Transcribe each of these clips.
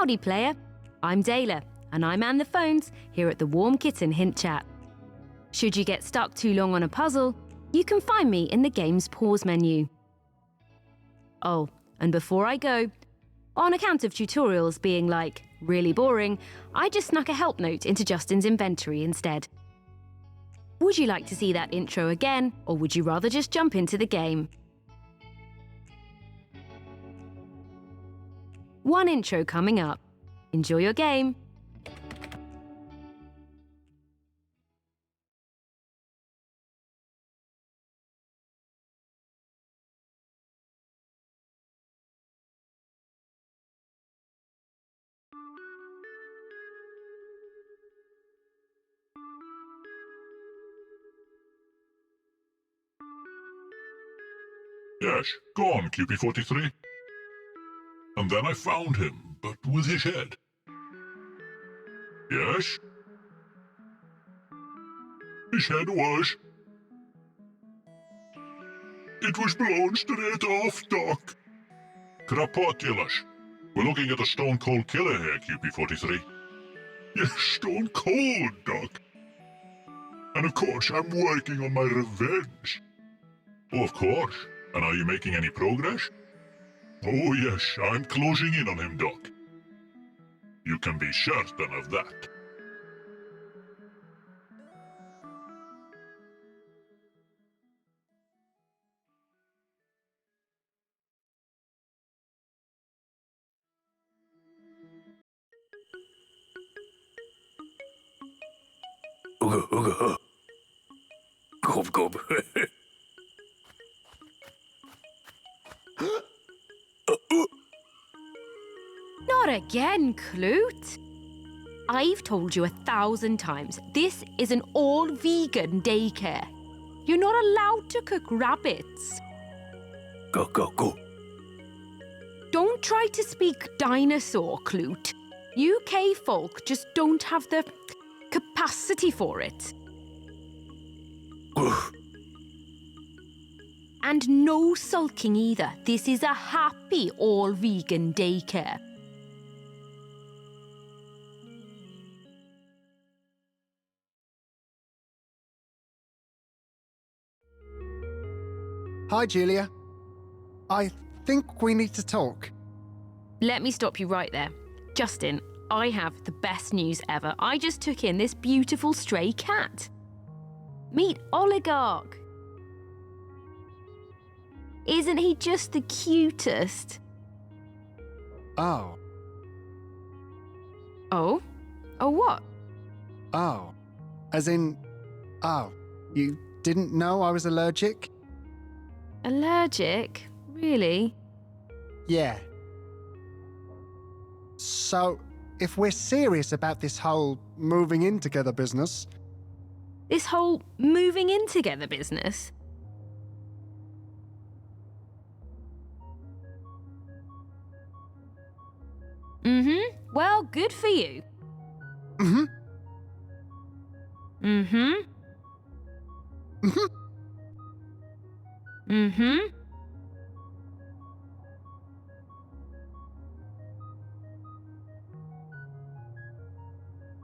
Howdy player, I'm Dadle, and I man the phones here at the Warm Kitten Hint Chat. Should you get stuck too long on a puzzle, you can find me in the game's pause menu. Oh, and before I go, on account of tutorials being like, really boring, I just snuck a help note into Justin's inventory instead. Would you like to see that intro again, or would you rather just jump into the game? One intro coming up. Enjoy your game. Yes, go on, QP43. And then I found him, but with his head. Yes? His head was... It was blown straight off, Doc. Krapoculus. We're looking at a stone cold killer here, QP43. Yes, stone cold, Doc. And of course, I'm working on my revenge. Oh, of course. And are you making any progress? Oh yes, I'm closing in on him, Doc. You can be certain of that. Gob gob. Not again, Clute. I've told you 1,000 times, this is an all-vegan daycare. You're not allowed to cook rabbits. Go go go. Don't try to speak dinosaur, Clute. UK folk just don't have the capacity for it. And no sulking either. This is a happy all-vegan daycare. Hi, Julia. I think we need to talk. Let me stop you right there. Justin, I have the best news ever. I just took in this beautiful stray cat. Meet Oligarch. Isn't he just the cutest? Oh. Oh? Oh what? Oh. As in... Oh. You didn't know I was allergic? Allergic? Really? Yeah. So, if we're serious about this whole moving in together business... This whole moving in together business? Mm-hmm. Well, good for you. Mm-hmm. Mm-hmm. Mm-hmm. Mm-hmm.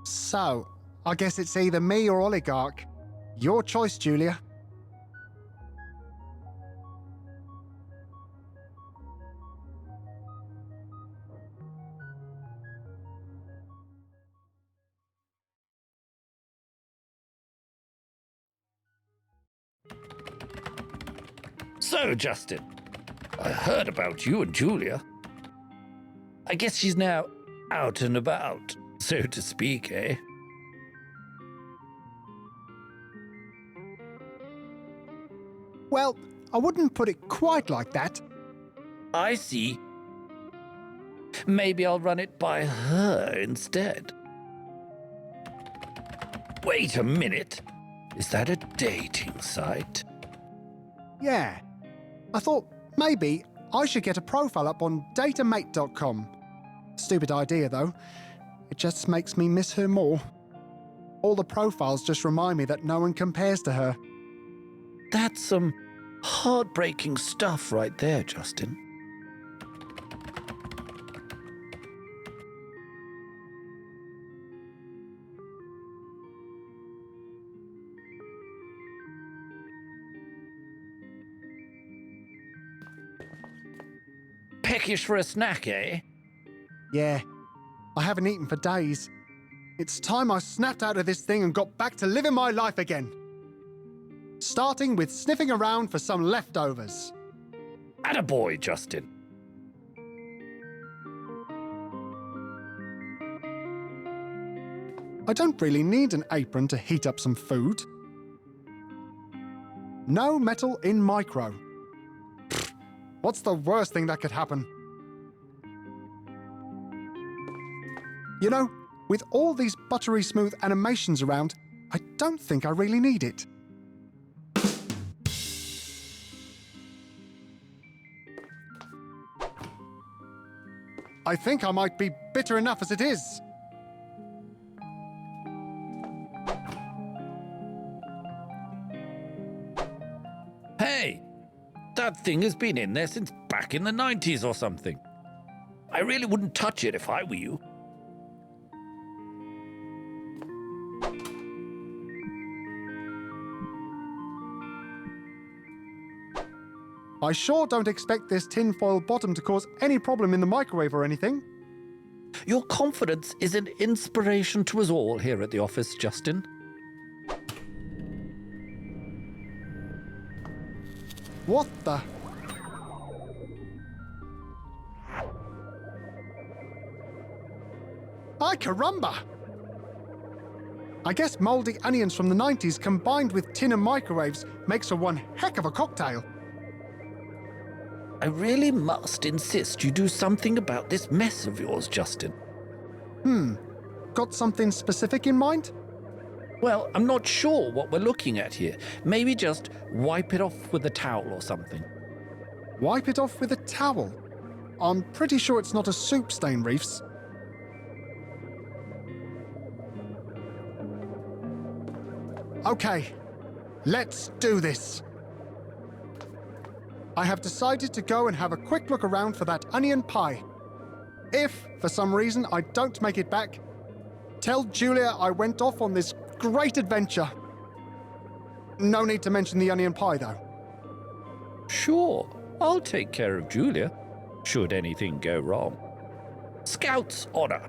So, I guess it's either me or Oligarch. Your choice, Julia. So, Justin, I heard about you and Julia. I guess she's now out and about, so to speak, eh? Well, I wouldn't put it quite like that. I see. Maybe I'll run it by her instead. Wait a minute. Is that a dating site? Yeah. I thought maybe I should get a profile up on datamate.com. Stupid idea, though. It just makes me miss her more. All the profiles just remind me that no one compares to her. That's some heartbreaking stuff right there, Justin. Peckish for a snack, eh? Yeah, I haven't eaten for days. It's time I snapped out of this thing and got back to living my life again. Starting with sniffing around for some leftovers. Attaboy, Justin. I don't really need an apron to heat up some food. No metal in micro. Pfft, what's the worst thing that could happen? You know, with all these buttery smooth animations around, I don't think I really need it. I think I might be bitter enough as it is. Hey, that thing has been in there since back in the 90s or something. I really wouldn't touch it if I were you. I sure don't expect this tinfoil bottom to cause any problem in the microwave or anything. Your confidence is an inspiration to us all here at the office, Justin. What the? Ay caramba! I guess mouldy onions from the 90s combined with tin and microwaves makes for one heck of a cocktail. I really must insist you do something about this mess of yours, Justin. Got something specific in mind? Well, I'm not sure what we're looking at here. Maybe just wipe it off with a towel or something. Wipe it off with a towel? I'm pretty sure it's not a soup stain, Reefs. Okay, let's do this. I have decided to go and have a quick look around for that onion pie. If, for some reason, I don't make it back, tell Julia I went off on this great adventure. No need to mention the onion pie, though. Sure, I'll take care of Julia, should anything go wrong. Scout's honor.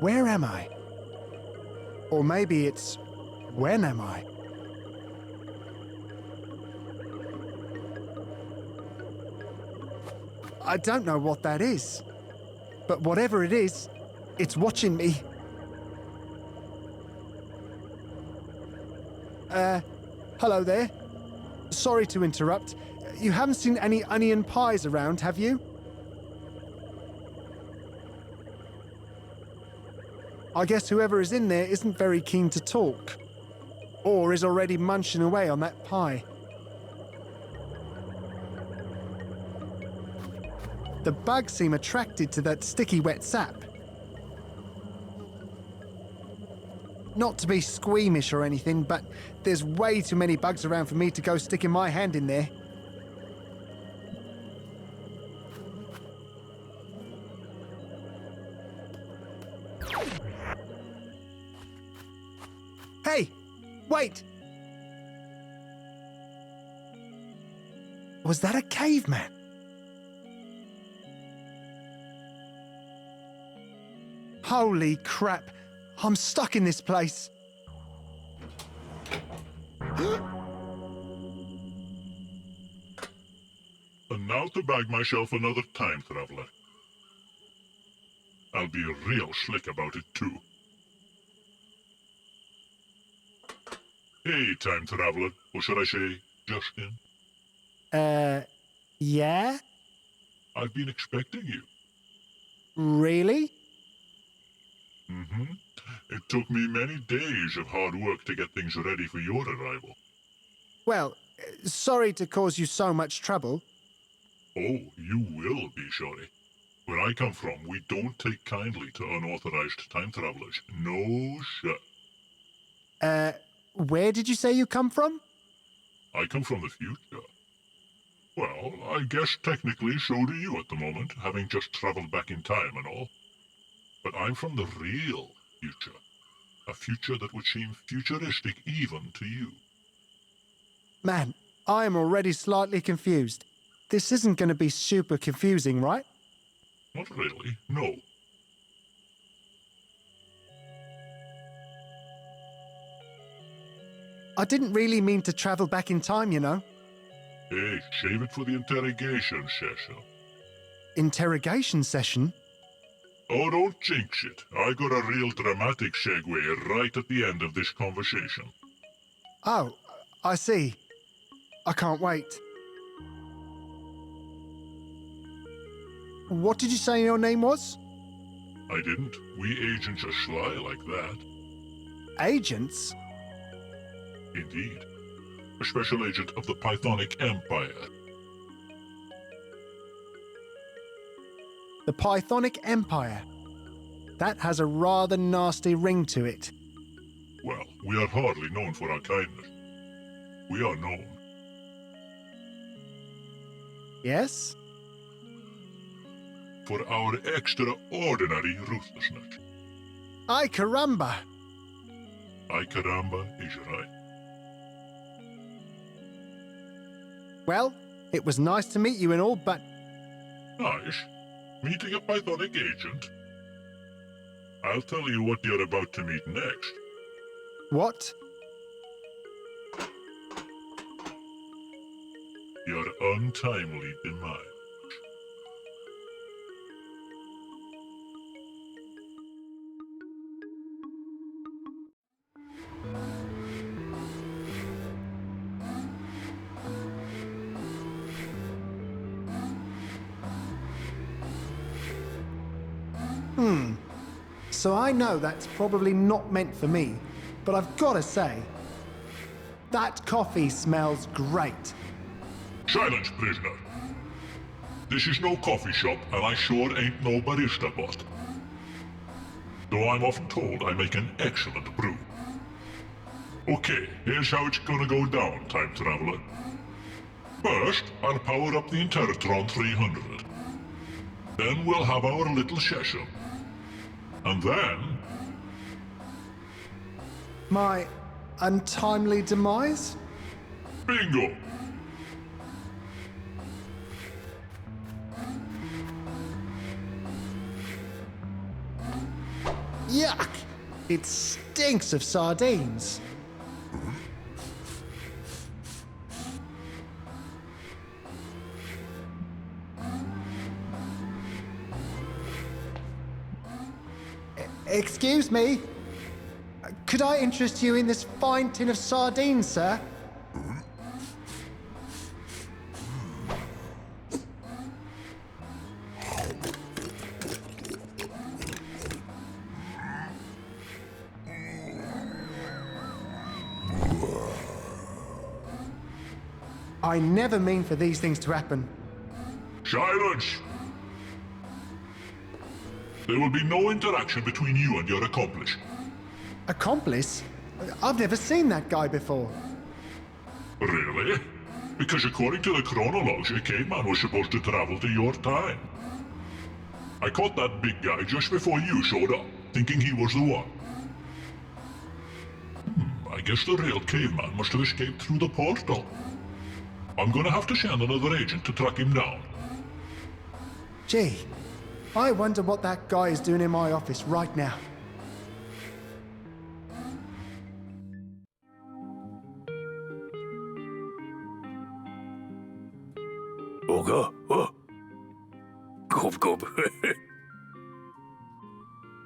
Where am I? Or maybe it's, when am I? I don't know what that is. But whatever it is, it's watching me. Hello there. Sorry to interrupt. You haven't seen any onion pies around, have you? I guess whoever is in there isn't very keen to talk. Or is already munching away on that pie. The bugs seem attracted to that sticky wet sap. Not to be squeamish or anything, but there's way too many bugs around for me to go sticking my hand in there. Hey! Wait! Was that a caveman? Holy crap! I'm stuck in this place. And now to bag myself another time traveler. I'll be real slick about it too. Hey, time traveler, or should I say, Justin? Yeah? I've been expecting you. Really? Mm-hmm. It took me many days of hard work to get things ready for your arrival. Well, sorry to cause you so much trouble. Oh, you will be sorry. Where I come from, we don't take kindly to unauthorized time travelers. No, sir. Where did you say you come from? I come from the future. Well, I guess technically so do you at the moment, having just traveled back in time and all. But I'm from the real future. A future that would seem futuristic even to you. Man, I am already slightly confused. This isn't going to be super confusing, right? Not really, no. I didn't really mean to travel back in time, you know. Hey, save it for the interrogation session. Interrogation session? Oh, don't jinx it. I got a real dramatic segue right at the end of this conversation. Oh, I see. I can't wait. What did you say your name was? I didn't. We agents are sly like that. Agents? Indeed. A special agent of the Pythonic Empire. The Pythonic Empire. That has a rather nasty ring to it. Well, we are hardly known for our kindness. We are known. Yes? For our extraordinary ruthlessness. Ay caramba! Ay caramba is right. Well, it was nice to meet you and all, but Nice. Meeting a Pythonic agent? I'll tell you what you're about to meet next. what? Your untimely demise. So I know that's probably not meant for me, but I've got to say, that coffee smells great. Silence, prisoner. This is no coffee shop, and I sure ain't no barista bot. Though I'm often told I make an excellent brew. Okay, here's how it's gonna go down, time traveler. First, I'll power up the Intertron 300. Then we'll have our little session. And then... My untimely demise? bingo! Yuck! It stinks of sardines. Excuse me? Could I interest you in this fine tin of sardines, sir? I never mean for these things to happen. Silence! There will be no interaction between you and your accomplice. Accomplice? I've never seen that guy before. Really? Because according to the chronologues, a caveman was supposed to travel to your time. I caught that big guy just before you showed up, thinking he was the one. I guess the real caveman must have escaped through the portal. I'm gonna have to send another agent to track him down. Gee, I wonder what that guy is doing in my office right now. Oga, Gob gob.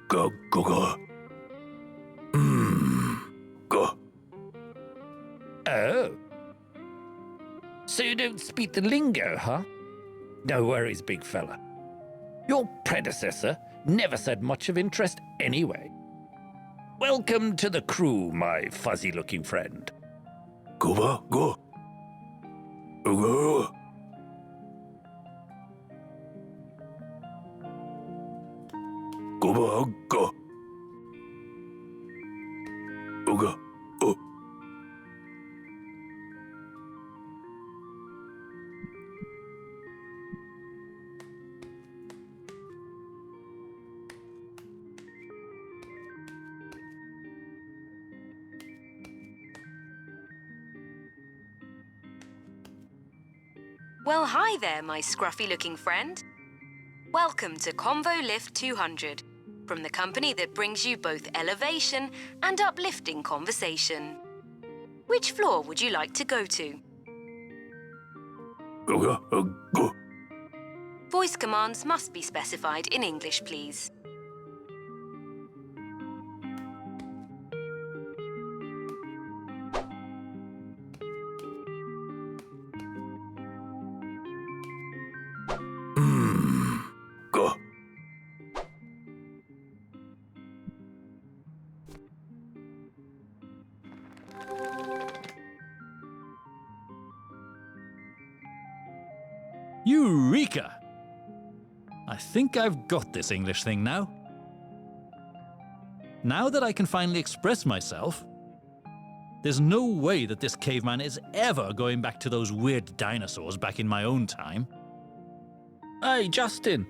Go go go. Go. Oh. So you don't speak the lingo, huh? No worries, big fella. Your predecessor never said much of interest anyway. Welcome to the crew, my fuzzy-looking friend. Go. Go. Uga. Uga. Well, hi there, my scruffy-looking friend. Welcome to Convo Lift 200, from the company that brings you both elevation and uplifting conversation. Which floor would you like to go to? Uga. Voice commands must be specified in English, please. Go. Eureka! I think I've got this English thing now. Now that I can finally express myself, there's no way that this caveman is ever going back to those weird dinosaurs back in my own time. Hey, Justin.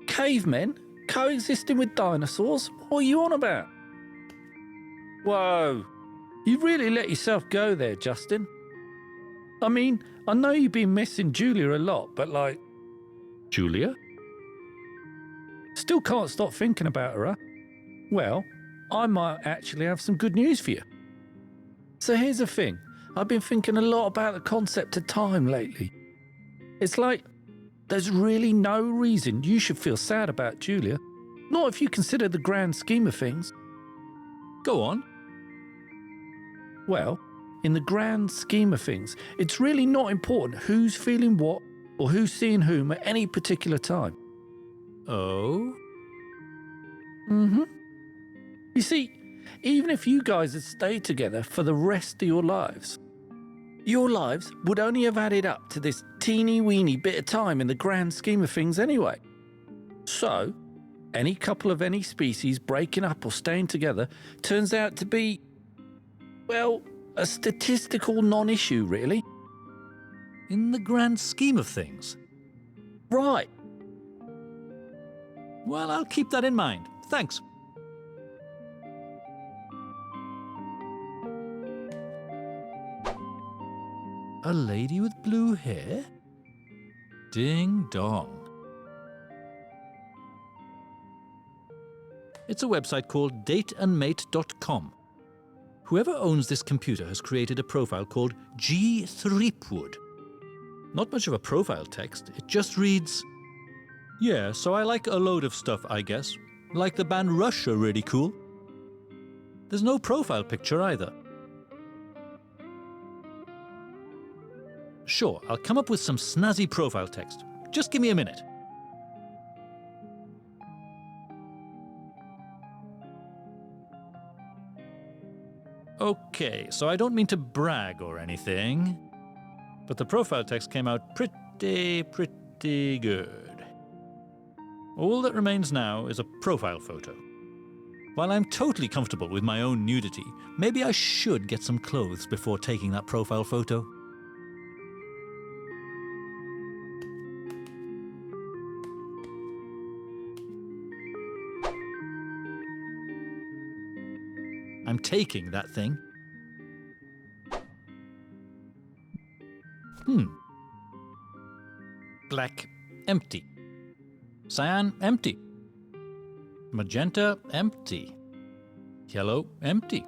Cavemen coexisting with dinosaurs? What are you on about? Whoa. You really let yourself go there, Justin. I mean, I know you've been missing Julia a lot, but like... Julia? Still can't stop thinking about her, huh? Well, I might actually have some good news for you. So here's the thing. I've been thinking a lot about the concept of time lately. It's like, there's really no reason you should feel sad about Julia. Not if you consider the grand scheme of things. Go on. Well, in the grand scheme of things, it's really not important who's feeling what or who's seeing whom at any particular time. Oh? Mm-hmm. You see, even if you guys had stayed together for the rest of your lives would only have added up to this teeny-weeny bit of time in the grand scheme of things anyway. So, any couple of any species breaking up or staying together turns out to be, well, a statistical non-issue, really. In the grand scheme of things? Right. Well, I'll keep that in mind. Thanks. A lady with blue hair? Ding dong. It's a website called dateandmate.com. Whoever owns this computer has created a profile called G. Threepwood. Not much of a profile text, it just reads, "Yeah, so I like a load of stuff, I guess. Like the band Rush are really cool." There's no profile picture either. Sure, I'll come up with some snazzy profile text. Just give me a minute. Okay, so I don't mean to brag or anything, but the profile text came out pretty good. All that remains now is a profile photo. While I'm totally comfortable with my own nudity, maybe I should get some clothes before taking that profile photo. I'm taking that thing. Black, empty. Cyan, empty. Magenta, empty. Yellow, empty.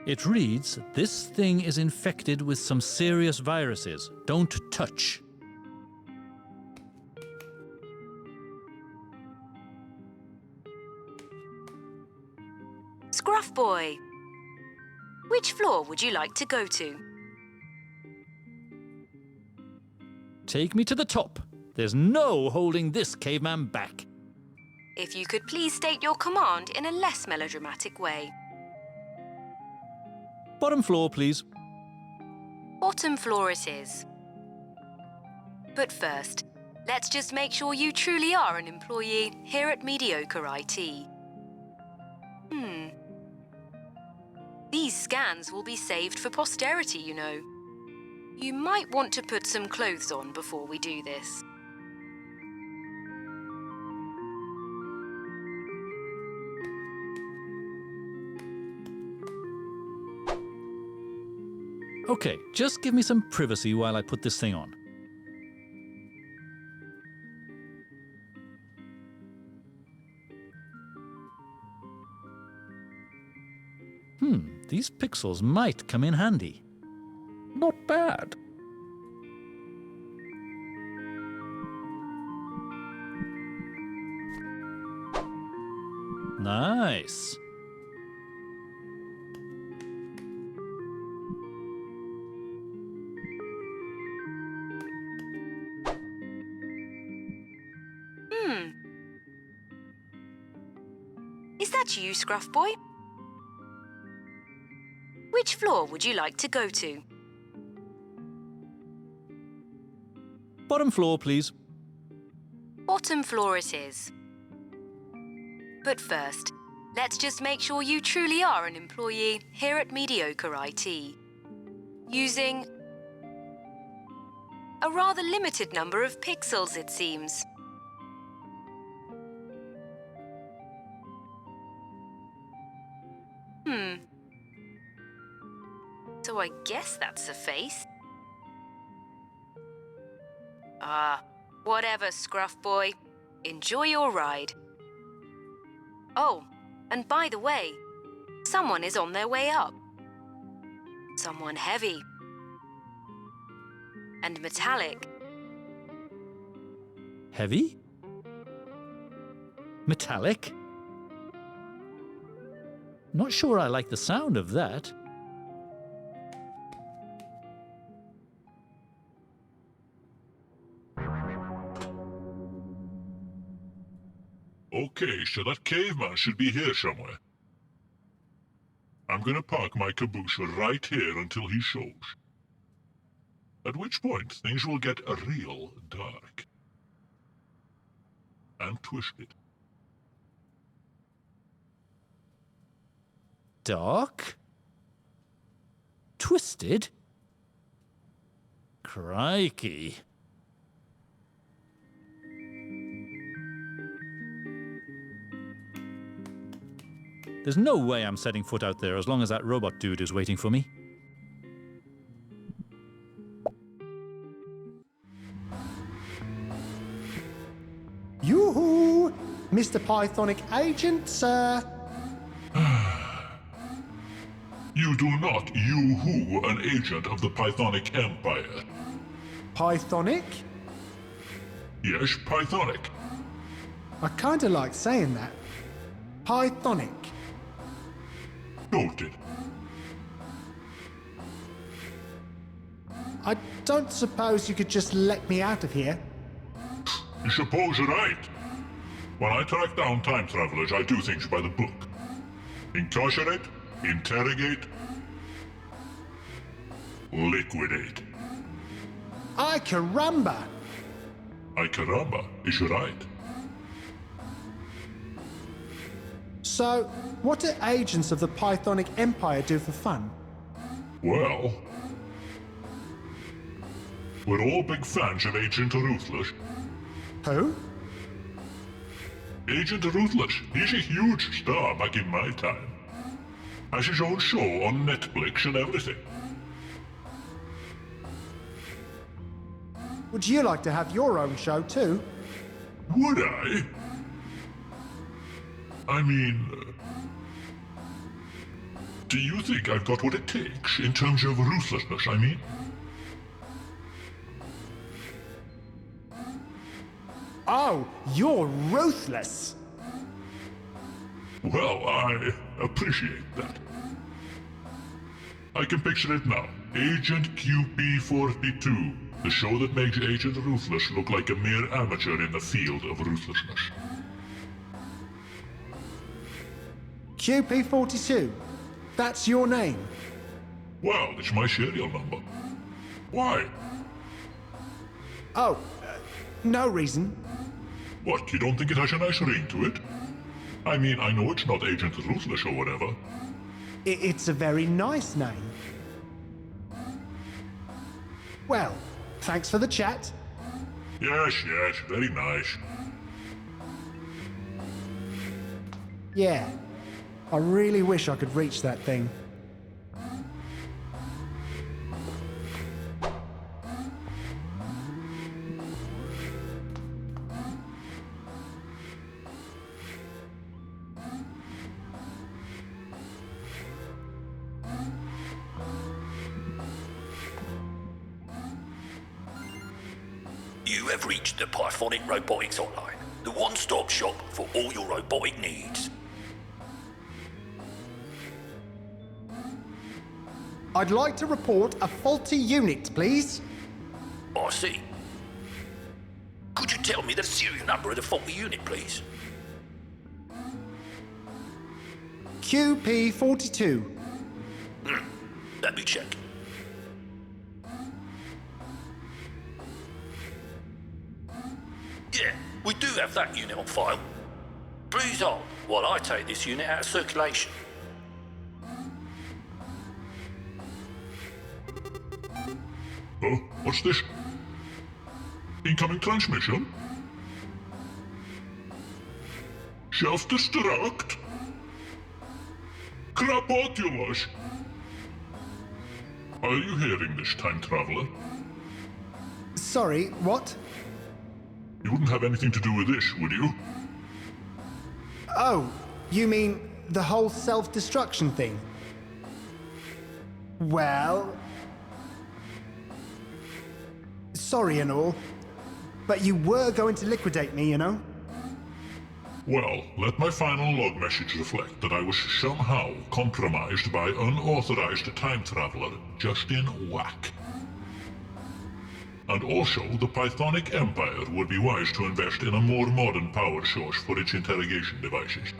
It reads, "This thing is infected with some serious viruses. Don't touch." Scruff boy, which floor would you like to go to? Take me to the top. There's no holding this caveman back. If you could please state your command in a less melodramatic way. Bottom floor, please. Bottom floor it is. But first, let's just make sure you truly are an employee here at Mediocre IT. These scans will be saved for posterity, you know. You might want to put some clothes on before we do this. Okay, just give me some privacy while I put this thing on. These pixels might come in handy. Not bad. Nice. Is that you, Scruff Boy? Which floor would you like to go to? Bottom floor, please. Bottom floor it is. But first, let's just make sure you truly are an employee here at Mediocre IT. Using a rather limited number of pixels, it seems. So I guess that's a face. Whatever, Scruff Boy. Enjoy your ride. Oh, and by the way, someone is on their way up. Someone heavy. And metallic. Heavy? Metallic? Not sure I like the sound of that. Okay, so that caveman should be here somewhere. I'm gonna park my caboose right here until he shows. At which point, things will get real dark. And twisted. Dark? Twisted? Crikey. There's no way I'm setting foot out there as long as that robot dude is waiting for me. Yoo-hoo! Mr. Pythonic Agent, sir. You do not you-hoo an agent of the Pythonic Empire. Pythonic? Yes, Pythonic. I kinda like saying that. Pythonic. Noted. I don't suppose you could just let me out of here? You suppose you're right. When I track down time travelers, I do things by the book. Incarcerate, interrogate, liquidate. Ay caramba! Ay caramba is right. So, what do agents of the Pythonic Empire do for fun? Well, we're all big fans of Agent Ruthless. Who? Agent Ruthless, he's a huge star back in my time. Has his own show on Netflix and everything. Would you like to have your own show too? Would I? I mean, do you think I've got what it takes in terms of ruthlessness, I mean? Oh, you're ruthless! Well, I appreciate that. I can picture it now. Agent QP42, the show that makes Agent Ruthless look like a mere amateur in the field of ruthlessness. QP42. That's your name. Well, it's my serial number. Why? Oh, no reason. What, you don't think it has a nice ring to it? I mean, I know it's not Agent Ruthless or whatever. It's a very nice name. Well, thanks for the chat. Yes, very nice. Yeah, I really wish I could reach that thing. You have reached the Pythonic Robotics Hotline, the one-stop shop for all your robotic needs. I'd like to report a faulty unit, please. I see. Could you tell me the serial number of the faulty unit, please? QP42. Let me check. Yeah, we do have that unit on file. Please hold while I take this unit out of circulation. Oh, what's this? Incoming transmission? Self-destruct? Crapotulous! Are you hearing this, time traveler? Sorry, what? You wouldn't have anything to do with this, would you? Oh, you mean the whole self-destruction thing? Well... Sorry and all, but you were going to liquidate me, you know? Well, let my final log message reflect that I was somehow compromised by unauthorized time traveler Justin Wack. And also, the Pythonic Empire would be wise to invest in a more modern power source for its interrogation devices.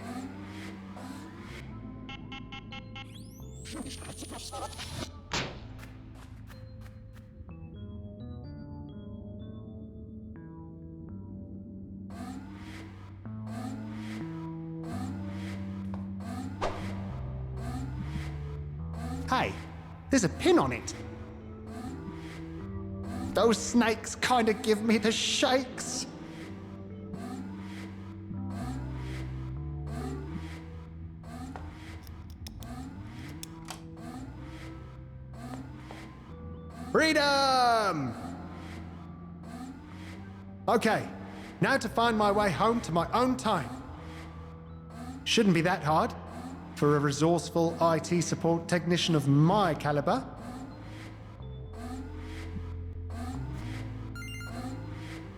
Hey, there's a pin on it. Those snakes kinda give me the shakes. Freedom! Okay, now to find my way home to my own time. Shouldn't be that hard for a resourceful IT support technician of my caliber.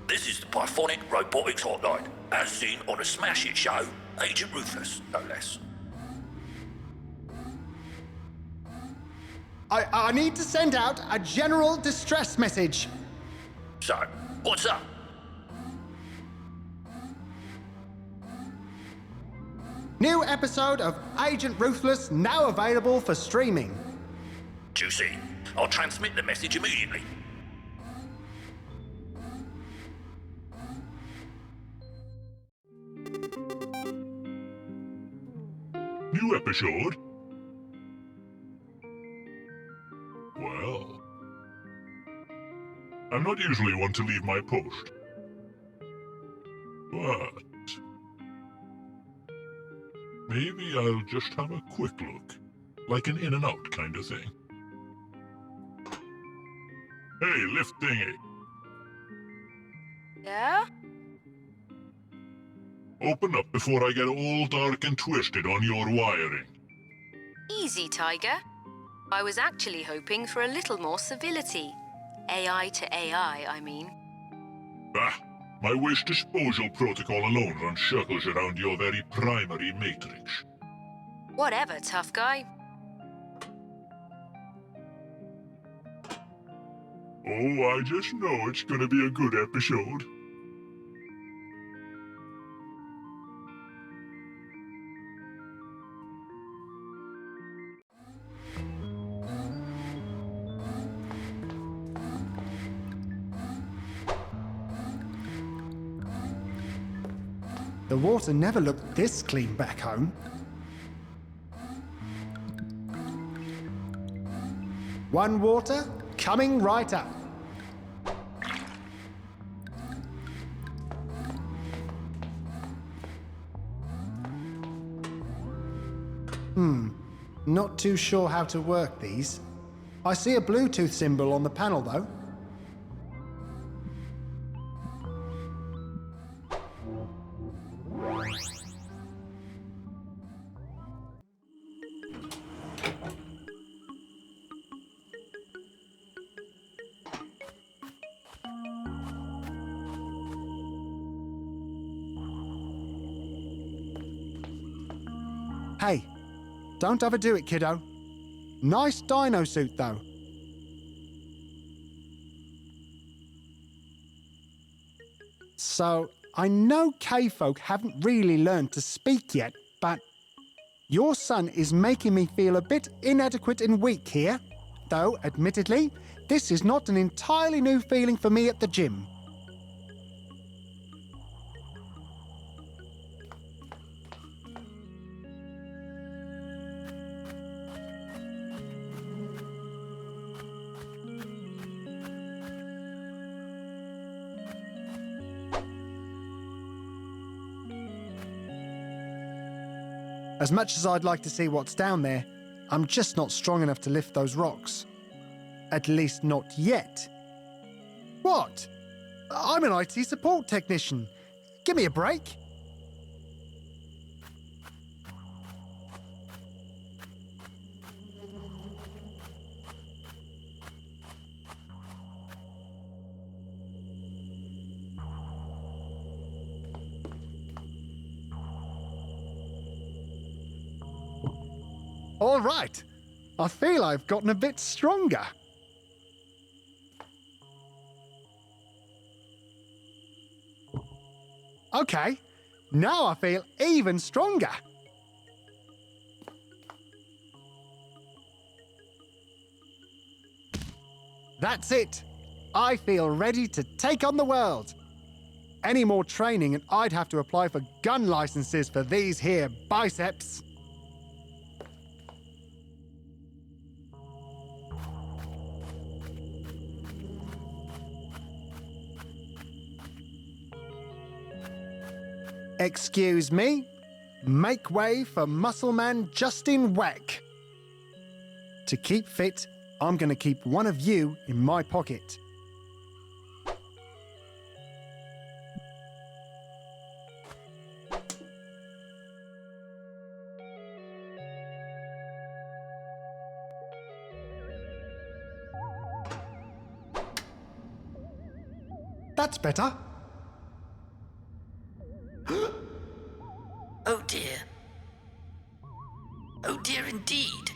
This is the Pythonic Robotics Hotline, as seen on a smash hit show, Agent Ruthless, no less. I need to send out a general distress message. So, what's up? New episode of Agent Ruthless now available for streaming. Juicy. I'll transmit the message immediately. New episode? Well... I'm not usually one to leave my post. But... maybe I'll just have a quick look. Like an in and out kind of thing. Hey, lift thingy. Yeah? Open up before I get all dark and twisted on your wiring. Easy, Tiger. I was actually hoping for a little more civility. AI to AI, I mean. Ah, my waste disposal protocol alone runs circles around your very primary matrix. Whatever, tough guy. Oh, I just know it's gonna be a good episode. The water never looked this clean back home. One water, coming right up. Not too sure how to work these. I see a Bluetooth symbol on the panel though. Hey, don't overdo it, kiddo. Nice dino suit, though. So, I know cave folk haven't really learned to speak yet, but your son is making me feel a bit inadequate and weak here. Though, admittedly, this is not an entirely new feeling for me at the gym. As much as I'd like to see what's down there, I'm just not strong enough to lift those rocks. At least not yet. What? I'm an IT support technician. Give me a break. All right. I feel I've gotten a bit stronger. Okay, now I feel even stronger. That's it. I feel ready to take on the world. Any more training and I'd have to apply for gun licenses for these here biceps. Excuse me. Make way for muscle man Justin Wack. To keep fit, I'm going to keep one of you in my pocket. That's better. Oh dear. Oh dear indeed.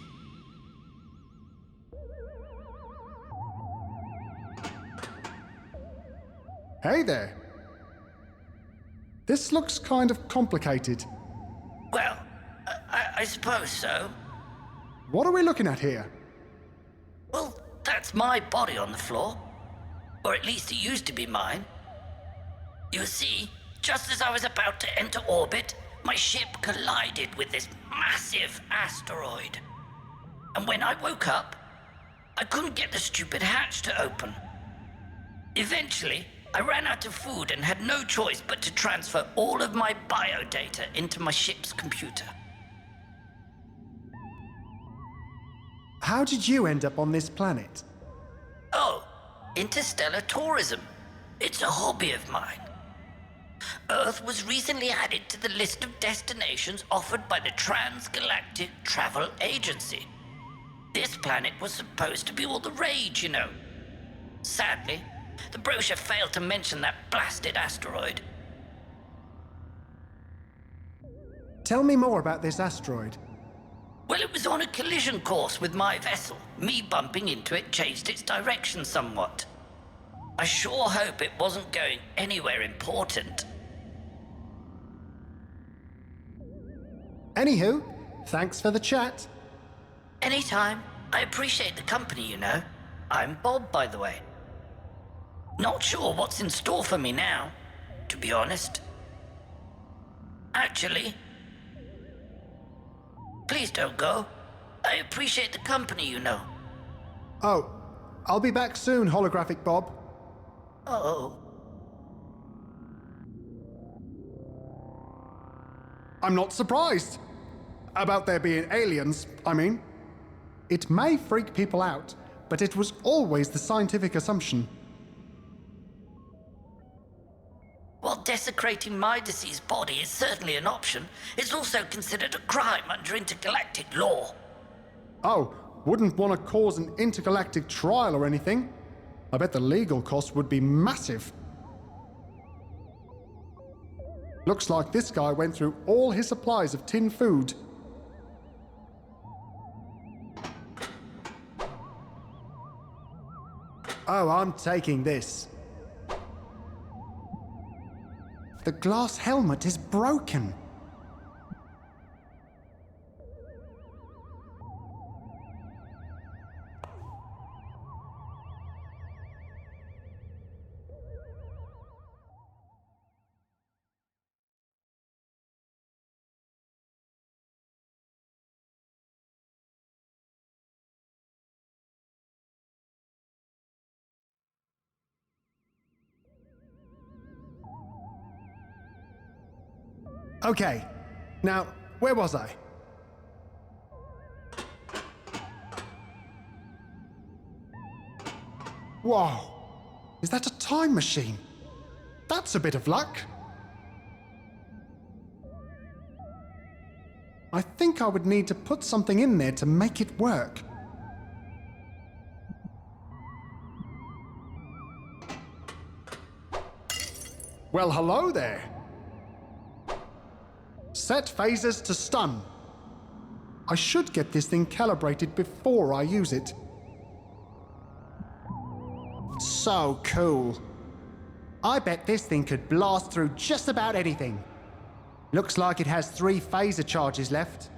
Hey there. This looks kind of complicated. Well, I suppose so. What are we looking at here? Well, that's my body on the floor. Or at least it used to be mine. You see, just as I was about to enter orbit, my ship collided with this massive asteroid. And when I woke up, I couldn't get the stupid hatch to open. Eventually, I ran out of food and had no choice but to transfer all of my biodata into my ship's computer. How did you end up on this planet? Oh, interstellar tourism. It's a hobby of mine. Earth was recently added to the list of destinations offered by the Transgalactic Travel Agency. This planet was supposed to be all the rage, you know. Sadly, the brochure failed to mention that blasted asteroid. Tell me more about this asteroid. Well, it was on a collision course with my vessel. Me bumping into it changed its direction somewhat. I sure hope it wasn't going anywhere important. Anywho, thanks for the chat. Anytime. I appreciate the company, you know. I'm Bob, by the way. Not sure what's in store for me now, to be honest. Actually, please don't go. I appreciate the company, you know. Oh, I'll be back soon, Holographic Bob. Oh. I'm not surprised. About there being aliens, I mean. It may freak people out, but it was always the scientific assumption. While desecrating my deceased body is certainly an option, it's also considered a crime under intergalactic law. Oh, wouldn't want to cause an intergalactic trial or anything. I bet the legal cost would be massive. Looks like this guy went through all his supplies of tin food. Oh, I'm taking this. The glass helmet is broken. Okay, now, where was I? Whoa, is that a time machine? That's a bit of luck. I think I would need to put something in there to make it work. Well, hello there. Set phasers to stun. I should get this thing calibrated before I use it. So cool. I bet this thing could blast through just about anything. Looks like it has 3 phaser charges left.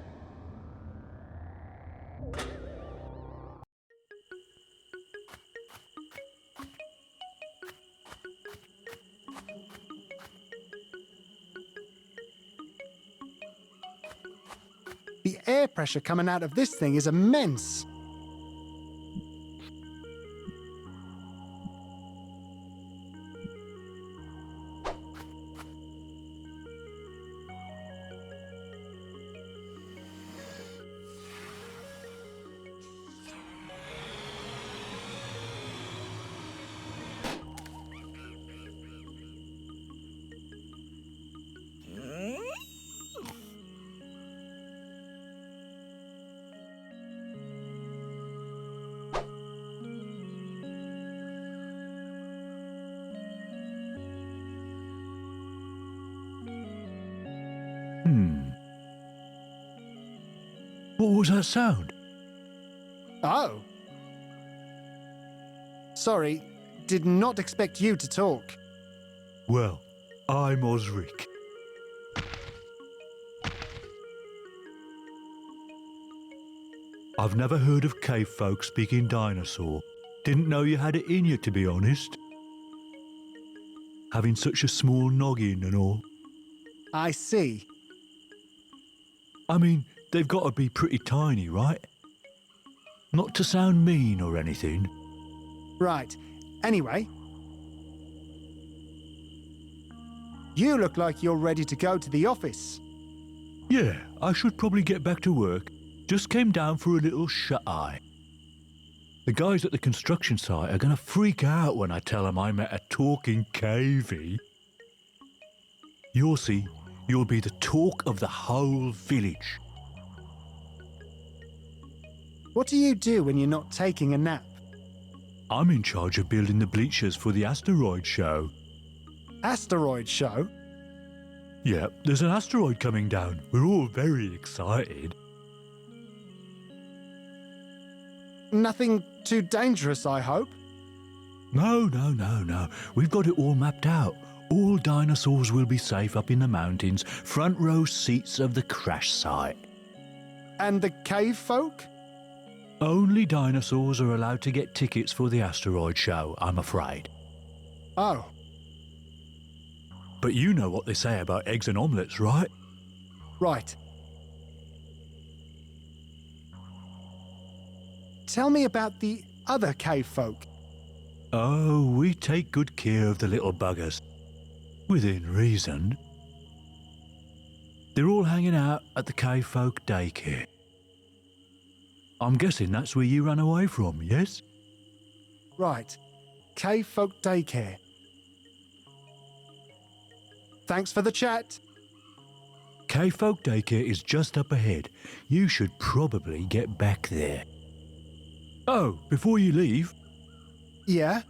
The air pressure coming out of this thing is immense. What was that sound? Oh. Sorry, did not expect you to talk. Well, I'm Osric. I've never heard of cave folk speaking dinosaur. Didn't know you had it in you, to be honest. Having such a small noggin and all. I see. I mean, they've got to be pretty tiny, right? Not to sound mean or anything. Right. Anyway. You look like you're ready to go to the office. Yeah, I should probably get back to work. Just came down for a little shut-eye. The guys at the construction site are going to freak out when I tell them I met a talking cavey. You'll see, you'll be the talk of the whole village. What do you do when you're not taking a nap? I'm in charge of building the bleachers for the asteroid show. Asteroid show? Yep, there's an asteroid coming down. We're all very excited. Nothing too dangerous, I hope? No. We've got it all mapped out. All dinosaurs will be safe up in the mountains, front row seats of the crash site. And the cave folk? Only dinosaurs are allowed to get tickets for the asteroid show, I'm afraid. Oh. But you know what they say about eggs and omelettes, right? Right. Tell me about the other cave folk. Oh, we take good care of the little buggers. Within reason. They're all hanging out at the cave folk daycare. I'm guessing that's where you ran away from, yes? Right. Cave folk daycare. Thanks for the chat. Cave folk daycare is just up ahead. You should probably get back there. Oh, before you leave, Yeah?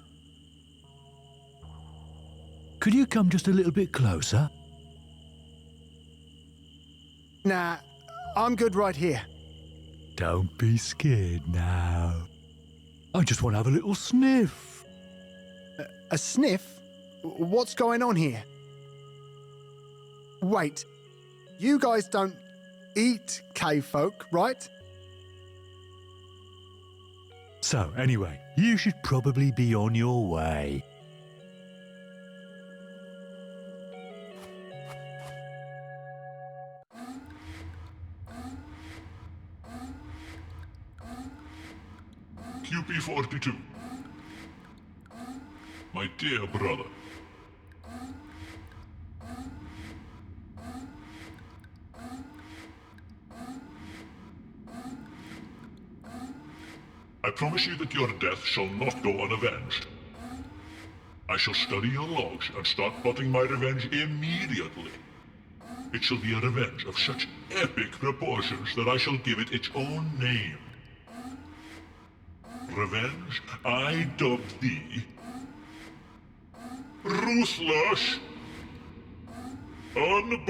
could you come just a little bit closer? Nah, I'm good right here. Don't be scared now. I just want to have a little sniff. A sniff? What's going on here? Wait, you guys don't eat cave folk, right? So, anyway, you should probably be on your way. QP42. My dear brother. I promise you that your death shall not go unavenged. I shall study your logs and start plotting my revenge immediately. It shall be a revenge of such epic proportions that I shall give it its own name. Revenge I dubbed thee Ruthless Unbound.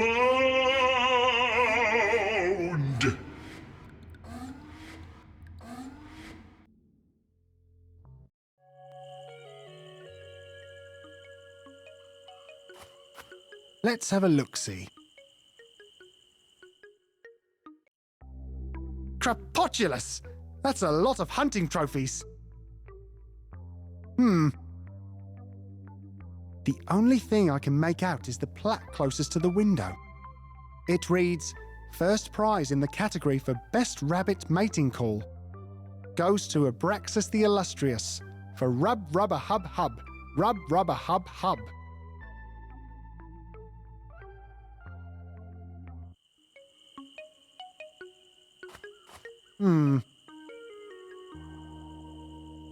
Let's have a look-see. Crapotulous! That's a lot of hunting trophies. The only thing I can make out is the plaque closest to the window. It reads, first prize in the category for Best Rabbit Mating Call. Goes to Abraxas the Illustrious for Rub Rubber Hub Hub. Rub Rubber Hub Hub.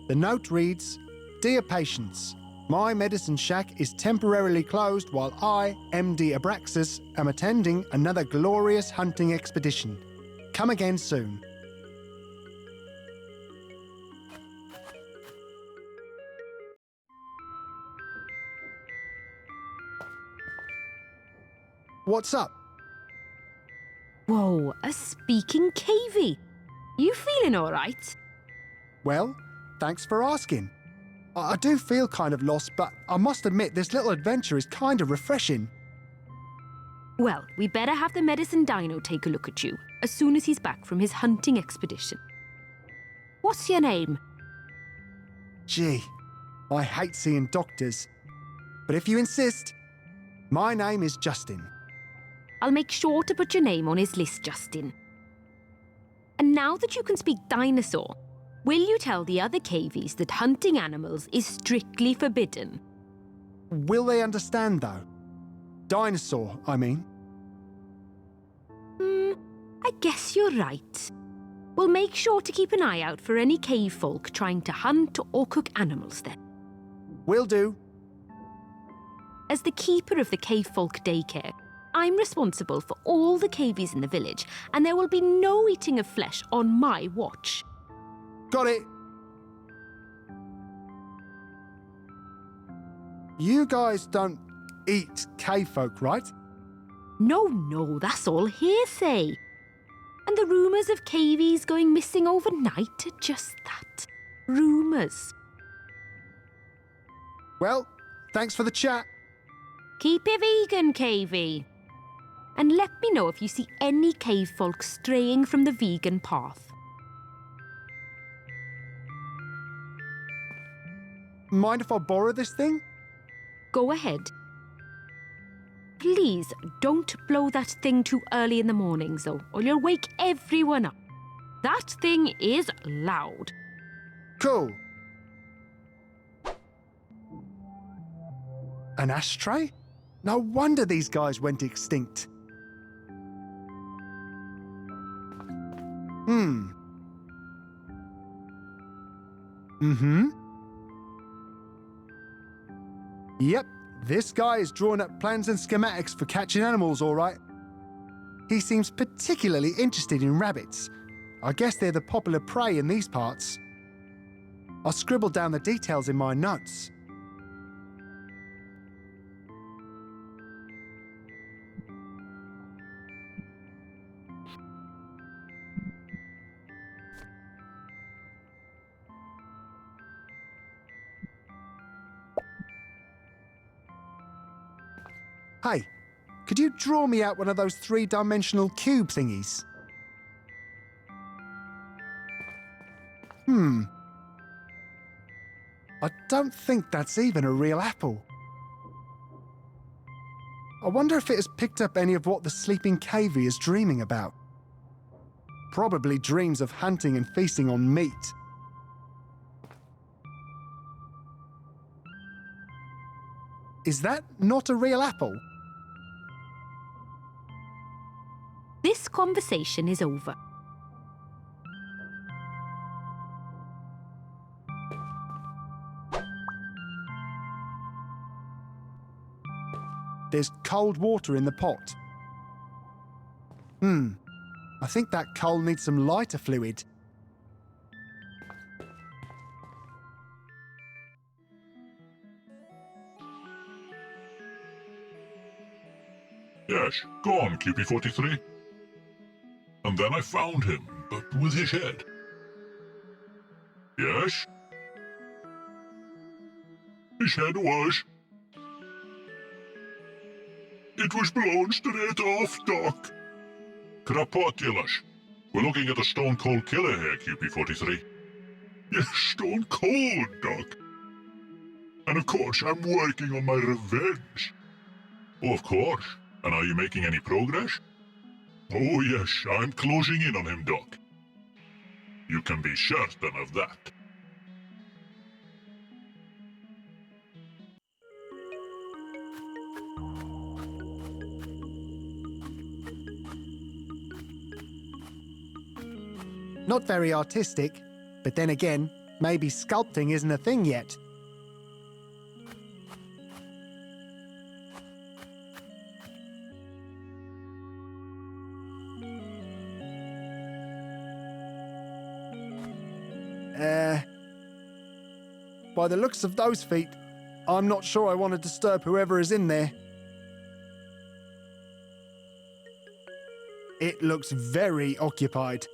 The note reads, Dear patients, my medicine shack is temporarily closed while I, MD Abraxas, am attending another glorious hunting expedition. Come again soon. What's up? Whoa, a speaking cavey. You feeling all right? Well, thanks for asking. I do feel kind of lost, but I must admit this little adventure is kind of refreshing. Well, we better have the medicine dino take a look at you as soon as he's back from his hunting expedition. What's your name? Gee, I hate seeing doctors. But if you insist, my name is Justin. I'll make sure to put your name on his list, Justin. And now that you can speak dinosaur, will you tell the other cavies that hunting animals is strictly forbidden? Will they understand, though? Dinosaur, I mean. I guess you're right. We'll make sure to keep an eye out for any cave folk trying to hunt or cook animals then. Will do. As the keeper of the cave folk daycare, I'm responsible for all the cavies in the village, and there will be no eating of flesh on my watch. Got it. You guys don't eat cave folk, right? No, that's all hearsay. And the rumours of cavies going missing overnight are just that. Rumours. Well, thanks for the chat. Keep it vegan, cavie. And let me know if you see any cave folk straying from the vegan path. Mind if I borrow this thing? Go ahead. Please don't blow that thing too early in the mornings, though, or you'll wake everyone up. That thing is loud. Cool. An ashtray? No wonder these guys went extinct. Yep, this guy is drawing up plans and schematics for catching animals, all right. He seems particularly interested in rabbits. I guess they're the popular prey in these parts. I scribbled down the details in my notes. Hey, could you draw me out one of those three-dimensional cube thingies? I don't think that's even a real apple. I wonder if it has picked up any of what the sleeping cavey is dreaming about. Probably dreams of hunting and feasting on meat. Is that not a real apple? This conversation is over. There's cold water in the pot. I think that coal needs some lighter fluid. Yes, go on, QP43. And then I found him, but with his head. Yes? His head was... It was blown straight off, Doc. Krapotulas. We're looking at a stone cold killer here, QP43. Yes, stone cold, Doc. And of course, I'm working on my revenge. Oh, of course. And are you making any progress? Oh yes, I'm closing in on him, Doc. You can be certain of that. Not very artistic, but then again, maybe sculpting isn't a thing yet. By the looks of those feet, I'm not sure I want to disturb whoever is in there. It looks very occupied.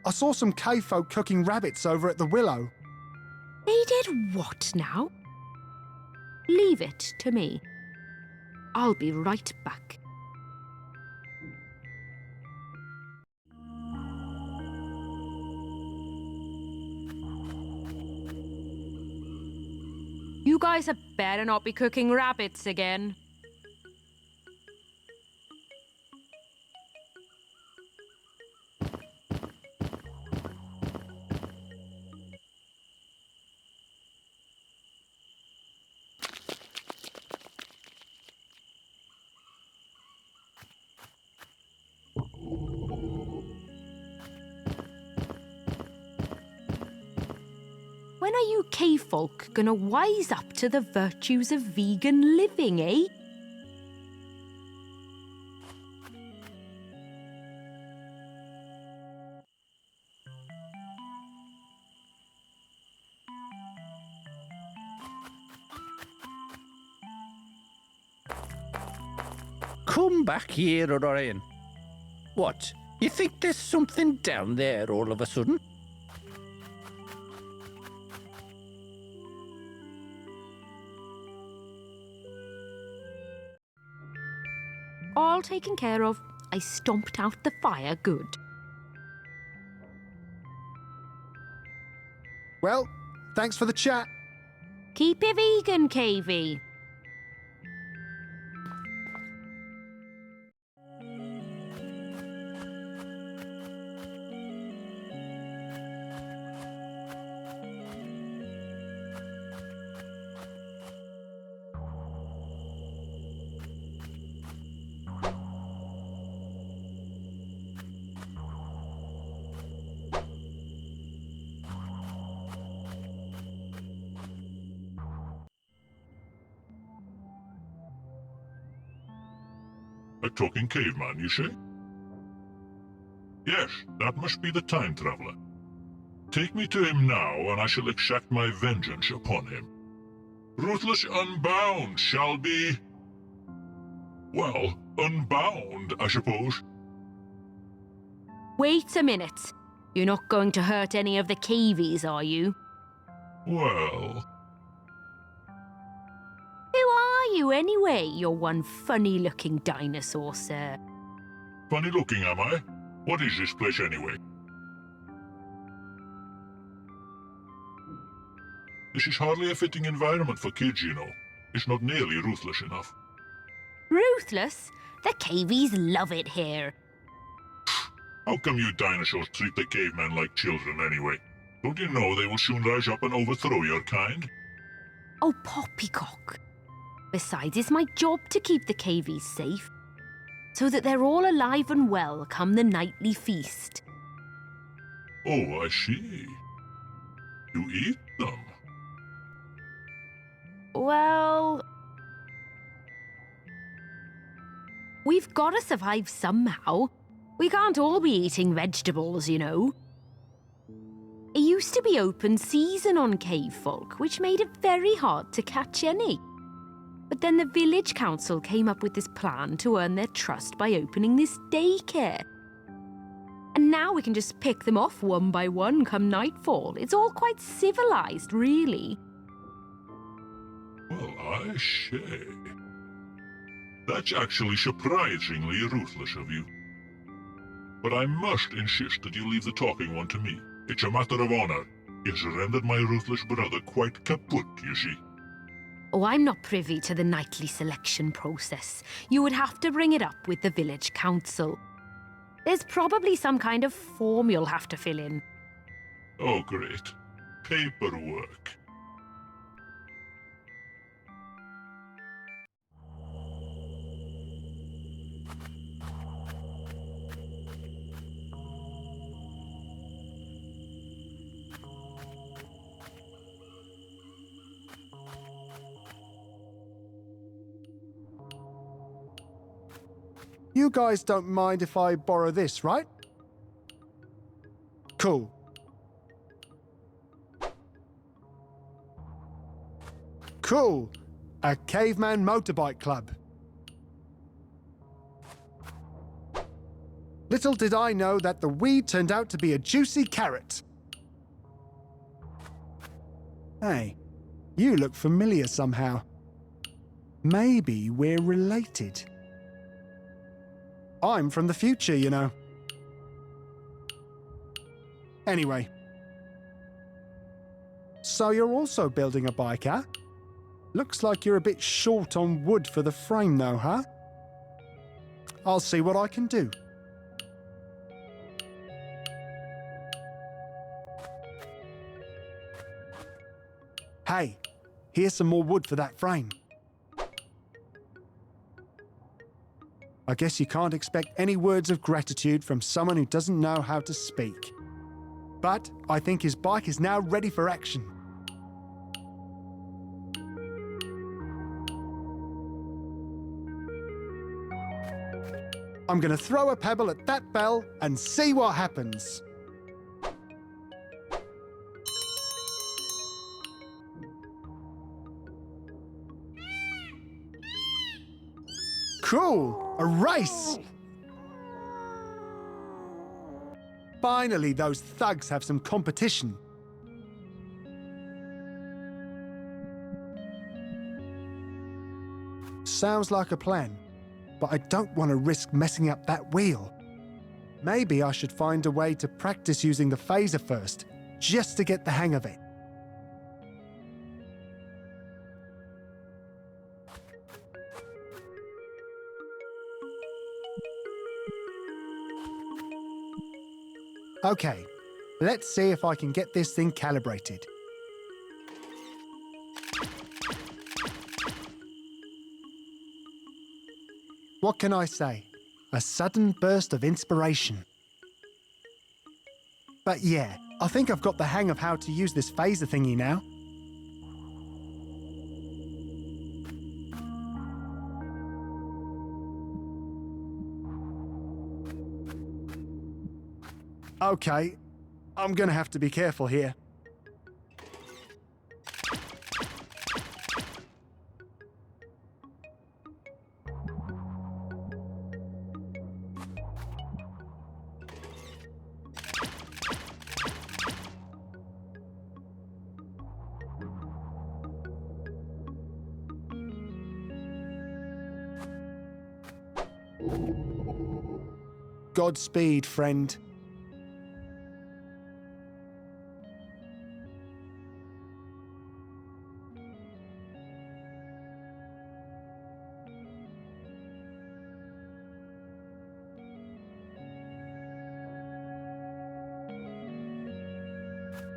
I saw some cave folk cooking rabbits over at the Willow. They did what now? Leave it to me. I'll be right back. You guys had better not be cooking rabbits again. When are you cave folk gonna wise up to the virtues of vegan living, eh? come back here, Orion. What? You think there's something down there all of a sudden? All taken care of. I stomped out the fire good. Well, thanks for the chat. Keep it vegan, KV. A talking caveman, you say? Yes, that must be the time traveler. Take me to him now, and I shall exact my vengeance upon him. Ruthless unbound shall be... well, unbound, I suppose. Wait a minute. You're not going to hurt any of the KVs, are you? Well... Who are you anyway, you're one funny-looking dinosaur, sir? funny looking, am I? What is this place anyway? This is hardly a fitting environment for kids, you know. It's not nearly ruthless enough. Ruthless? The KVs love it here. How come you dinosaurs treat the cavemen like children anyway? Don't you know they will soon rise up and overthrow your kind? Oh, poppycock. Besides, it's my job to keep the KVs safe, so that they're all alive and well come the nightly feast. Oh, I see. You eat them. Well... we've got to survive somehow. We can't all be eating vegetables, you know. It used to be open season on cave folk, which made it very hard to catch any. But then the village council came up with this plan to earn their trust by opening this daycare. And now we can just pick them off one by one come nightfall. It's all quite civilized, really. Well, I say. That's actually surprisingly ruthless of you. But I must insist that you leave the talking one to me. It's a matter of honor. He has rendered my ruthless brother quite kaput, you see. Oh, I'm not privy to the nightly selection process. You would have to bring it up with the village council. There's probably some kind of form you'll have to fill in. Oh, great. Paperwork. You guys don't mind if I borrow this, right? Cool. Cool. A caveman motorbike club. Little did I know that the weed turned out to be a juicy carrot. Hey, you look familiar somehow. Maybe we're related. I'm from the future, you know. Anyway. So you're also building a bike, huh? Looks like you're a bit short on wood for the frame, though, huh? I'll see what I can do. Hey, here's some more wood for that frame. I guess you can't expect any words of gratitude from someone who doesn't know how to speak. But I think his bike is now ready for action. I'm going to throw a pebble at that bell and see what happens. Cool! A race! Finally, those thugs have some competition. Sounds like a plan, but I don't want to risk messing up that wheel. Maybe I should find a way to practice using the phaser first, just to get the hang of it. Okay, let's see if I can get this thing calibrated. What can I say? A sudden burst of inspiration. But yeah, I think I've got the hang of how to use this phaser thingy now. Okay, I'm gonna have to be careful here. Godspeed, friend.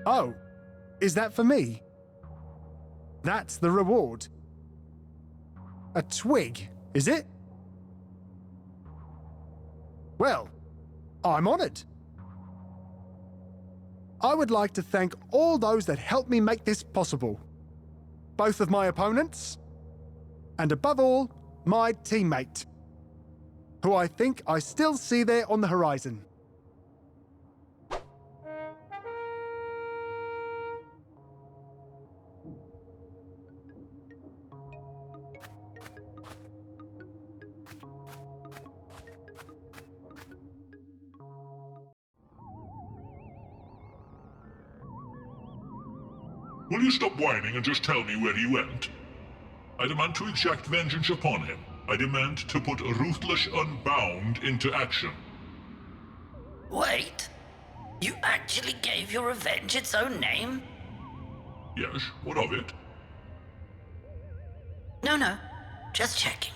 Oh, is that for me? That's the reward. A twig, is it? Well, I'm honoured. I would like to thank all those that helped me make this possible. Both of my opponents, and above all, my teammate, who I think I still see there on the horizon. Will you stop whining and just tell me where he went? I demand to exact vengeance upon him. I demand to put Ruthless Unbound into action. Wait, you actually gave your revenge its own name? Yes, what of it? No, just checking.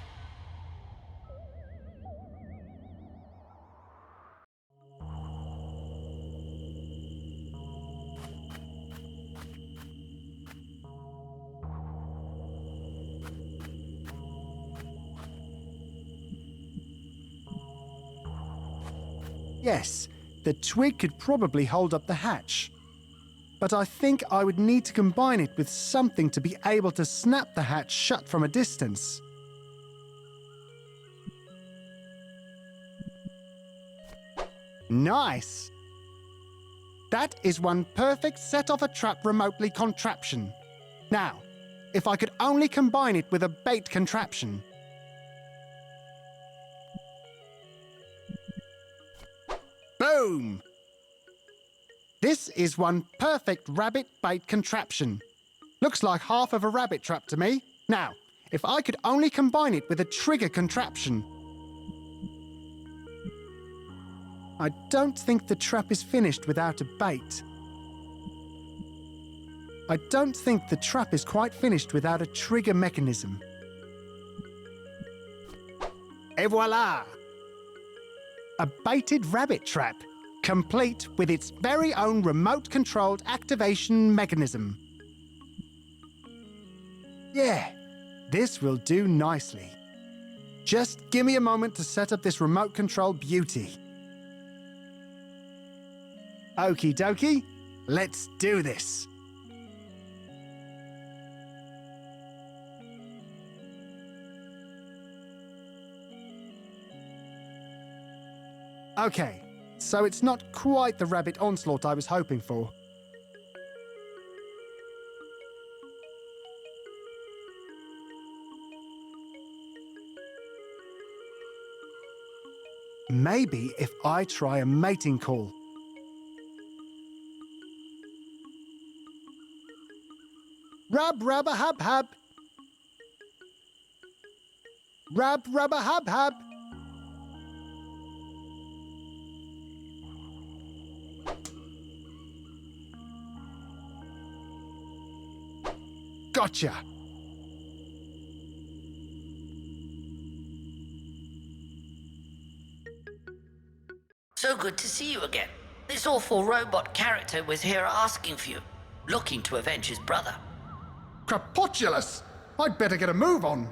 Yes, the twig could probably hold up the hatch. But I think I would need to combine it with something to be able to snap the hatch shut from a distance. Nice! That is one perfect set-off-a-trap remotely contraption. Now, if I could only combine it with a bait contraption. Boom! This is one perfect rabbit bait contraption. Looks like half of a rabbit trap to me. Now, if I could only combine it with a trigger contraption. I don't think the trap is finished without a bait. I don't think the trap is quite finished without a trigger mechanism. Et voila! A baited rabbit trap, complete with its very own remote-controlled activation mechanism. Yeah, this will do nicely. Just give me a moment to set up this remote-control beauty. Okie dokie, let's do this. Okay, so it's not quite the rabbit onslaught I was hoping for. Maybe if I try a mating call. Rub, rubber, hub, hub. Rub, rubber, hub, hub. Gotcha. So good to see you again. This awful robot character was here asking for you, looking to avenge his brother. Crapotulous! I'd better get a move on.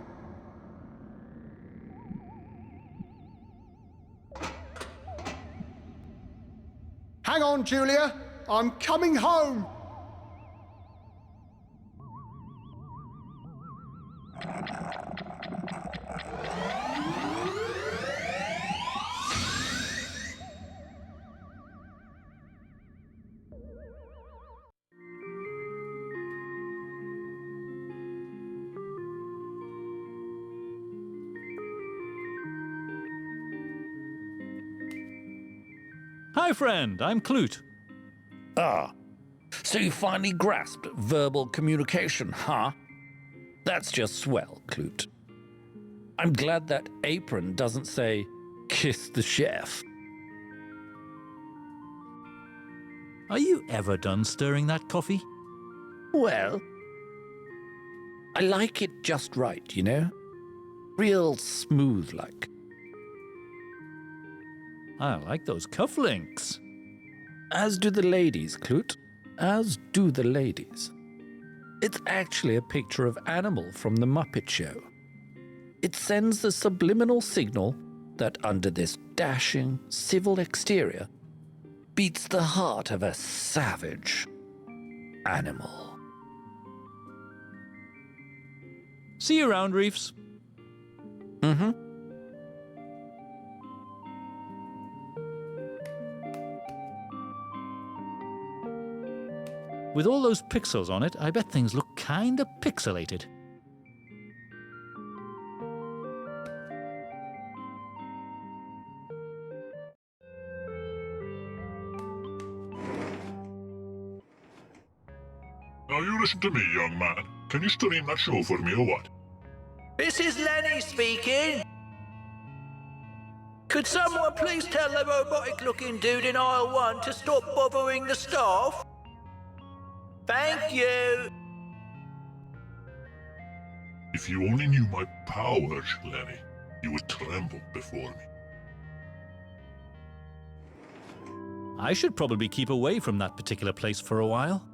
Hang on, Julia. I'm coming home. Hi, friend. I'm Clute. Ah, so you finally grasped verbal communication, huh? That's just swell, Clute. I'm glad that apron doesn't say, kiss the chef. Are you ever done stirring that coffee? Well, I like it just right, you know? Real smooth-like. I like those cufflinks. As do the ladies, Clute. As do the ladies. It's actually a picture of Animal from the Muppet Show. It sends the subliminal signal that under this dashing, civil exterior beats the heart of a savage animal. See you around, Reefs. Mm-hmm. With all those pixels on it, I bet things look kinda pixelated. Now you listen to me, young man. Can you stream that show for me or what? This is Lenny speaking. Could someone please tell the robotic-looking dude in aisle 1 to stop bothering the staff? Thank you. If you only knew my powers, Lenny, you would tremble before me. I should probably keep away from that particular place for a while.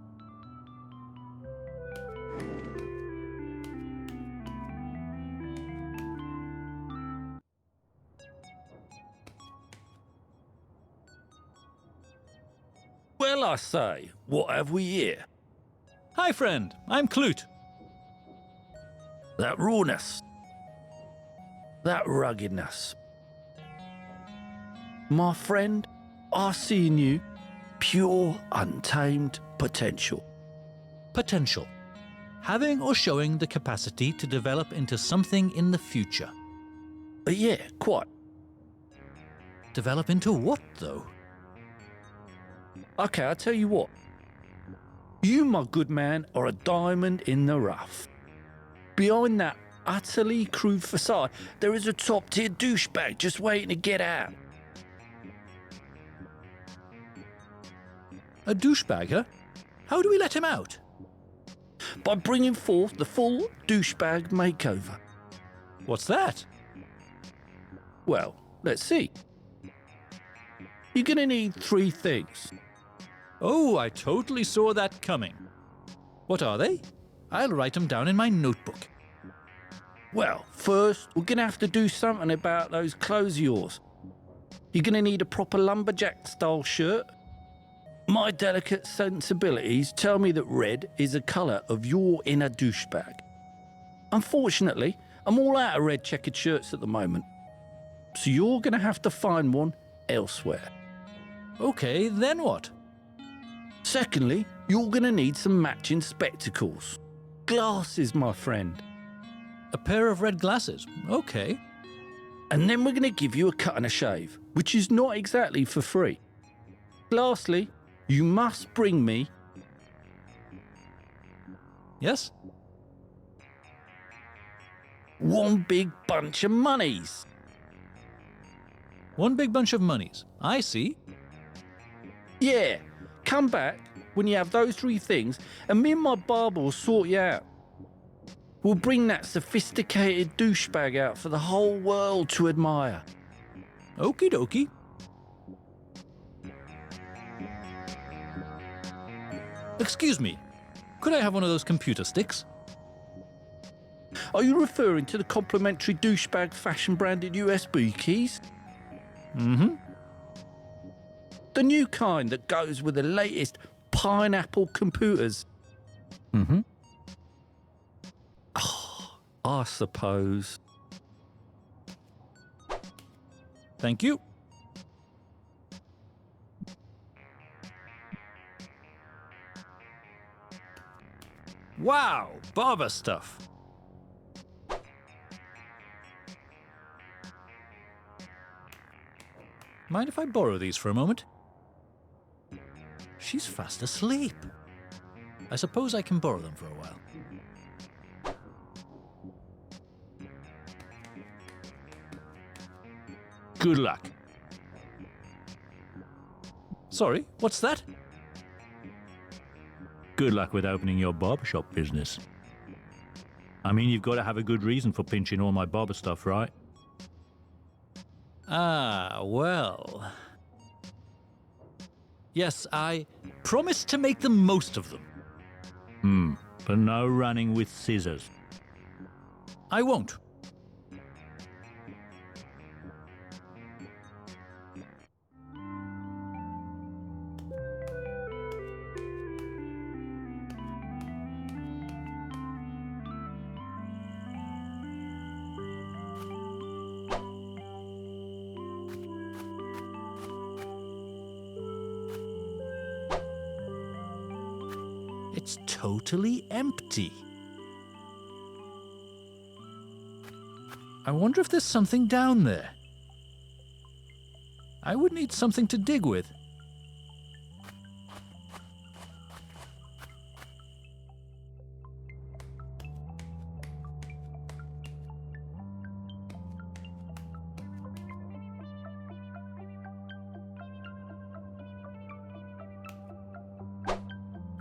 Well, I say, what have we here? Hi, friend. I'm Clute. That rawness. That ruggedness. My friend, I see in you pure, untamed potential. Potential. Having or showing the capacity to develop into something in the future. Yeah, quite. Develop into what, though? Okay, I'll tell you what. You, my good man, are a diamond in the rough. Behind that utterly crude facade, there is a top-tier douchebag just waiting to get out. A douchebag, huh? How do we let him out? By bringing forth the full douchebag makeover. What's that? Well, let's see. You're gonna need 3 things. Oh, I totally saw that coming. What are they? I'll write them down in my notebook. Well, first, we're gonna have to do something about those clothes of yours. You're gonna need a proper lumberjack-style shirt. My delicate sensibilities tell me that red is the colour of your inner douchebag. Unfortunately, I'm all out of red checkered shirts at the moment, so you're gonna have to find one elsewhere. Okay, then what? Secondly, you're gonna need some matching spectacles. Glasses, my friend. A pair of red glasses. Okay. And then we're going to give you a cut and a shave, which is not exactly for free. Lastly, you must bring me... Yes? one big bunch of monies. One big bunch of monies. I see. Yeah, come back when you have those 3 things and me and my barber will sort you out. We'll bring that sophisticated douchebag out for the whole world to admire. Okie dokie. Excuse me. Could I have one of those computer sticks? Are you referring to the complimentary douchebag fashion-branded USB keys? Mm-hmm. The new kind that goes with the latest pineapple computers? Mm-hmm. Oh, I suppose. Thank you. Wow, barber stuff. Mind if I borrow these for a moment? She's fast asleep. I suppose I can borrow them for a while. Good luck. Sorry, what's that? Good luck with opening your barbershop business. I mean, you've got to have a good reason for pinching all my barber stuff, right? Ah, well. Yes, I promise to make the most of them. But no running with scissors. I won't. It's totally empty. I wonder if there's something down there. I would need something to dig with.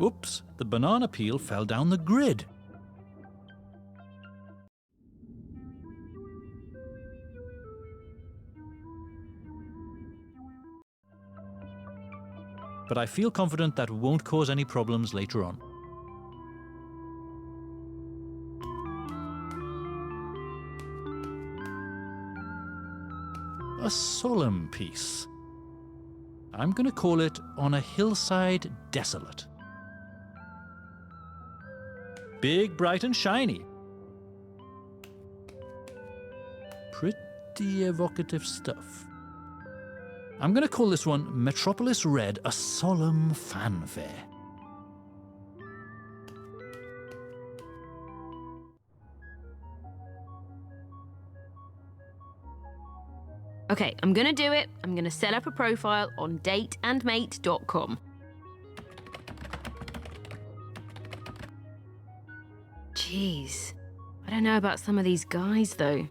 Oops, the banana peel fell down the grid. But I feel confident that won't cause any problems later on. A solemn piece. I'm going to call it On a Hillside Desolate. Big, bright and shiny. Pretty evocative stuff. I'm going to call this one Metropolis Red, A Solemn Fanfare. Okay, I'm gonna do it. I'm gonna set up a profile on dateandmate.com. Jeez, I don't know about some of these guys though.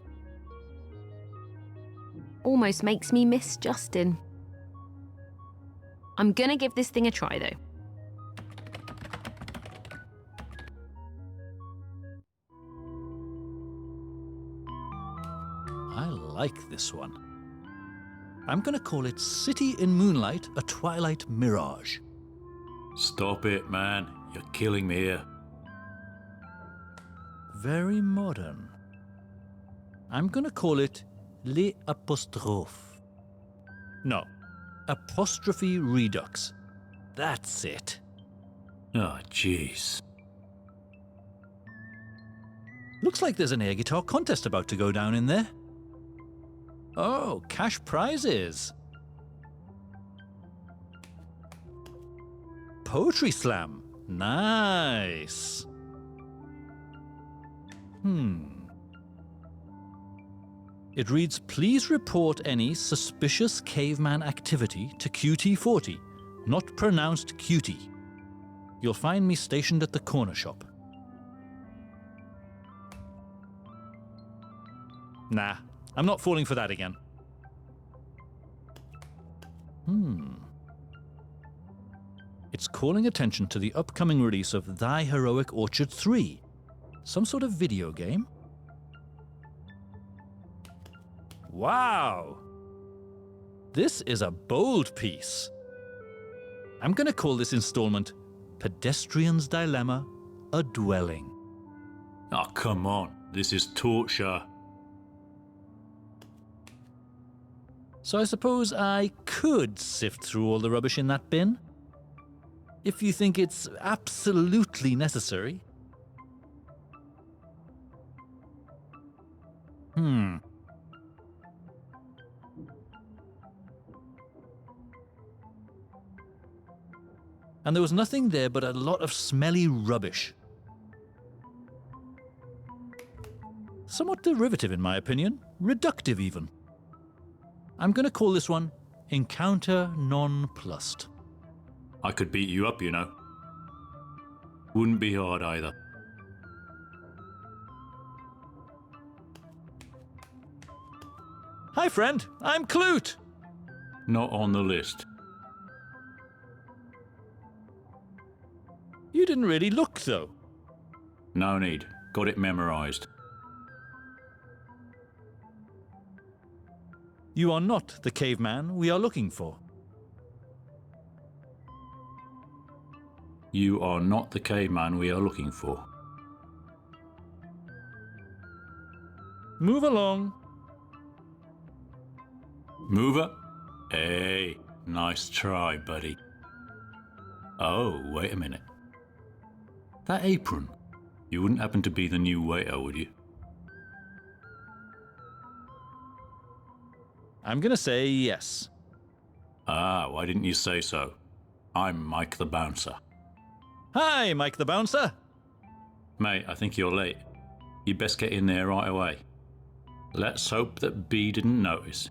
Almost makes me miss Justin. I'm gonna give this thing a try though. I like this one. I'm going to call it City in Moonlight, A Twilight Mirage. Stop it, man. You're killing me here. Very modern. I'm going to call it Les Apostrophes. No, Apostrophe Redux. That's it. Oh, jeez. Looks like there's an air guitar contest about to go down in there. Oh, cash prizes. Poetry slam. Nice. It reads, please report any suspicious caveman activity to QT40, not pronounced cutie. You'll find me stationed at the corner shop. Nah, I'm not falling for that again. It's calling attention to the upcoming release of Thy Heroic Orchard 3. Some sort of video game? Wow! This is a bold piece. I'm going to call this installment Pedestrian's Dilemma, A Dwelling. Oh, come on. This is torture. So I suppose I could sift through all the rubbish in that bin? If you think it's absolutely necessary. And there was nothing there but a lot of smelly rubbish. Somewhat derivative in my opinion, reductive even. I'm going to call this one Encounter Nonplussed. I could beat you up, you know. Wouldn't be hard either. Hi friend, I'm Clute. Not on the list. You didn't really look though. No need. Got it memorized. You are not the caveman we are looking for. You are not the caveman we are looking for. Move along. Mover? Hey, nice try, buddy. Oh, wait a minute. That apron. You wouldn't happen to be the new waiter, would you? I'm gonna say yes. Ah, why didn't you say so? I'm Mike the Bouncer. Hi, Mike the Bouncer. Mate, I think you're late. You best get in there right away. Let's hope that B didn't notice.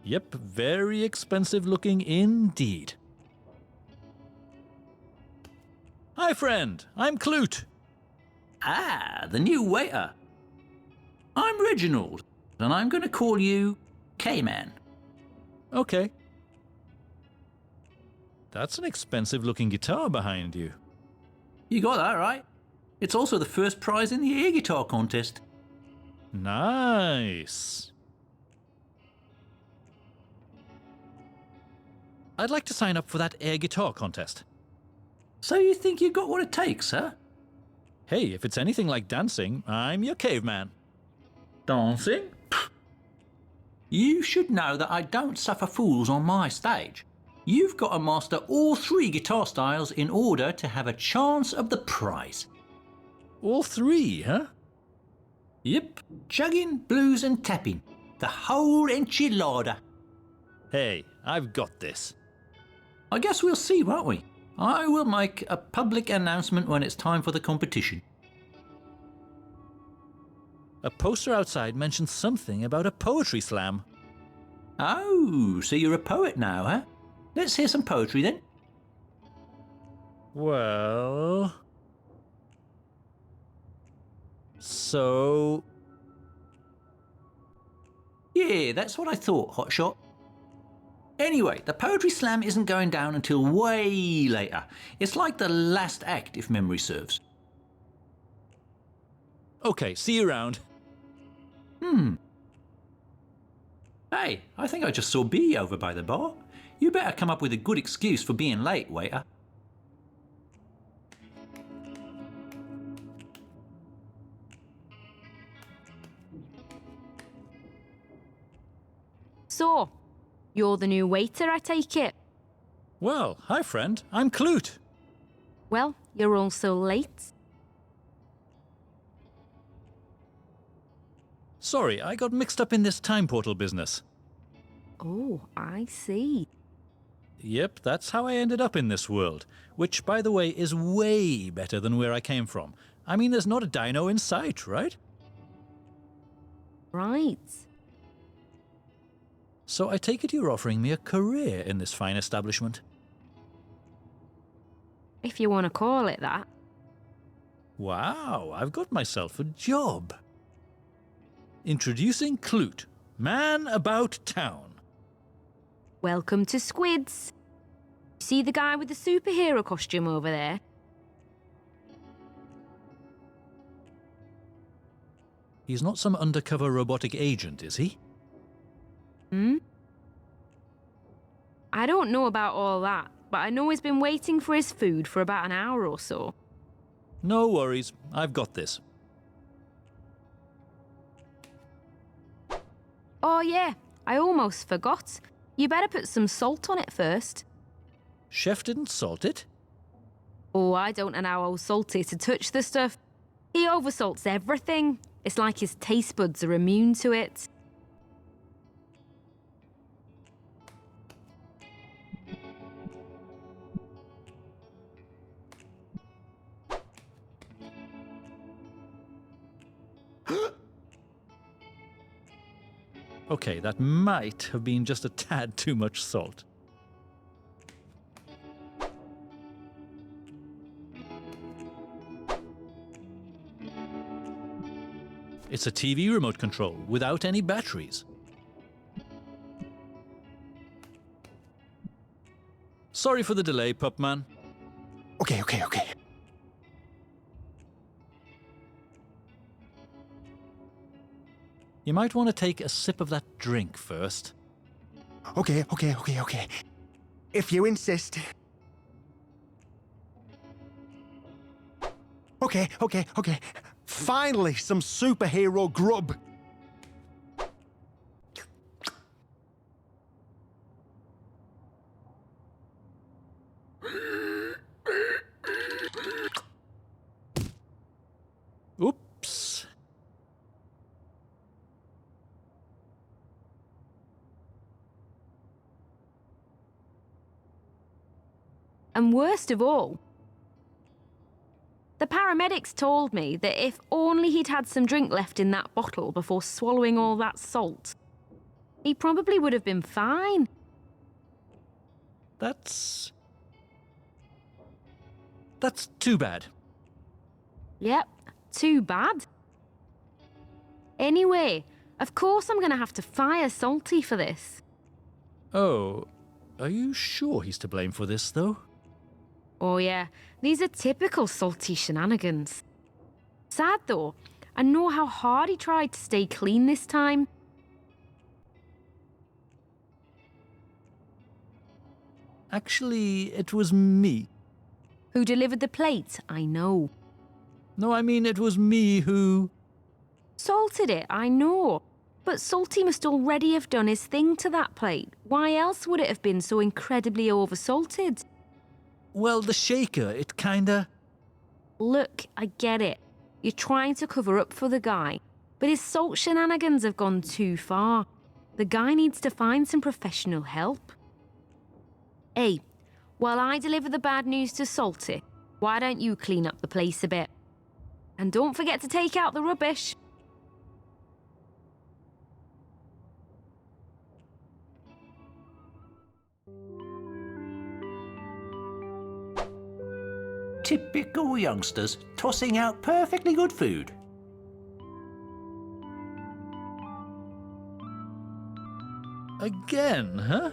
Yep, very expensive looking indeed. Hi friend, I'm Clute. Ah, the new waiter. I'm Reginald, and I'm going to call you K-Man. Okay. That's an expensive looking guitar behind you. You got that right. It's also the first prize in the air guitar contest. Nice. I'd like to sign up for that air guitar contest. So you think you got what it takes, huh? Hey, if it's anything like dancing, I'm your caveman. Dancing? Pfft. You should know that I don't suffer fools on my stage. You've got to master all 3 guitar styles in order to have a chance of the prize. All 3, huh? Yep, chugging, blues and tapping. The whole enchilada. Hey, I've got this. I guess we'll see, won't we? I will make a public announcement when it's time for the competition. A poster outside mentions something about a poetry slam. Oh, so you're a poet now, huh? Let's hear some poetry then. Well... So... Yeah, that's what I thought, Hotshot. Anyway, the poetry slam isn't going down until way later. It's like the last act, if memory serves. Okay, see you around. Hey, I think I just saw B over by the bar. You better come up with a good excuse for being late, waiter. So, you're the new waiter, I take it? Well, hi friend, I'm Clute. Well, you're also late. Sorry, I got mixed up in this time portal business. Oh, I see. Yep, that's how I ended up in this world, which, by the way, is way better than where I came from. I mean, there's not a dino in sight, right? Right. So I take it you're offering me a career in this fine establishment. If you want to call it that. Wow, I've got myself a job. Introducing Clute, man about town. Welcome to Squids. See the guy with the superhero costume over there? He's not some undercover robotic agent, is he? I don't know about all that, but I know he's been waiting for his food for about an hour or so. No worries, I've got this. Oh yeah, I almost forgot. You better put some salt on it first. Chef didn't salt it? Oh, I don't know how salty to touch the stuff. He oversalts everything. It's like his taste buds are immune to it. Okay, that might have been just a tad too much salt. It's a TV remote control without any batteries. Sorry for the delay, Pupman. Okay. You might want to take a sip of that drink first. Okay. If you insist. Okay. Finally, some superhero grub. Oops. And worst of all, the paramedics told me that if only he'd had some drink left in that bottle before swallowing all that salt, he probably would have been fine. That's too bad. Yep, too bad. Anyway, of course I'm gonna have to fire Salty for this. Oh, are you sure he's to blame for this, though? Oh yeah, these are typical Salty shenanigans. Sad though, I know how hard he tried to stay clean this time. Actually, it was me. Who delivered the plate, I know. No, I mean it was me who... Salted it, I know. But Salty must already have done his thing to that plate. Why else would it have been so incredibly oversalted? Well, the shaker, it kinda... Look, I get it. You're trying to cover up for the guy. But his salt shenanigans have gone too far. The guy needs to find some professional help. Hey, while I deliver the bad news to Salty, why don't you clean up the place a bit? And don't forget to take out the rubbish. Typical youngsters tossing out perfectly good food. Again, huh?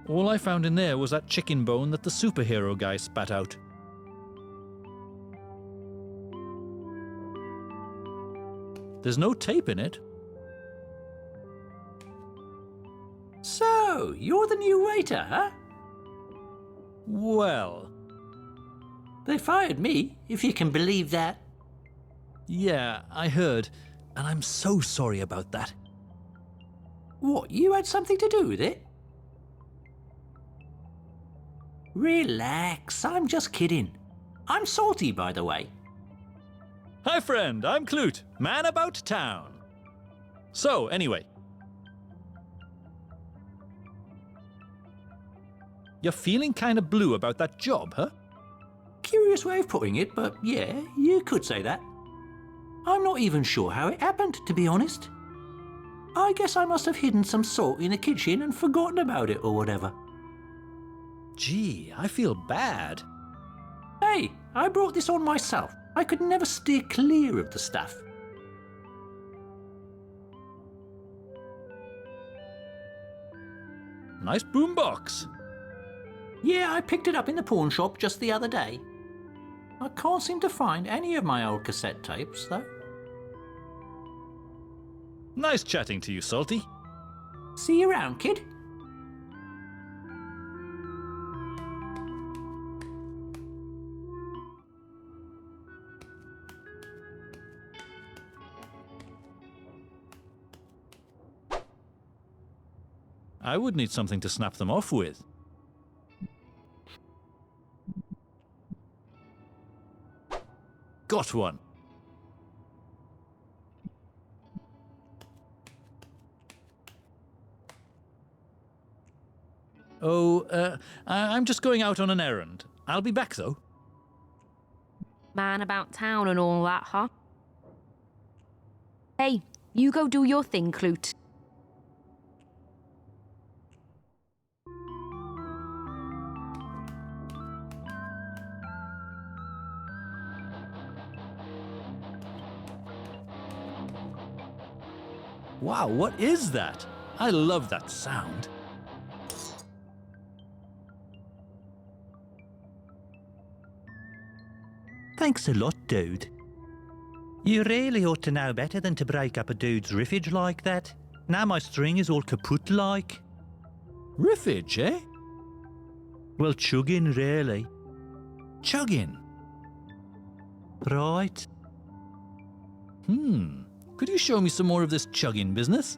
All I found in there was that chicken bone that the superhero guy spat out. There's no tape in it. So, you're the new waiter, huh? Well, They fired me, if you can believe that. yeah, I heard, and I'm so sorry about that. What, you had something to do with it? Relax, I'm just kidding. I'm salty, by the way. Hi friend, I'm Clute, man about town. So, anyway. You're feeling kind of blue about that job, huh? Curious way of putting it, but yeah, you could say that. I'm not even sure how it happened, to be honest. I guess I must have hidden some salt in the kitchen and forgotten about it or whatever. Gee, I feel bad. Hey, I brought this on myself. I could never steer clear of the stuff. Nice boombox. Yeah, I picked it up in the pawn shop just the other day. I can't seem to find any of my old cassette tapes, though. Nice chatting to you, Salty. See you around, kid. I would need something to snap them off with. Got one. Oh, I'm just going out on an errand. I'll be back, though. Man about town and all that, huh? Hey, you go do your thing, Clute. Wow, what is that? I love that sound. Thanks a lot, dude. You really ought to know better than to break up a dude's riffage like that. Now my string is all kaput like. Riffage, eh? Well, chugging, really. Chugging. Right. Could you show me some more of this chugging business?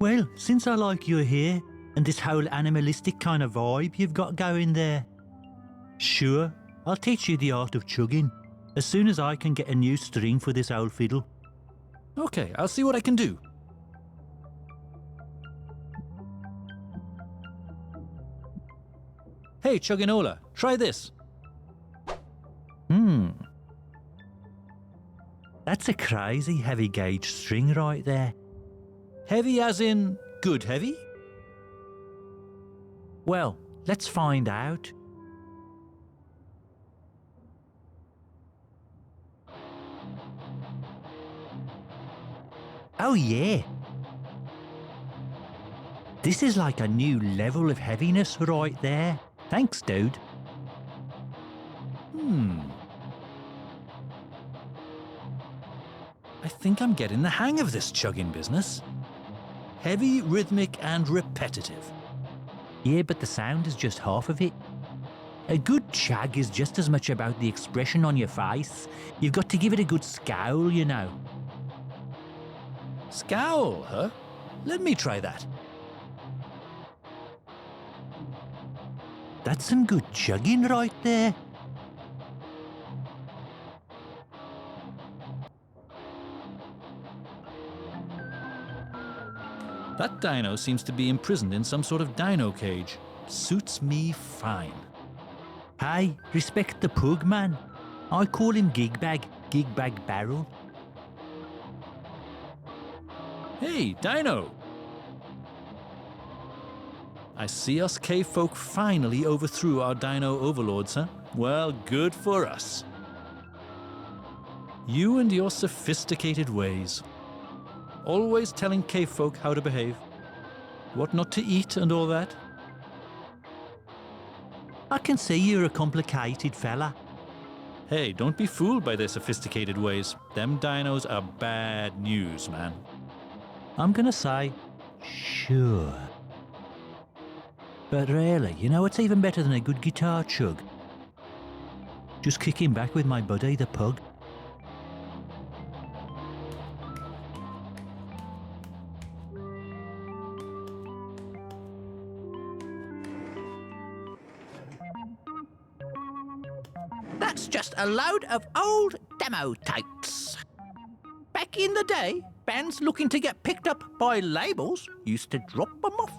Well, since I like you're here, and this whole animalistic kind of vibe you've got going there. Sure, I'll teach you the art of chugging, as soon as I can get a new string for this old fiddle. Okay, I'll see what I can do. Hey, Chugginola, try this. That's a crazy heavy gauge string right there. Heavy as in good heavy? Well, let's find out. Oh yeah. This is like a new level of heaviness right there. Thanks, dude. I think I'm getting the hang of this chugging business. Heavy, rhythmic, and repetitive. Yeah, but the sound is just half of it. A good chug is just as much about the expression on your face. You've got to give it a good scowl, you know. Scowl, huh? Let me try that. That's some good chugging right there. That dino seems to be imprisoned in some sort of dino cage. Suits me fine. Hey, respect the pug, man. I call him Gigbag Barrel. Hey, Dino! I see us cave folk finally overthrew our dino overlords, huh? Well, good for us. You and your sophisticated ways. Always telling cave folk how to behave. What not to eat and all that. I can see you're a complicated fella. Hey, don't be fooled by their sophisticated ways. Them dinos are bad news, man. I'm gonna say, sure. But really, you know what's even better than a good guitar chug? Just kicking back with my buddy, the pug. That's just a load of old demo tapes. Back in the day, bands looking to get picked up by labels used to drop them off.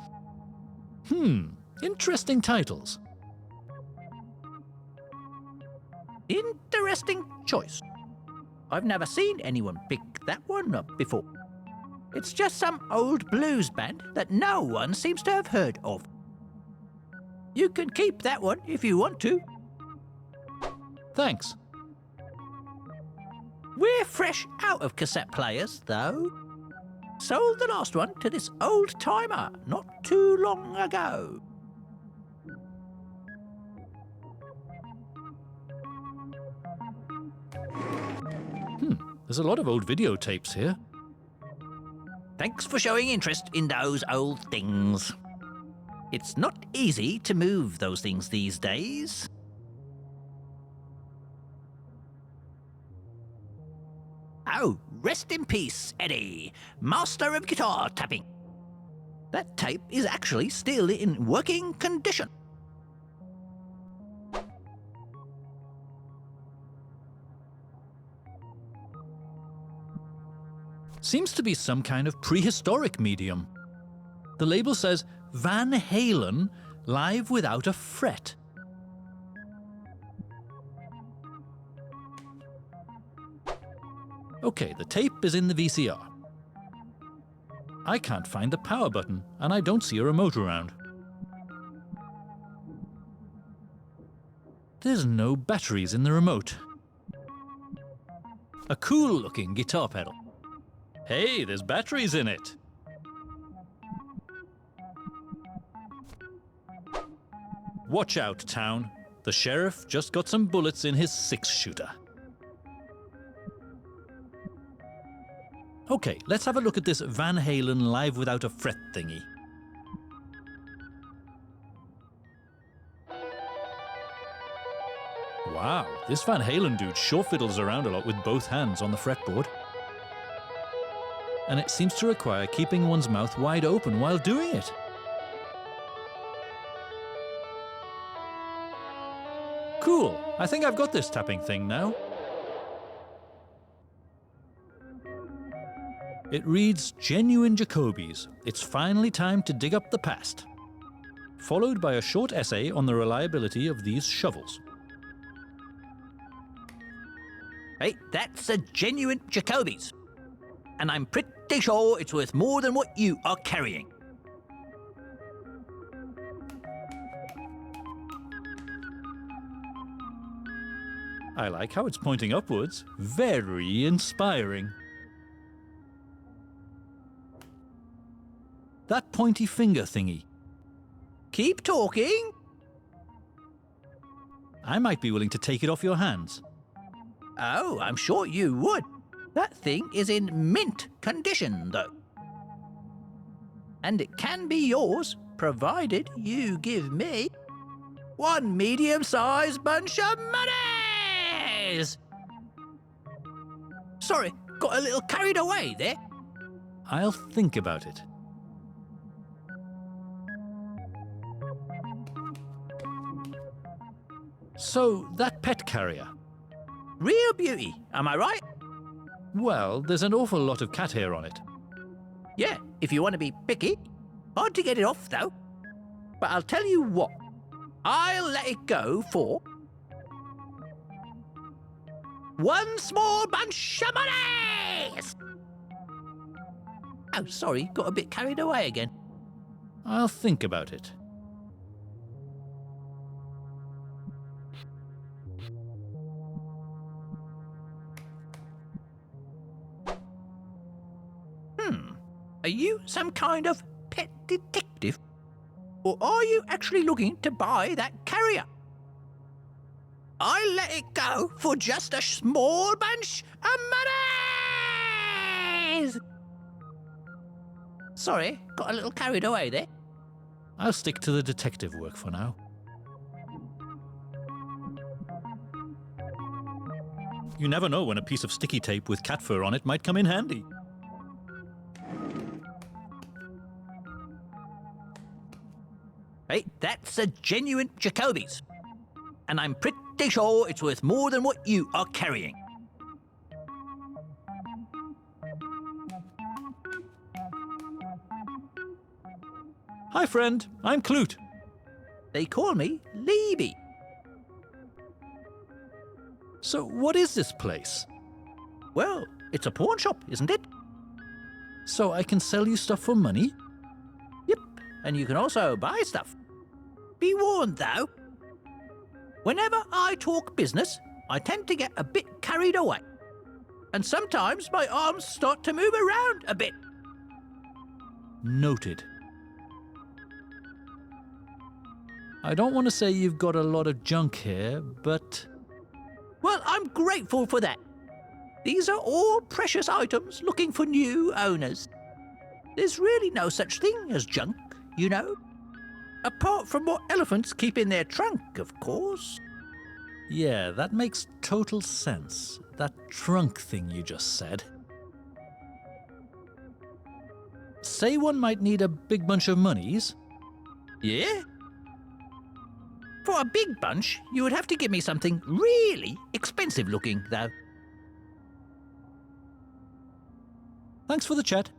Interesting titles. Interesting choice. I've never seen anyone pick that one up before. It's just some old blues band that no one seems to have heard of. You can keep that one if you want to. Thanks. We're fresh out of cassette players, though. Sold the last one to this old timer not too long ago. There's a lot of old videotapes here. Thanks for showing interest in those old things. It's not easy to move those things these days. Oh, rest in peace, Eddie, master of guitar tapping. That tape is actually still in working condition. Seems to be some kind of prehistoric medium. The label says Van Halen live without a fret. Okay, the tape is in the VCR. I can't find the power button, and I don't see a remote around. There's no batteries in the remote. A cool-looking guitar pedal. Hey, there's batteries in it. Watch out, town. The sheriff just got some bullets in his 6-shooter. Okay, let's have a look at this Van Halen live without a fret thingy. Wow, this Van Halen dude sure fiddles around a lot with both hands on the fretboard. And it seems to require keeping one's mouth wide open while doing it. Cool, I think I've got this tapping thing now. It reads, "Genuine Jacobys, it's finally time to dig up the past." Followed by a short essay on the reliability of these shovels. Hey, that's a genuine Jacobys. And I'm pretty sure it's worth more than what you are carrying. I like how it's pointing upwards. Very inspiring. That pointy finger thingy. Keep talking. I might be willing to take it off your hands. Oh, I'm sure you would. That thing is in mint condition, though. And it can be yours, provided you give me one medium-sized bunch of monies! Sorry, got a little carried away there. I'll think about it. So, that pet carrier. Real beauty, am I right? Well, there's an awful lot of cat hair on it. Yeah, if you want to be picky. Hard to get it off, though. But I'll tell you what. I'll let it go for one small bunch of monies! Oh, sorry, got a bit carried away again. I'll think about it. Are you some kind of pet detective? Or are you actually looking to buy that carrier? I'll let it go for just a small bunch of monies! Sorry, got a little carried away there. I'll stick to the detective work for now. You never know when a piece of sticky tape with cat fur on it might come in handy. Hey, that's a genuine Jacoby's. And I'm pretty sure it's worth more than what you are carrying. Hi, friend. I'm Clute. They call me Leeby. So, what is this place? Well, it's a pawn shop, isn't it? So I can sell you stuff for money? Yep, and you can also buy stuff. Be warned, though. Whenever I talk business, I tend to get a bit carried away. And sometimes my arms start to move around a bit. Noted. I don't want to say you've got a lot of junk here, but... Well, I'm grateful for that. These are all precious items looking for new owners. There's really no such thing as junk, you know. Apart from what elephants keep in their trunk, of course. Yeah, that makes total sense. That trunk thing you just said. Say one might need a big bunch of monies. Yeah? For a big bunch, you would have to give me something really expensive looking, though. Thanks for the chat.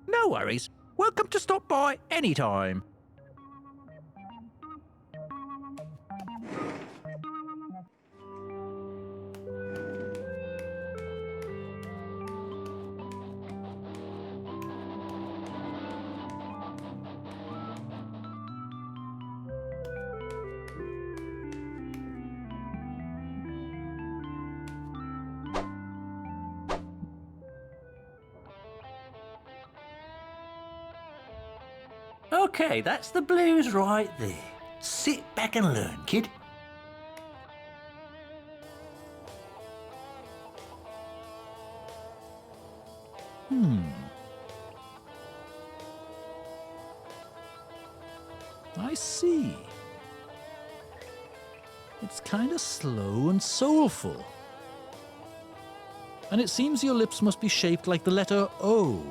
No worries. Welcome to stop by anytime. Okay, that's the blues right there. Sit back and learn, kid. I see. It's kind of slow and soulful. And it seems your lips must be shaped like the letter O.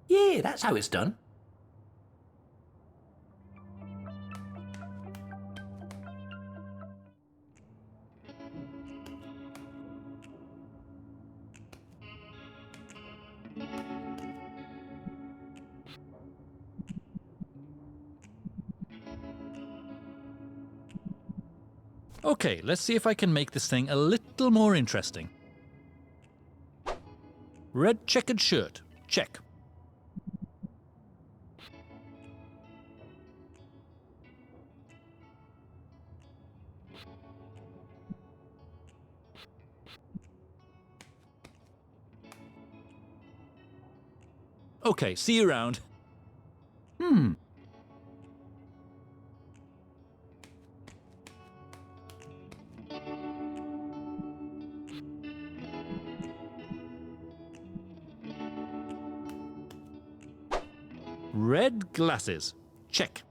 Yeah, that's how it's done. Okay, let's see if I can make this thing a little more interesting. Red checkered shirt. Check. Okay, see you around. Red glasses. Check.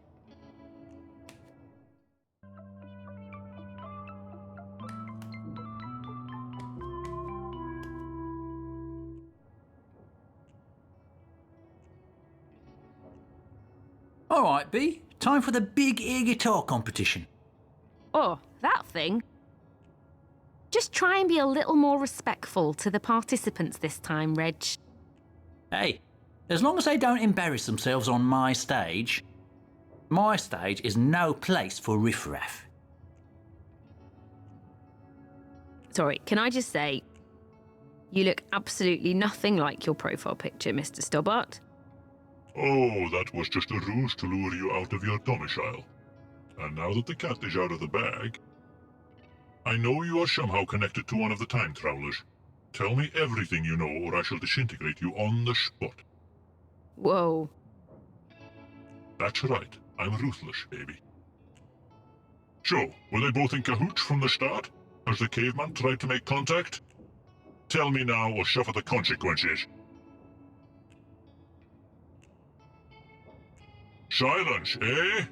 All right, B. Time for the big air guitar competition. Oh, that thing. Just try and be a little more respectful to the participants this time, Reg. Hey, as long as they don't embarrass themselves on my stage is no place for riffraff. Sorry, can I just say, you look absolutely nothing like your profile picture, Mr. Stobbart. Oh, that was just a ruse to lure you out of your domicile. And now that the cat is out of the bag, I know you are somehow connected to one of the time travelers. Tell me everything you know or I shall disintegrate you on the spot. Whoa. That's right. I'm ruthless, baby. So, were they both in cahoots from the start? Has the caveman tried to make contact? Tell me now or suffer the consequences. Silence, eh?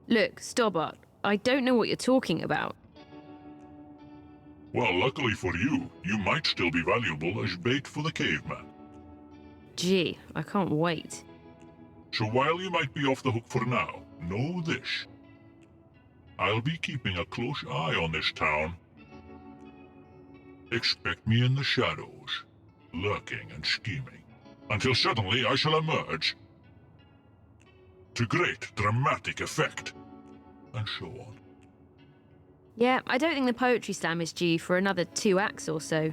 Look, Stobbart, I don't know what you're talking about. Well, luckily for you, you might still be valuable as bait for the caveman. Gee, I can't wait. So while you might be off the hook for now, know this. I'll be keeping a close eye on this town. Expect me in the shadows, lurking and scheming, until suddenly I shall emerge. To great dramatic effect, and so on. Yeah, I don't think the poetry slam is due for another 2 acts or so.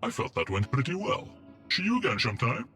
I felt that went pretty well. See you again sometime.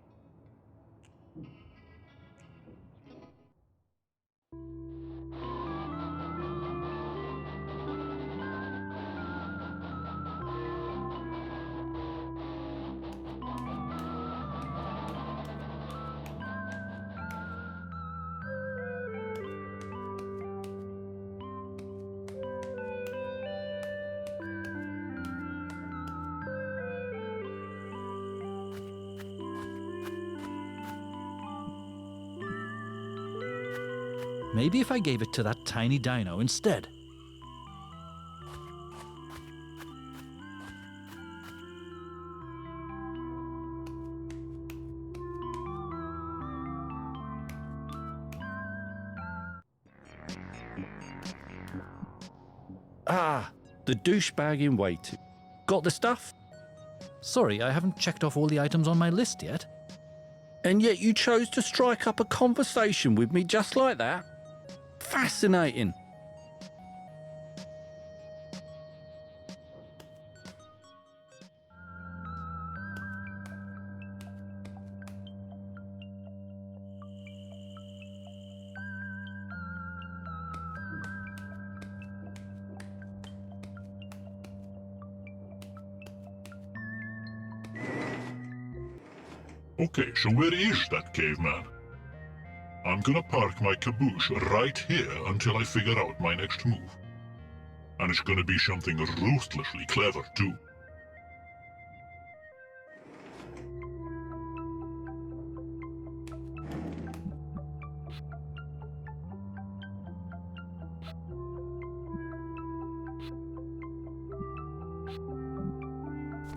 Maybe if I gave it to that tiny dino instead. Ah, the douchebag in waiting. Got the stuff? Sorry, I haven't checked off all the items on my list yet. And yet you chose to strike up a conversation with me just like that? Fascinating. Okay, so where is that caveman? I'm gonna park my caboose right here until I figure out my next move. And it's gonna be something ruthlessly clever, too.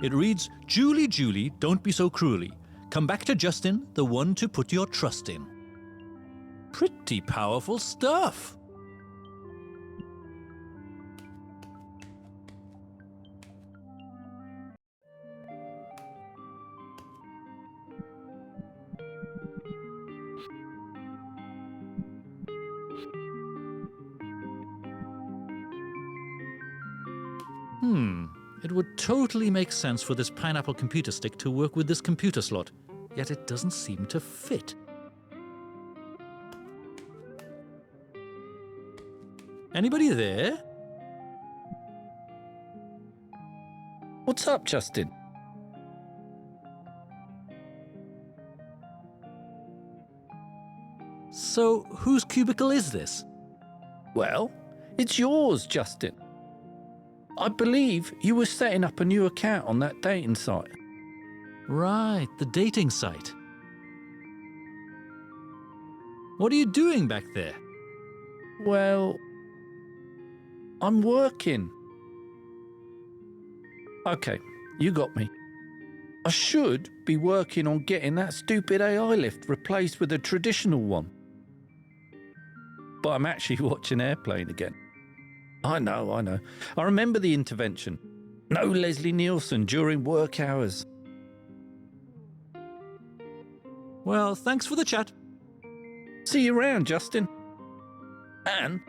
It reads, Julie, Julie, don't be so cruelly. Come back to Justin, the one to put your trust in. Pretty powerful stuff. It would totally make sense for this pineapple computer stick to work with this computer slot, yet it doesn't seem to fit. Anybody there? What's up, Justin? So, whose cubicle is this? Well, it's yours, Justin. I believe you were setting up a new account on that dating site. Right, the dating site. What are you doing back there? Well, I'm working. Okay, you got me. I should be working on getting that stupid AI lift replaced with a traditional one. But I'm actually watching Airplane again. I know. I remember the intervention. No Leslie Nielsen during work hours. Well, thanks for the chat. See you around, Justin. And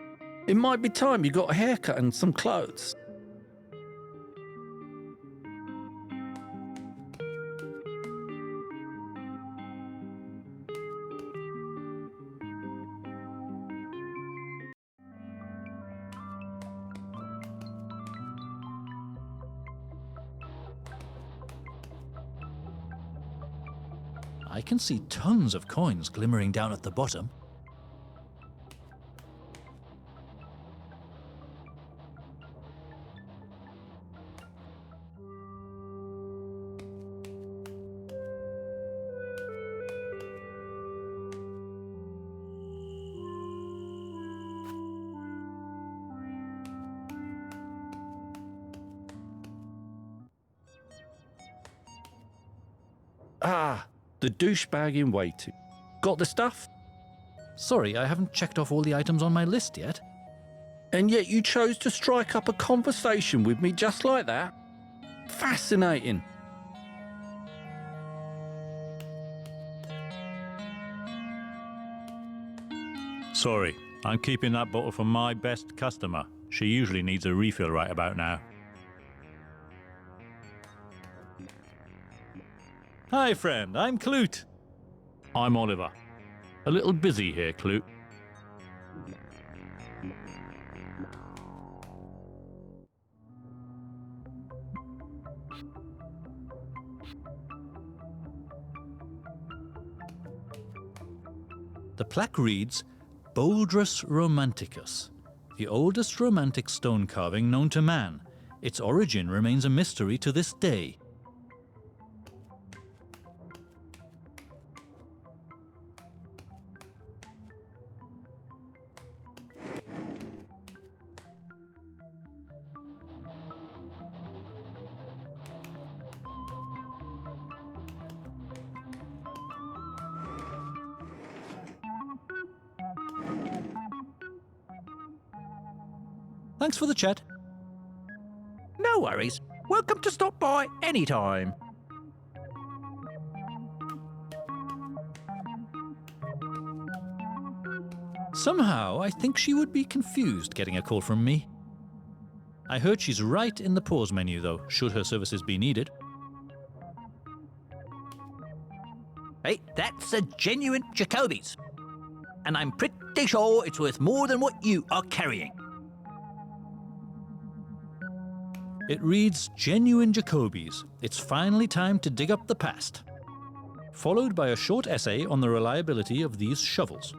it might be time you got a haircut and some clothes. I can see tons of coins glimmering down at the bottom. Ah, the douchebag in waiting. Got the stuff? Sorry, I haven't checked off all the items on my list yet. And yet you chose to strike up a conversation with me just like that? Fascinating. Sorry, I'm keeping that bottle for my best customer. She usually needs a refill right about now. Hi, friend, I'm Clute. I'm Oliver. A little busy here, Clute. The plaque reads, Boldrus Romanticus, the oldest romantic stone carving known to man. Its origin remains a mystery to this day. Thanks for the chat. No worries. Welcome to stop by anytime. Somehow, I think she would be confused getting a call from me. I heard she's right in the pause menu, though, should her services be needed. Hey, that's a genuine Jacoby's. And I'm pretty sure it's worth more than what you are carrying. It reads, Genuine Jacoby's. It's finally time to dig up the past. Followed by a short essay on the reliability of these shovels.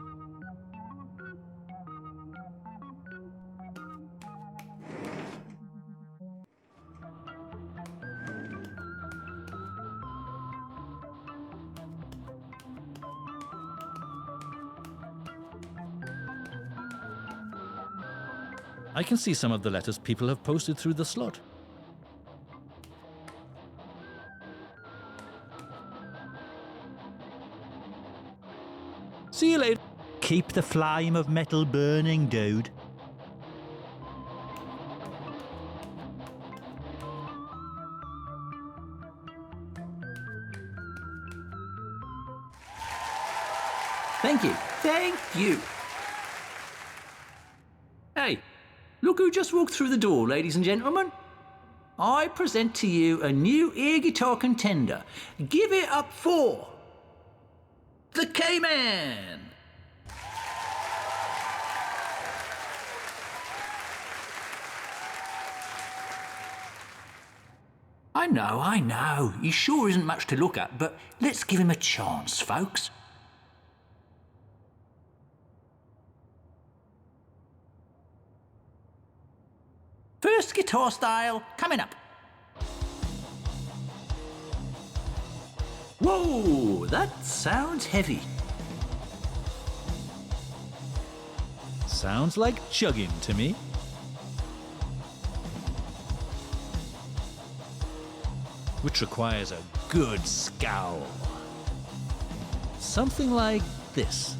I can see some of the letters people have posted through the slot. See you later. Keep the flame of metal burning, dude. Thank you. Thank you. Hey, look who just walked through the door, ladies and gentlemen. I present to you a new air guitar contender. Give it up for the K-Man. I know. He sure isn't much to look at, but let's give him a chance, folks. First guitar style coming up. Whoa, that sounds heavy. Sounds like chugging to me. Which requires a good scowl. Something like this.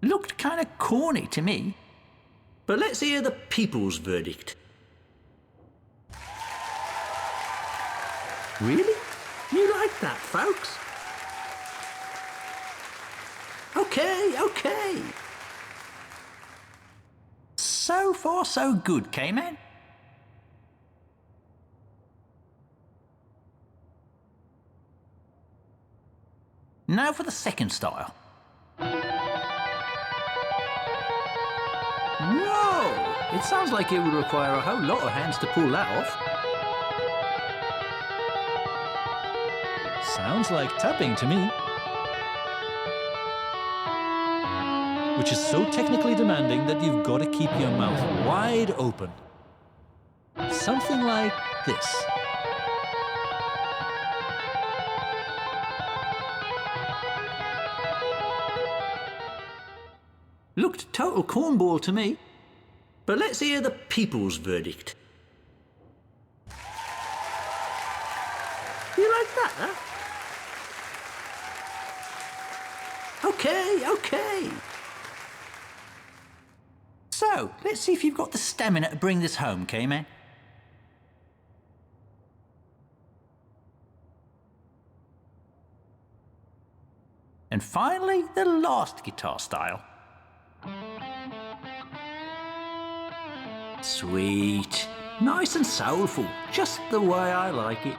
Looked kind of corny to me. But let's hear the people's verdict. Really? You like that, folks? Okay. So far, so good, K-Man. Now for the second style. Whoa! It sounds like it would require a whole lot of hands to pull that off. Sounds like tapping to me. Which is so technically demanding that you've got to keep your mouth wide open. Something like this. Looked total cornball to me. But let's hear the people's verdict. You like that, huh? Okay. So, let's see if you've got the stamina to bring this home, K-Man. And finally, the last guitar style. Sweet. Nice and soulful, just the way I like it.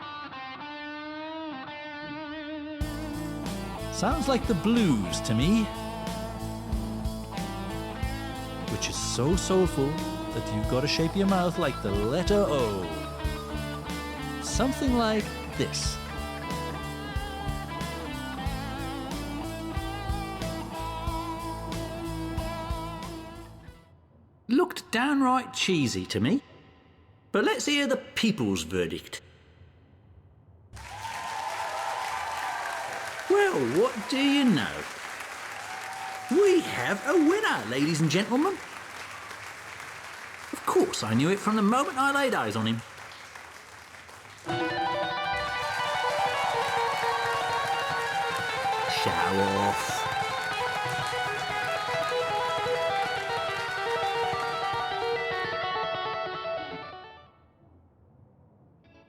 Sounds like the blues to me. Which is so soulful that you've got to shape your mouth like the letter O. Something like this. Looked downright cheesy to me. But let's hear the people's verdict. Well, what do you know? We have a winner, ladies and gentlemen. Of course, I knew it from the moment I laid eyes on him. Show off.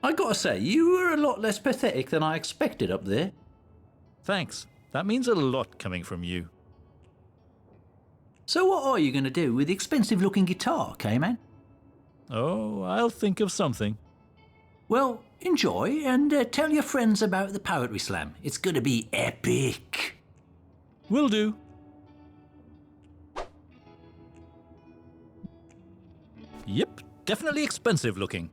I gotta say, you were a lot less pathetic than I expected up there. Thanks. That means a lot coming from you. So what are you going to do with the expensive-looking guitar, K-Man? Oh, I'll think of something. Well, enjoy and tell your friends about the Poetry Slam. It's going to be epic. Will do. Yep, definitely expensive looking.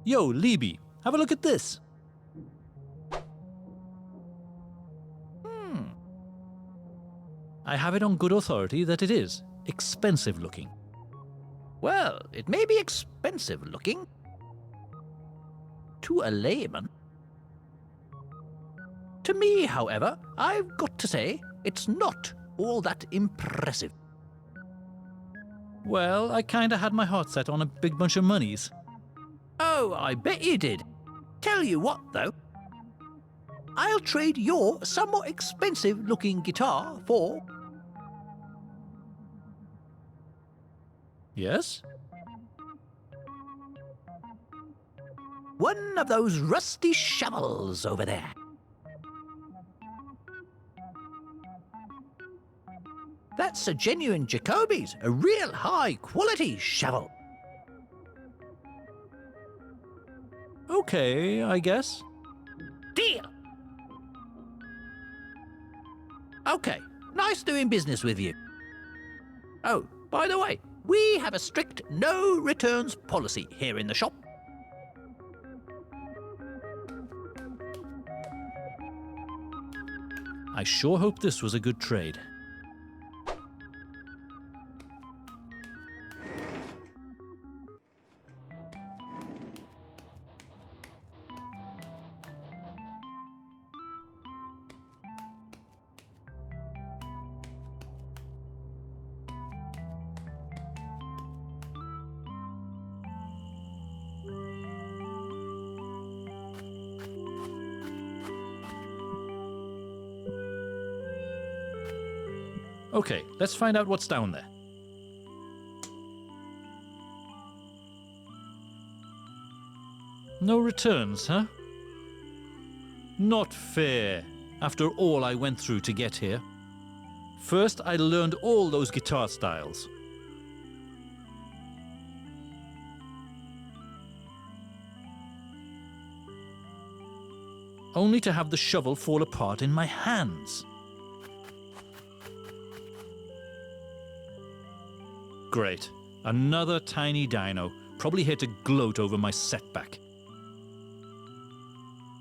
Yo, Libby, have a look at this. I have it on good authority that it is expensive looking. Well, it may be expensive looking to a layman. To me, however, I've got to say, it's not all that impressive. Well, I kinda had my heart set on a big bunch of monies. Oh, I bet you did. Tell you what, though. I'll trade your somewhat expensive-looking guitar for... Yes? one of those rusty shovels over there. That's a genuine Jacoby's, a real high-quality shovel. Okay, I guess. Deal. Okay, nice doing business with you. Oh, by the way, we have a strict no returns policy here in the shop. I sure hope this was a good trade. Okay, let's find out what's down there. No returns, huh? Not fair, after all I went through to get here. First, I learned all those guitar styles. Only to have the shovel fall apart in my hands. Great. Another tiny dino, probably here to gloat over my setback.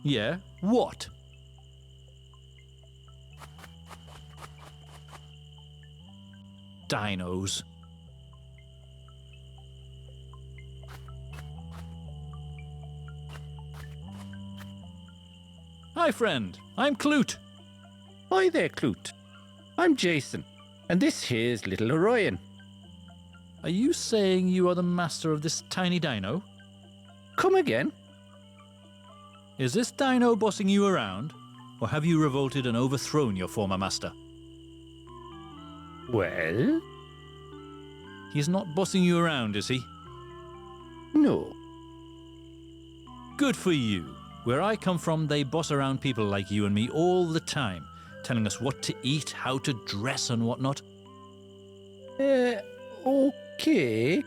Yeah, what? Dinos. Hi, friend. I'm Clute. Hi there, Clute. I'm Jason, and this here's little Orion. Are you saying you are the master of this tiny dino? Come again? Is this dino bossing you around, or have you revolted and overthrown your former master? Well? He's not bossing you around, is he? No. Good for you. Where I come from, they boss around people like you and me all the time, telling us what to eat, how to dress and whatnot. Okay.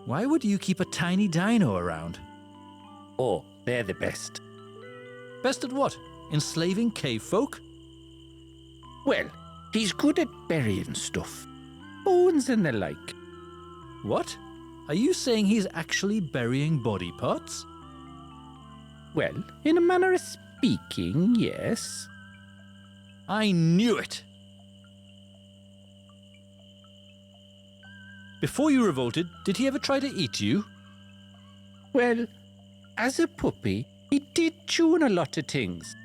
Why would you keep a tiny dino around? Oh, they're the best. Best at what? Enslaving cave folk? Well, he's good at burying stuff. Bones and the like. What? Are you saying he's actually burying body parts? Well, in a manner of speaking, yes. I knew it! Before you revolted, did he ever try to eat you? Well, as a puppy, he did chew on a lot of things.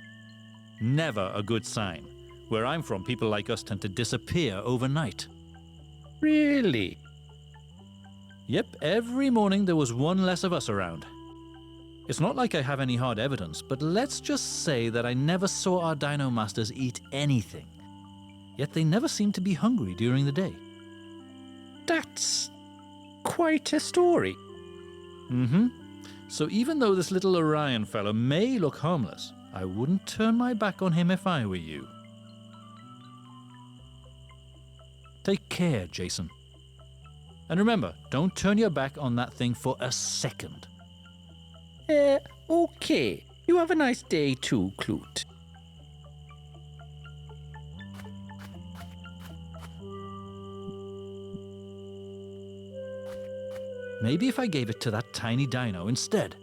Never a good sign. Where I'm from, people like us tend to disappear overnight. Really? Yep, every morning there was one less of us around. It's not like I have any hard evidence, but let's just say that I never saw our dino masters eat anything. Yet they never seemed to be hungry during the day. That's quite a story. Mm-hmm. So even though this little Orion fellow may look harmless, I wouldn't turn my back on him if I were you. Take care, Jason. And remember, don't turn your back on that thing for a second. Okay. You have a nice day too, Clute. Maybe if I gave it to that tiny dino instead.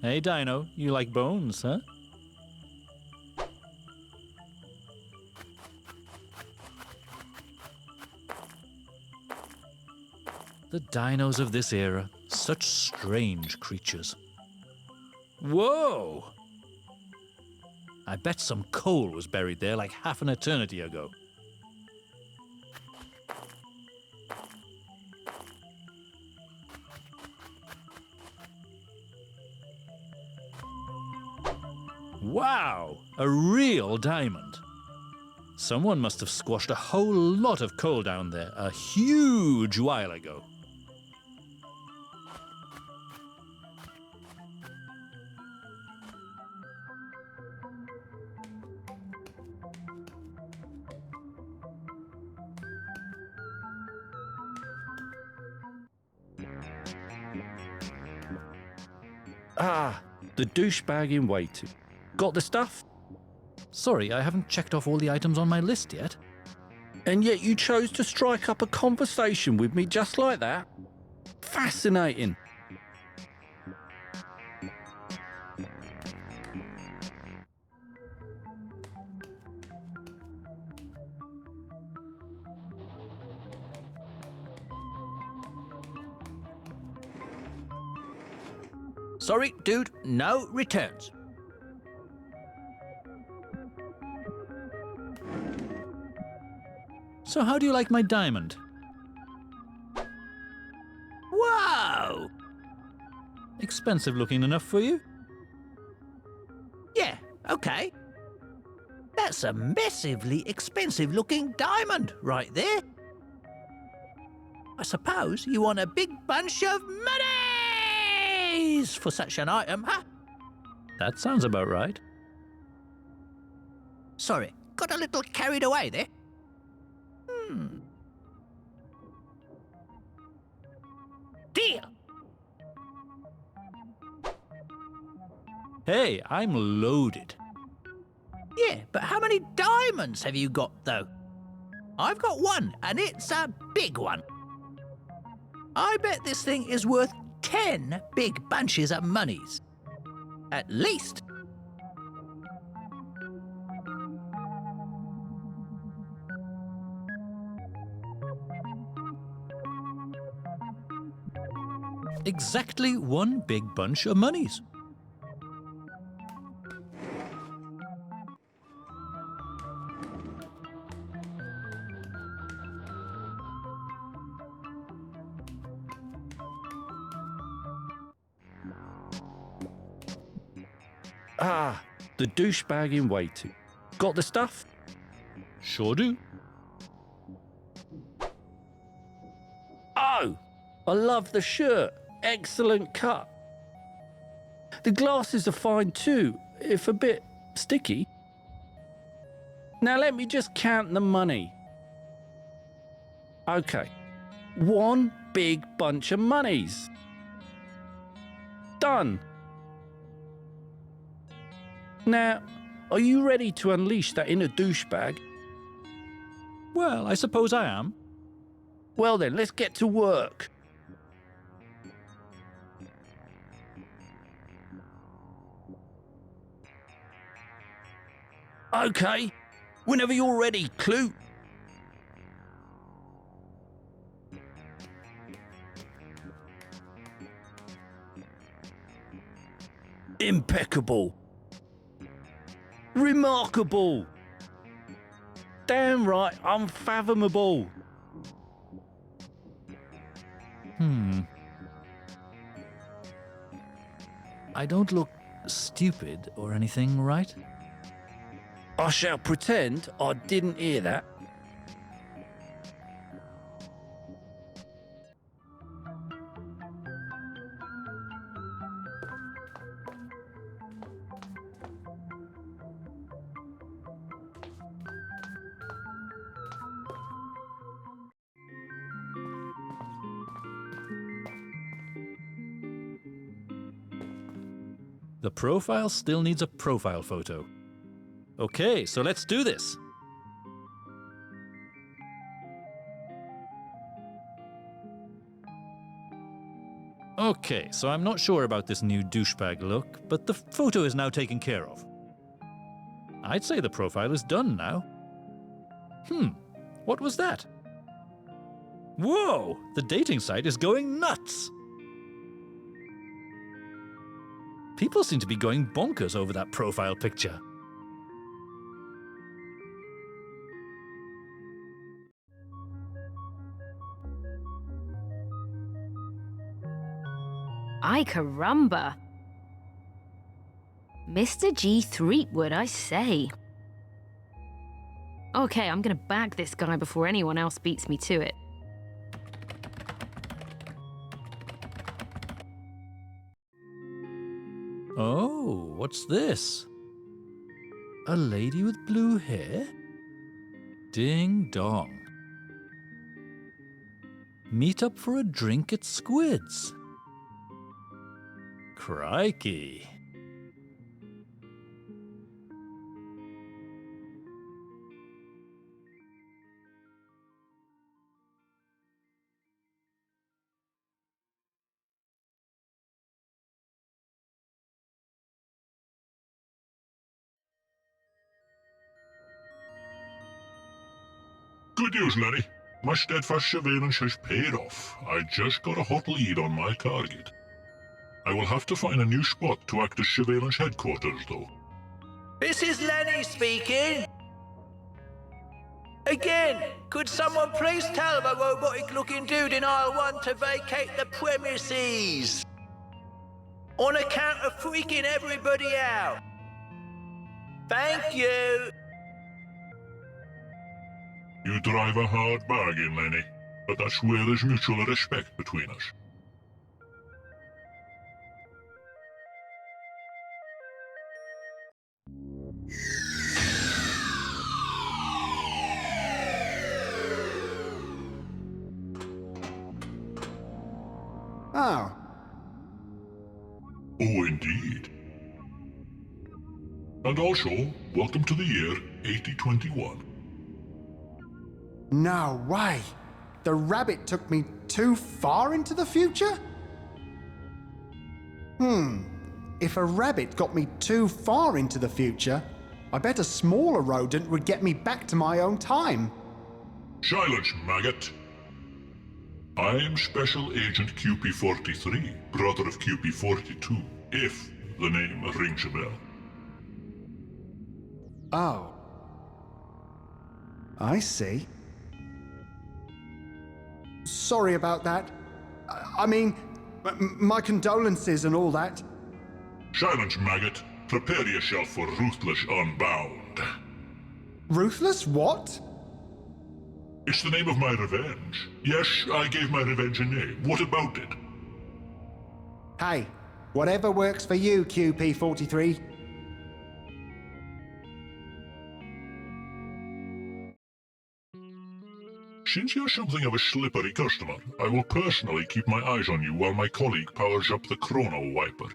Hey, Dino, you like bones, huh? The dinos of this era, such strange creatures. Whoa! I bet some coal was buried there like half an eternity ago. Wow! A real diamond. Someone must have squashed a whole lot of coal down there a huge while ago. Ah, the douchebag in waiting. Got the stuff? Sorry, I haven't checked off all the items on my list yet. And yet you chose to strike up a conversation with me just like that? Fascinating. Sorry, dude, no returns. So how do you like my diamond? Wow! Expensive looking enough for you? Yeah, okay. That's a massively expensive-looking diamond right there. I suppose you want a big bunch of monies for such an item, huh? That sounds about right. Sorry, got a little carried away there. Deal! Hey, I'm loaded. Yeah, but how many diamonds have you got, though? I've got one, and it's a big one. I bet this thing is worth 10 big bunches of monies. At least. Exactly one big bunch of monies. Ah, the douchebag in waiting. Got the stuff? Sure do. Oh, I love the shirt. Excellent cut. The glasses are fine too, if a bit sticky. Now let me just count the money. Okay, one big bunch of monies. Done. Now, are you ready to unleash that inner douchebag? Well, I suppose I am. Well then, let's get to work. Okay, whenever you're ready, Clue. Impeccable. Remarkable. Damn right, unfathomable. I don't look stupid or anything, right? I shall pretend I didn't hear that. The profile still needs a profile photo. Okay, so let's do this. Okay, so I'm not sure about this new douchebag look, but the photo is now taken care of. I'd say the profile is done now. What was that? Whoa, the dating site is going nuts! People seem to be going bonkers over that profile picture. Ay caramba! Mr. G. Threepwood, I say. Okay, I'm gonna bag this guy before anyone else beats me to it. Oh, what's this? A lady with blue hair? Ding dong. Meet up for a drink at Squid's. Crikey. Good news, Lenny. My steadfast surveillance has paid off. I just got a hot lead on my target. I will have to find a new spot to act as surveillance headquarters, though. This is Lenny speaking. Again, could someone please tell the robotic-looking dude in aisle 1 to vacate the premises? On account of freaking everybody out. Thank you. You drive a hard bargain, Lenny, but that's where there's mutual respect between us. Oh, Oh, indeed. And also, welcome to the year 8021. no way. The rabbit took me too far into the future? If a rabbit got me too far into the future, I bet a smaller rodent would get me back to my own time. Silence, maggot. I'm Special Agent QP-43, brother of QP-42, if the name rings a bell. Oh. I see. Sorry about that. I mean, my condolences and all that. Silence, maggot. Prepare yourself for Ruthless Unbound. Ruthless what? It's the name of my revenge. Yes, I gave my revenge a name. What about it? Hey, whatever works for you, QP-43. Since you're something of a slippery customer, I will personally keep my eyes on you while my colleague powers up the Chrono Wiper.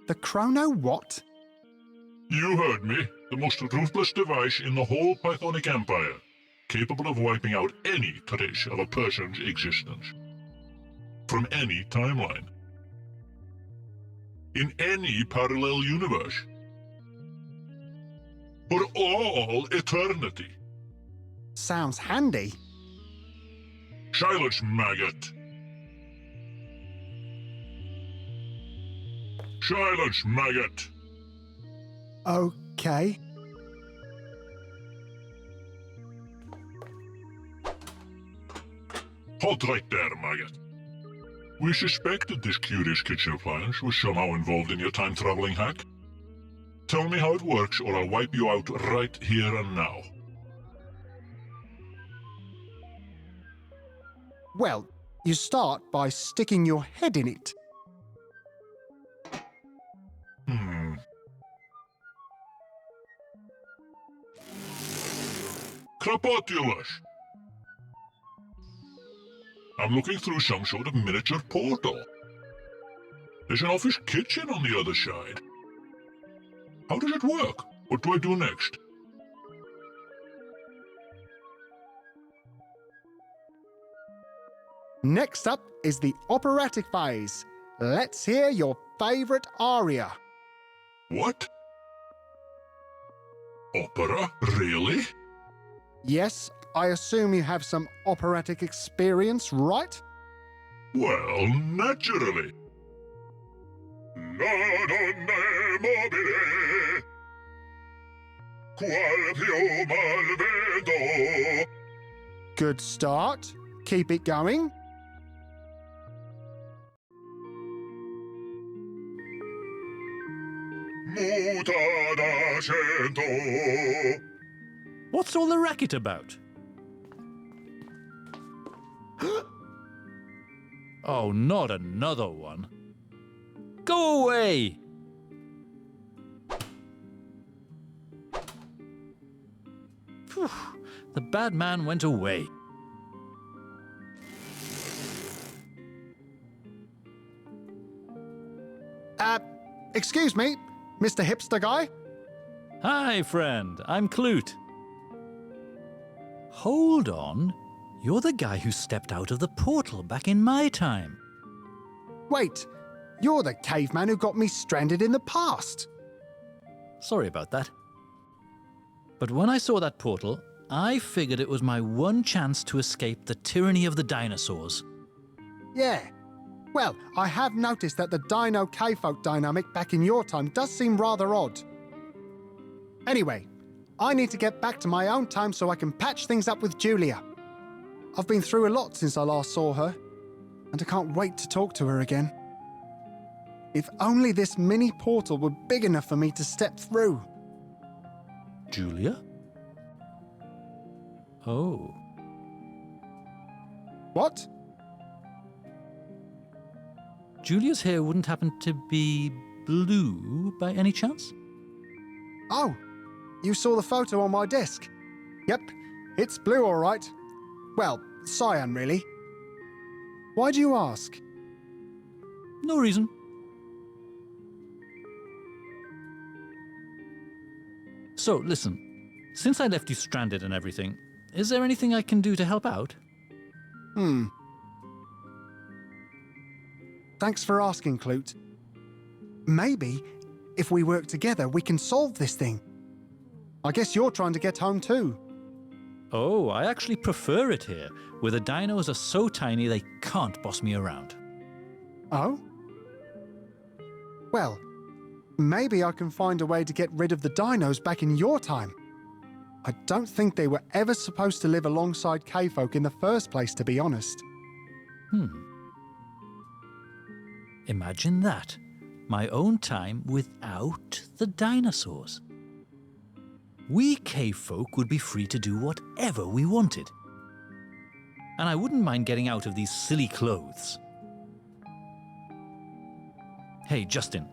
The Chrono what? You heard me. The most ruthless device in the whole Pythonic Empire, capable of wiping out any trace of a person's existence. From any timeline. In any parallel universe. For all eternity. Sounds handy. Silence, maggot. Silence, maggot. Okay. Halt right there, maggot. We suspected this curious kitchen appliance was somehow involved in your time-traveling hack. Tell me how it works, or I'll wipe you out right here and now. Well, you start by sticking your head in it. Krapotulus! I'm looking through some sort of miniature portal. There's an office kitchen on the other side. How does it work? What do I do next? Next up is the operatic phase. Let's hear your favorite aria. What? Opera? Really? Yes, I assume you have some operatic experience, right? Well, naturally. La donna mobile, qual più malvedo. Good start. Keep it going. Muta d'accento. What's all the racket about? Oh, not another one. Go away! Phew, the bad man went away. Excuse me, Mr. Hipster Guy? Hi, friend. I'm Clute. Hold on. You're the guy who stepped out of the portal back in my time. Wait, you're the caveman who got me stranded in the past. Sorry about that. But when I saw that portal, I figured it was my one chance to escape the tyranny of the dinosaurs. Yeah. Well, I have noticed that the Dino-K-folk dynamic back in your time does seem rather odd. Anyway, I need to get back to my own time so I can patch things up with Julia. I've been through a lot since I last saw her, and I can't wait to talk to her again. If only this mini portal were big enough for me to step through. Julia? Oh. What? Julia's hair wouldn't happen to be blue by any chance? Oh, you saw the photo on my desk. Yep, it's blue all right. Well, cyan really. Why do you ask? No reason. So, listen. Since I left you stranded and everything, is there anything I can do to help out? Thanks for asking, Clute. Maybe, if we work together, we can solve this thing. I guess you're trying to get home too. Oh, I actually prefer it here, where the dinos are so tiny they can't boss me around. Oh? Well, maybe I can find a way to get rid of the dinos back in your time. I don't think they were ever supposed to live alongside K-folk in the first place, to be honest. Imagine that. My own time without the dinosaurs. We K-folk would be free to do whatever we wanted. And I wouldn't mind getting out of these silly clothes. Hey, Justin,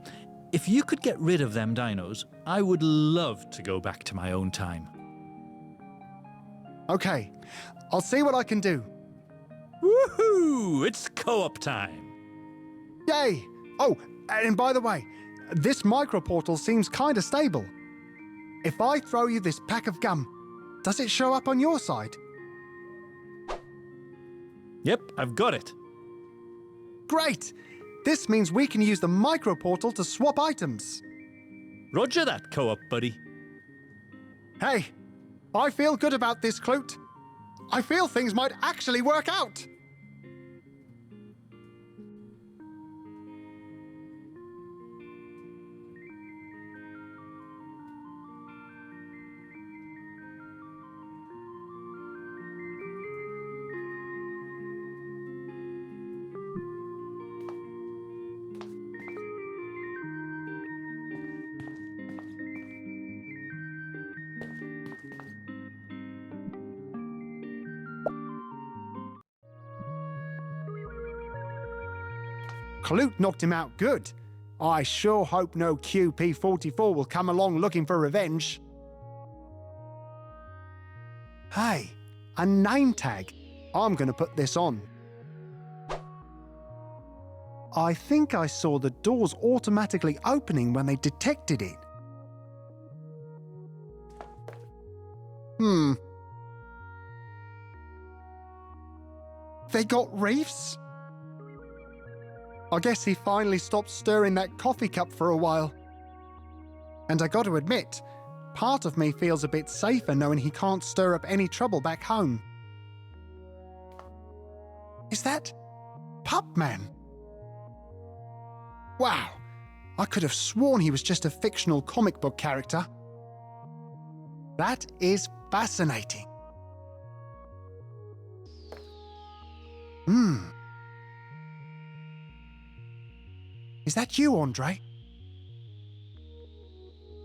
if you could get rid of them dinos, I would love to go back to my own time. Okay, I'll see what I can do. Woohoo! It's co-op time! Yay! Oh, and by the way, this microportal seems kinda stable. If I throw you this pack of gum, does it show up on your side? Yep, I've got it. Great! This means we can use the microportal to swap items. Roger that, co-op buddy. Hey, I feel good about this, Clute. I feel things might actually work out. Clute knocked him out good. I sure hope no QP44 will come along looking for revenge. Hey, a name tag. I'm going to put this on. I think I saw the doors automatically opening when they detected it. They got reefs? I guess he finally stopped stirring that coffee cup for a while. And I got to admit, part of me feels a bit safer knowing he can't stir up any trouble back home. Is that Pupman? Wow, I could have sworn he was just a fictional comic book character. That is fascinating. Is that you, Andre?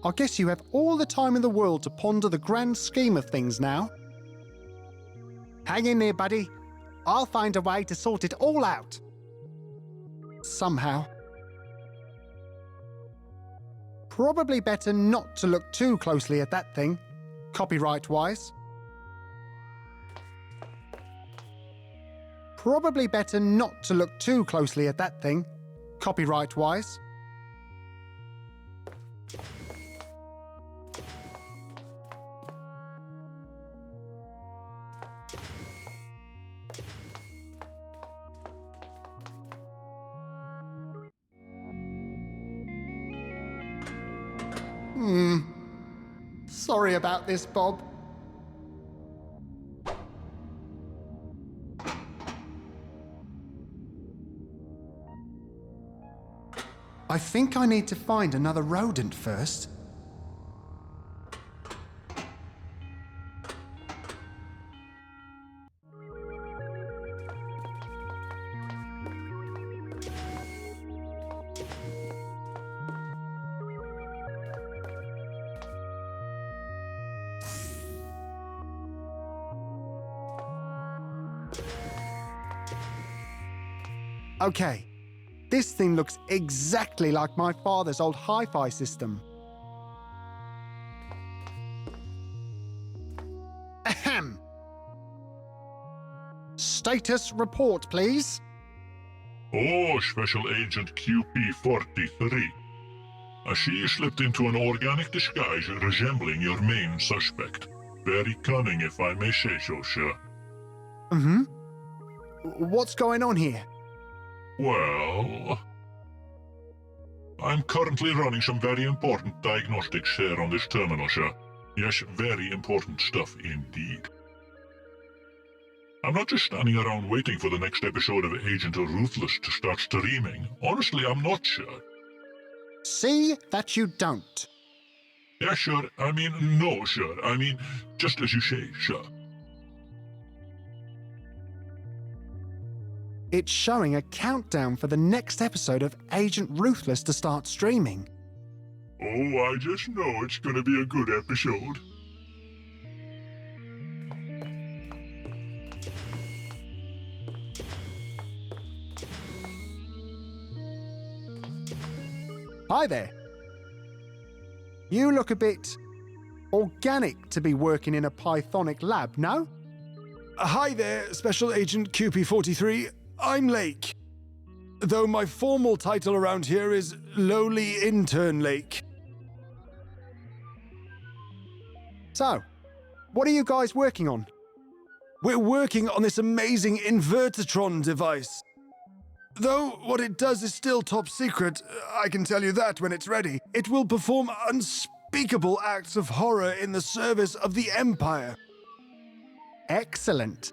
I guess you have all the time in the world to ponder the grand scheme of things now. Hang in there, buddy. I'll find a way to sort it all out. Somehow. Probably better not to look too closely at that thing, copyright-wise. Probably better not to look too closely at that thing, copyright-wise. Sorry about this, Bob. I think I need to find another rodent first. Okay, this thing looks exactly like my father's old hi-fi system. Ahem. Status report, please. Oh, Special Agent QP-43. She slipped into an organic disguise resembling your main suspect. Very cunning, if I may say so, sir. Mm-hmm. What's going on here? Well, I'm currently running some very important diagnostics here on this terminal, sir. Yes, very important stuff indeed. I'm not just standing around waiting for the next episode of Agent Ruthless to start streaming. Honestly, I'm not, sir. See that you don't. Yeah, sure. I mean, no, sir. I mean, just as you say, sir. It's showing a countdown for the next episode of Agent Ruthless to start streaming. Oh, I just know it's gonna be a good episode. Hi there. You look a bit organic to be working in a Pythonic lab, no? Hi there, Special Agent QP-43. I'm Lake. Though my formal title around here is Lowly Intern Lake. So, what are you guys working on? We're working on this amazing Invertatron device. Though what it does is still top secret, I can tell you that when it's ready. It will perform unspeakable acts of horror in the service of the Empire. Excellent.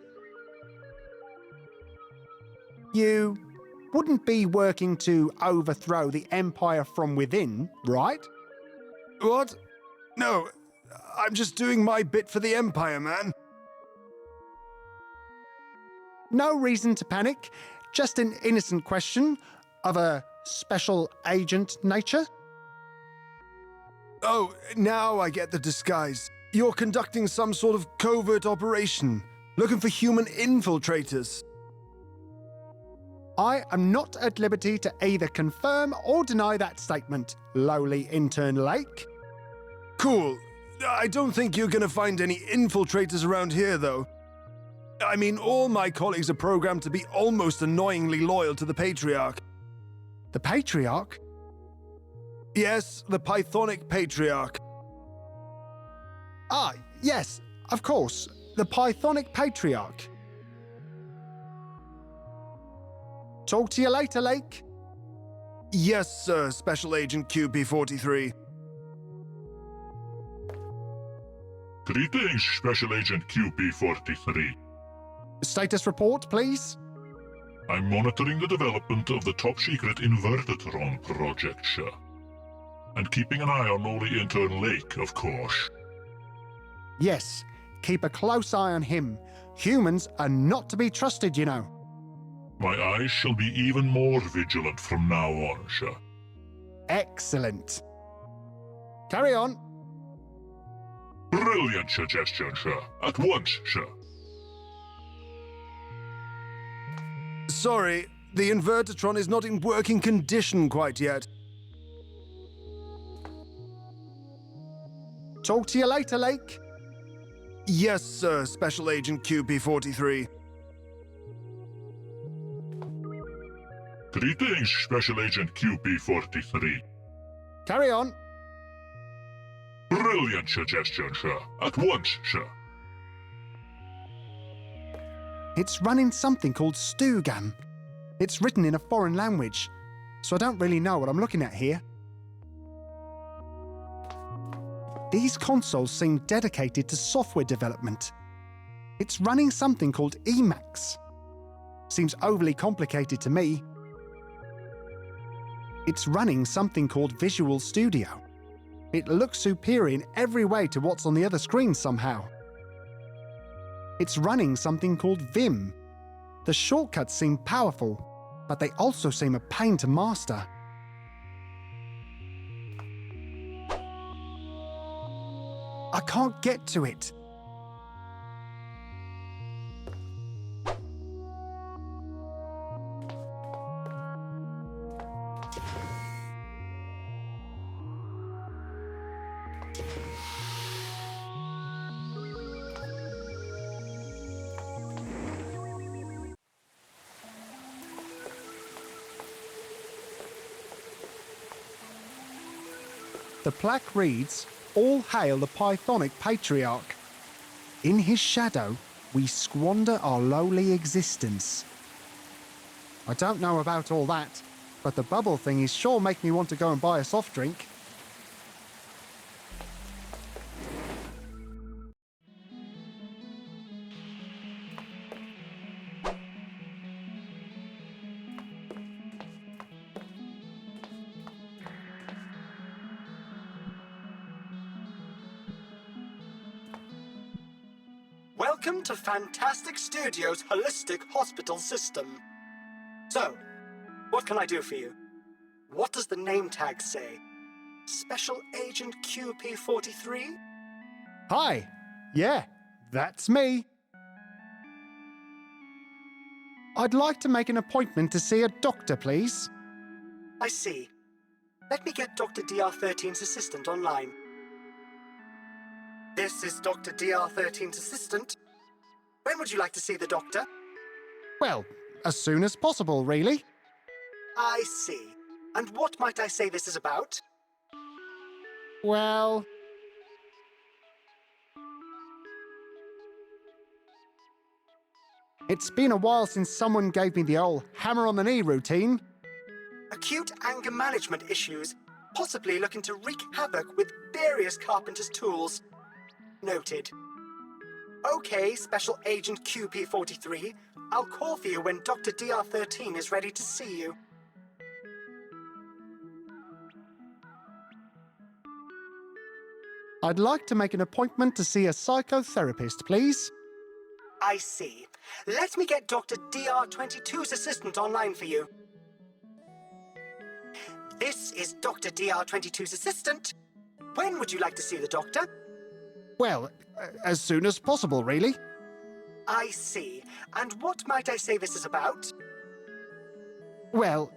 You wouldn't be working to overthrow the Empire from within, right? What? No, I'm just doing my bit for the Empire, man. No reason to panic. Just an innocent question of a special agent nature. Oh, now I get the disguise. You're conducting some sort of covert operation, looking for human infiltrators. I am not at liberty to either confirm or deny that statement, lowly intern Lake. Cool. I don't think you're gonna find any infiltrators around here, though. I mean, all my colleagues are programmed to be almost annoyingly loyal to the Patriarch. The Patriarch? Yes, the Pythonic Patriarch. Ah, yes, of course, the Pythonic Patriarch. Talk to you later, Lake. Yes, sir, Special Agent QP-43. Greetings, Special Agent QP-43. Status report, please. I'm monitoring the development of the top-secret Invertatron project, sir. And keeping an eye on lowly intern Lake, of course. Yes, keep a close eye on him. Humans are not to be trusted, you know. My eyes shall be even more vigilant from now on, sir. Excellent. Carry on. Brilliant suggestion, sir. At once, sir. Sorry, the Invertatron is not in working condition quite yet. Talk to you later, Lake. Yes, sir, Special Agent QP-43. Greetings, Special Agent QP-43. Carry on. Brilliant suggestion, sir. At once, sir. It's running something called Stugan. It's written in a foreign language, so I don't really know what I'm looking at here. These consoles seem dedicated to software development. It's running something called Emacs. Seems overly complicated to me. It's running something called Visual Studio. It looks superior in every way to what's on the other screen somehow. It's running something called Vim. The shortcuts seem powerful, but they also seem a pain to master. I can't get to it. The plaque reads, "All hail the Pythonic Patriarch. In his shadow, we squander our lowly existence." I don't know about all that, but the bubble thing is sure make me want to go and buy a soft drink. Welcome to Fantastic Studios' holistic hospital system. So, what can I do for you? What does the name tag say? Special Agent QP43? Hi. Yeah, that's me. I'd like to make an appointment to see a doctor, please. I see. Let me get Dr. DR13's assistant online. This is Dr. DR13's assistant. When would you like to see the doctor? Well, as soon as possible, really. I see. And what might I say this is about? Well... It's been a while since someone gave me the old hammer on the knee routine. Acute anger management issues, possibly looking to wreak havoc with various carpenter's tools. Noted. Okay, Special Agent QP43, I'll call for you when Dr. DR13 is ready to see you. I'd like to make an appointment to see a psychotherapist, please. I see. Let me get Dr. DR22's assistant online for you. This is Dr. DR22's assistant. When would you like to see the doctor? Well, as soon as possible, really. I see. And what might I say this is about? Well...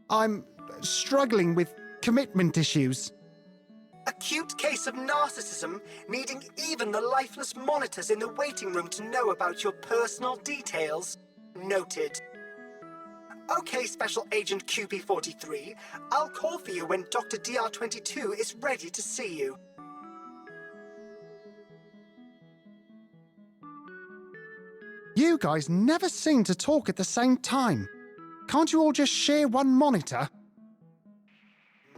I'm struggling with commitment issues. Acute case of narcissism, needing even the lifeless monitors in the waiting room to know about your personal details. Noted. Okay, Special Agent QP43, I'll call for you when Dr. DR22 is ready to see you. You guys never seem to talk at the same time. Can't you all just share one monitor?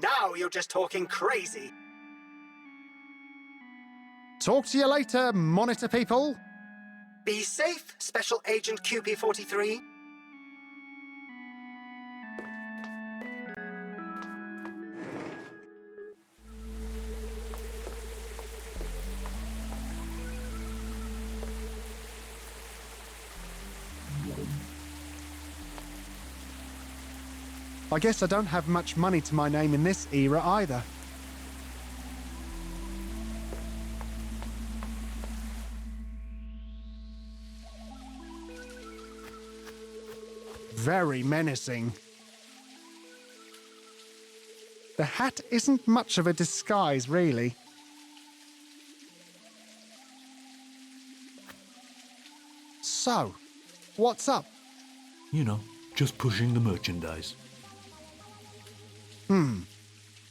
Now you're just talking crazy. Talk to you later, monitor people. Be safe, Special Agent QP43. I guess I don't have much money to my name in this era either. Very menacing. The hat isn't much of a disguise, really. So, what's up? You know, just pushing the merchandise.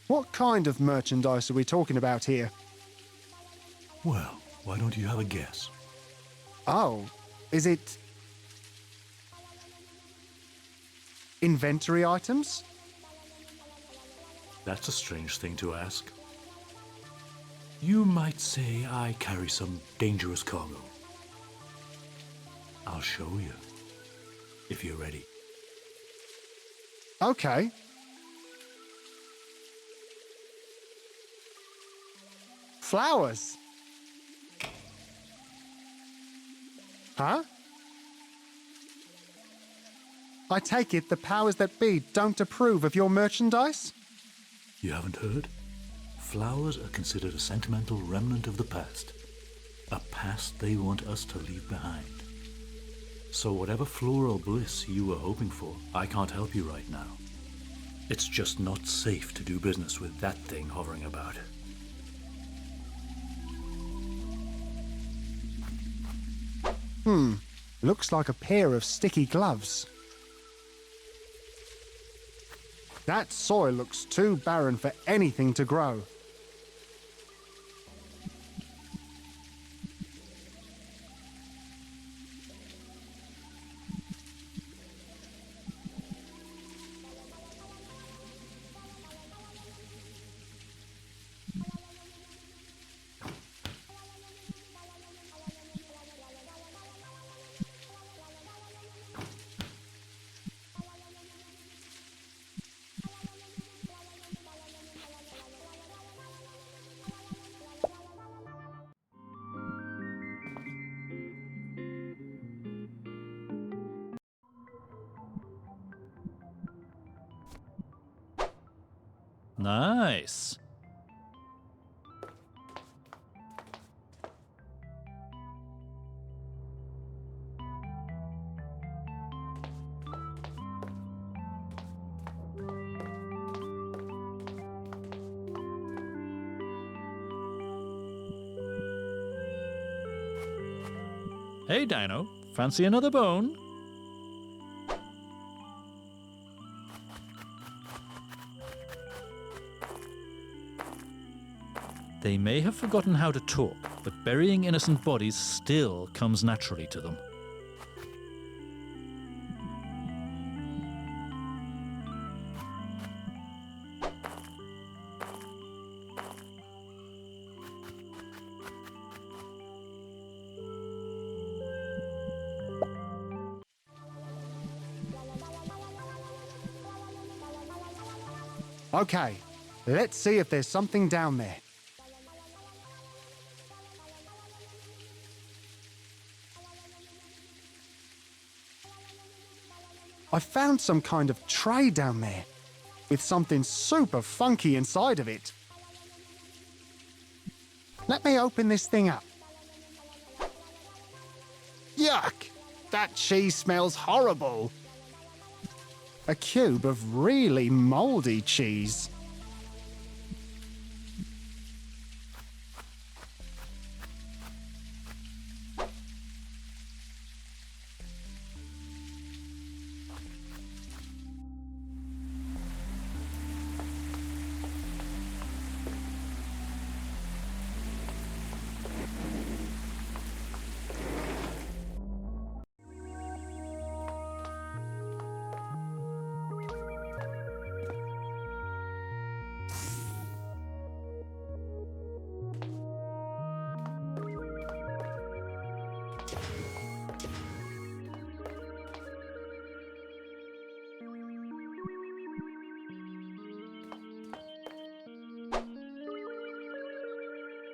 What kind of merchandise are we talking about here? Well, why don't you have a guess? Oh, is it... inventory items? That's a strange thing to ask. You might say I carry some dangerous cargo. I'll show you, if you're ready. Okay. Flowers. Huh? I take it the powers that be don't approve of your merchandise? You haven't heard? Flowers are considered a sentimental remnant of the past. A past they want us to leave behind. So whatever floral bliss you were hoping for, I can't help you right now. It's just not safe to do business with that thing hovering about. Looks like a pair of sticky gloves. That soil looks too barren for anything to grow. Nice. Hey, Dino. Fancy another bone? They may have forgotten how to talk, but burying innocent bodies still comes naturally to them. Okay, let's see if there's something down there. I found some kind of tray down there, with something super funky inside of it. Let me open this thing up. Yuck! That cheese smells horrible. A cube of really moldy cheese.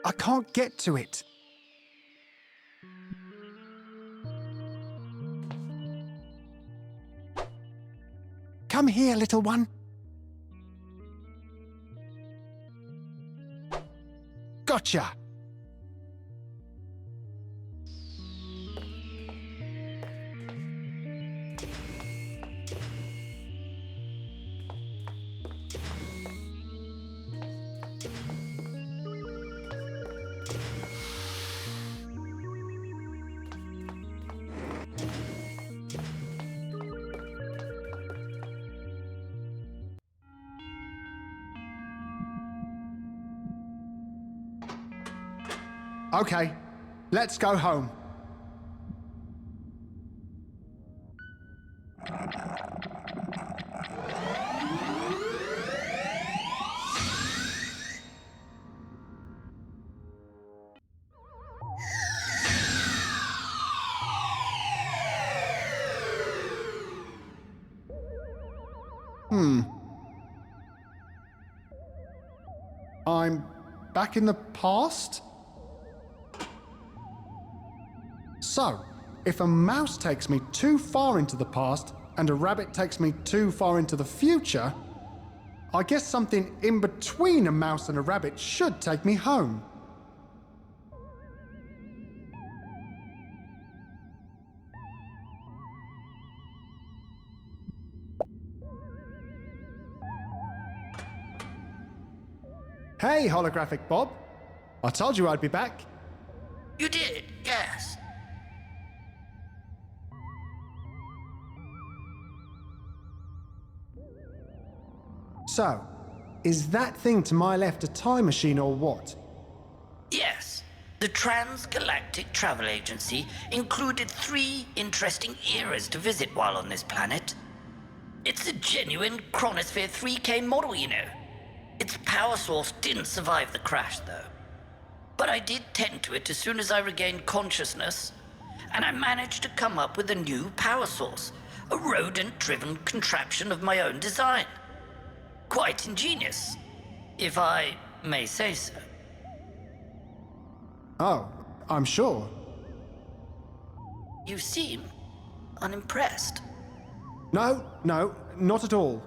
I can't get to it. Come here, little one. Gotcha. Okay, let's go home. I'm back in the past? So, if a mouse takes me too far into the past and a rabbit takes me too far into the future, I guess something in between a mouse and a rabbit should take me home. Hey, Holographic Bob. I told you I'd be back. You did, yes. So, is that thing to my left a time machine or what? Yes. The Transgalactic Travel Agency included 3 interesting eras to visit while on this planet. It's a genuine Chronosphere 3K model, you know. Its power source didn't survive the crash, though. But I did tend to it as soon as I regained consciousness, and I managed to come up with a new power source, a rodent-driven contraption of my own design. Quite ingenious, if I may say so. Oh, I'm sure. You seem unimpressed. No, not at all.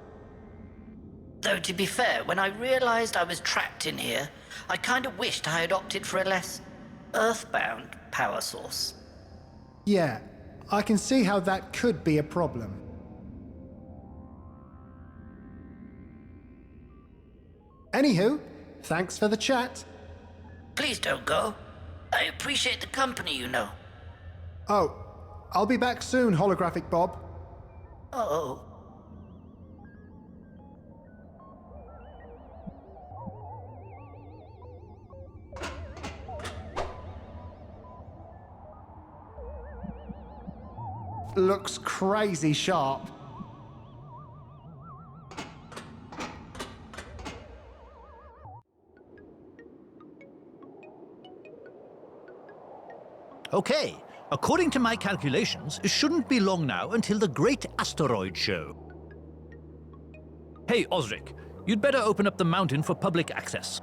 Though to be fair, when I realized I was trapped in here, I kind of wished I had opted for a less earthbound power source. Yeah, I can see how that could be a problem. Anywho, thanks for the chat. Please don't go. I appreciate the company, you know. Oh, I'll be back soon, Holographic Bob. Oh. Looks crazy sharp. Okay, according to my calculations, it shouldn't be long now until the Great Asteroid Show. Hey, Osric, you'd better open up the mountain for public access.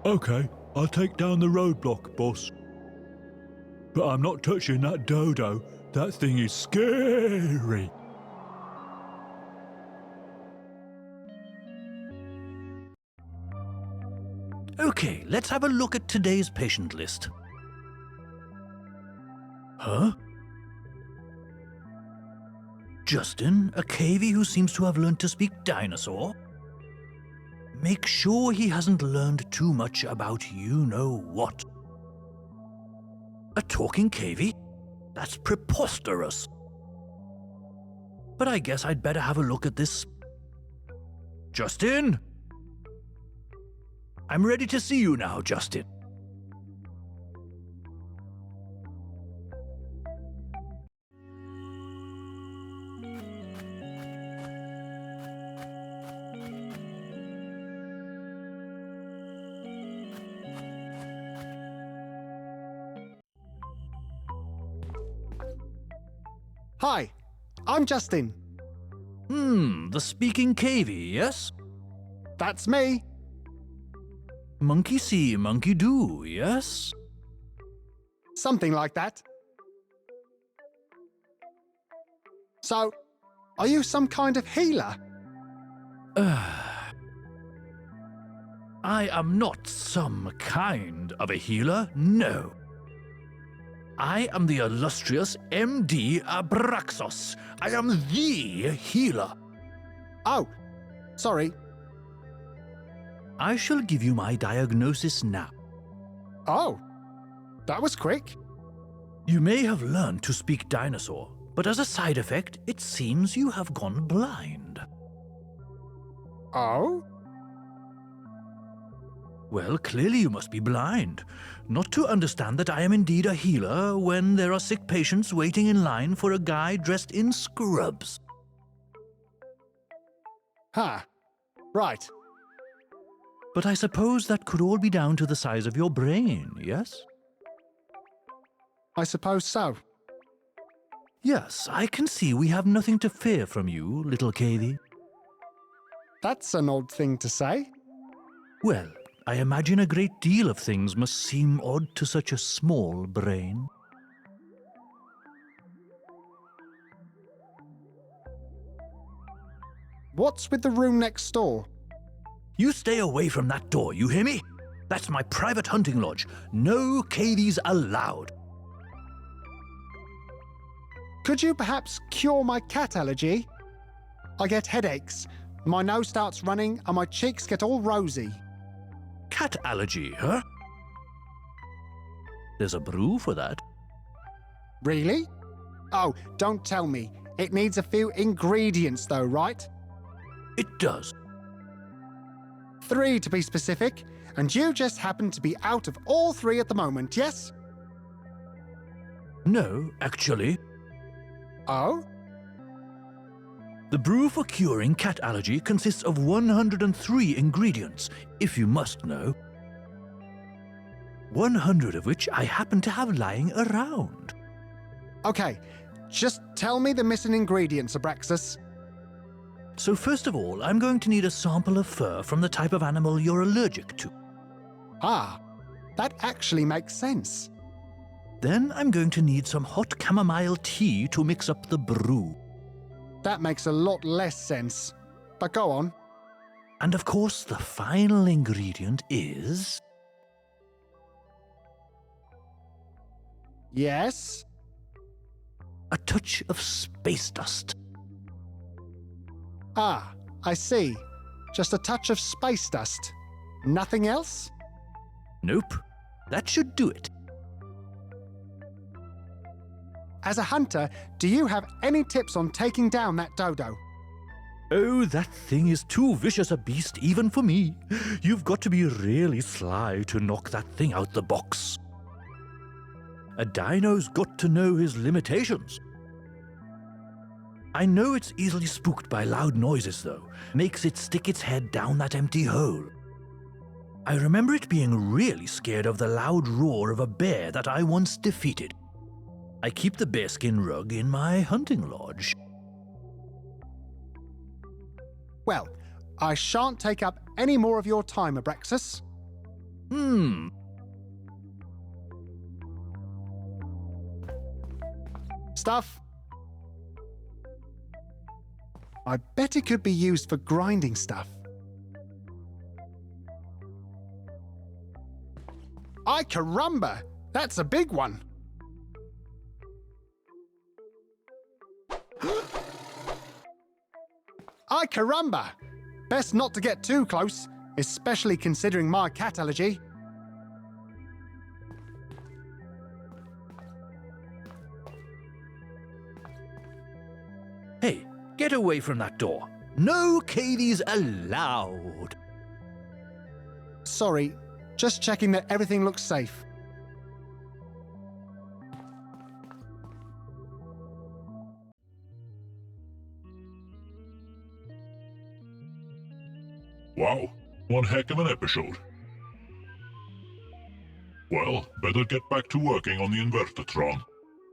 Okay, I'll take down the roadblock, boss. But I'm not touching that dodo. That thing is scary. Okay, let's have a look at today's patient list. Huh? Justin, a cavie who seems to have learned to speak dinosaur? Make sure he hasn't learned too much about you-know-what. A talking cavie? That's preposterous. But I guess I'd better have a look at this. Justin? I'm ready to see you now, Justin. Hi, I'm Justin. The speaking cavie, yes? That's me. Monkey see, monkey do, yes? Something like that. So, are you some kind of healer? I am not some kind of a healer, no. I am the illustrious MD Abraxos. I am the healer. Oh, sorry. I shall give you my diagnosis now. Oh, that was quick. You may have learned to speak dinosaur, but as a side effect, it seems you have gone blind. Oh? Well, clearly you must be blind, not to understand that I am indeed a healer when there are sick patients waiting in line for a guy dressed in scrubs. Right. But I suppose that could all be down to the size of your brain, yes? I suppose so. Yes, I can see we have nothing to fear from you, little cavie. That's an odd thing to say. Well, I imagine a great deal of things must seem odd to such a small brain. What's with the room next door? You stay away from that door, you hear me? That's my private hunting lodge. No cavies allowed. Could you perhaps cure my cat allergy? I get headaches, my nose starts running, and my cheeks get all rosy. Cat allergy, huh? There's a brew for that. Really? Oh, don't tell me. It needs a few ingredients though, right? It does. 3 to be specific, and you just happen to be out of all 3 at the moment, yes? No, actually. Oh? The brew for curing cat allergy consists of 103 ingredients, if you must know. 100 of which I happen to have lying around. Okay, just tell me the missing ingredients, Abraxas. So first of all, I'm going to need a sample of fur from the type of animal you're allergic to. Ah, that actually makes sense. Then I'm going to need some hot chamomile tea to mix up the brew. That makes a lot less sense. But go on. And of course, the final ingredient is... Yes? a touch of space dust. Ah, I see. Just a touch of space dust. Nothing else? Nope. That should do it. As a hunter, do you have any tips on taking down that dodo? Oh, that thing is too vicious a beast even for me. You've got to be really sly to knock that thing out the box. A dino's got to know his limitations. I know it's easily spooked by loud noises, though. Makes it stick its head down that empty hole. I remember it being really scared of the loud roar of a bear that I once defeated. I keep the bearskin rug in my hunting lodge. Well, I shan't take up any more of your time, Abraxas. Stuff. I bet it could be used for grinding stuff. Ay caramba! That's a big one! Ay caramba! Best not to get too close, especially considering my cat allergy. Hey, get away from that door. No cavies allowed. Sorry, just checking that everything looks safe. Wow, one heck of an episode. Well, better get back to working on the Invertitron.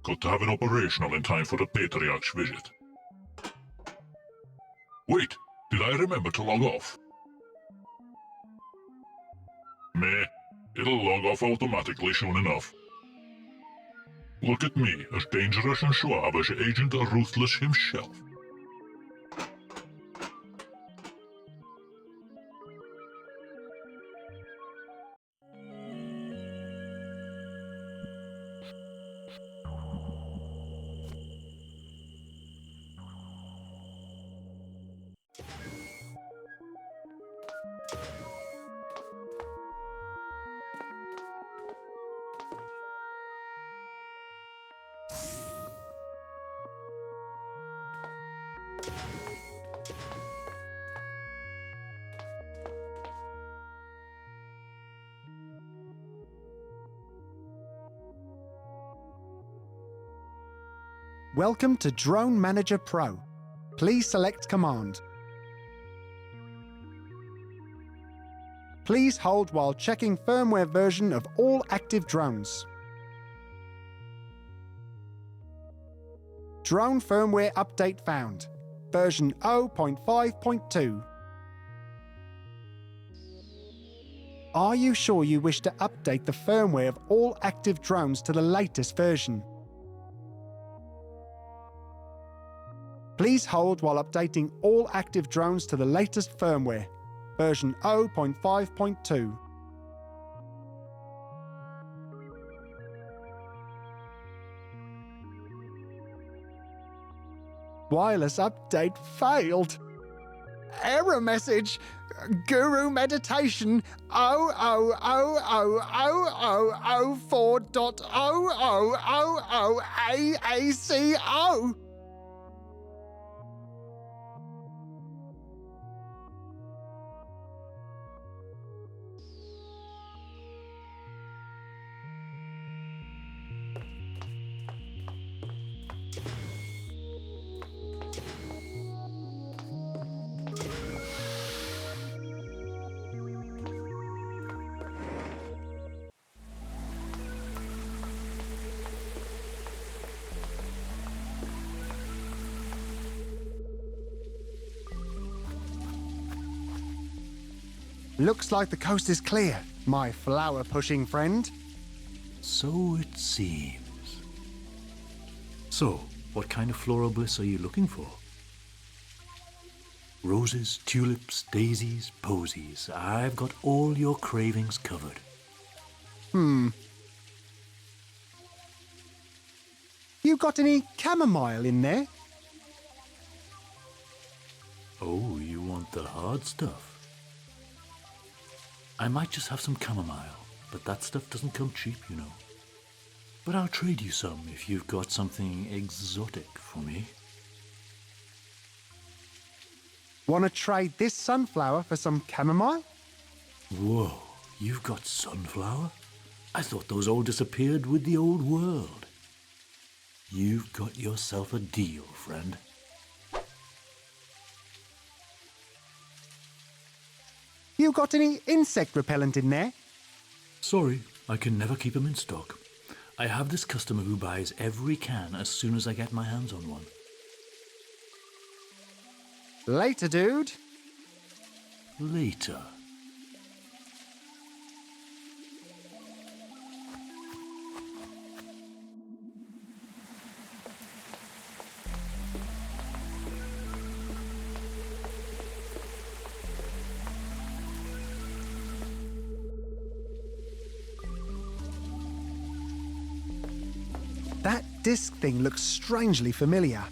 Got to have it operational in time for the Patriarch's visit. Wait, did I remember to log off? Meh, it'll log off automatically soon enough. Look at me, as dangerous and suave as Agent Ruthless himself. Welcome to Drone Manager Pro. Please select Command. Please hold while checking firmware version of all active drones. Drone firmware update found. Version 0.5.2. Are you sure you wish to update the firmware of all active drones to the latest version? Please hold while updating all active drones to the latest firmware, version 0.5.2. Wireless update failed. Error message. Guru meditation 0000004.00000AACO. Looks like the coast is clear, my flower-pushing friend. So it seems. So, what kind of floral bliss are you looking for? Roses, tulips, daisies, posies. I've got all your cravings covered. You got any chamomile in there? Oh, you want the hard stuff? I might just have some chamomile, but that stuff doesn't come cheap, you know. But I'll trade you some if you've got something exotic for me. Want to trade this sunflower for some chamomile? Whoa, you've got sunflower? I thought those all disappeared with the old world. You've got yourself a deal, friend. You got any insect repellent in there? Sorry, I can never keep them in stock. I have this customer who buys every can as soon as I get my hands on one. Later, dude. Later. That disc thing looks strangely familiar.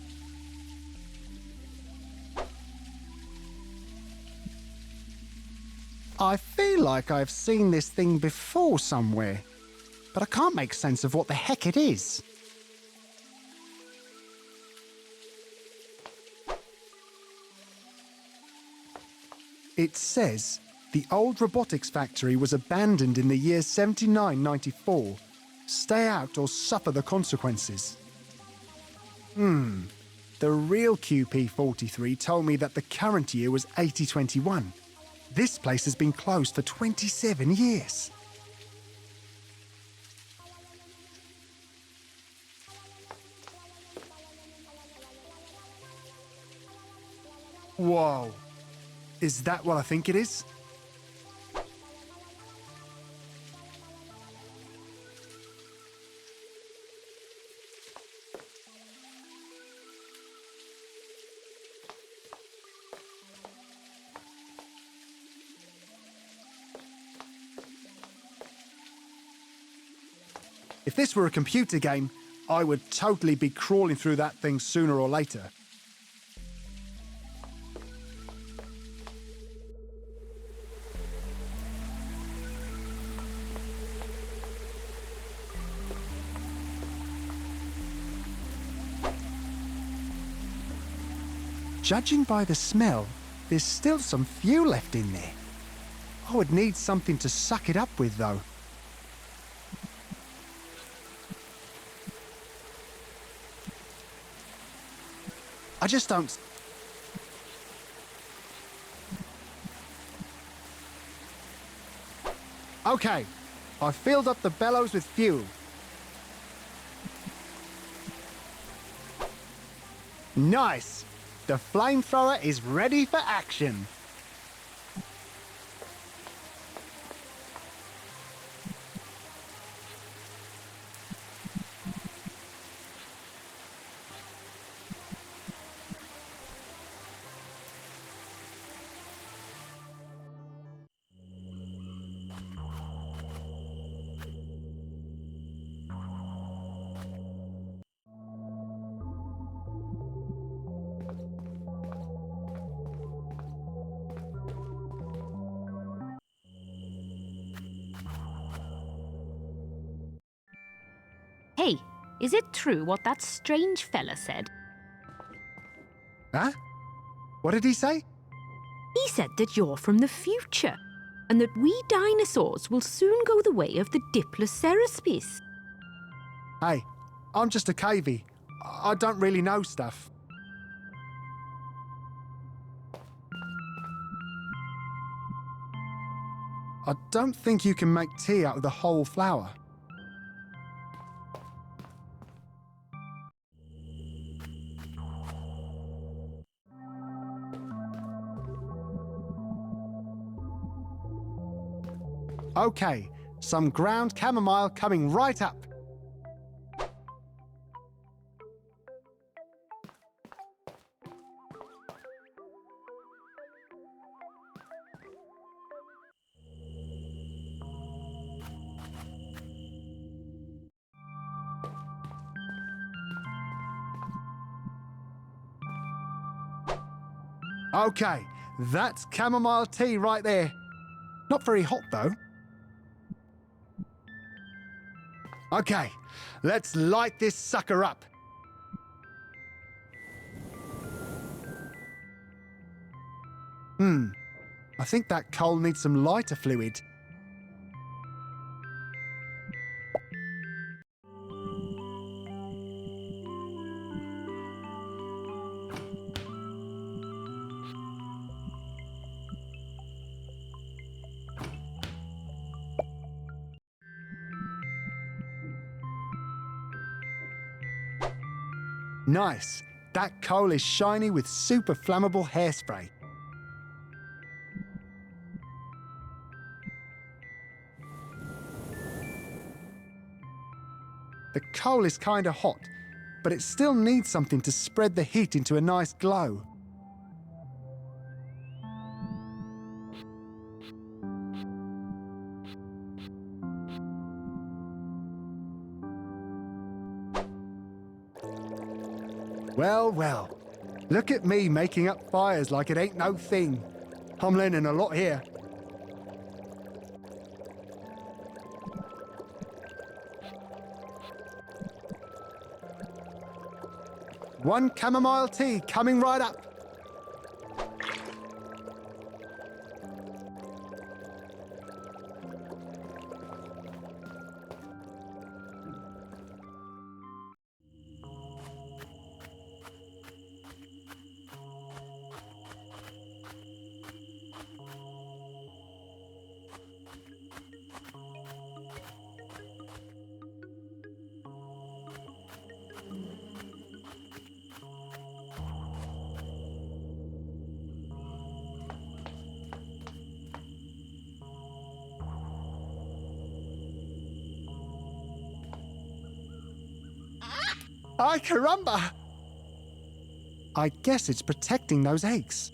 I feel like I've seen this thing before somewhere, but I can't make sense of what the heck it is. It says the old robotics factory was abandoned in the year 7994. Stay out or suffer the consequences. The real QP43 told me that the current year was 8021. This place has been closed for 27 years. Whoa. Is that what I think it is? If this were a computer game, I would totally be crawling through that thing sooner or later. Judging by the smell, there's still some fuel left in there. I would need something to suck it up with, though. I just don't... Okay, I've filled up the bellows with fuel. Nice! The flamethrower is ready for action. Hey, is it true what that strange fella said? Huh? What did he say? He said that you're from the future, and that we dinosaurs will soon go the way of the Diploceras. Hey, I'm just a cavey. I don't really know stuff. I don't think you can make tea out of the whole flower. Okay, some ground chamomile coming right up. Okay, that's chamomile tea right there. Not very hot, though. Okay, let's light this sucker up. I think that coal needs some lighter fluid. Nice. That coal is shiny with super flammable hairspray. The coal is kinda hot, but it still needs something to spread the heat into a nice glow. Well, well. Look at me making up fires like it ain't no thing. I'm learning a lot here. One chamomile tea coming right up. Ay, caramba! I guess it's protecting those eggs.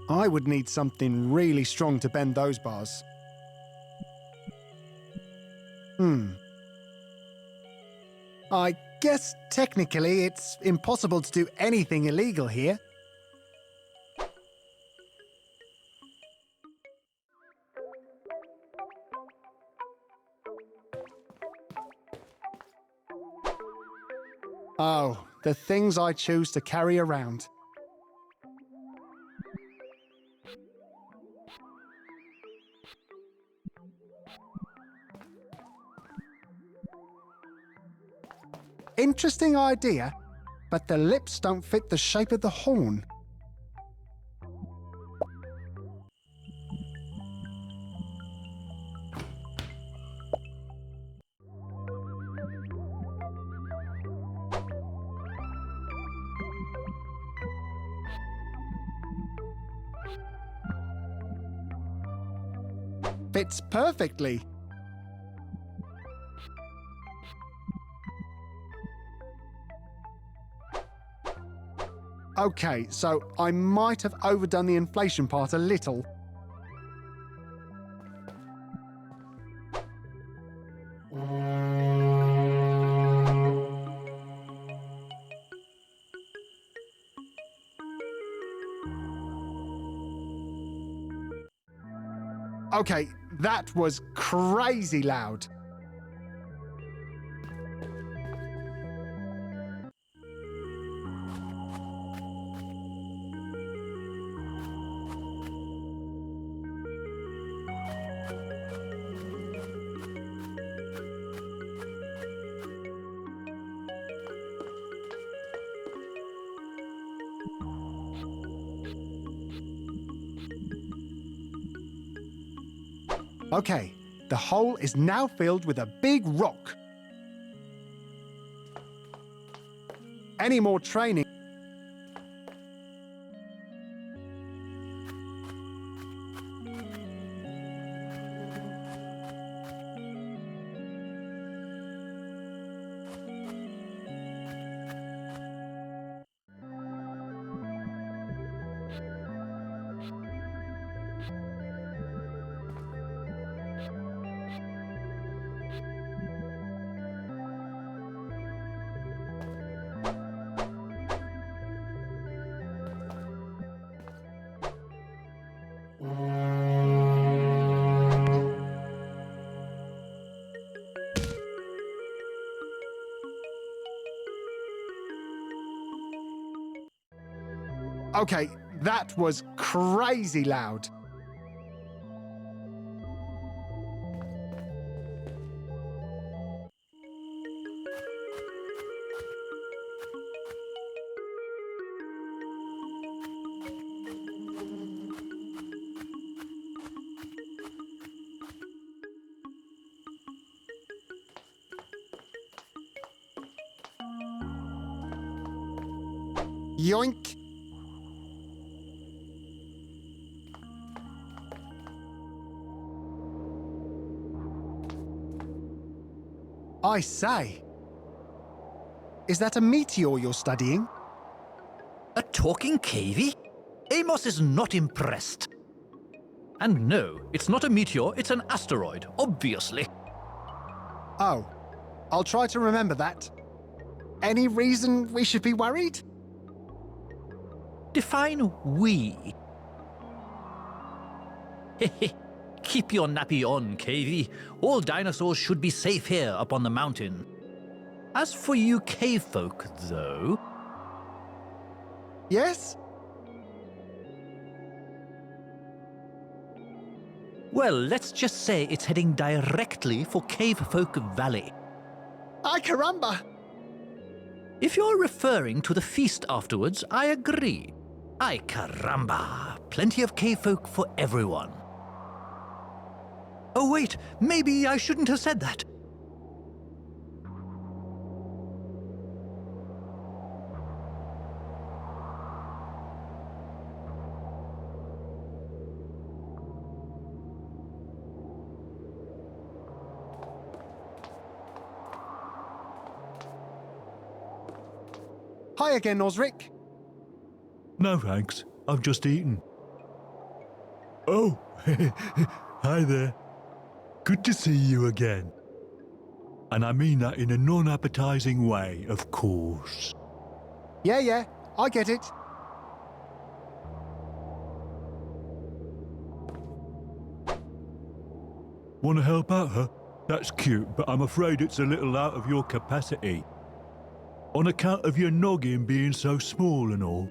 I would need something really strong to bend those bars. I guess technically it's impossible to do anything illegal here. Oh, the things I choose to carry around. Interesting idea, but the lips don't fit the shape of the horn. Fits perfectly. Okay, so I might have overdone the inflation part a little. Okay, that was crazy loud. Okay, The hole is now filled with a big rock. Any more training? Okay, that was crazy loud. Yoink. I say, is that a meteor you're studying? A talking cavey? Amos is not impressed. And no, it's not a meteor, it's an asteroid, obviously. Oh, I'll try to remember that. Any reason we should be worried? Define we. Keep your nappy on, Cavey. All dinosaurs should be safe here up on the mountain. As for you cave folk, though... Yes? Well, let's just say it's heading directly for Cave Folk Valley. Ay caramba! If you're referring to the feast afterwards, I agree. Ay caramba! Plenty of cave folk for everyone. Oh wait, maybe I shouldn't have said that. Hi again, Osric. No thanks, I've just eaten. Oh, hi there. Good to see you again. And I mean that in a non-appetizing way, of course. Yeah, I get it. Want to help out, huh? That's cute, but I'm afraid it's a little out of your capacity. On account of your noggin being so small and all.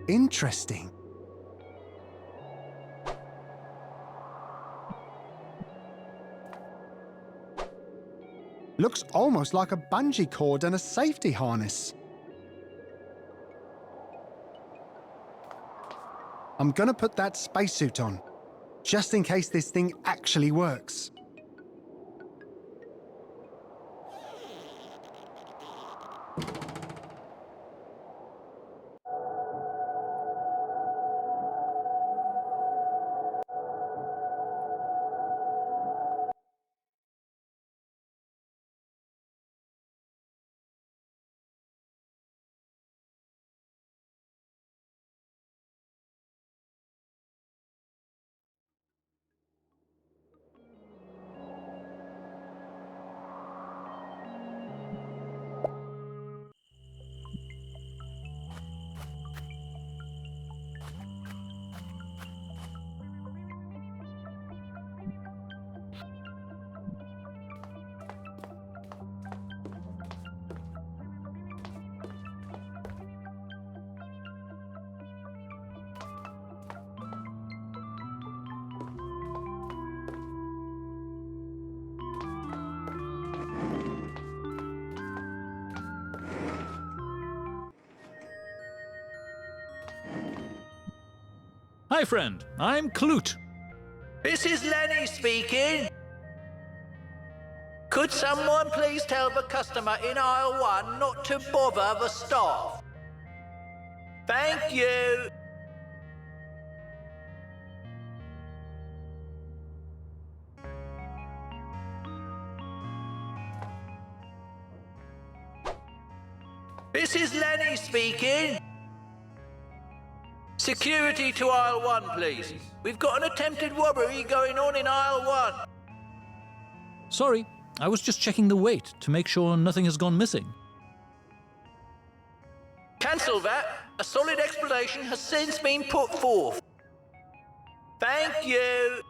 Interesting. Looks almost like a bungee cord and a safety harness. I'm gonna put that spacesuit on, just in case this thing actually works. Hi, friend. I'm Clute. This is Lenny speaking. Could someone please tell the customer in aisle 1 not to bother the staff? Thank you. This is Lenny speaking. Security to aisle 1, please. We've got an attempted robbery going on in aisle 1. Sorry, I was just checking the weight to make sure nothing has gone missing. Cancel that. A solid explanation has since been put forth. Thank you.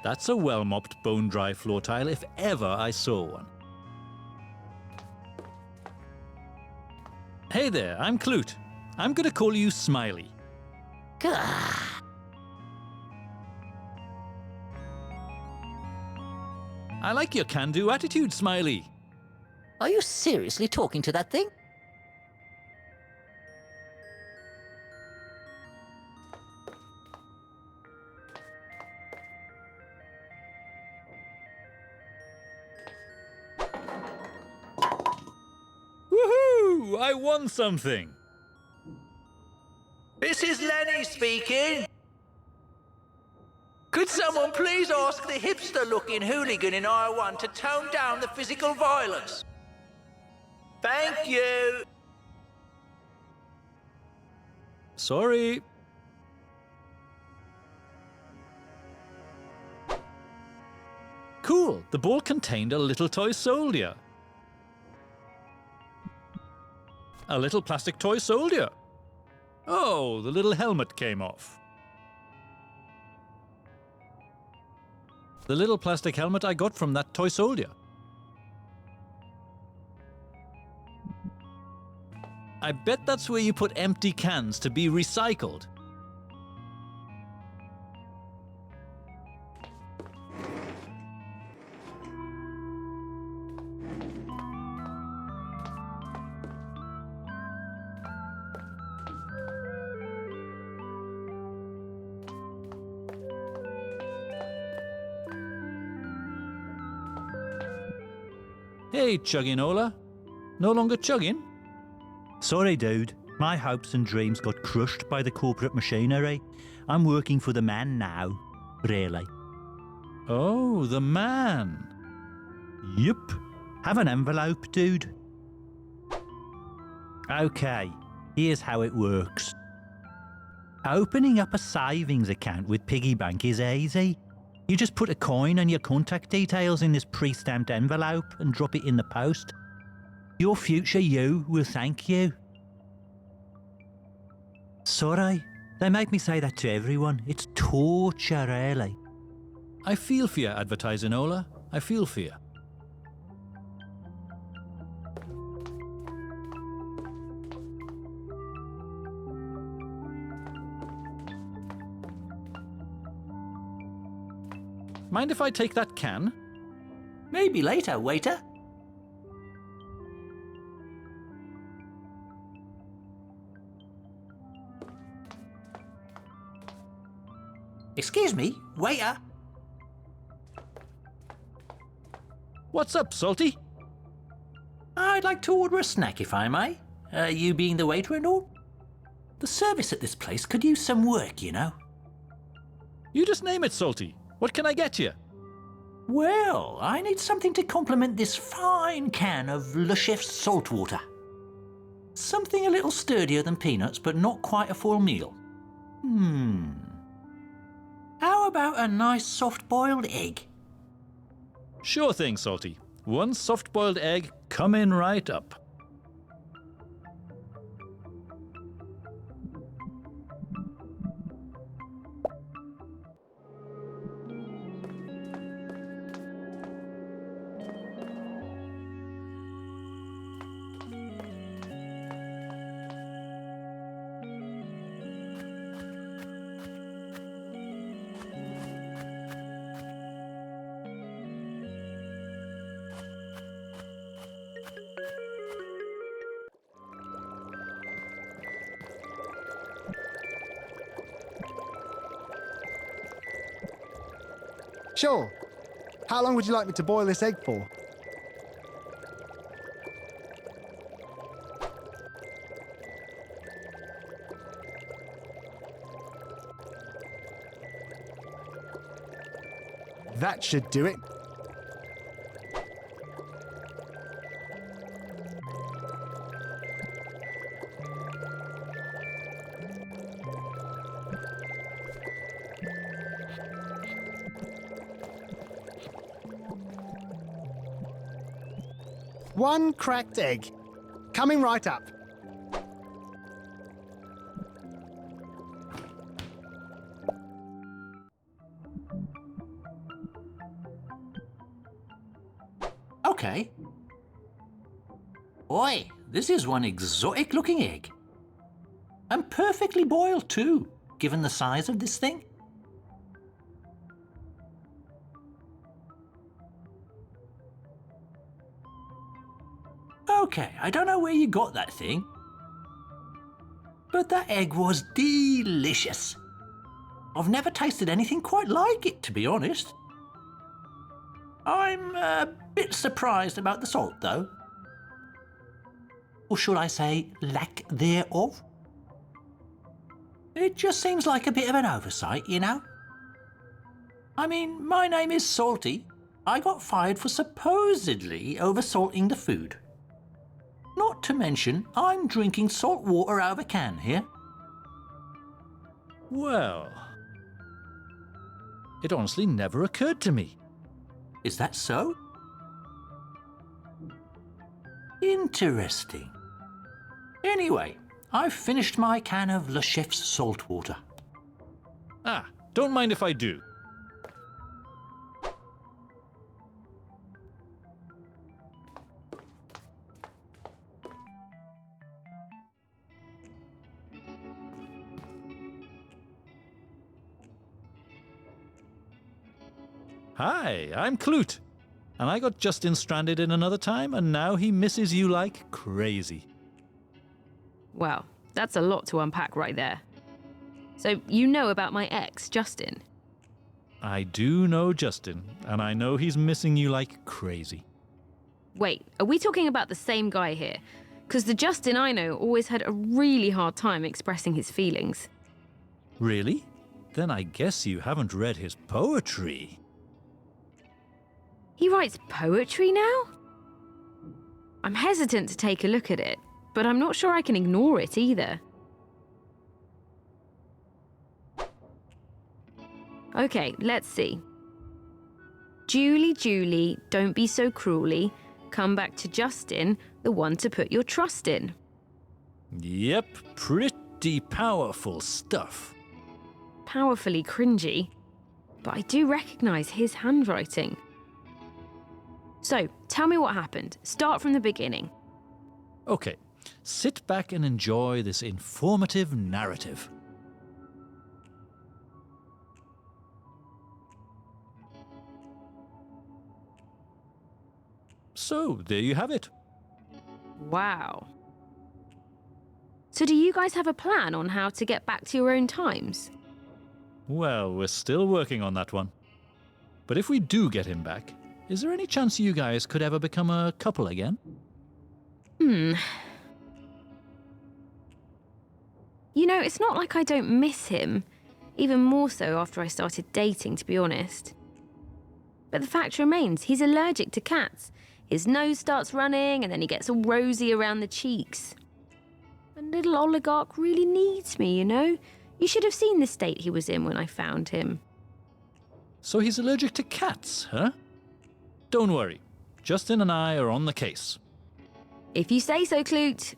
That's a well-mopped bone-dry floor tile if ever I saw one. Hey there, I'm Clute. I'm gonna call you Smiley. I like your can-do attitude, Smiley. Are you seriously talking to that thing? Woohoo! I won something. This is Lenny speaking. Could someone please ask the hipster-looking hooligan in aisle 1 to tone down the physical violence? Thank you. Sorry. Cool, the ball contained a little toy soldier. A little plastic toy soldier. Oh, the little helmet came off. The little plastic helmet I got from that toy soldier. I bet that's where you put empty cans to be recycled. Hey, Chugginola. No longer chugging? Sorry, dude. My hopes and dreams got crushed by the corporate machinery. I'm working for the man now. Really. Oh, the man. Yup. Have an envelope, dude. Okay, here's how it works. Opening up a savings account with Piggy Bank is easy. You just put a coin and your contact details in this pre-stamped envelope and drop it in the post. Your future you will thank you. Sorry, they make me say that to everyone. It's torture, really. I feel for you, advertising Ola. I feel for you. Mind if I take that can? Maybe later, waiter. Excuse me, waiter. What's up, Salty? I'd like to order a snack, if I may. You being the waiter and all? The service at this place could use some work, you know. You just name it, Salty. What can I get you? Well, I need something to complement this fine can of Le Chef's salt water. Something a little sturdier than peanuts, but not quite a full meal. How about a nice soft-boiled egg? Sure thing, Salty. One soft-boiled egg coming right up. Sure. How long would you like me to boil this egg for? That should do it. One cracked egg. Coming right up. Okay. Oi, this is one exotic-looking egg. And perfectly boiled too, given the size of this thing. Okay, I don't know where you got that thing, but that egg was delicious. I've never tasted anything quite like it, to be honest. I'm a bit surprised about the salt, though. Or should I say, lack thereof? It just seems like a bit of an oversight, you know? I mean, my name is Salty. I got fired for supposedly oversalting the food. Not to mention, I'm drinking salt water out of a can here. Well, it honestly never occurred to me. Is that so? Interesting. Anyway, I've finished my can of Le Chef's salt water. Ah, don't mind if I do. Hi, I'm Clute. And I got Justin stranded in another time, and now he misses you like crazy. Well, that's a lot to unpack right there. So you know about my ex, Justin? I do know Justin, and I know he's missing you like crazy. Wait, are we talking about the same guy here? Because the Justin I know always had a really hard time expressing his feelings. Really? Then I guess you haven't read his poetry. He writes poetry now? I'm hesitant to take a look at it, but I'm not sure I can ignore it either. Okay, let's see. Julie, Julie, don't be so cruelly. Come back to Justin, the one to put your trust in. Yep, pretty powerful stuff. Powerfully cringy, but I do recognize his handwriting. So, tell me what happened. Start from the beginning. Okay, sit back and enjoy this informative narrative. So, there you have it. Wow. So do you guys have a plan on how to get back to your own times? Well, we're still working on that one. But if we do get him back, is there any chance you guys could ever become a couple again? You know, it's not like I don't miss him. Even more so after I started dating, to be honest. But the fact remains, he's allergic to cats. His nose starts running, and then he gets all rosy around the cheeks. And little oligarch really needs me, you know? You should have seen the state he was in when I found him. So he's allergic to cats, huh? Don't worry. Justin and I are on the case. If you say so, Clute.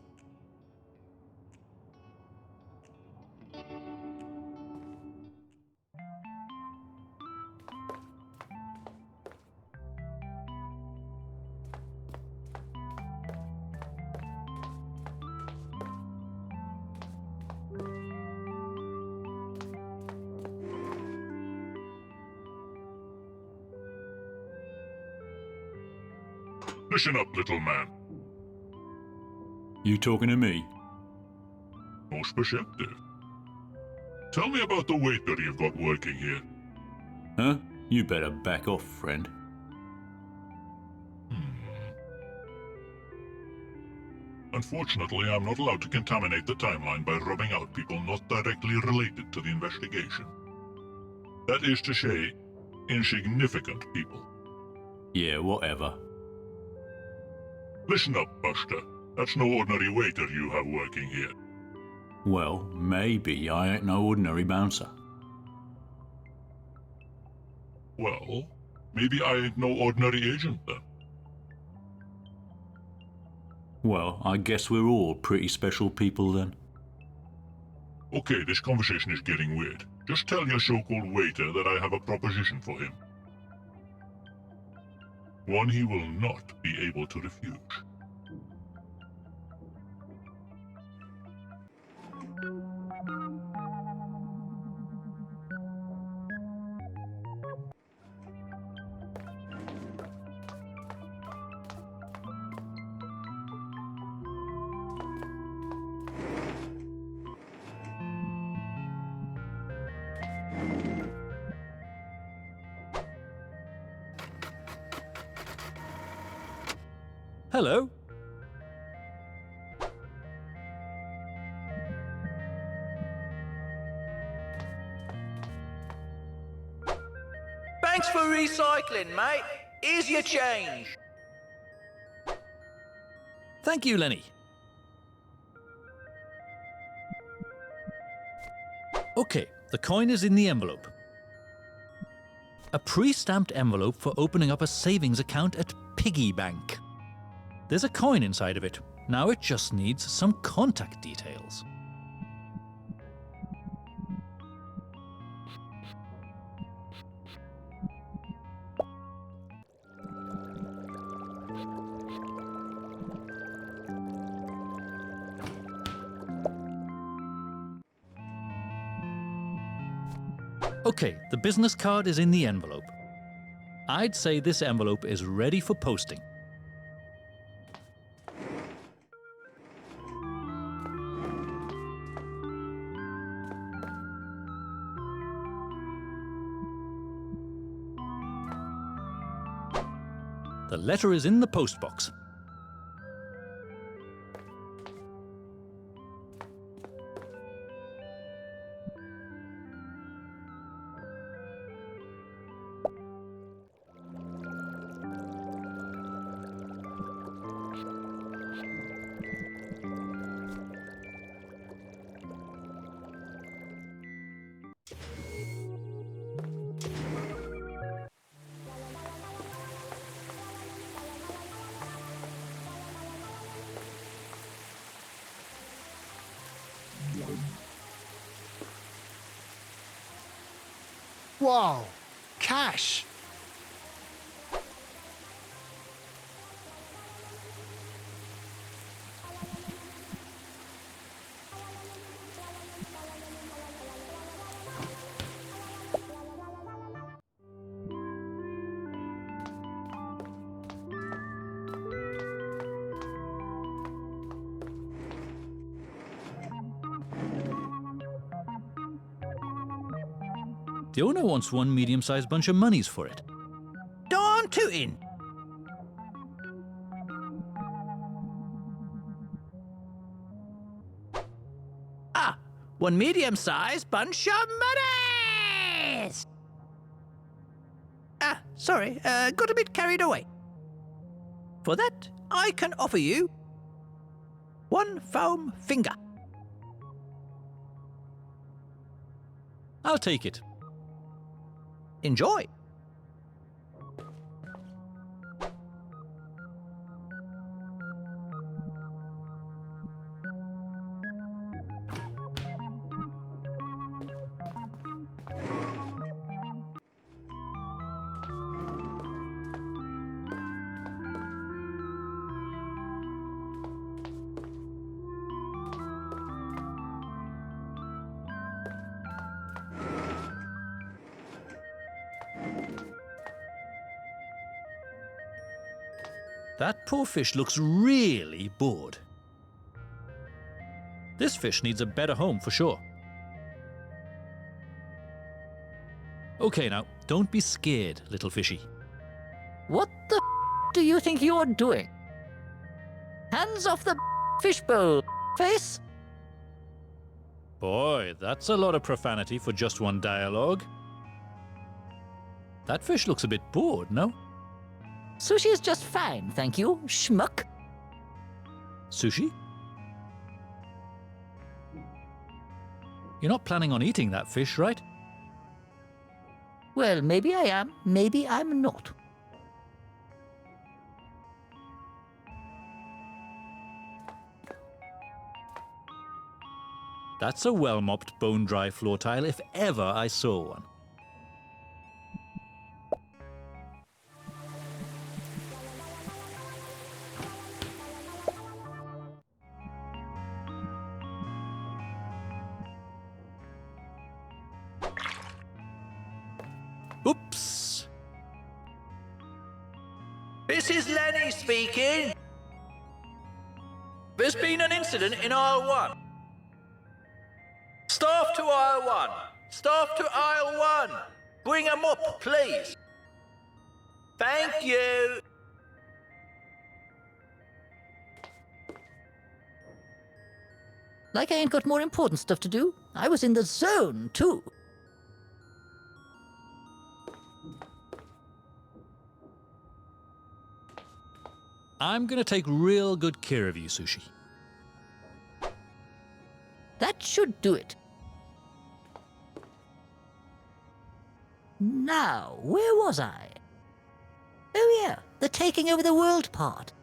Listen up, little man. You talking to me? Most perceptive. Tell me about the waiter you've got working here. Huh? You better back off, friend. Unfortunately, I'm not allowed to contaminate the timeline by rubbing out people not directly related to the investigation. That is to say, insignificant people. Yeah, whatever. Listen up, Buster. That's no ordinary waiter you have working here. Well, maybe I ain't no ordinary bouncer. Well, maybe I ain't no ordinary agent then. Well, I guess we're all pretty special people then. Okay, this conversation is getting weird. Just tell your so-called waiter that I have a proposition for him. One he will not be able to refuse. Hello. Thanks for recycling, mate. Here's your change. Thank you, Lenny. Okay, the coin is in the envelope. A pre-stamped envelope for opening up a savings account at Piggy Bank. There's a coin inside of it. Now it just needs some contact details. Okay, the business card is in the envelope. I'd say this envelope is ready for posting. The letter is in the postbox. Wow, cash! The owner wants one medium-sized bunch of monies for it. Darn tootin'. Ah, one medium-sized bunch of monies! Ah, sorry, got a bit carried away. For that, I can offer you one foam finger. I'll take it. Enjoy. That poor fish looks really bored. This fish needs a better home for sure. Okay now, Don't be scared, little fishy. What the do you think you're doing? Hands off the fishbowl, face! Boy, that's a lot of profanity for just one dialogue. That fish looks a bit bored, no? Sushi is just fine, thank you, schmuck. Sushi? You're not planning on eating that fish, right? Well, maybe I am, maybe I'm not. That's a well-mopped, bone-dry floor tile if ever I saw one. Oops! This is Lenny speaking. There's been an incident in aisle 1. Staff to aisle 1. Staff to aisle 1. Bring 'em up, please. Thank you. Like I ain't got more important stuff to do. I was in the zone, too. I'm gonna take real good care of you, Sushi. That should do it. Now, where was I? Oh yeah, the taking over the world part.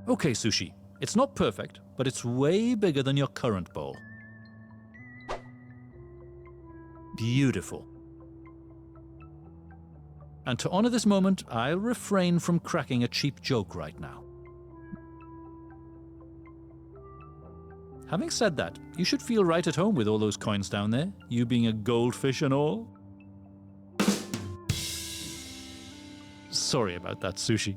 Okay, Sushi. It's not perfect, but it's way bigger than your current bowl. Beautiful. And to honor this moment, I'll refrain from cracking a cheap joke right now. Having said that, you should feel right at home with all those coins down there, you being a goldfish and all. Sorry about that, Sushi.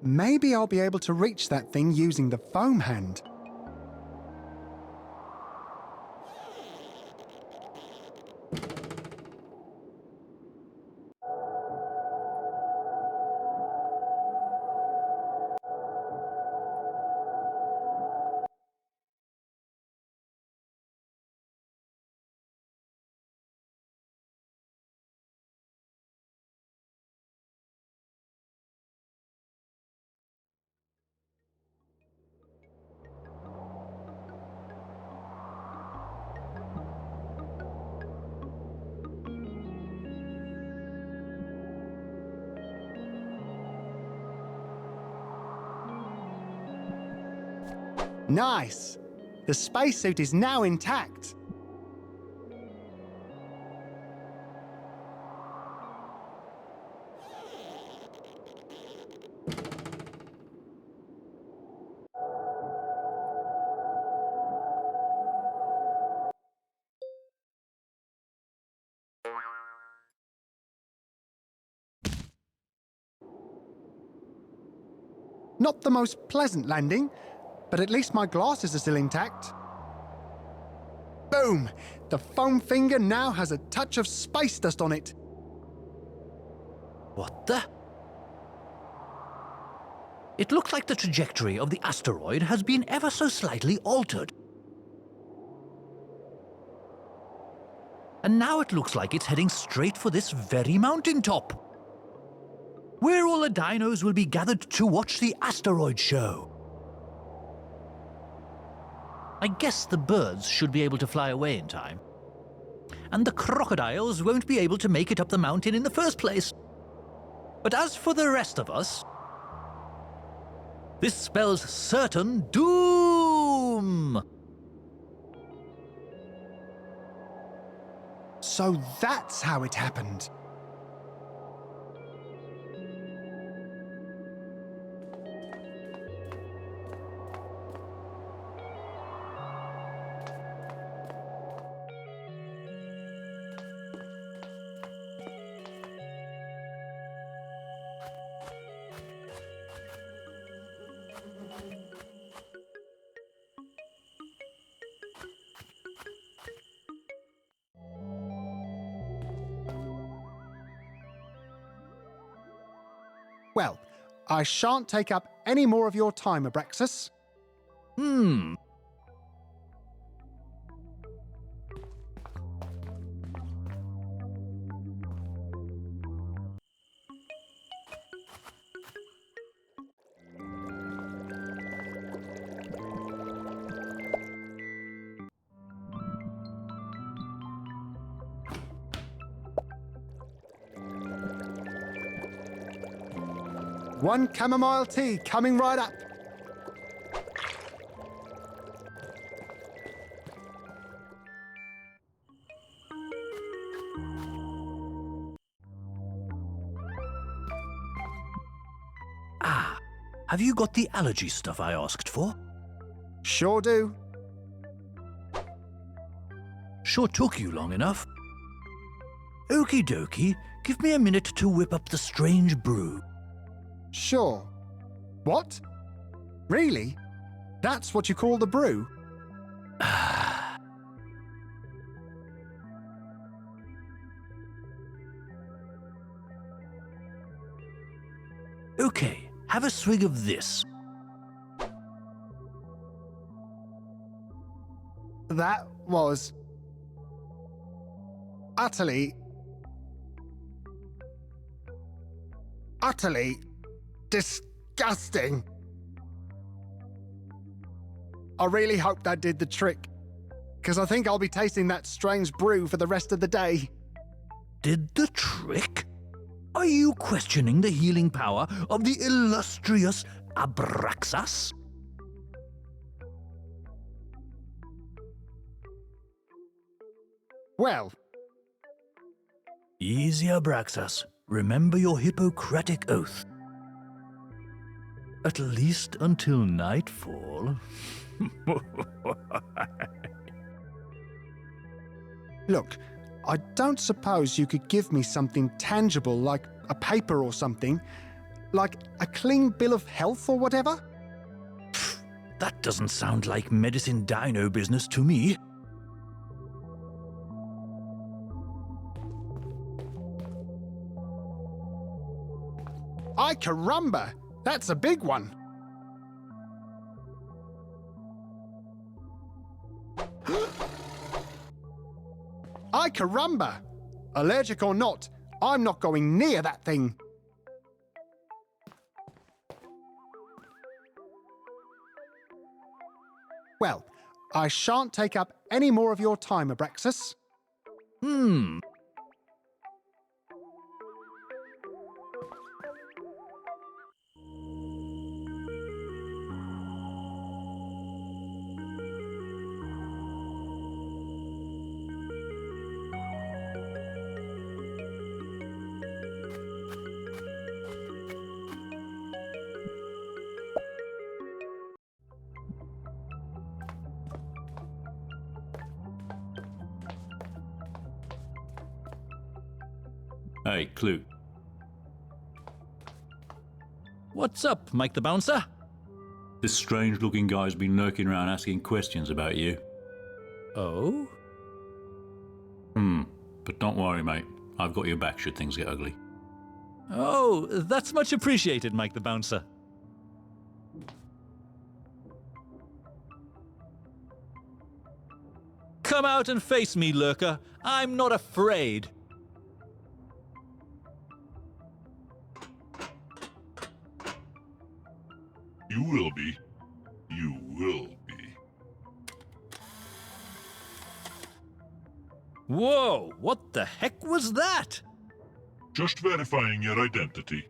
Maybe I'll be able to reach that thing using the foam hand. Nice! The spacesuit is now intact. Not the most pleasant landing, but at least my glasses are still intact. Boom! The foam finger now has a touch of space dust on it. What the? It looks like the trajectory of the asteroid has been ever so slightly altered. And now it looks like it's heading straight for this very mountaintop, where all the dinos will be gathered to watch the asteroid show. I guess the birds should be able to fly away in time. And the crocodiles won't be able to make it up the mountain in the first place. But as for the rest of us, this spells certain doom! So that's how it happened. Well, I shan't take up any more of your time, Abraxas. One chamomile tea coming right up. Ah, have you got the allergy stuff I asked for? Sure do. Sure took you long enough. Okie dokie, give me a minute to whip up the strange brew. Sure. What? Really? That's what you call the brew? Okay, have a swig of this. That was utterly disgusting. I really hope that did the trick, because I think I'll be tasting that strange brew for the rest of the day. Did the trick? Are you questioning the healing power of the illustrious Abraxas? Well, easy, Abraxas. Remember your Hippocratic oath. At least until nightfall. look, I don't suppose you could give me something tangible like a paper or something? Like a clean bill of health or whatever? That doesn't sound like medicine dino business to me. Ay caramba! That's a big one. Ay caramba! Allergic or not, I'm not going near that thing. Well, I shan't take up any more of your time, Abraxas. Hey, Clue. What's up, Mike the Bouncer? This strange-looking guy's been lurking around asking questions about you. Oh? But don't worry, mate. I've got your back should things get ugly. Oh, that's much appreciated, Mike the Bouncer. Come out and face me, lurker. I'm not afraid. You will be. You will be. Whoa, what the heck was that? Just verifying your identity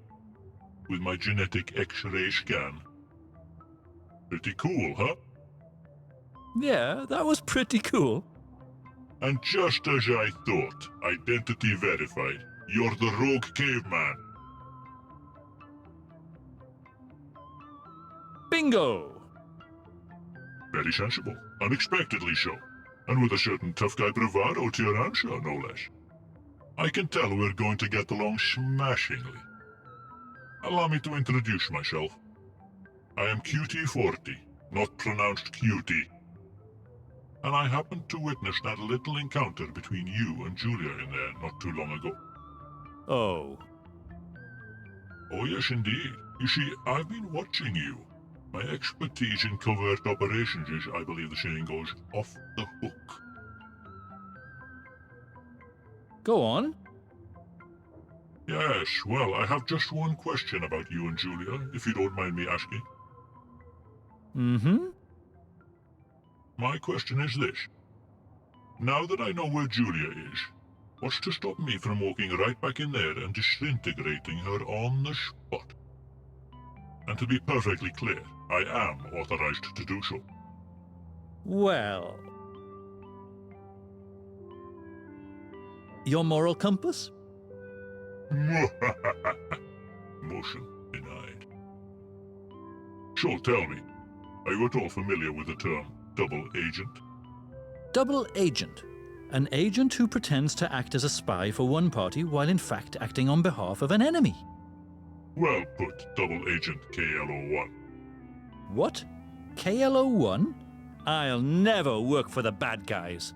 with my genetic X-ray scan. Pretty cool, huh? Yeah, that was pretty cool. And just as I thought, identity verified. You're the rogue caveman. Bingo! Very sensible. Unexpectedly so. And with a certain tough guy bravado to your answer, no less. I can tell we're going to get along smashingly. Allow me to introduce myself. I am QT40, not pronounced cutie. And I happened to witness that little encounter between you and Julia in there not too long ago. Oh. Oh yes, indeed. You see, I've been watching you. My expertise in covert operations is, I believe the saying goes, off the hook. Go on. Yes, well, I have just one question about you and Julia, if you don't mind me asking. Mm-hmm. My question is this. Now that I know where Julia is, what's to stop me from walking right back in there and disintegrating her on the spot? And to be perfectly clear, I am authorized to do so. Well... Your moral compass? Motion denied. So tell me, are you at all familiar with the term double agent? Double agent. An agent who pretends to act as a spy for one party while in fact acting on behalf of an enemy. Well put, double agent KLO1. What? KLO1? I'll never work for the bad guys.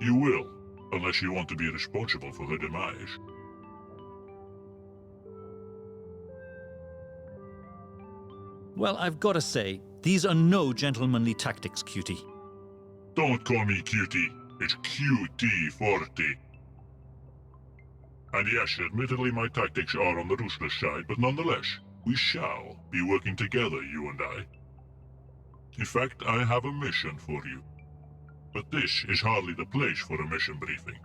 You will, unless you want to be responsible for her demise. Well, I've got to say, these are no gentlemanly tactics, cutie. Don't call me cutie. It's QT40. And yes, admittedly my tactics are on the ruthless side, but nonetheless, we shall be working together, you and I. In fact, I have a mission for you. But this is hardly the place for a mission briefing.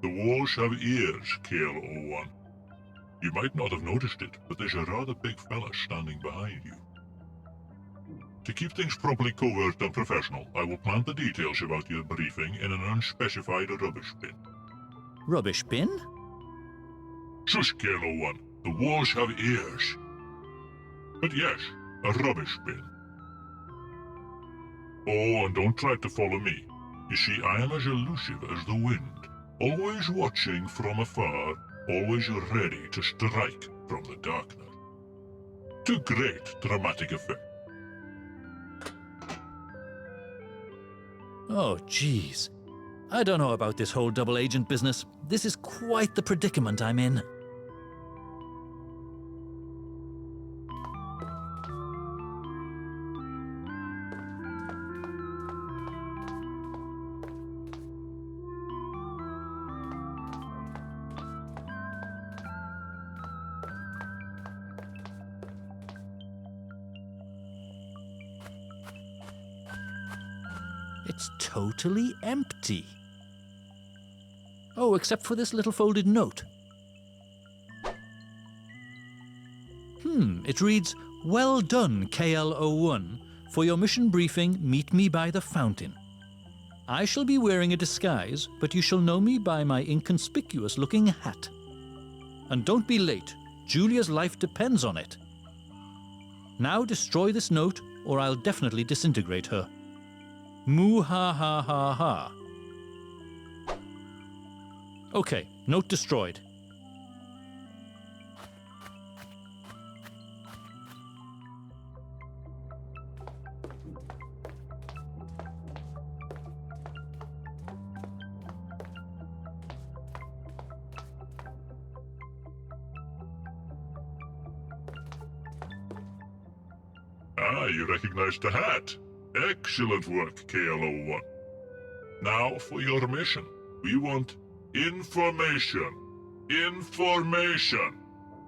The walls have ears, KL01. You might not have noticed it, but there's a rather big fella standing behind you. To keep things properly covert and professional, I will plant the details about your briefing in an unspecified rubbish bin. Rubbish bin? Shush, KL01. The walls have ears. But yes, a rubbish bin. Oh, and don't try to follow me. You see, I am as elusive as the wind, always watching from afar, always ready to strike from the darkness. To great dramatic effect. Oh, geez. I don't know about this whole double agent business. This is quite the predicament I'm in. It's totally empty. Oh, except for this little folded note. It reads, "Well done, KL01. For your mission briefing, meet me by the fountain. I shall be wearing a disguise, but you shall know me by my inconspicuous-looking hat. And don't be late. Julia's life depends on it. Now destroy this note, or I'll definitely disintegrate her. Moo ha ha ha ha." Okay, note destroyed. Ah, you recognize the hat. Excellent work, KL01. Now for your mission. We want information. Information.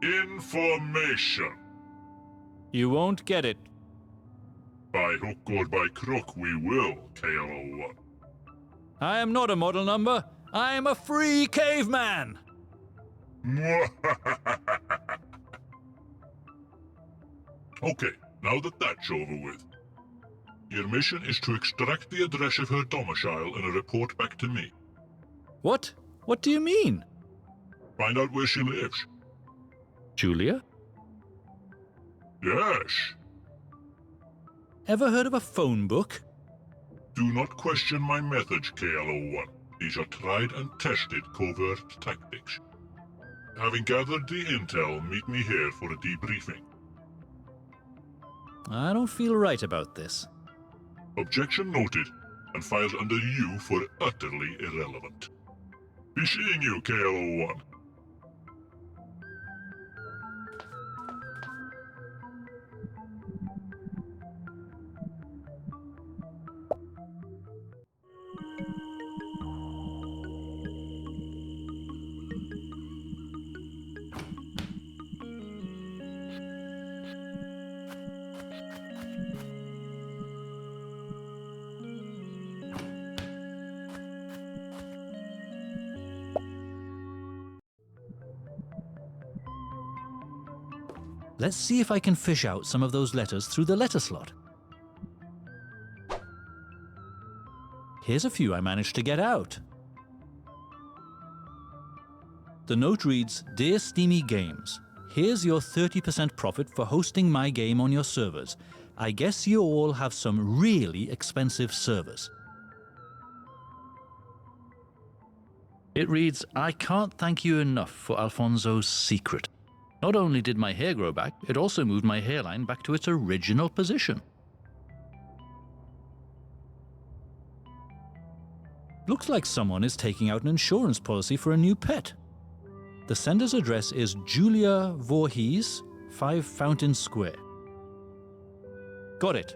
Information. You won't get it. By hook or by crook, we will, KL01. I am not a model number, I'm a free caveman! Okay, now that that's over with. Your mission is to extract the address of her domicile and report back to me. What? What do you mean? Find out where she lives. Julia? Yes. Ever heard of a phone book? Do not question my methods, KLO1. These are tried and tested covert tactics. Having gathered the intel, meet me here for a debriefing. I don't feel right about this. Objection noted, and filed under you for utterly irrelevant. Be seeing you, KLO1. Let's see if I can fish out some of those letters through the letter slot. Here's a few I managed to get out. The note reads, "Dear Steamy Games, here's your 30% profit for hosting my game on your servers. I guess you all have some really expensive servers." It reads, "I can't thank you enough for Alfonso's secret. Not only did my hair grow back, it also moved my hairline back to its original position." Looks like someone is taking out an insurance policy for a new pet. The sender's address is Julia Voorhees, 5 Fountain Square. Got it.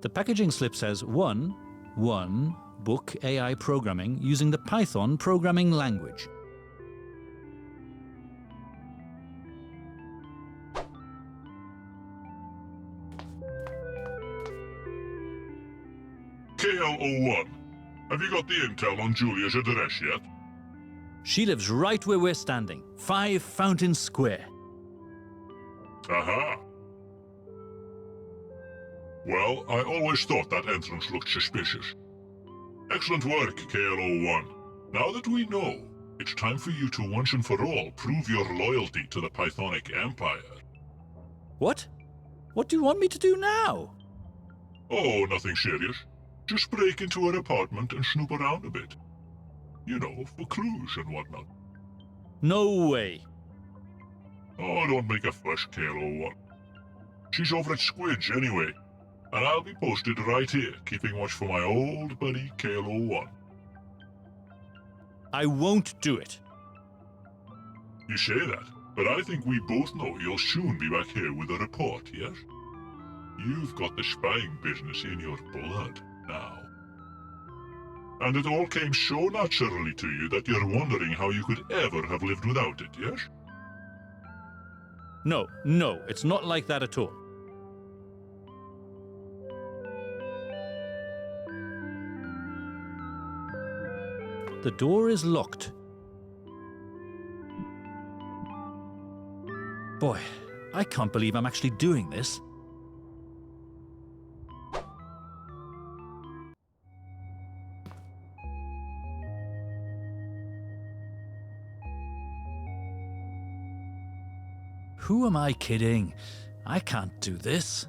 The packaging slip says 1 book AI programming using the Python programming language. KLO1, have you got the intel on Julia's address yet? She lives right where we're standing, 5 Fountain Square. Aha. Well, I always thought that entrance looked suspicious. Excellent work, KLO1. Now that we know, it's time for you to once and for all prove your loyalty to the Pythonic Empire. What? What do you want me to do now? Oh, nothing serious. Just break into her apartment and snoop around a bit. You know, for clues and whatnot. No way. Oh, don't make a fuss, KLO1. She's over at Squid's anyway, and I'll be posted right here, keeping watch for my old buddy KLO1. I won't do it. You say that, but I think we both know you'll soon be back here with a report, yes? You've got the spying business in your blood now. And it all came so naturally to you that you're wondering how you could ever have lived without it, yes? No, it's not like that at all. The door is locked. Boy, I can't believe I'm actually doing this. Who am I kidding? I can't do this.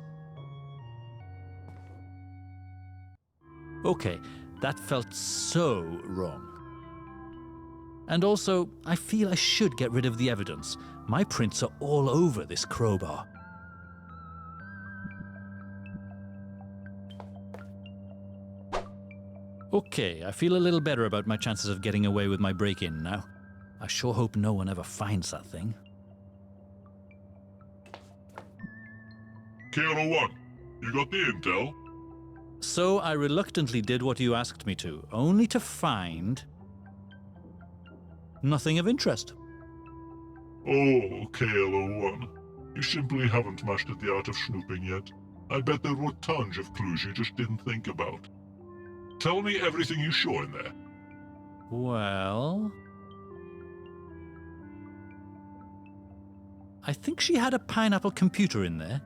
Okay, that felt so wrong. And also, I feel I should get rid of the evidence. My prints are all over this crowbar. Okay, I feel a little better about my chances of getting away with my break-in now. I sure hope no one ever finds that thing. KLO1, you got the intel? So I reluctantly did what you asked me to, only to find nothing of interest. Oh, KLO1, you simply haven't mastered the art of snooping yet. I bet there were tons of clues you just didn't think about. Tell me everything you saw in there. Well, I think she had a pineapple computer in there.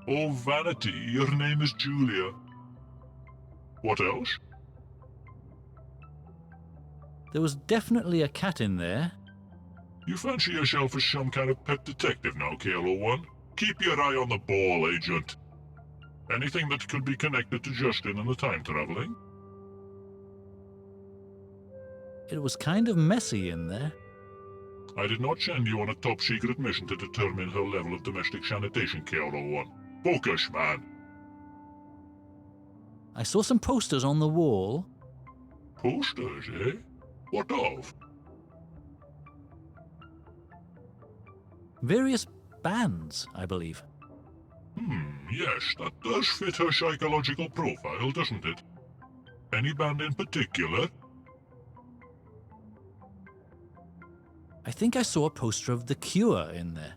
Oh, vanity, your name is Julia. What else? There was definitely a cat in there. You fancy yourself as some kind of pet detective now, KLO1? Keep your eye on the ball, Agent. Anything that could be connected to Justin and the time traveling? It was kind of messy in there. I did not send you on a top-secret mission to determine her level of domestic sanitation, KLO1. Focus, man. I saw some posters on the wall. Posters, eh? What of? Various bands, I believe. Yes, that does fit her psychological profile, doesn't it? Any band in particular? I think I saw a poster of The Cure in there.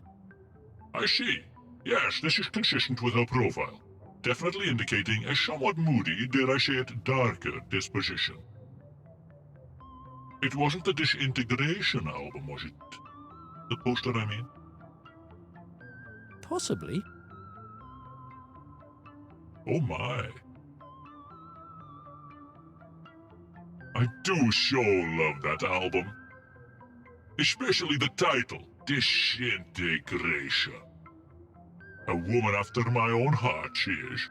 I see. Yes, this is consistent with her profile. Definitely indicating a somewhat moody, dare I say it, darker disposition. It wasn't the Disintegration album, was it? The poster, I mean? Possibly. Oh my. I do so love that album. Especially the title, Disintegration. A woman after my own heart, she is.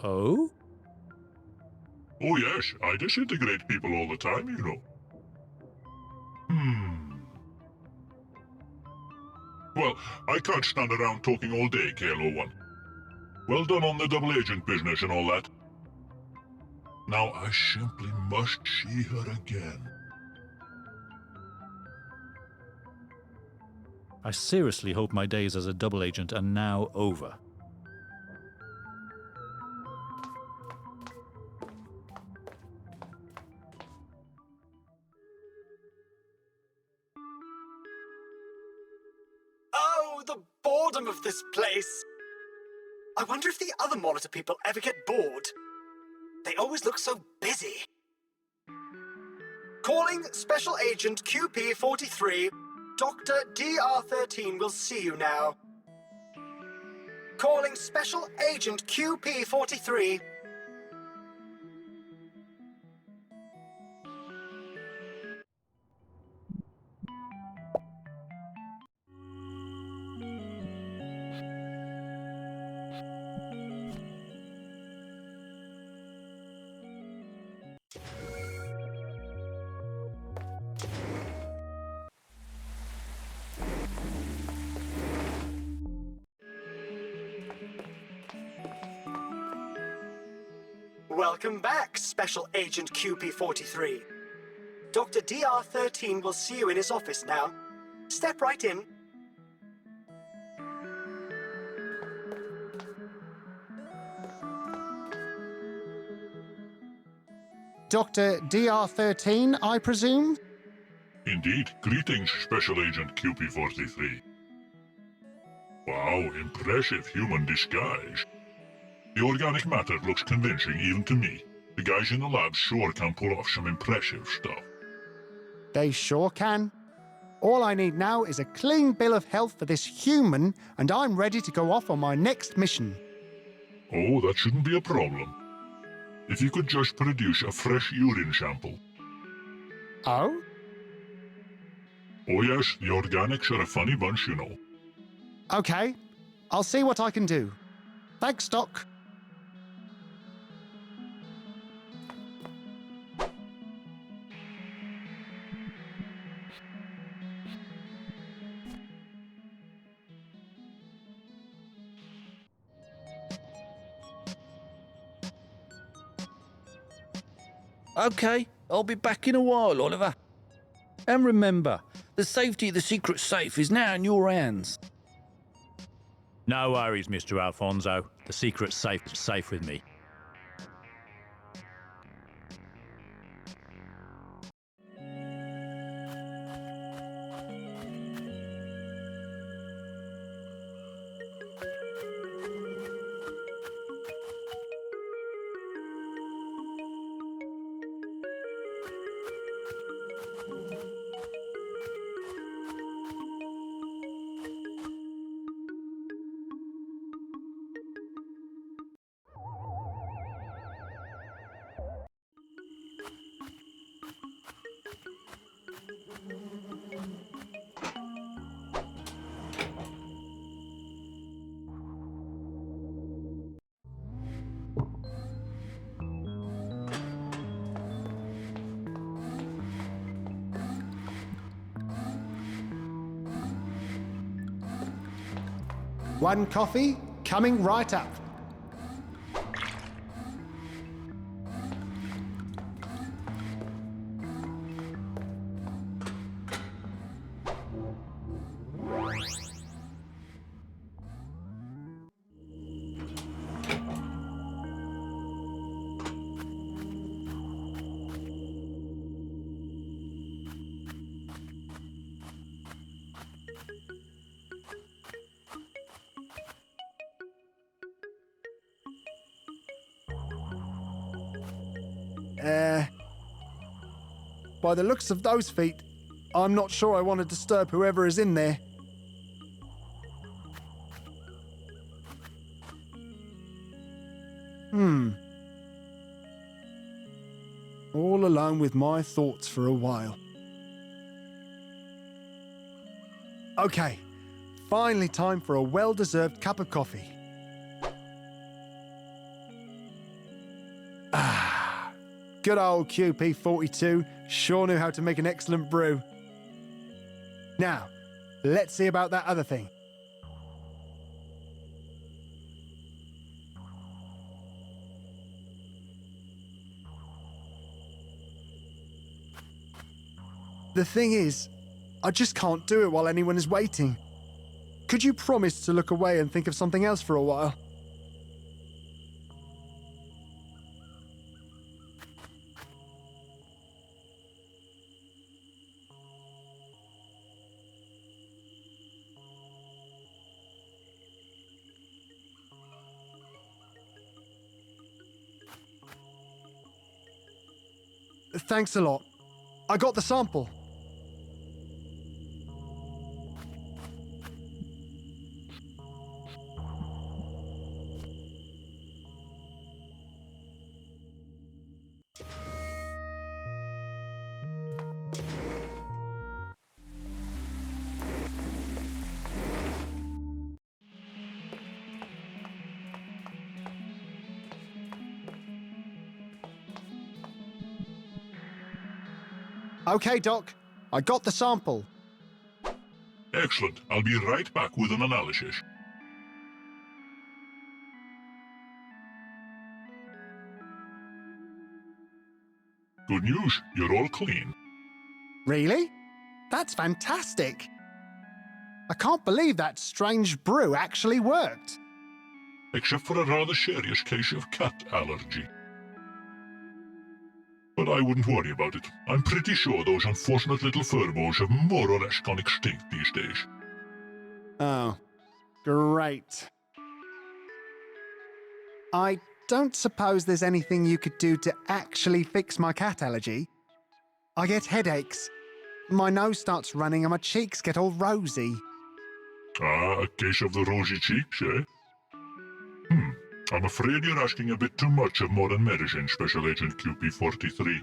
Oh? Oh yes, I disintegrate people all the time, you know. Well, I can't stand around talking all day, KLO1. Well done on the double agent business and all that. Now I simply must see her again. I seriously hope my days as a double agent are now over. Oh, the boredom of this place. I wonder if the other monitor people ever get bored. They always look so busy. Calling Special Agent QP-43. Dr. DR-13 will see you now. Calling Special Agent QP-43. Welcome back, Special Agent QP-43. Dr. DR-13 will see you in his office now. Step right in. Dr. DR-13, I presume? Indeed. Greetings, Special Agent QP-43. Wow, impressive human disguise. The organic matter looks convincing even to me. The guys in the lab sure can pull off some impressive stuff. They sure can. All I need now is a clean bill of health for this human, and I'm ready to go off on my next mission. Oh, that shouldn't be a problem. If you could just produce a fresh urine sample. Oh? Oh yes, the organics are a funny bunch, you know. Okay. I'll see what I can do. Thanks, Doc. Okay, I'll be back in a while, Oliver. And remember, the safety of the secret safe is now in your hands. No worries, Mr. Alfonso. The secret's safe with me. One coffee coming right up. By the looks of those feet, I'm not sure I want to disturb whoever is in there. All alone with my thoughts for a while. Okay, finally time for a well-deserved cup of coffee. Good old QP42 sure knew how to make an excellent brew. Now, let's see about that other thing. The thing is, I just can't do it while anyone is waiting. Could you promise to look away and think of something else for a while? Thanks a lot. I got the sample. Okay, Doc. I got the sample. Excellent. I'll be right back with an analysis. Good news, you're all clean. Really? That's fantastic. I can't believe that strange brew actually worked. Except for a rather serious case of cat allergy. But I wouldn't worry about it. I'm pretty sure those unfortunate little furballs have more or less gone extinct these days. Oh, great. I don't suppose there's anything you could do to actually fix my cat allergy. I get headaches. My nose starts running and my cheeks get all rosy. Ah, a case of the rosy cheeks, eh? I'm afraid you're asking a bit too much of modern medicine, Special Agent QP43.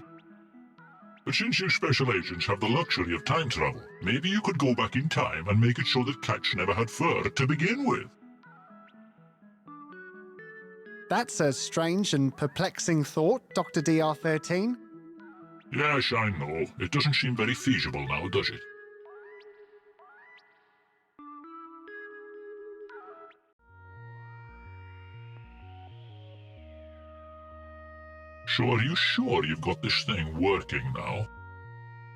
But since you Special Agents have the luxury of time travel, maybe you could go back in time and make it so that cats never had fur to begin with. That's a strange and perplexing thought, Dr. DR13. Yes, I know. It doesn't seem very feasible now, does it? So are you sure you've got this thing working now?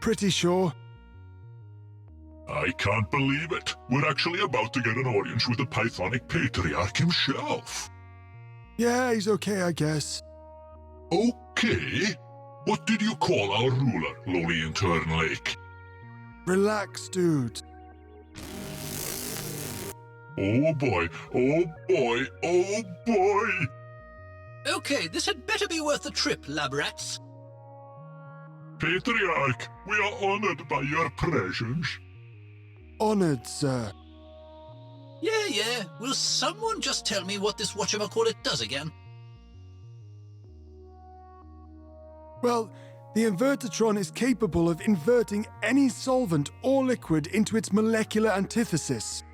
Pretty sure. I can't believe it. We're actually about to get an audience with the Pythonic Patriarch himself. Yeah, he's okay, I guess. Okay? What did you call our ruler, lowly intern Lake? Relax, dude. Oh boy, oh boy, oh boy! Okay, this had better be worth the trip, lab rats. Patriarch, we are honored by your presence. Honored, sir. Yeah. Will someone just tell me what this whatchamacallit does again? Well, the Invertitron is capable of inverting any solvent or liquid into its molecular antithesis.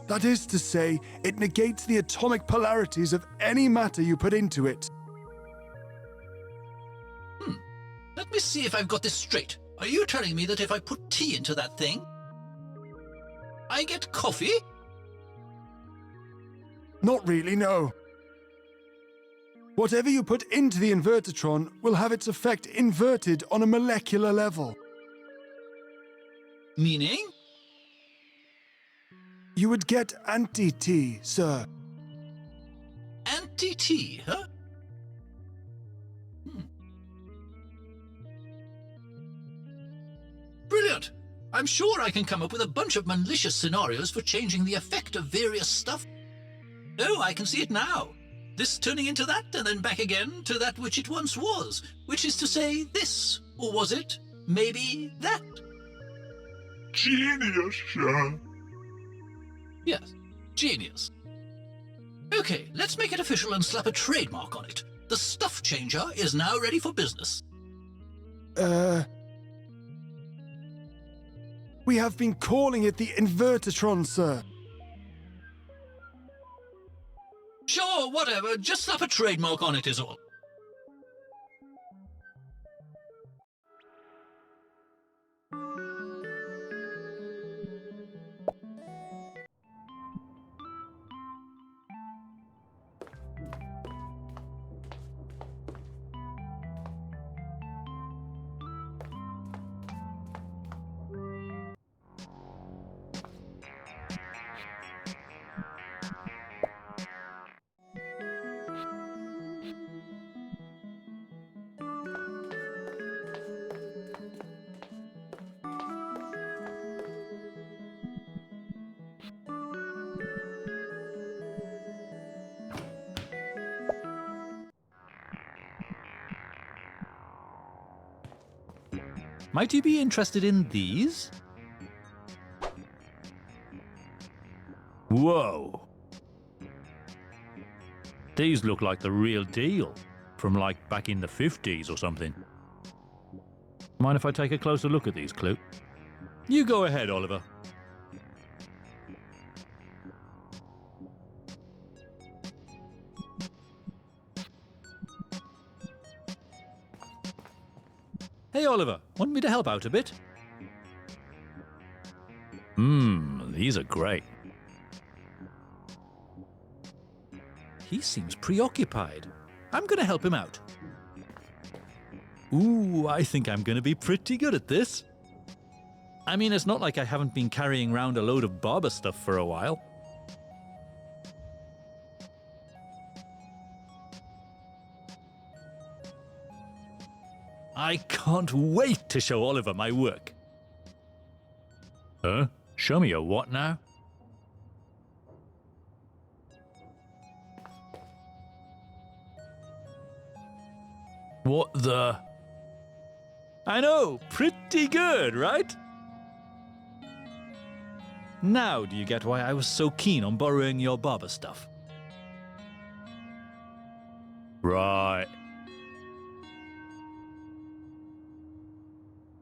That is to say, it negates the atomic polarities of any matter you put into it. Let me see if I've got this straight. Are you telling me that if I put tea into that thing, I get coffee? Not really, no. Whatever you put into the invertitron will have its effect inverted on a molecular level. Meaning? You would get anti-tea, sir. Anti-tea, huh? Brilliant! I'm sure I can come up with a bunch of malicious scenarios for changing the effect of various stuff. Oh, I can see it now. This turning into that, and then back again to that which it once was, which is to say this, or was it, maybe that? Genius, sir. Yes, genius. Okay, let's make it official and slap a trademark on it. The stuff changer is now ready for business. We have been calling it the invertitron, sir. Sure, whatever, just slap a trademark on it is all. Might you be interested in these? Whoa. These look like the real deal, from like back in the 50s or something. Mind if I take a closer look at these, Clue? You go ahead, Oliver. Hey, Oliver, want me to help out a bit? These are great. He seems preoccupied. I'm going to help him out. Ooh, I think I'm going to be pretty good at this. I mean, it's not like I haven't been carrying around a load of barber stuff for a while. I can't wait to show Oliver my work. Huh? Show me your what now? What the? I know, pretty good, right? Now do you get why I was so keen on borrowing your barber stuff? Right.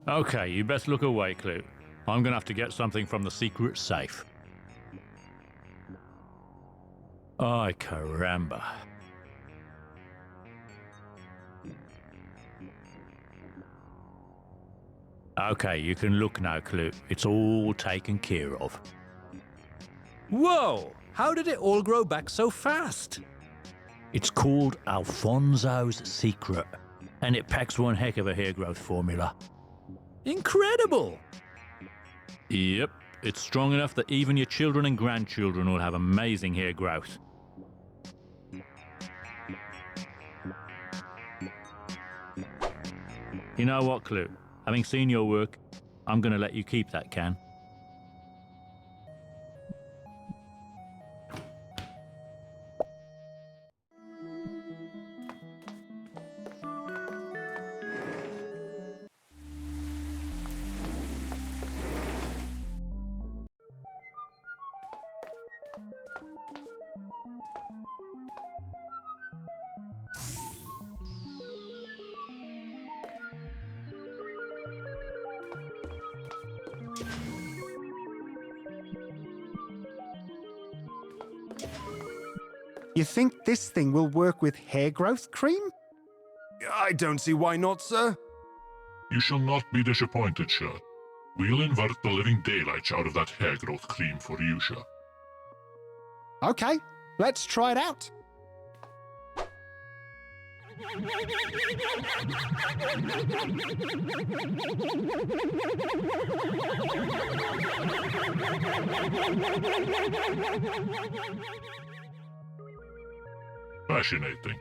Okay, you best look away, Clue. I'm gonna have to get something from the secret safe. Ay, caramba. Okay, you can look now, Clue. It's all taken care of. Whoa! How did it all grow back so fast? It's called Alfonso's Secret, and it packs one heck of a hair growth formula. Incredible! Yep, it's strong enough that even your children and grandchildren will have amazing hair growth. You know what, Clue? Having seen your work, I'm going to let you keep that can. You think this thing will work with hair growth cream? I don't see why not, sir. You shall not be disappointed, sir. We'll invert the living daylights out of that hair growth cream for you, sir. Okay, let's try it out. Fascinating.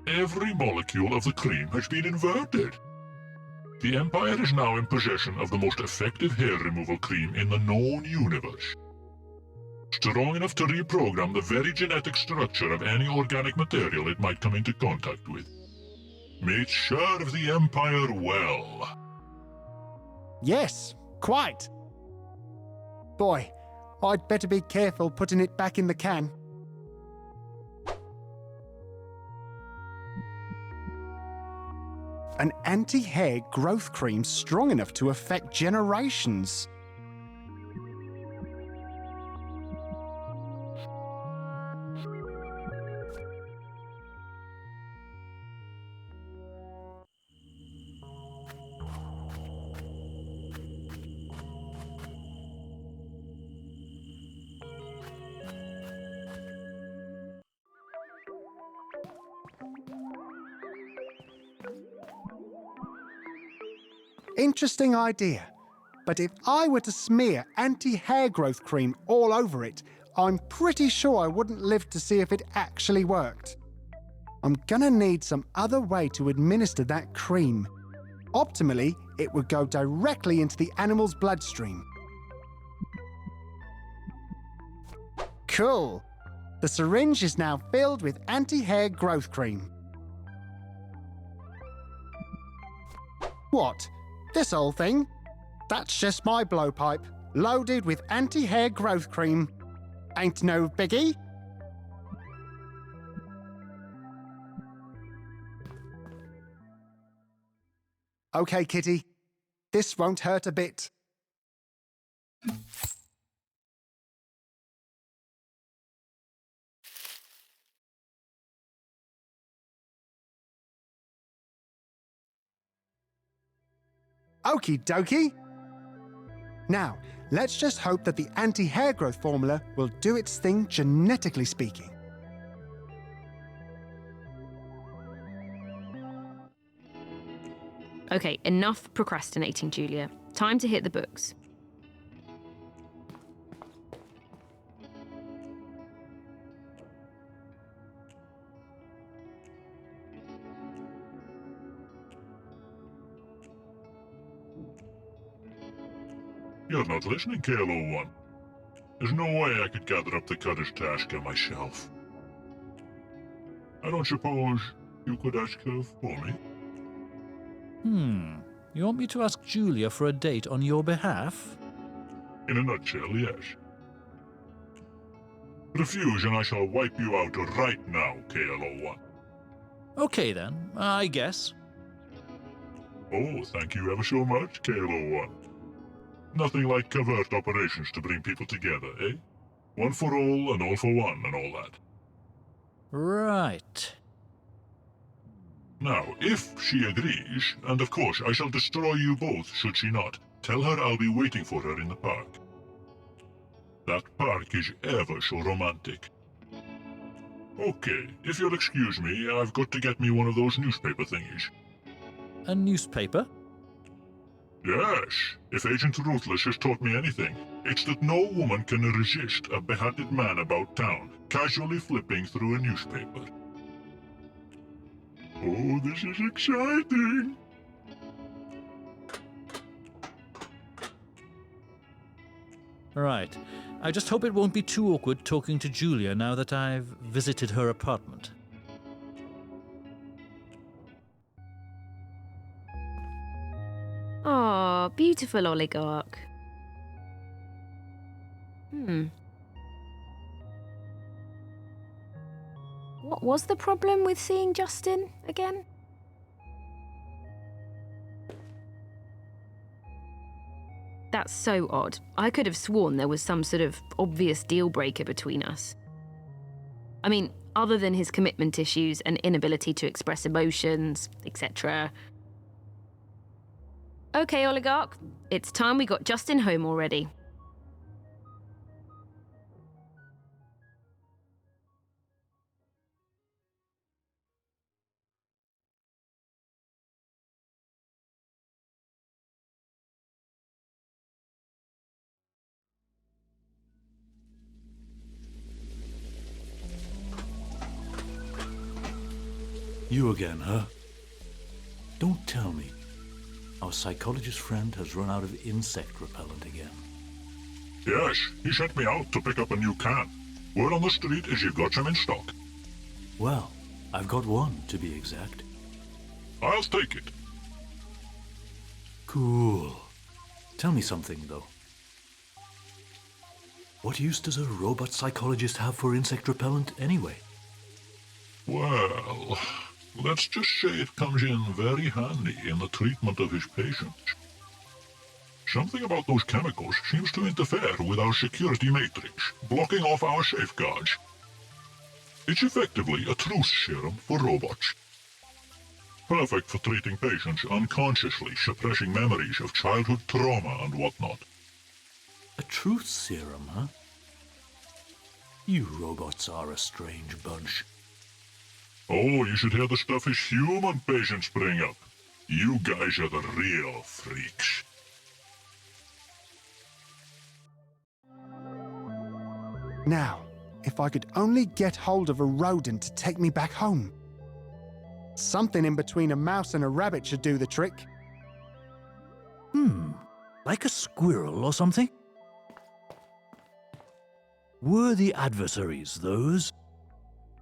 Every molecule of the cream has been inverted. The Empire is now in possession of the most effective hair removal cream in the known universe. Strong enough to reprogram the very genetic structure of any organic material it might come into contact with. May it serve the Empire well. Yes, quite. Boy, I'd better be careful putting it back in the can. An anti-hair growth cream strong enough to affect generations. Interesting idea. But if I were to smear anti-hair growth cream all over it, I'm pretty sure I wouldn't live to see if it actually worked. I'm gonna need some other way to administer that cream. Optimally, it would go directly into the animal's bloodstream. Cool. The syringe is now filled with anti-hair growth cream. What? This old thing? That's just my blowpipe, loaded with anti-hair growth cream. Ain't no biggie. Okay, kitty. This won't hurt a bit. Okie dokie. Now, let's just hope that the anti-hair growth formula will do its thing genetically speaking. Okay, enough procrastinating, Julia. Time to hit the books. You're not listening, KLO1. There's no way I could gather up the cutter's tasker myself. I don't suppose you could ask her for me? You want me to ask Julia for a date on your behalf? In a nutshell, yes. Refuse and I shall wipe you out right now, KLO1. Okay then, I guess. Oh, thank you ever so much, KLO1. Nothing like covert operations to bring people together, eh? One for all and all for one and all that. Right. Now, if she agrees, and of course I shall destroy you both should she not, tell her I'll be waiting for her in the park. That park is ever so romantic. Okay, if you'll excuse me, I've got to get me one of those newspaper thingies. A newspaper? Yes, if Agent Ruthless has taught me anything, it's that no woman can resist a beheaded man about town, casually flipping through a newspaper. Oh, this is exciting! Right. I just hope it won't be too awkward talking to Julia now that I've visited her apartment. Aw, beautiful oligarch. What was the problem with seeing Justin again? That's so odd. I could have sworn there was some sort of obvious deal breaker between us. I mean, other than his commitment issues and inability to express emotions, etc., Okay, oligarch. It's time we got Justin home already. You again, huh? Don't tell me. Our psychologist friend has run out of insect repellent again. Yes, he sent me out to pick up a new can. Word on the street is you've got some in stock. Well, I've got one, to be exact. I'll take it. Cool. Tell me something, though. What use does a robot psychologist have for insect repellent, anyway? Well, let's just say it comes in very handy in the treatment of his patients. Something about those chemicals seems to interfere with our security matrix, blocking off our safeguards. It's effectively a truth serum for robots. Perfect for treating patients unconsciously suppressing memories of childhood trauma and whatnot. A truth serum, huh? You robots are a strange bunch. Oh, you should hear the stuff his human patients bring up. You guys are the real freaks. Now, if I could only get hold of a rodent to take me back home. Something in between a mouse and a rabbit should do the trick. Like a squirrel or something? Worthy adversaries, those.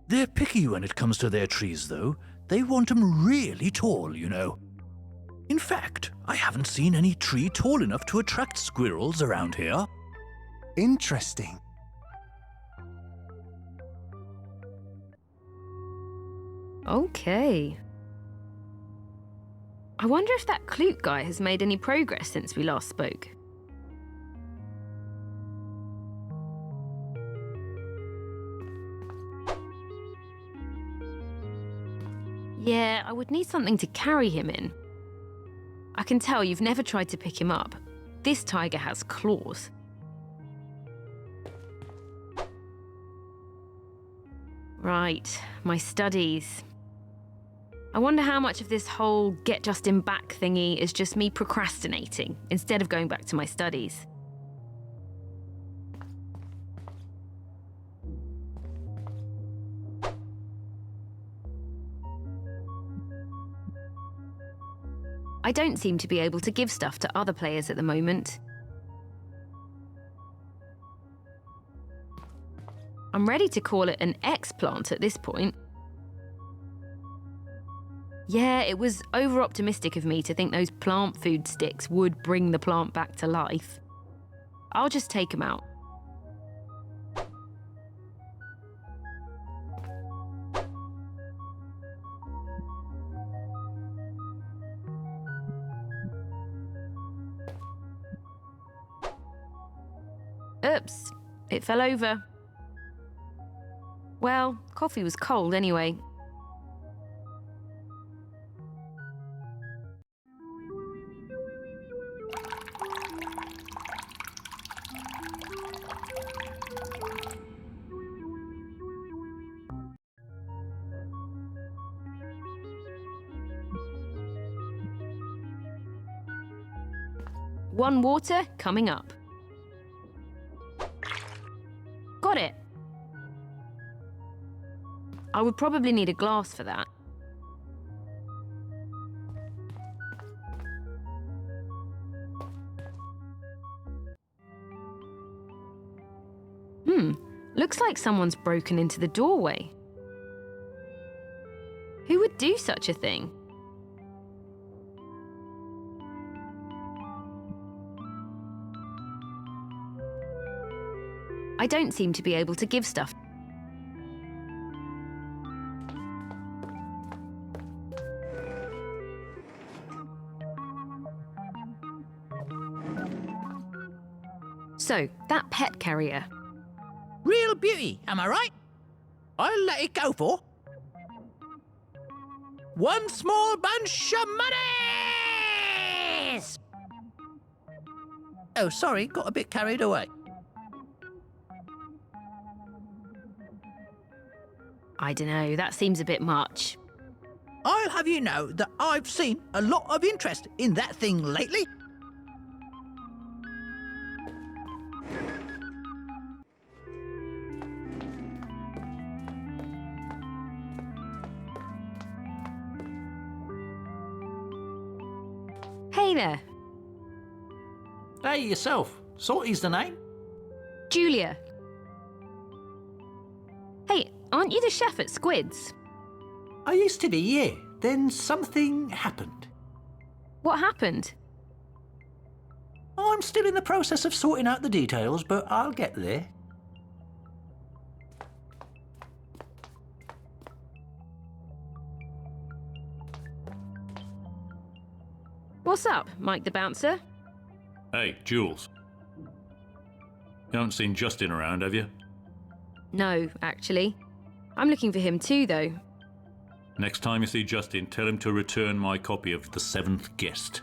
They're picky when it comes to their trees, though. They want 'em really tall, you know. In fact, I haven't seen any tree tall enough to attract squirrels around here. Interesting. Okay. I wonder if that Clute guy has made any progress since we last spoke. Yeah, I would need something to carry him in. I can tell you've never tried to pick him up. This tiger has claws. Right, my studies. I wonder how much of this whole get Justin back thingy is just me procrastinating instead of going back to my studies. I don't seem to be able to give stuff to other players at the moment. I'm ready to call it an X-plant at this point. Yeah, it was over-optimistic of me to think those plant food sticks would bring the plant back to life. I'll just take them out. Oops, it fell over. Well, coffee was cold anyway. One water coming up. Got it. I would probably need a glass for that. Looks like someone's broken into the doorway. Who would do such a thing? I don't seem to be able to give stuff. So, that pet carrier. Real beauty, am I right? I'll let it go for one small bunch of monies! Oh, sorry, got a bit carried away. I dunno, that seems a bit much. I'll have you know that I've seen a lot of interest in that thing lately. Hey there, Hey, yourself. Salty's the name? Julia. Hey, aren't you the chef at Squid's? I used to be, yeah. Then something happened. What happened? I'm still in the process of sorting out the details, but I'll get there. What's up, Mike the Bouncer? Hey, Jules. You haven't seen Justin around, have you? No, actually. I'm looking for him too, though. Next time you see Justin, tell him to return my copy of The Seventh Guest.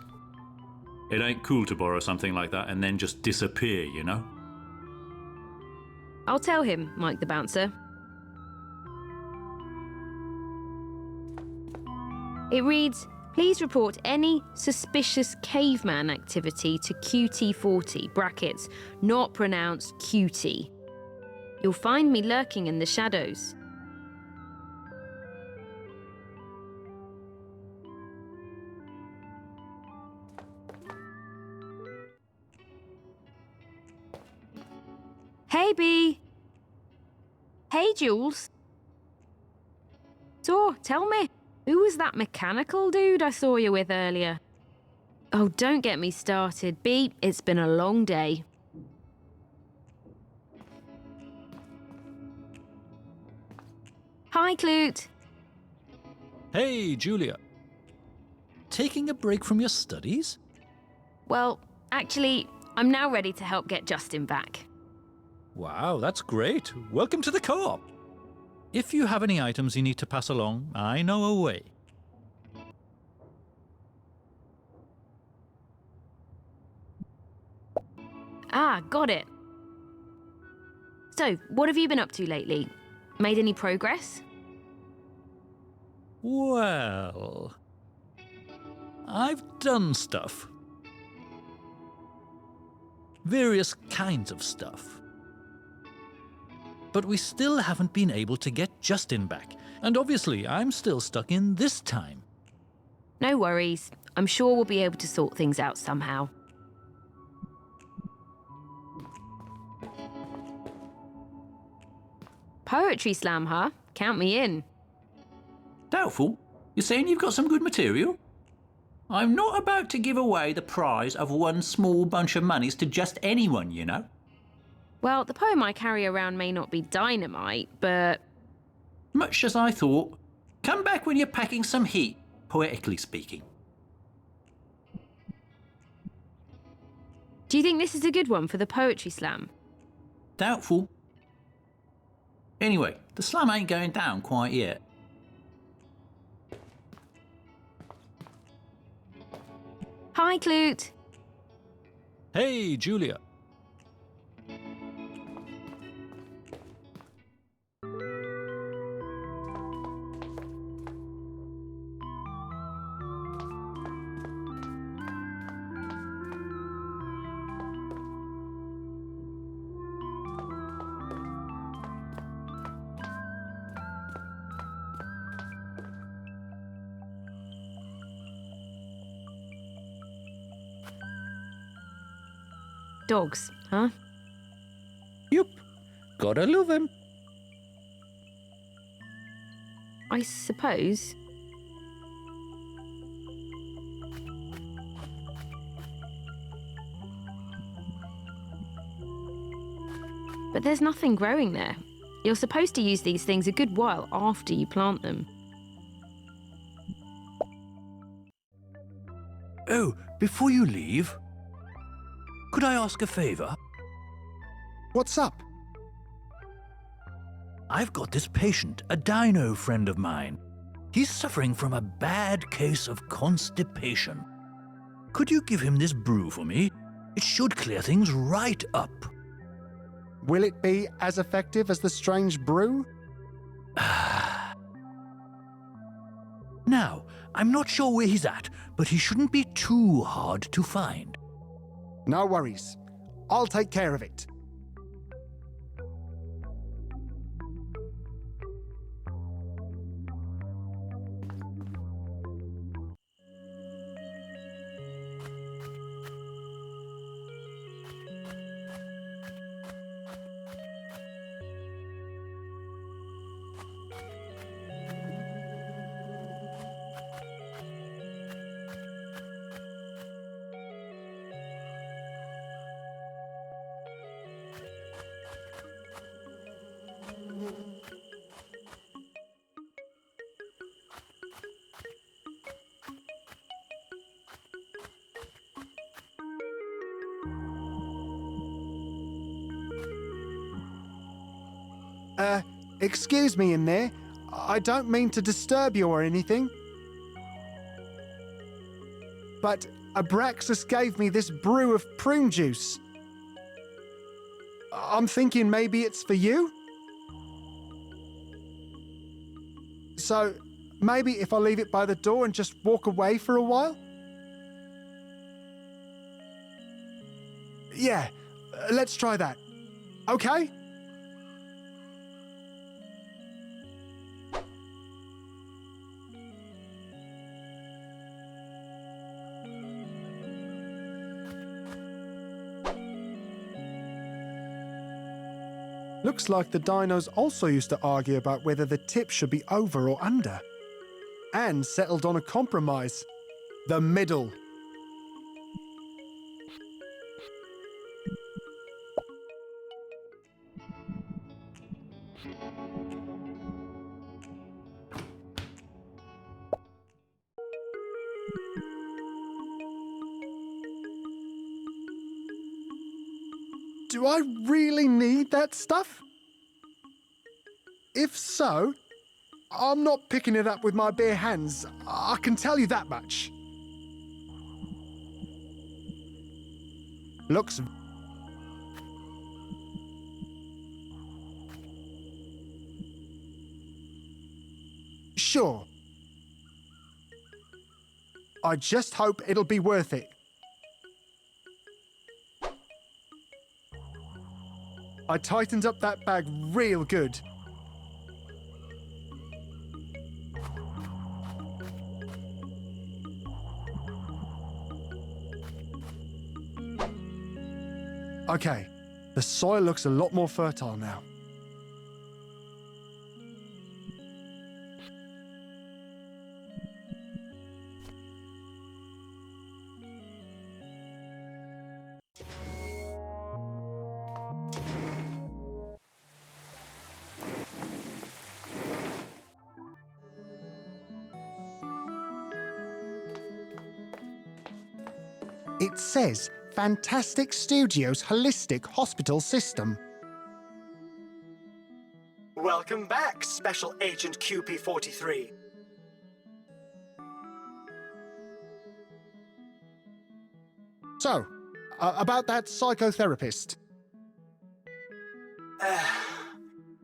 It ain't cool to borrow something like that and then just disappear, you know? I'll tell him, Mike the Bouncer. It reads, please report any suspicious caveman activity to QT40, brackets, not pronounced QT. You'll find me lurking in the shadows. Hey, Bee. Hey, Jules. So, tell me, who was that mechanical dude I saw you with earlier? Oh, don't get me started, Bee. It's been a long day. Hi, Clute. Hey, Julia. Taking a break from your studies? Well, actually, I'm now ready to help get Justin back. Wow, that's great. Welcome to the co-op. If you have any items you need to pass along, I know a way. Ah, got it. So, what have you been up to lately? Made any progress? Well, I've done stuff. Various kinds of stuff. But we still haven't been able to get Justin back. And obviously, I'm still stuck in this time. No worries. I'm sure we'll be able to sort things out somehow. Poetry slam, huh? Count me in. Doubtful? You're saying you've got some good material? I'm not about to give away the prize of one small bunch of monies to just anyone, you know? Well, the poem I carry around may not be dynamite, but... Much as I thought. Come back when you're packing some heat, poetically speaking. Do you think this is a good one for the poetry slam? Doubtful. Anyway, the slam ain't going down quite yet. Hi, Clute. Hey, Julia. Dogs, huh? Yup. Gotta love him. I suppose. But there's nothing growing there. You're supposed to use these things a good while after you plant them. Oh, before you leave, could I ask a favor? What's up? I've got this patient, a dino friend of mine. He's suffering from a bad case of constipation. Could you give him this brew for me? It should clear things right up. Will it be as effective as the strange brew? Now, I'm not sure where he's at, but he shouldn't be too hard to find. No worries. I'll take care of it. Excuse me in there. I don't mean to disturb you or anything. But Abraxas gave me this brew of prune juice. I'm thinking maybe it's for you? So, maybe if I leave it by the door and just walk away for a while? Yeah, let's try that. Okay? Looks like the dinos also used to argue about whether the tip should be over or under. And settled on a compromise. The middle. Do I really need that stuff? If so, I'm not picking it up with my bare hands. I can tell you that much. Looks... Sure. I just hope it'll be worth it. I tightened up that bag real good. Okay, the soil looks a lot more fertile now. It says Fantastic Studios Holistic Hospital System. Welcome back, Special Agent QP43. So, about that psychotherapist.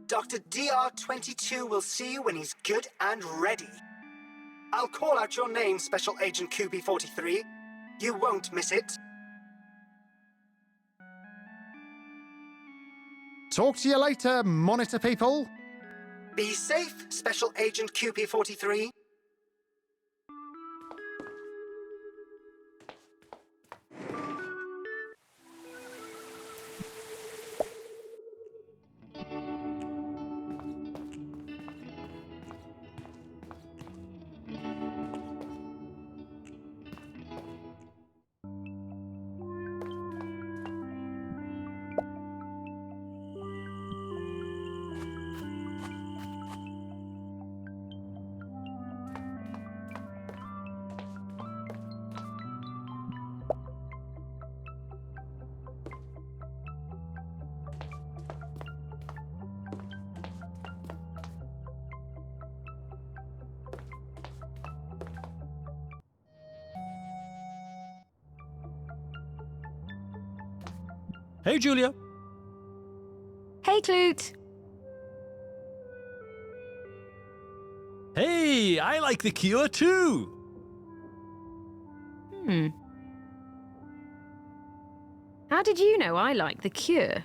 Dr. DR22 will see you when he's good and ready. I'll call out your name, Special Agent QP43. You won't miss it. Talk to you later, monitor people. Be safe, Special Agent QP43. Hey, Julia. Hey, Clute. Hey, I like the cure too. How did you know I like the cure?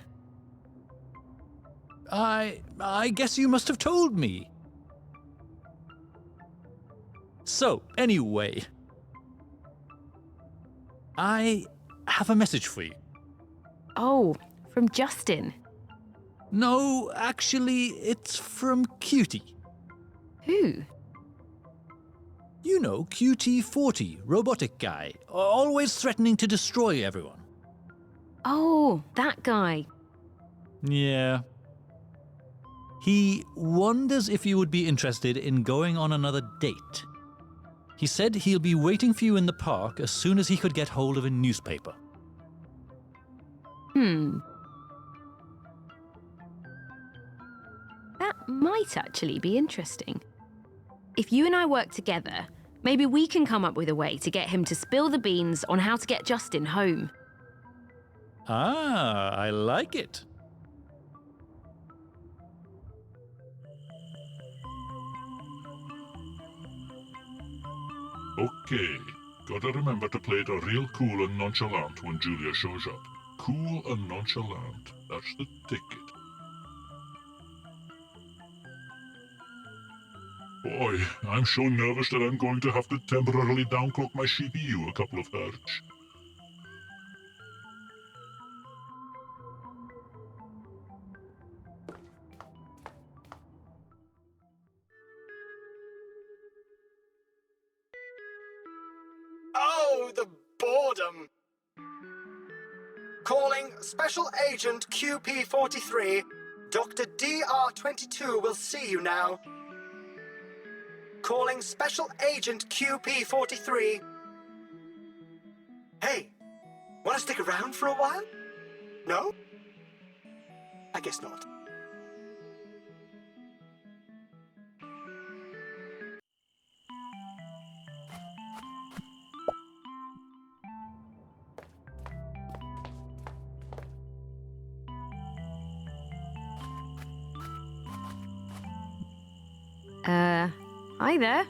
I guess you must have told me. So, anyway, I have a message for you. Oh, from Justin. No, actually, it's from Cutie. Who? You know, QT40, robotic guy, always threatening to destroy everyone. Oh, that guy. Yeah. He wonders if you would be interested in going on another date. He said he'll be waiting for you in the park as soon as he could get hold of a newspaper. That might actually be interesting. If you and I work together, maybe we can come up with a way to get him to spill the beans on how to get Justin home. Ah, I like it. Okay, gotta remember to play it real cool and nonchalant when Julia shows up. Cool and nonchalant, that's the ticket. Boy, I'm so nervous that I'm going to have to temporarily downclock my CPU a couple of hertz. Oh, the boredom! Calling Special Agent QP43. Dr. DR22 will see you now. Calling Special Agent QP43. Hey, want to stick around for a while? No? I guess not. Hi there.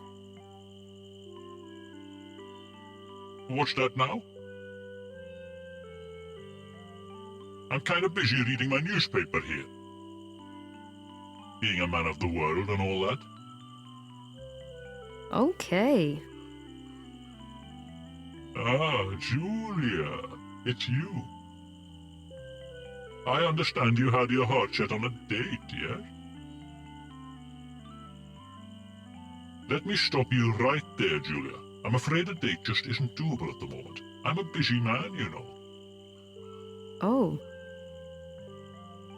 What's that now? I'm kind of busy reading my newspaper here. Being a man of the world and all that. Okay. Ah, Julia, it's you. I understand you had your heart set on a date, yes? Let me stop you right there, Julia. I'm afraid a date just isn't doable at the moment. I'm a busy man, you know. Oh.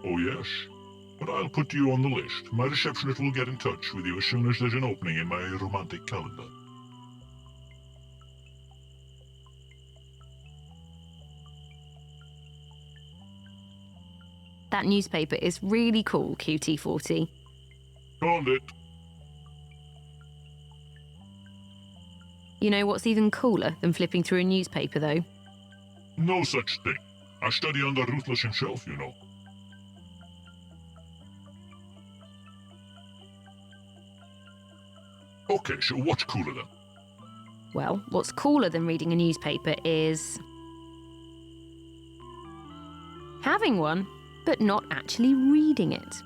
Oh, yes. But I'll put you on the list. My receptionist will get in touch with you as soon as there's an opening in my romantic calendar. That newspaper is really cool, QT40. Called it. You know what's even cooler than flipping through a newspaper, though? No such thing. I study under Ruthless himself, you know. Okay, so what's cooler then? Well, what's cooler than reading a newspaper is having one, but not actually reading it.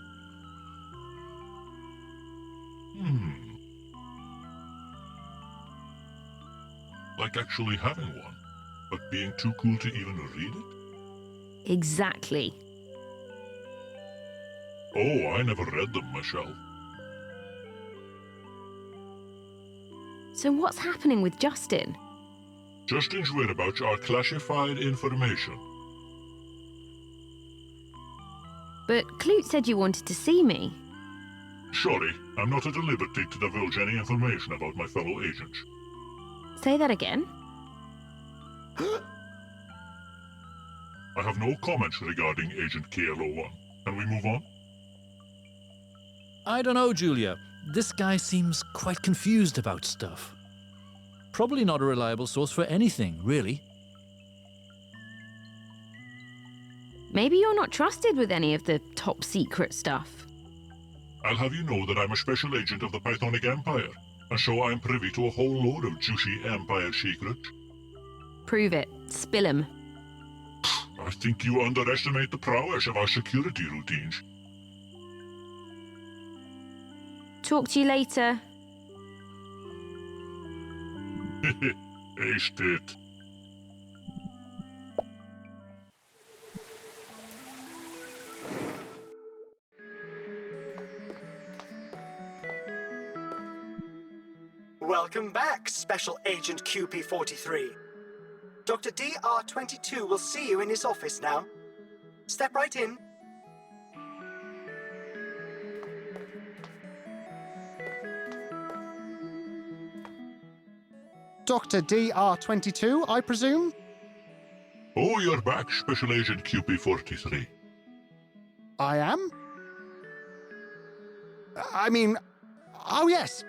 Like actually having one, but being too cool to even read it? Exactly. Oh, I never read them myself. So what's happening with Justin? Justin's whereabouts are classified information. But Clute said you wanted to see me. Sorry, I'm not at a liberty to divulge any information about my fellow agents. Say that again. I have no comments regarding Agent KLO1. Can we move on? I don't know, Julia. This guy seems quite confused about stuff. Probably not a reliable source for anything, really. Maybe you're not trusted with any of the top secret stuff. I'll have you know that I'm a special agent of the Pythonic Empire, and so I'm privy to a whole load of juicy Empire secrets. Prove it. Spill 'em. I think you underestimate the prowess of our security routines. Talk to you later. Aced it. Welcome back, Special Agent QP43. Dr. DR22 will see you in his office now. Step right in. Dr. DR22, I presume? Oh, you're back, Special Agent QP43. I am? I mean, oh yes,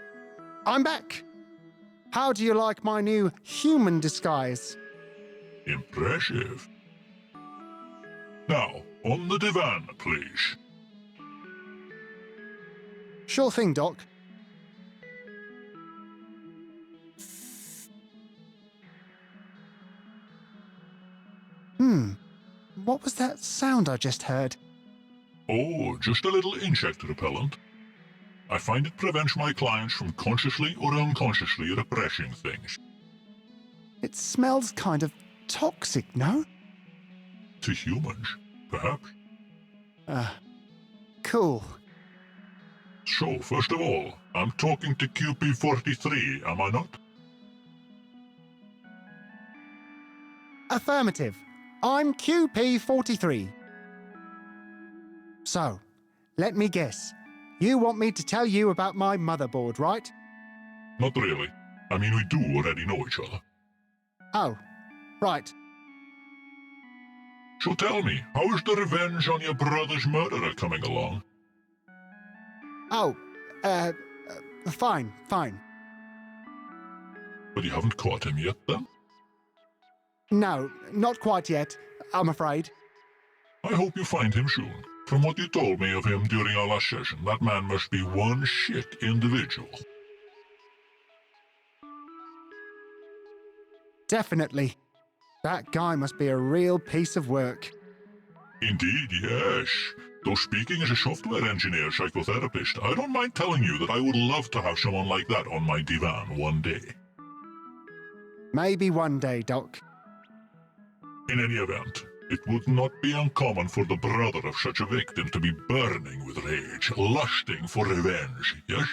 I'm back. How do you like my new human disguise? Impressive. Now, on the divan, please. Sure thing, Doc. What was that sound I just heard? Oh, just a little insect repellent. I find it prevents my clients from consciously or unconsciously repressing things. It smells kind of toxic, no? To humans, perhaps. Cool. So, first of all, I'm talking to QP43, am I not? Affirmative. I'm QP43. So, let me guess. You want me to tell you about my motherboard, right? Not really. I mean, we do already know each other. Oh, right. So tell me, how is the revenge on your brother's murderer coming along? Oh, fine. But you haven't caught him yet, then? No, not quite yet, I'm afraid. I hope you find him soon. From what you told me of him during our last session, that man must be one shit individual. Definitely. That guy must be a real piece of work. Indeed, yes. Though speaking as a software engineer psychotherapist, I don't mind telling you that I would love to have someone like that on my divan one day. Maybe one day, Doc. In any event, it would not be uncommon for the brother of such a victim to be burning with rage, lusting for revenge, yes?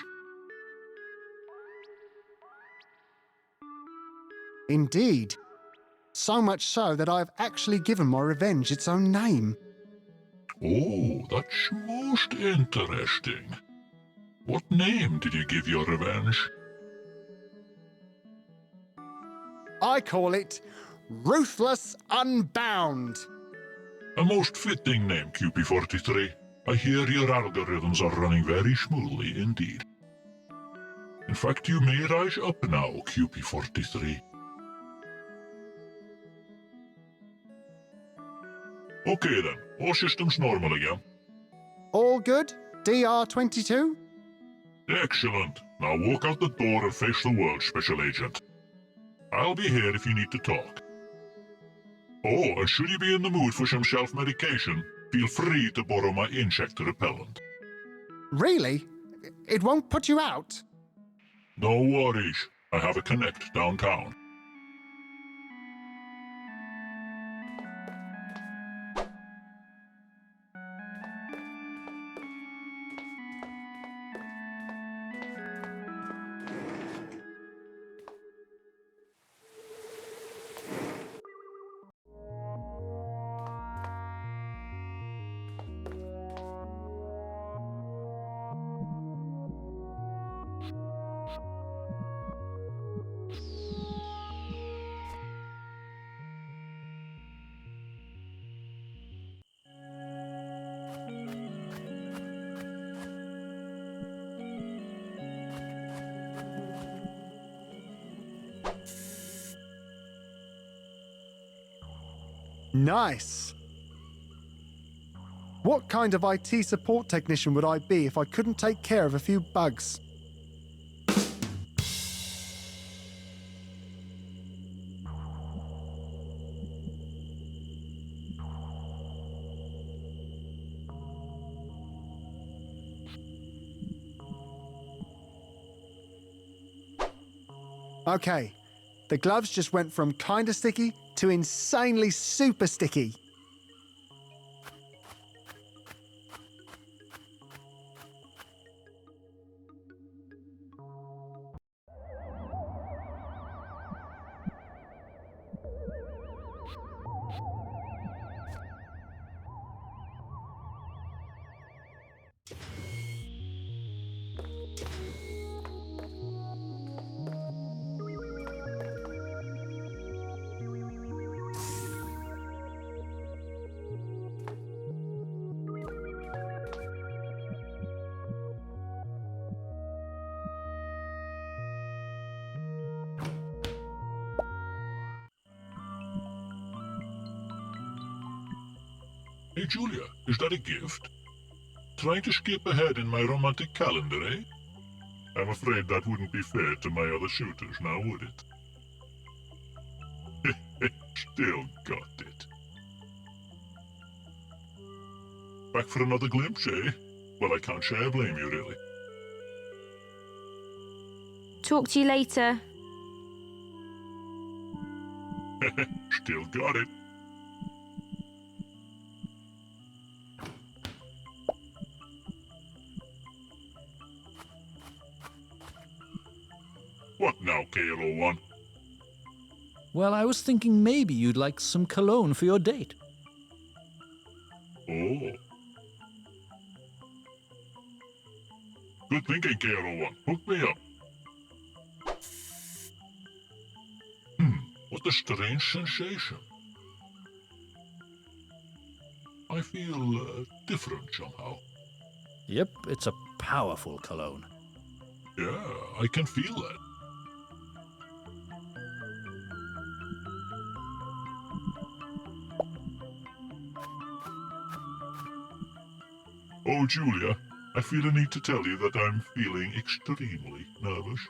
Indeed. So much so that I've actually given my revenge its own name. Oh, that's most interesting. What name did you give your revenge? I call it Ruthless Unbound. A most fitting name, QP43. I hear your algorithms are running very smoothly indeed. In fact, you may rise up now, QP43. Okay then, all systems normal again. All good, DR22? Excellent. Now walk out the door and face the world, Special Agent. I'll be here if you need to talk. Oh, and should you be in the mood for some self-medication, feel free to borrow my insect repellent. Really? It won't put you out? No worries. I have a connect downtown. Nice. What kind of IT support technician would I be if I couldn't take care of a few bugs? Okay, the gloves just went from kinda sticky to insanely super sticky. Hey Julia, is that a gift? Trying to skip ahead in my romantic calendar, eh? I'm afraid that wouldn't be fair to my other shooters, now would it? Still got it. Back for another glimpse, eh? Well, I can't say I blame you, really. Talk to you later. Still got it. What now, KLO1? Well, I was thinking maybe you'd like some cologne for your date. Oh. Good thinking, KLO1. Hook me up. What a strange sensation. I feel different somehow. Yep, it's a powerful cologne. Yeah, I can feel that. Oh, Julia, I feel a need to tell you that I'm feeling extremely nervous.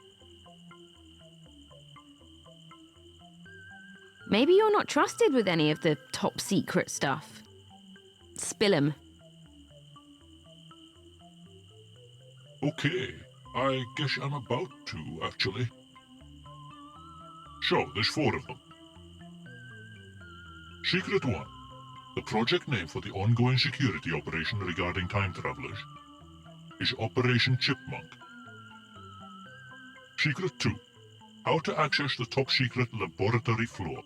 Maybe you're not trusted with any of the top secret stuff. Spill 'em. Okay, I guess I'm about to, actually. So, there's 4 of them. Secret 1. The project name for the ongoing security operation regarding time travelers is Operation Chipmunk. Secret 2. How to access the top secret laboratory floor.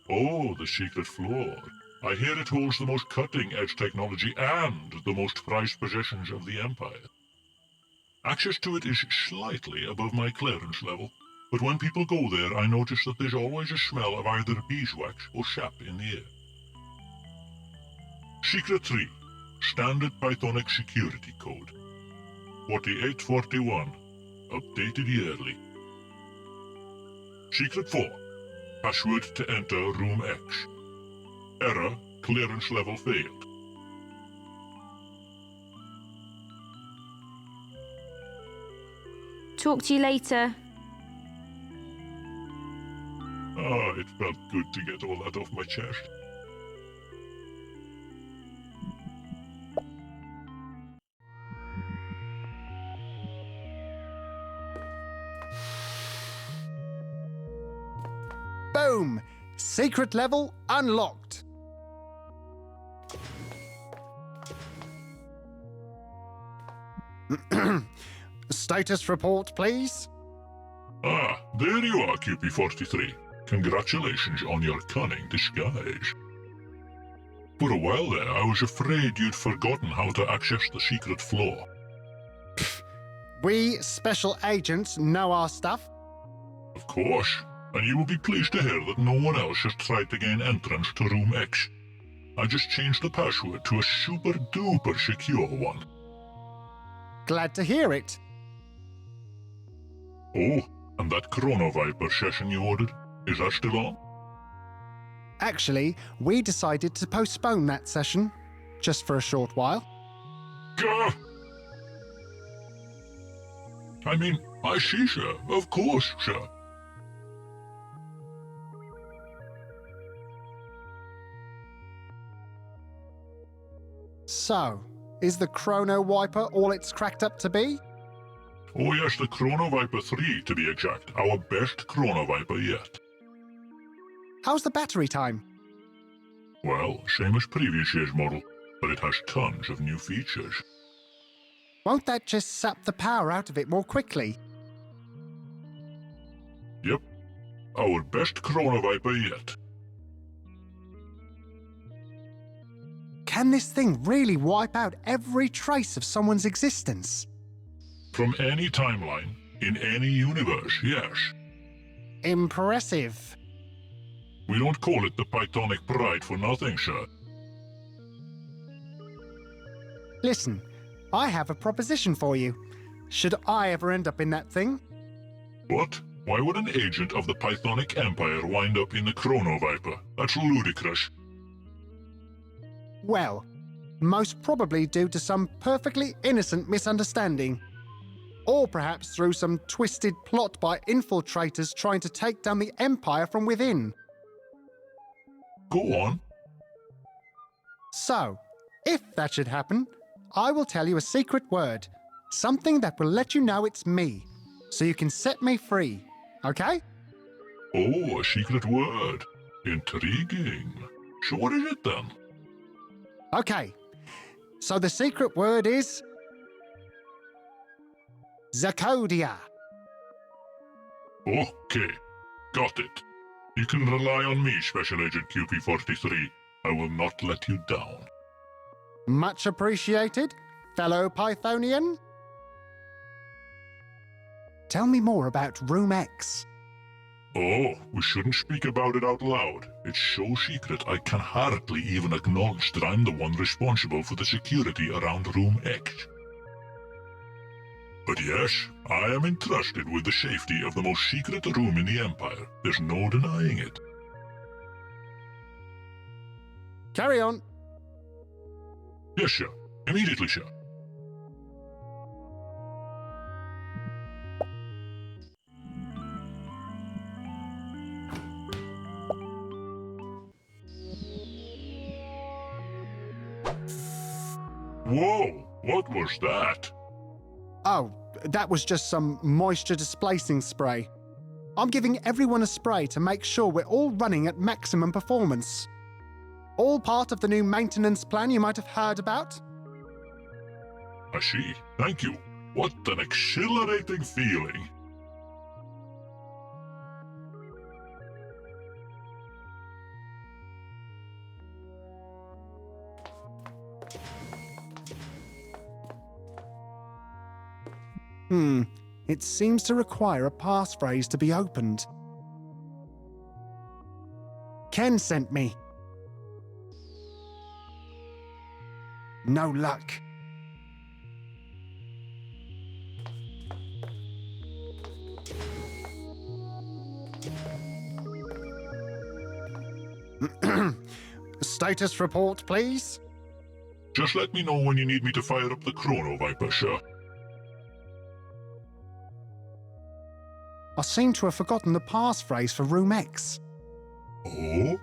Oh, the secret floor. I hear it holds the most cutting-edge technology and the most prized possessions of the Empire. Access to it is slightly above my clearance level, but when people go there, I notice that there's always a smell of either beeswax or sap in the air. Secret 3. Standard Pythonic Security Code. 4841. Updated yearly. Secret 4. Password to enter Room X. Error, clearance level failed. Talk to you later. Ah, it felt good to get all that off my chest. Boom! Secret level unlocked. Status report, please. Ah, there you are, QP43. Congratulations on your cunning disguise. For a while there, I was afraid you'd forgotten how to access the secret floor. We special agents know our stuff. Of course, and you will be pleased to hear that no one else has tried to gain entrance to Room X. I just changed the password to a super-duper secure one. Glad to hear it. Oh, and that Chronoviper session you ordered, is that still on? Actually, we decided to postpone that session. just for a short while. Gah! I mean, I see, sir. Of course, sir. So, is the Chrono Wiper all it's cracked up to be? Oh yes, the Chrono Viper 3 to be exact. Our best Chrono Viper yet. How's the battery time? Well, same as previous year's model, but it has tons of new features. Won't that just sap the power out of it more quickly? Yep, our best Chrono Viper yet. Can this thing really wipe out every trace of someone's existence? From any timeline, in any universe, yes. Impressive. We don't call it the Pythonic Pride for nothing, sir. Listen, I have a proposition for you. Should I ever end up in that thing? What? Why would an agent of the Pythonic Empire wind up in the Chrono Viper? That's ludicrous. Well, most probably due to some perfectly innocent misunderstanding. Or perhaps through some twisted plot by infiltrators trying to take down the Empire from within. Go on. So, if that should happen, I will tell you a secret word. Something that will let you know it's me. So you can set me free. Okay? Oh, a secret word. Intriguing. So what is it then? Okay. So the secret word is... Zakodia. Okay. Got it. You can rely on me, Special Agent QP-43. I will not let you down. Much appreciated, fellow Pythonian. Tell me more about Room X. Oh, we shouldn't speak about it out loud. It's so secret I can hardly even acknowledge that I'm the one responsible for the security around Room X. But yes, I am entrusted with the safety of the most secret room in the Empire. There's no denying it. Carry on. Yes, sir. Immediately, sir. Whoa! What was that? Oh, that was just some moisture displacing spray. I'm giving everyone a spray to make sure we're all running at maximum performance. All part of the new maintenance plan you might have heard about? I see. Thank you. What an exhilarating feeling. It seems to require a passphrase to be opened. Ken sent me. No luck. Status report, please. Just let me know when you need me to fire up the Chrono Viper, sir. I seem to have forgotten the passphrase for Room X. Oh?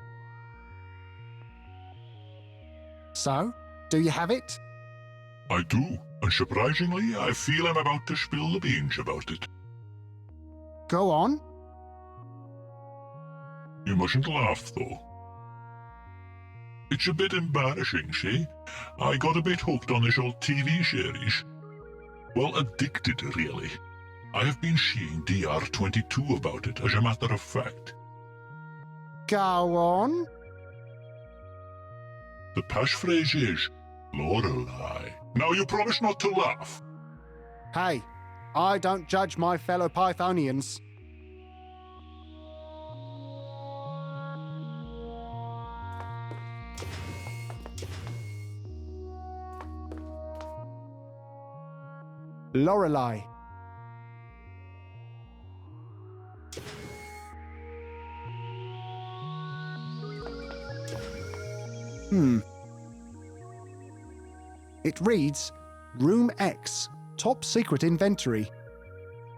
So, do you have it? I do, and surprisingly, I feel I'm about to spill the beans about it. Go on. You mustn't laugh, though. It's a bit embarrassing, see? I got a bit hooked on this old TV series. Well, addicted, really. I have been seeing DR22 about it, as a matter of fact. Go on. The passphrase is Lorelei. Now you promise not to laugh. Hey, I don't judge my fellow Pythonians. Lorelei. It reads, Room X, Top Secret Inventory.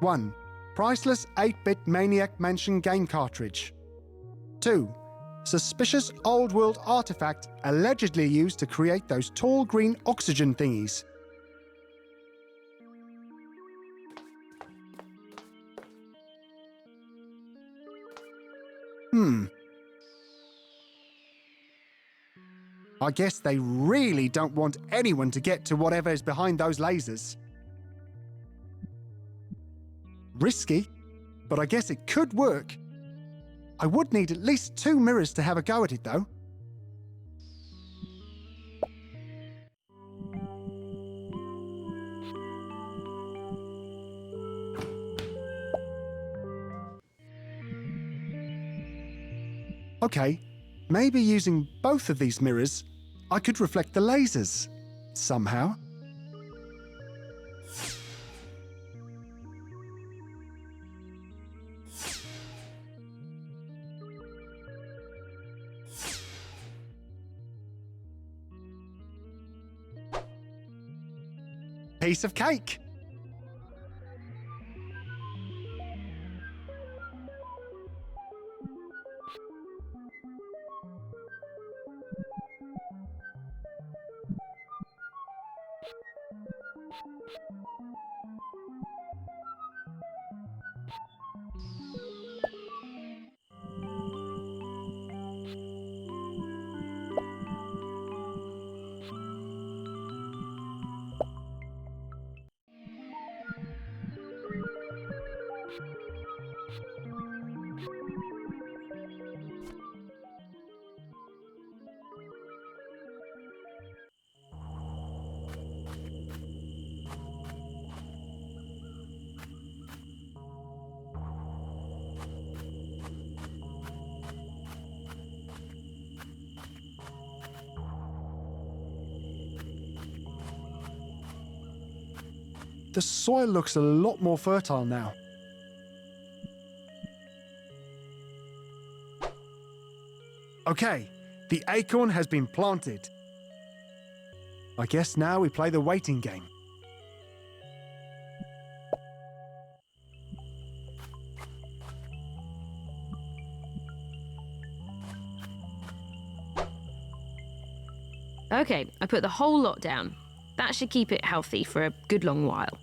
1. Priceless 8-bit Maniac Mansion game cartridge. 2. Suspicious old world artifact allegedly used to create those tall green oxygen thingies. I guess they really don't want anyone to get to whatever is behind those lasers. Risky, but I guess it could work. I would need at least 2 mirrors to have a go at it, though. Okay, maybe using both of these mirrors, I could reflect the lasers somehow. Piece of cake. The soil looks a lot more fertile now. Okay, the acorn has been planted. I guess now we play the waiting game. Okay, I put the whole lot down. That should keep it healthy for a good long while.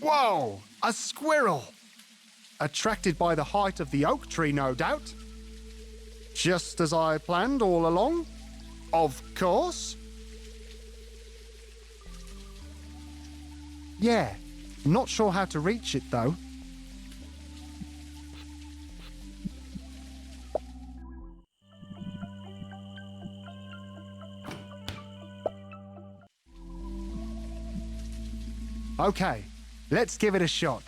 Whoa! A squirrel! Attracted by the height of the oak tree, no doubt. Just as I planned all along. Of course. Yeah, not sure how to reach it though. Okay, let's give it a shot.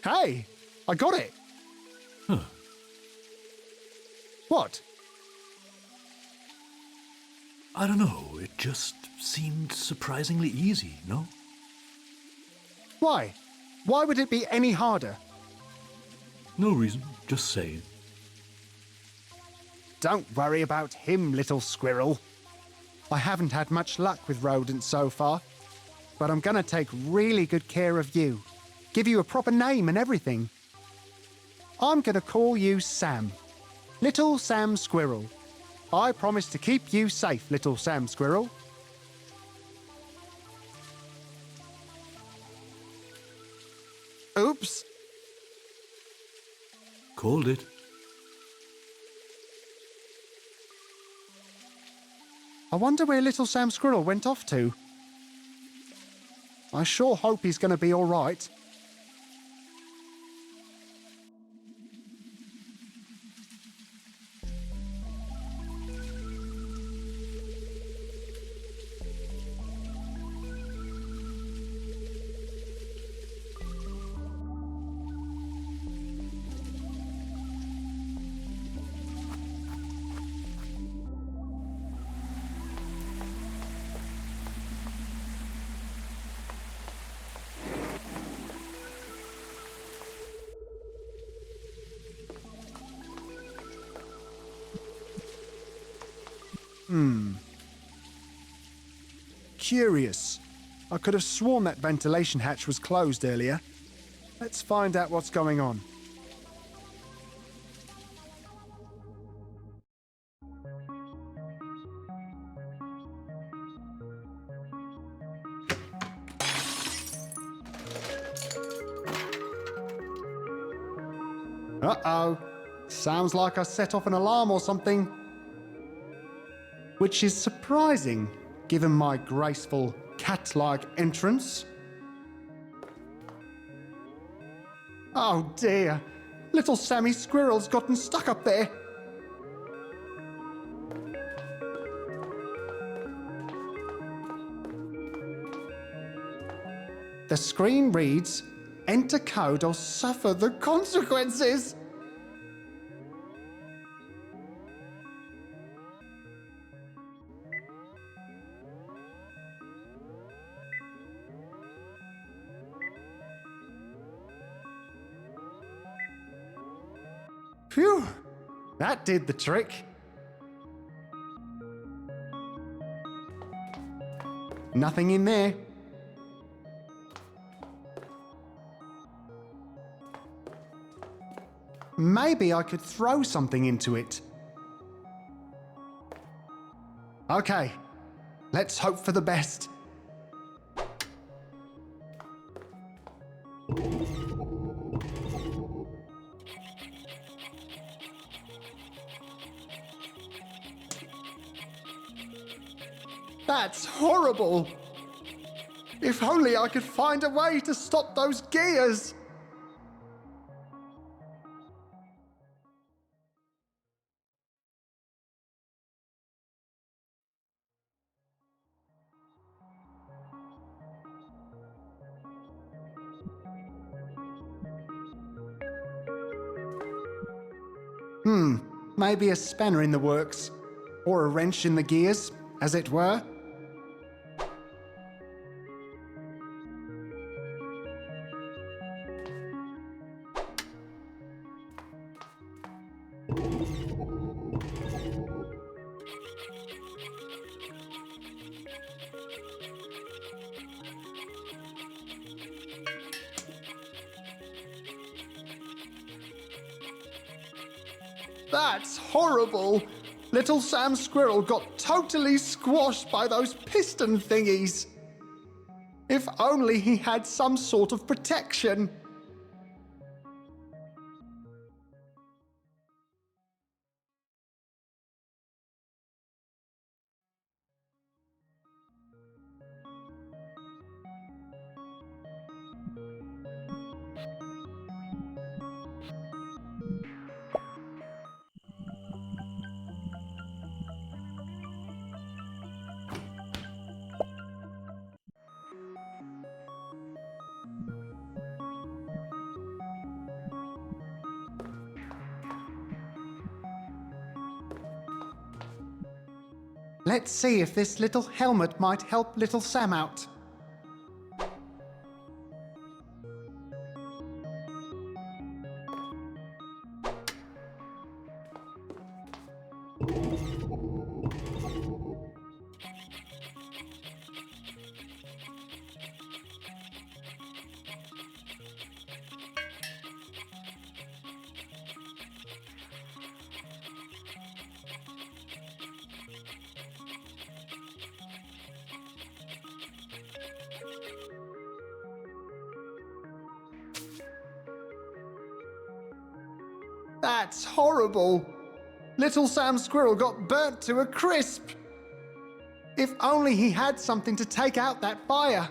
Hey, I got it. Huh. What? I don't know, it just seemed surprisingly easy, no? Why? Why would it be any harder? No reason, just saying. Don't worry about him, little squirrel. I haven't had much luck with rodents so far, but I'm gonna take really good care of you. Give you a proper name and everything. I'm gonna call you Sam. Little Sam Squirrel. I promise to keep you safe, little Sam Squirrel. Oops. Called it. I wonder where little Sam Squirrel went off to. I sure hope he's going to be all right. Curious. I could have sworn that ventilation hatch was closed earlier. Let's find out what's going on. Uh-oh. Sounds like I set off an alarm or something. Which is surprising, given my graceful, cat-like entrance. Oh dear. Little Sammy Squirrel's gotten stuck up there. The screen reads, "Enter code or suffer the consequences." Phew, that did the trick. Nothing in there. Maybe I could throw something into it. Okay, let's hope for the best. That's horrible! If only I could find a way to stop those gears! Maybe a spanner in the works, or a wrench in the gears, as it were. That's horrible! Little Sam Squirrel got totally squashed by those piston thingies. If only he had some sort of protection. Let's see if this little helmet might help little Sam out. That's horrible. Little Sam Squirrel got burnt to a crisp. If only he had something to take out that fire.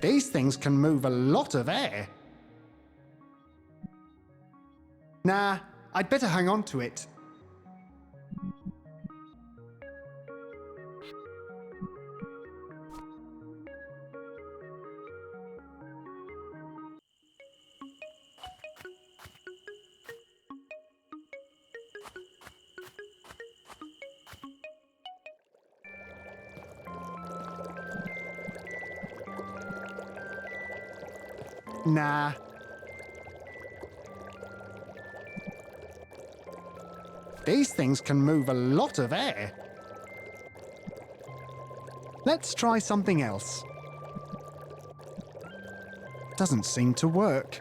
These things can move a lot of air. Nah, I'd better hang on to it. Nah. These things can move a lot of air. Let's try something else. Doesn't seem to work.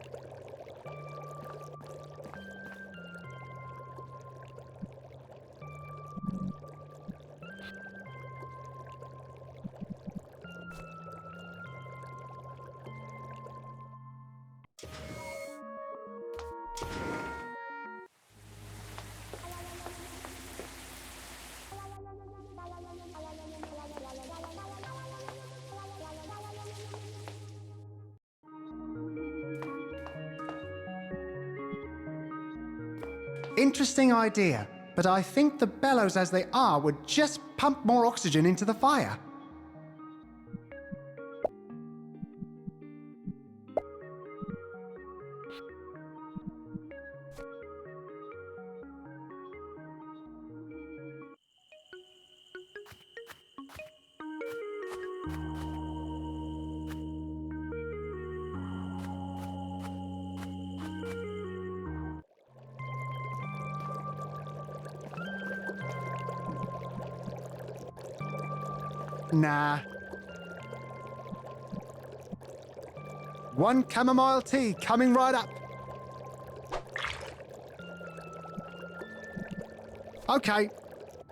Interesting idea, but I think the bellows as they are would just pump more oxygen into the fire. Nah. One chamomile tea coming right up. Okay.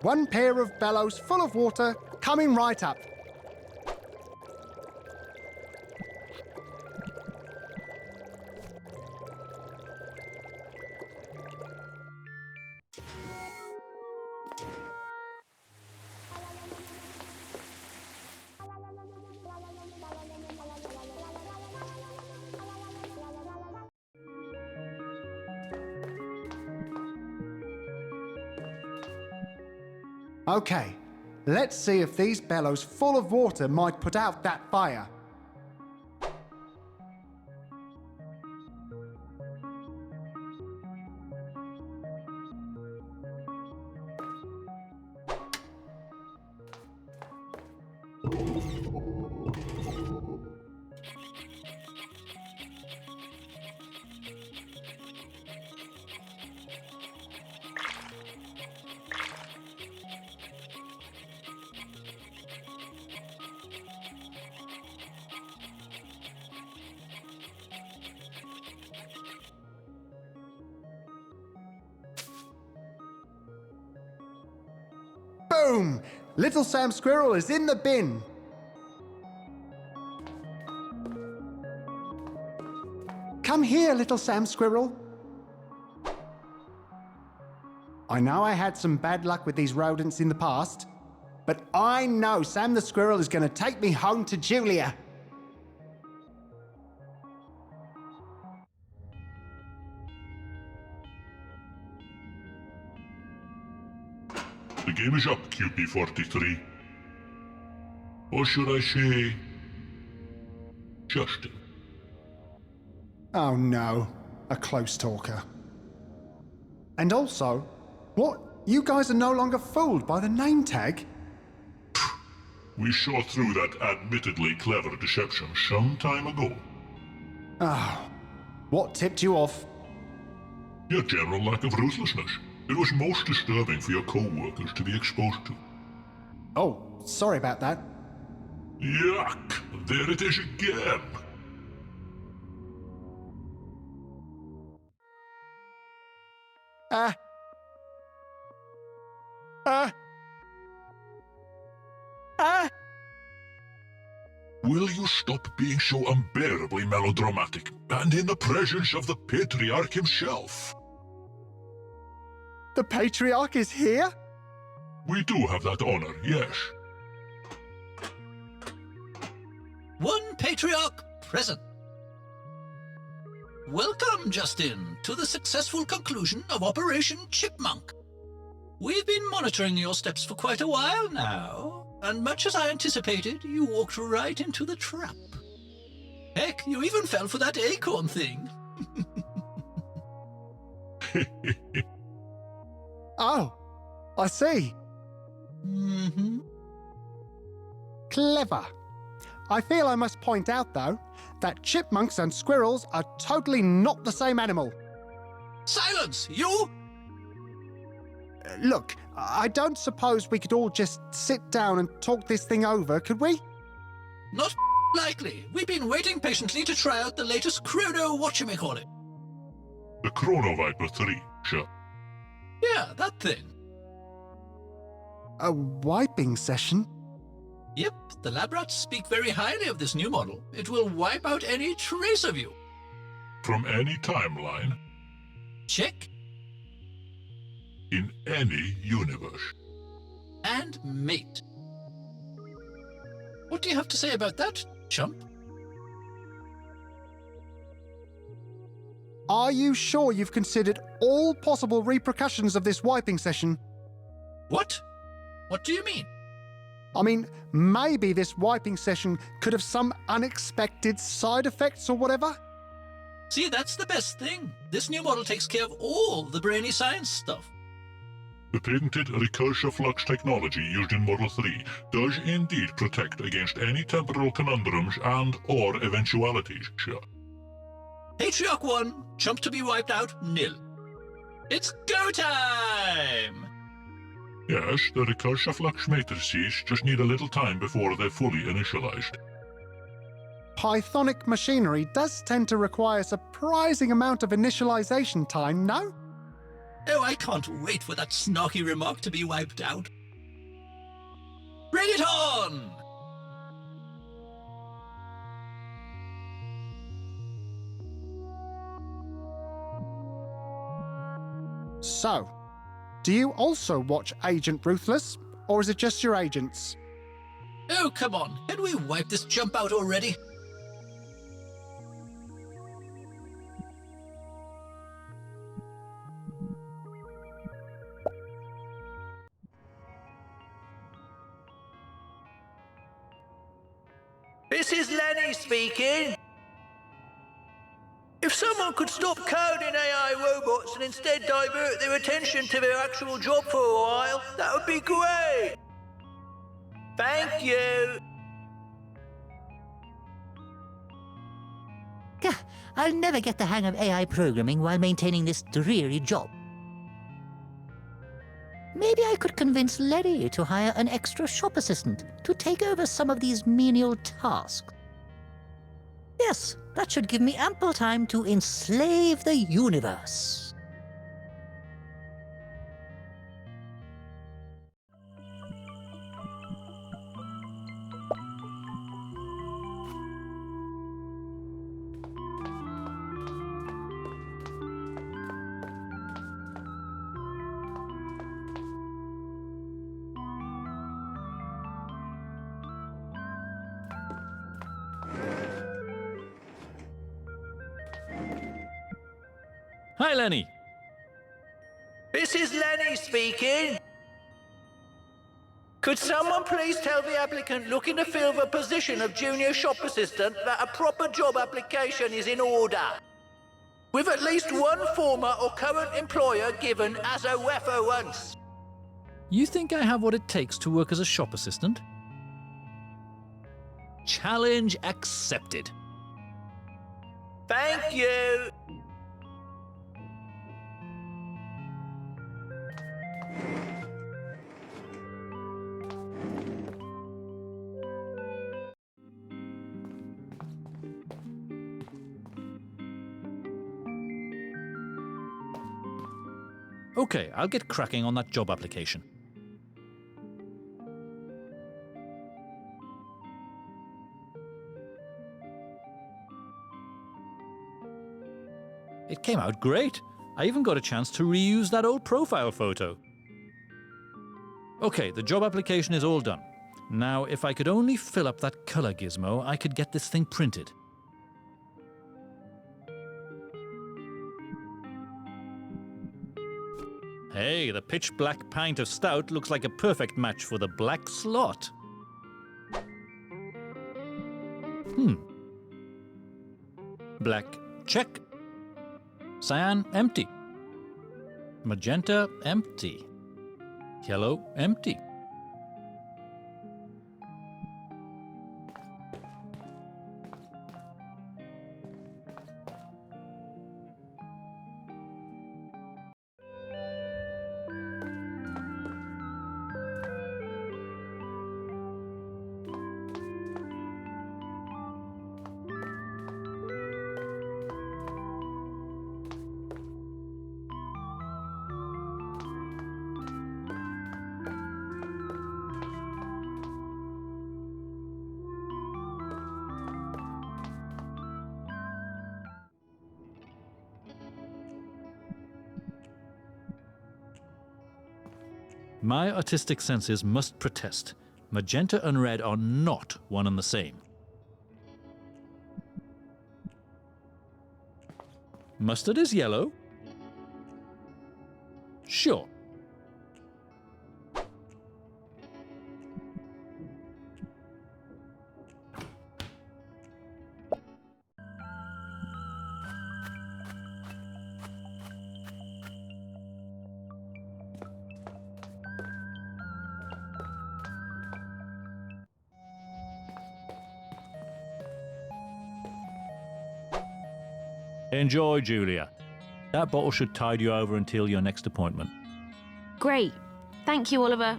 One pair of bellows full of water coming right up. Okay, let's see if these bellows full of water might put out that fire. Boom! Little Sam Squirrel is in the bin. Come here, Little Sam Squirrel. I know I had some bad luck with these rodents in the past, but I know Sam the Squirrel is going to take me home to Julia. The game is up, QP43. Or should I say, Justin? Oh no, a close talker. And also, what? You guys are no longer fooled by the name tag? We saw through that admittedly clever deception some time ago. Oh, what tipped you off? Your general lack of ruthlessness. It was most disturbing for your co-workers to be exposed to. Oh, sorry about that. Yuck! There it is again! Will you stop being so unbearably melodramatic, and in the presence of the patriarch himself? The patriarch is here? We do have that honor, yes. One patriarch present. Welcome, Justin, to the successful conclusion of Operation Chipmunk. We've been monitoring your steps for quite a while now, and much as I anticipated, you walked right into the trap. Heck, you even fell for that acorn thing. Oh, I see. Mm-hmm. Clever. I feel I must point out, though, that chipmunks and squirrels are totally not the same animal. Silence! You? Look, I don't suppose we could all just sit down and talk this thing over, could we? Not likely. We've been waiting patiently to try out the latest chrono whatchamacallit. The Chrono Viper 3, sure. Yeah, that thing. A wiping session? Yep, the lab rats speak very highly of this new model. It will wipe out any trace of you. From any timeline, Check. in any universe. And mate. What do you have to say about that, chump? Are you sure you've considered all possible repercussions of this wiping session? What? What do you mean? I mean, maybe this wiping session could have some unexpected side effects or whatever? See, that's the best thing. This new model takes care of all the brainy science stuff. The patented recursive flux technology used in Model 3 does indeed protect against any temporal conundrums and or eventualities, sure. Patriarch 1, chump to be wiped out, nil. It's go time! Yes, the recursive flux matrices just need a little time before they're fully initialized. Pythonic machinery does tend to require a surprising amount of initialization time, no? Oh, I can't wait for that snarky remark to be wiped out. Bring it on! So, do you also watch Agent Ruthless, or is it just your agents? Oh, come on. Can we wipe this jump out already? This is Lenny speaking. If someone could stop coding AI robots and instead divert their attention to their actual job for a while, that would be great. Thank you. Gah, I'll never get the hang of AI programming while maintaining this dreary job. Maybe I could convince Lenny to hire an extra shop assistant to take over some of these menial tasks. Yes, that should give me ample time to enslave the universe. Hi, Lenny. This is Lenny speaking. Could someone please tell the applicant looking to fill the position of junior shop assistant that a proper job application is in order, with at least one former or current employer given as a reference? You think I have what it takes to work as a shop assistant? Challenge accepted. Thank you. Okay, I'll get cracking on that job application. It came out great. I even got a chance to reuse that old profile photo. Okay, the job application is all done. Now, if I could only fill up that color gizmo, I could get this thing printed. Hey, the pitch black pint of stout looks like a perfect match for the black slot. Black, check. Cyan, empty. Magenta, empty. Yellow, empty. My artistic senses must protest. Magenta and red are not one and the same. Mustard is yellow? Sure. Enjoy, Julia. That bottle should tide you over until your next appointment. Great. Thank you, Oliver.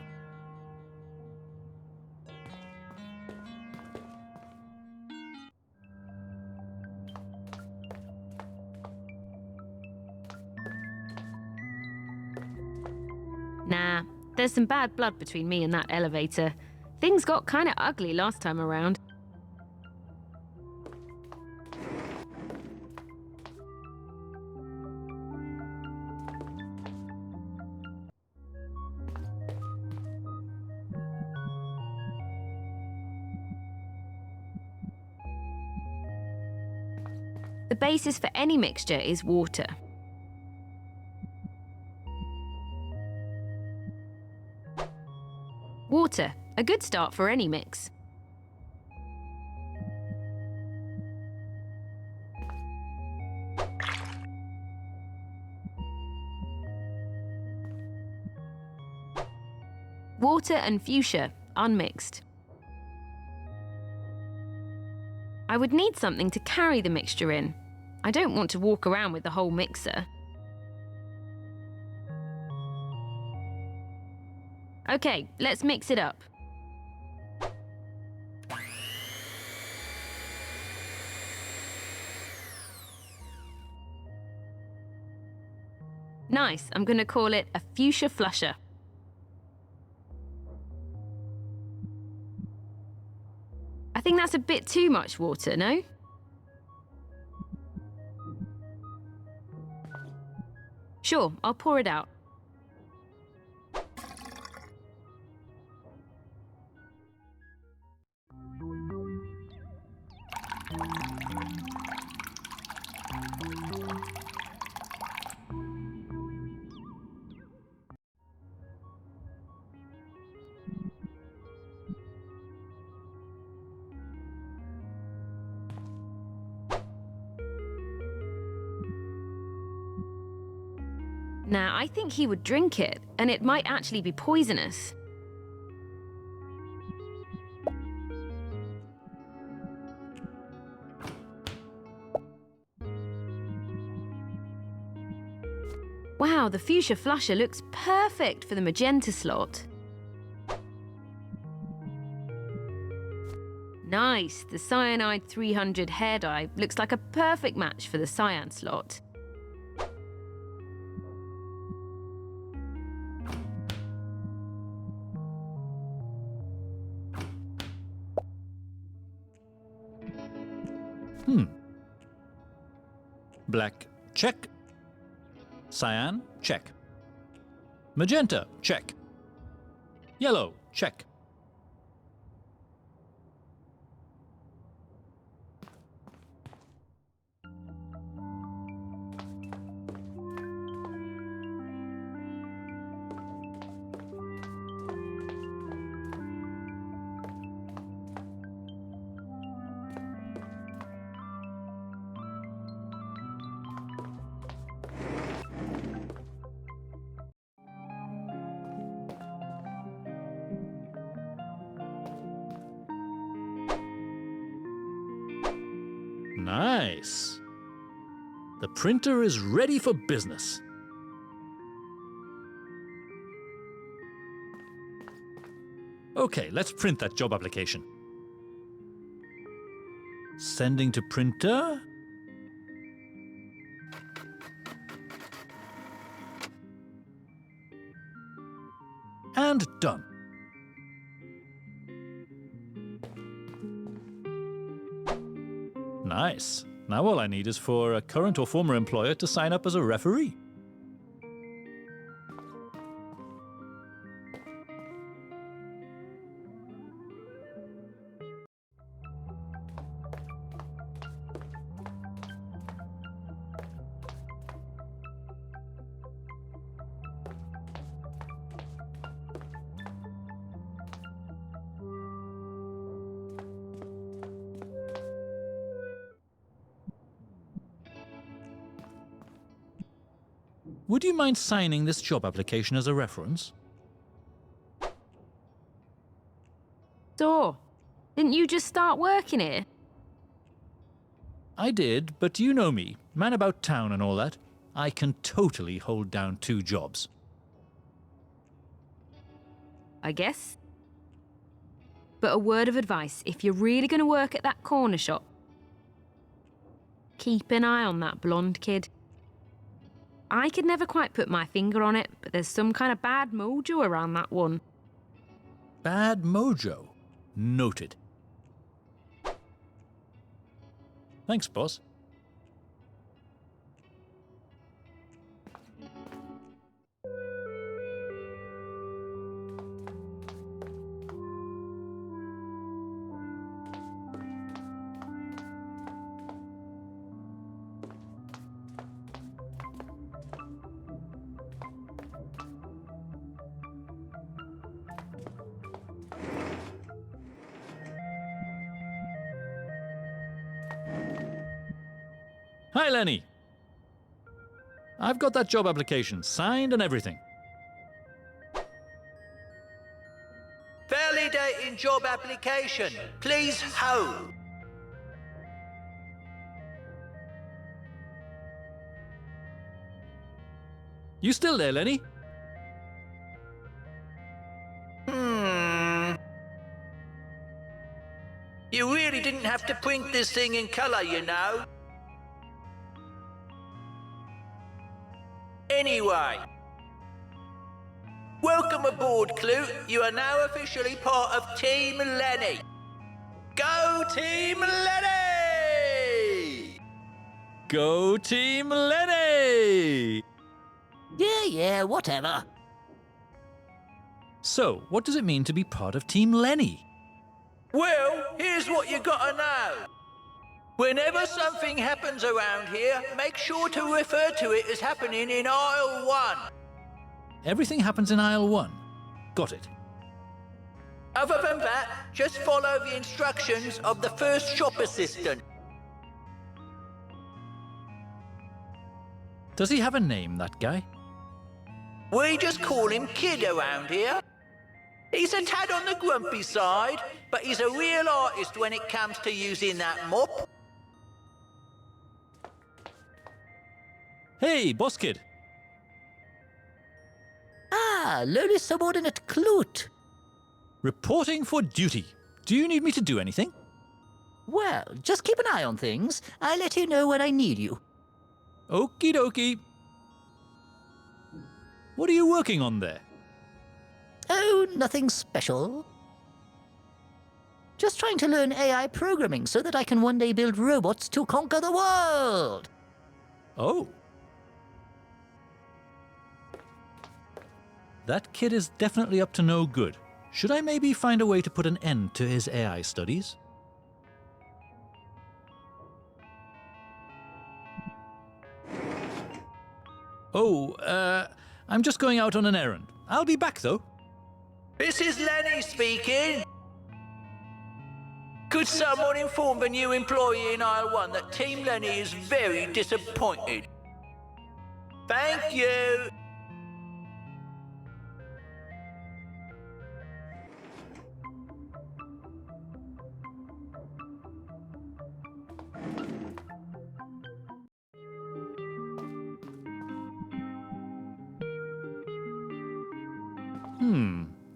Nah, there's some bad blood between me and that elevator. Things got kinda ugly last time around. The basis for any mixture is water. Water, a good start for any mix. Water and fuchsia, unmixed. I would need something to carry the mixture in. I don't want to walk around with the whole mixer. Okay, let's mix it up. Nice, I'm gonna call it a fuchsia flusher. I think that's a bit too much water, no? Sure, I'll pour it out. Now, I think he would drink it, and it might actually be poisonous. Wow, the fuchsia flusher looks perfect for the magenta slot. Nice, the cyanide 300 hair dye looks like a perfect match for the cyan slot. Black, check. Cyan, check. Magenta, check. Yellow, check. Nice. The printer is ready for business. Okay, let's print that job application. Sending to printer. And done. Nice. Now all I need is for a current or former employer to sign up as a referee. Would you mind signing this job application as a reference? So, didn't you just start working here? I did, but you know me, man about town and all that. I can totally hold down 2 jobs. I guess. But a word of advice, if you're really going to work at that corner shop, keep an eye on that blonde kid. I could never quite put my finger on it, but there's some kind of bad mojo around that one. Bad mojo. Noted. Thanks, boss. Hi, Lenny. I've got that job application signed and everything. Validating job application. Please hold. You still there, Lenny? You really didn't have to print this thing in colour, you know. Anyway, welcome aboard, Clute. You are now officially part of Team Lenny. Go Team Lenny! Go Team Lenny! Yeah, whatever. So, what does it mean to be part of Team Lenny? Well, here's what you gotta know. Whenever something happens around here, make sure to refer to it as happening in aisle 1. Everything happens in aisle 1. Got it. Other than that, just follow the instructions of the first shop assistant. Does he have a name, that guy? We just call him Kid around here. He's a tad on the grumpy side, but he's a real artist when it comes to using that mop. Hey, boss kid. Ah, lowly subordinate Clute. Reporting for duty. Do you need me to do anything? Well, just keep an eye on things. I'll let you know when I need you. Okie dokie. What are you working on there? Oh, nothing special. Just trying to learn AI programming so that I can one day build robots to conquer the world. Oh. That kid is definitely up to no good. Should I maybe find a way to put an end to his AI studies? Oh, I'm just going out on an errand. I'll be back, though. This is Lenny speaking. Could someone inform the new employee in aisle 1 that Team Lenny is very disappointed? Thank you.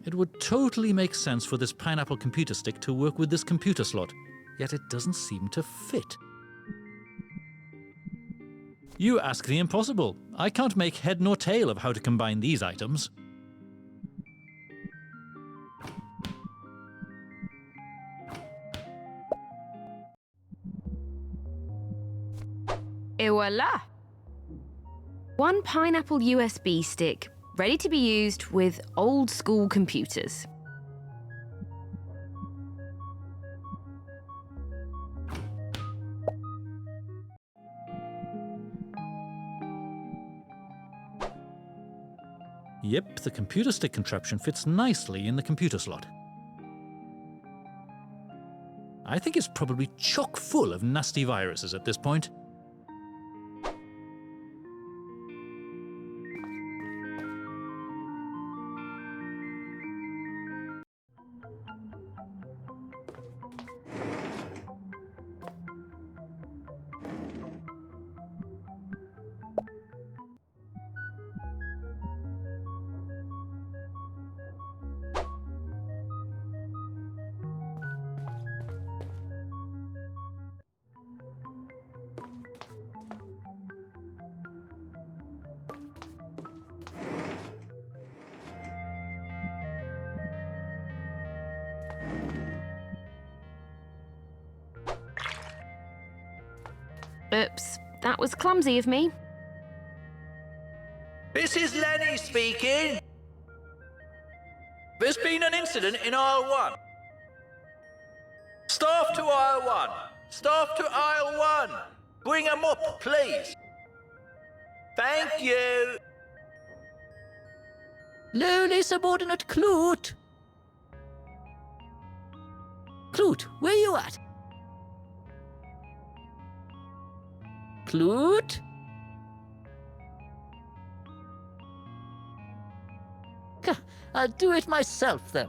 It would totally make sense for this pineapple computer stick to work with this computer slot, yet it doesn't seem to fit. You ask the impossible. I can't make head nor tail of how to combine these items. Et voila! One pineapple USB stick, ready to be used with old-school computers. Yep, the computer stick contraption fits nicely in the computer slot. I think it's probably chock full of nasty viruses at this point. Oops, that was clumsy of me. This is Lenny speaking. There's been an incident in aisle 1. Staff to aisle 1. Staff to aisle 1. Bring 'em up, please. Thank you. Lowly subordinate Clute. Clute, where you at? Clute? I'll do it myself then.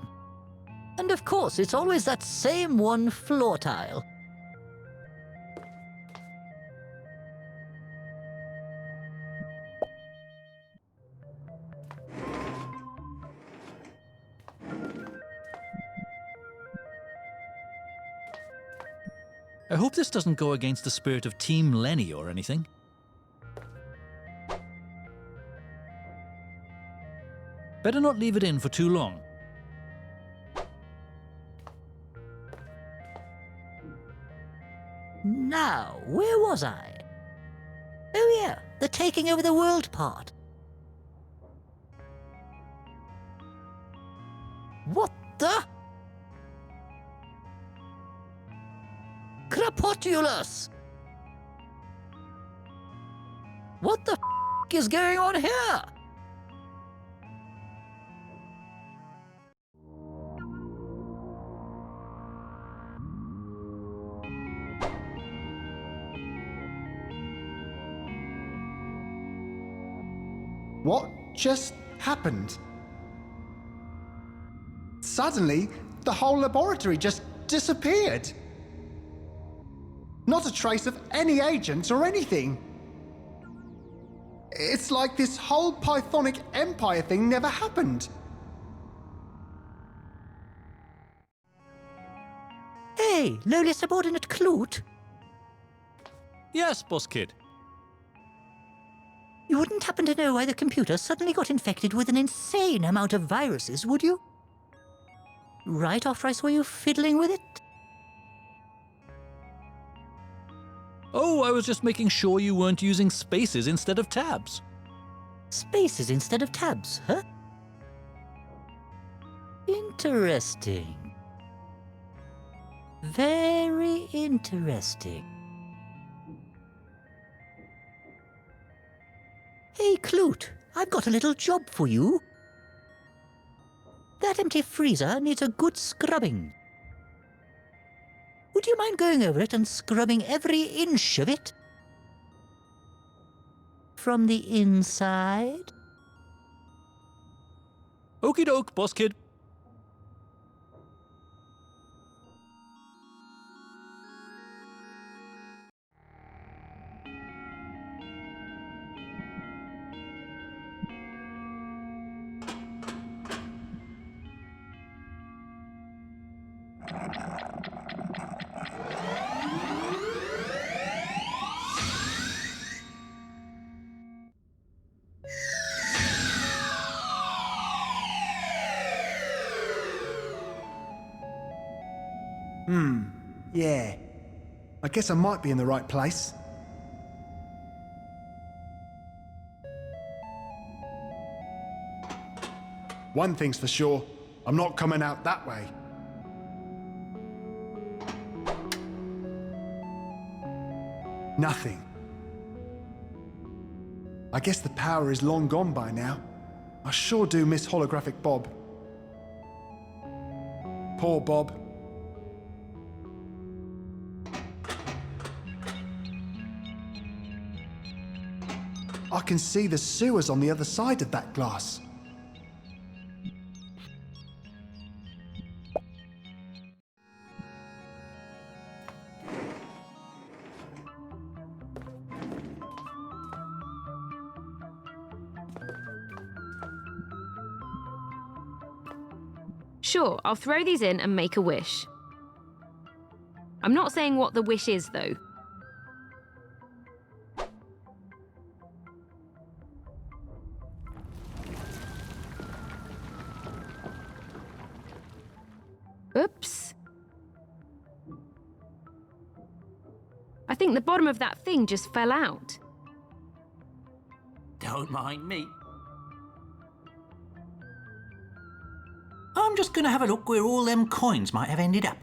And of course, it's always that same one floor tile. I hope this doesn't go against the spirit of Team Lenny or anything. Better not leave it in for too long. Now, where was I? Oh yeah, the taking over the world part. What the? Crapotulus! What the f*** is going on here? What just happened? Suddenly, the whole laboratory just disappeared. Not a trace of any agents or anything. It's like this whole Pythonic Empire thing never happened. Hey, lowly subordinate Clute. Yes, Boss Kid. You wouldn't happen to know why the computer suddenly got infected with an insane amount of viruses, would you? Right after I saw you fiddling with it? Oh, I was just making sure you weren't using spaces instead of tabs. Spaces instead of tabs, huh? Interesting. Very interesting. Hey, Clute, I've got a little job for you. That empty freezer needs a good scrubbing. Would you mind going over it and scrubbing every inch of it? From the inside? Okie doke, Boss Kid. Yeah. I guess I might be in the right place. One thing's for sure, I'm not coming out that way. Nothing. I guess the power is long gone by now. I sure do miss holographic Bob. Poor Bob. I can see the sewers on the other side of that glass. Sure, I'll throw these in and make a wish. I'm not saying what the wish is, though. Oops. I think the bottom of that thing just fell out. Don't mind me. I'm just going to have a look where all them coins might have ended up.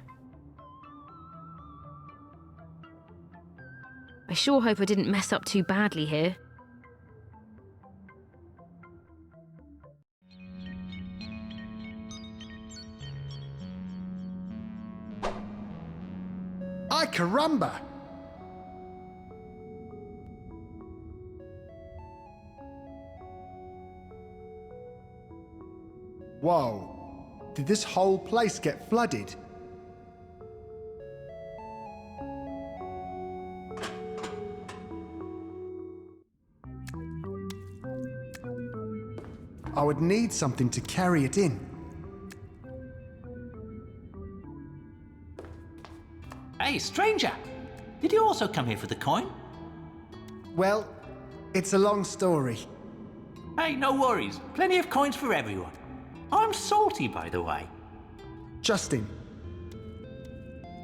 I sure hope I didn't mess up too badly here. Ay caramba! Whoa. Did this whole place get flooded? I would need something to carry it in. Hey, stranger! Did you also come here for the coin? Well, it's a long story. Hey, no worries. Plenty of coins for everyone. I'm salty, by the way. Justin.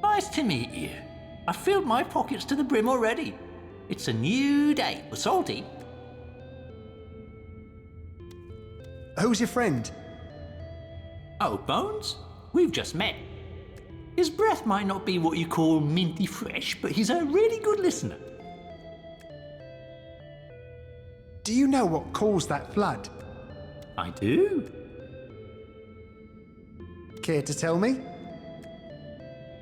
Nice to meet you. I filled my pockets to the brim already. It's a new day. We're salty. Who's your friend? Oh, Bones? We've just met. His breath might not be what you call minty fresh, but he's a really good listener. Do you know what caused that flood? I do. Care to tell me?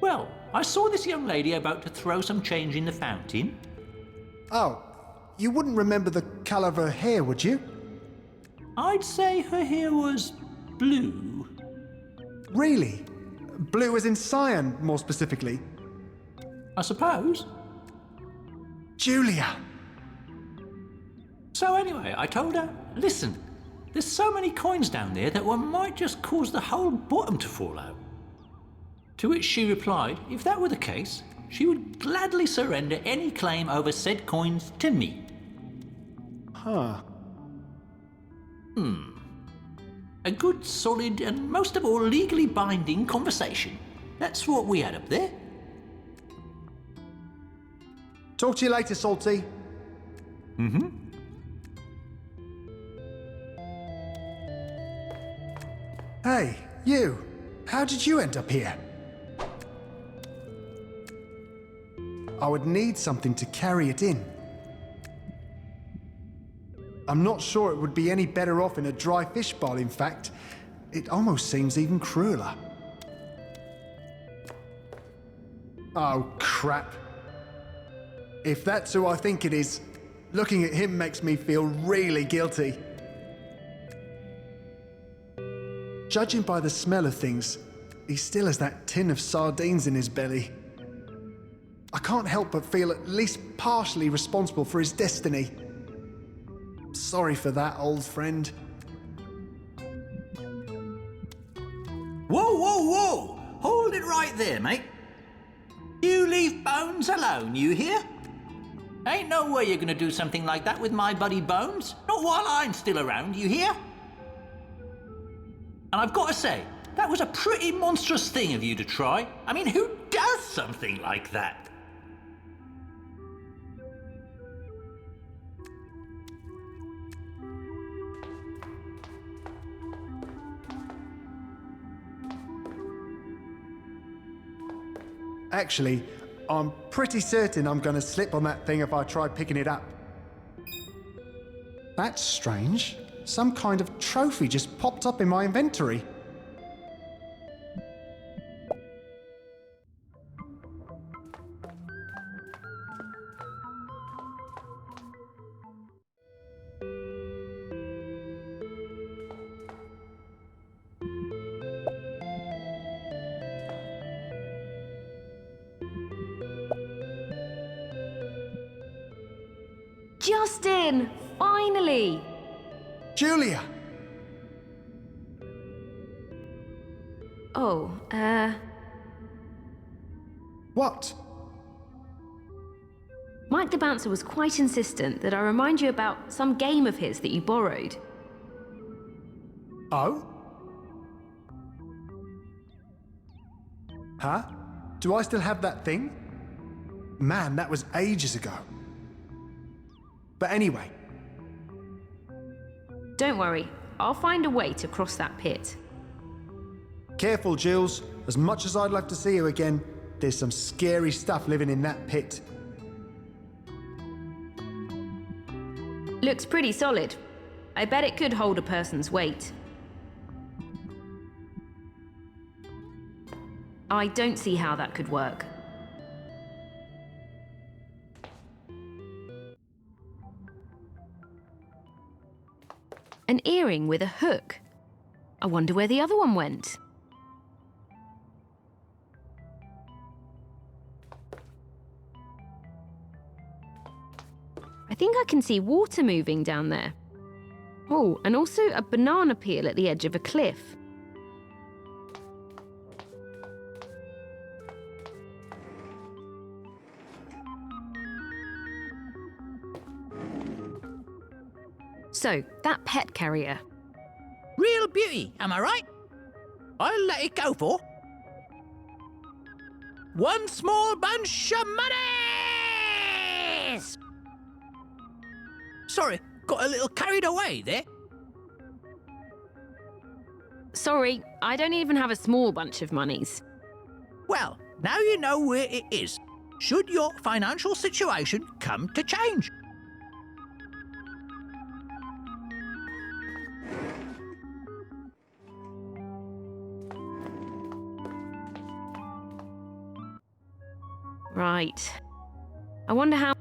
Well, I saw this young lady about to throw some change in the fountain. Oh, you wouldn't remember the colour of her hair, would you? I'd say her hair was blue. Really? Blue as in cyan, more specifically? I suppose. Julia! So anyway, I told her, listen, there's so many coins down there that one might just cause the whole bottom to fall out. To which she replied, if that were the case, she would gladly surrender any claim over said coins to me. Huh. A good, solid, and most of all legally binding conversation. That's what we had up there. Talk to you later, Salty. Hey, you. How did you end up here? I would need something to carry it in. I'm not sure it would be any better off in a dry fish bowl, in fact. It almost seems even crueler. Oh, crap. If that's who I think it is, looking at him makes me feel really guilty. Judging by the smell of things, he still has that tin of sardines in his belly. I can't help but feel at least partially responsible for his destiny. Sorry for that, old friend. Whoa, whoa, whoa! Hold it right there, mate. You leave Bones alone, you hear? Ain't no way you're gonna do something like that with my buddy Bones. Not while I'm still around, you hear? And I've got to say, that was a pretty monstrous thing of you to try. I mean, who does something like that? Actually, I'm pretty certain I'm going to slip on that thing if I try picking it up. That's strange. Some kind of trophy just popped up in my inventory. Justin! Finally! Julia! Oh, What? Mike the Bouncer was quite insistent that I remind you about some game of his that you borrowed. Oh? Huh? Do I still have that thing? Man, that was ages ago. But anyway. Don't worry, I'll find a way to cross that pit. Careful, Jules. As much as I'd love to see you again, there's some scary stuff living in that pit. Looks pretty solid. I bet it could hold a person's weight. I don't see how that could work. An earring with a hook. I wonder where the other one went. I think I can see water moving down there. Oh, and also a banana peel at the edge of a cliff. So, that pet carrier. Real beauty, am I right? I'll let it go for one small bunch of monies! Sorry, got a little carried away there. Sorry, I don't even have a small bunch of monies. Well, now you know where it is, should your financial situation come to change. Right. I wonder how...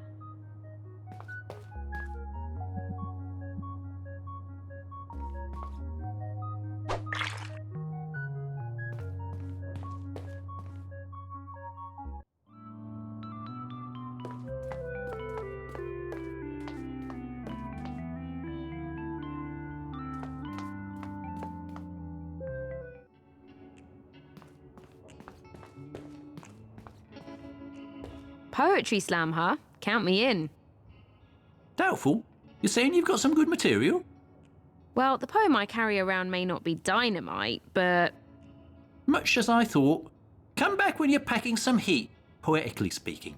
Poetry slam, huh? Count me in. Doubtful. You're saying you've got some good material? Well, the poem I carry around may not be dynamite, but... Much as I thought. Come back when you're packing some heat, poetically speaking.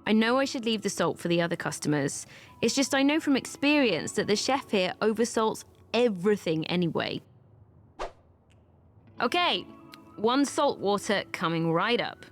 I know I should leave the salt for the other customers. It's just I know from experience that the chef here oversalts everything anyway. Okay, one salt water coming right up.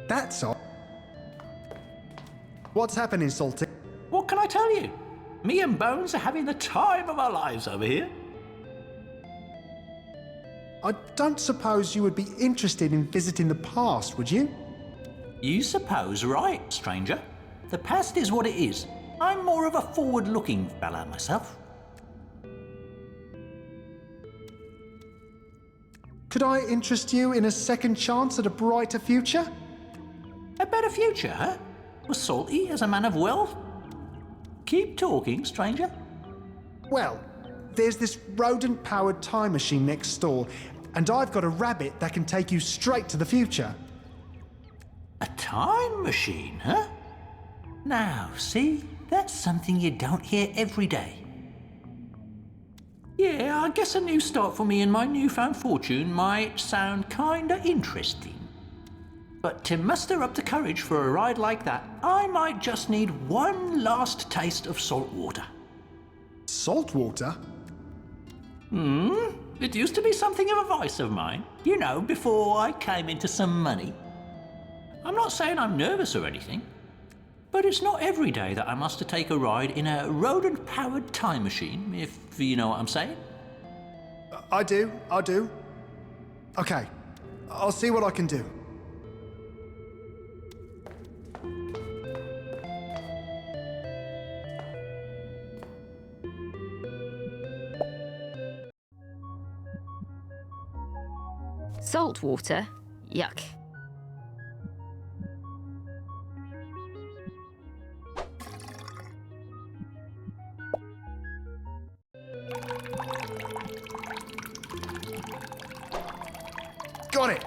That's all. What's happening, Salty? What can I tell you? Me and Bones are having the time of our lives over here. I don't suppose you would be interested in visiting the past, would you? You suppose right, stranger. The past is what it is. I'm more of a forward-looking fella myself. Could I interest you in a second chance at a brighter future? A better future, huh? Was Salty as a man of wealth? Keep talking, stranger. Well, there's this rodent-powered time machine next door, and I've got a rabbit that can take you straight to the future. A time machine, huh? Now, see? That's something you don't hear every day. Yeah, I guess a new start for me and my newfound fortune might sound kinda interesting. But to muster up the courage for a ride like that, I might just need one last taste of salt water. Salt water? It used to be something of a vice of mine. You know, before I came into some money. I'm not saying I'm nervous or anything, but it's not every day that I must take a ride in a rodent-powered time machine, if you know what I'm saying. I do. Okay, I'll see what I can do. Salt water? Yuck. Got it!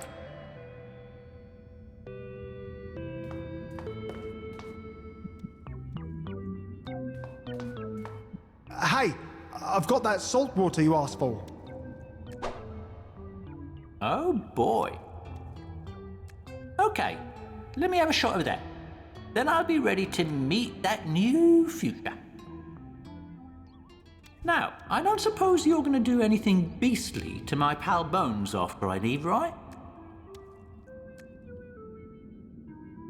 Hey, I've got that salt water you asked for. Oh boy. Okay, let me have a shot of that. Then I'll be ready to meet that new future. Now, I don't suppose you're going to do anything beastly to my pal Bones after I leave, right?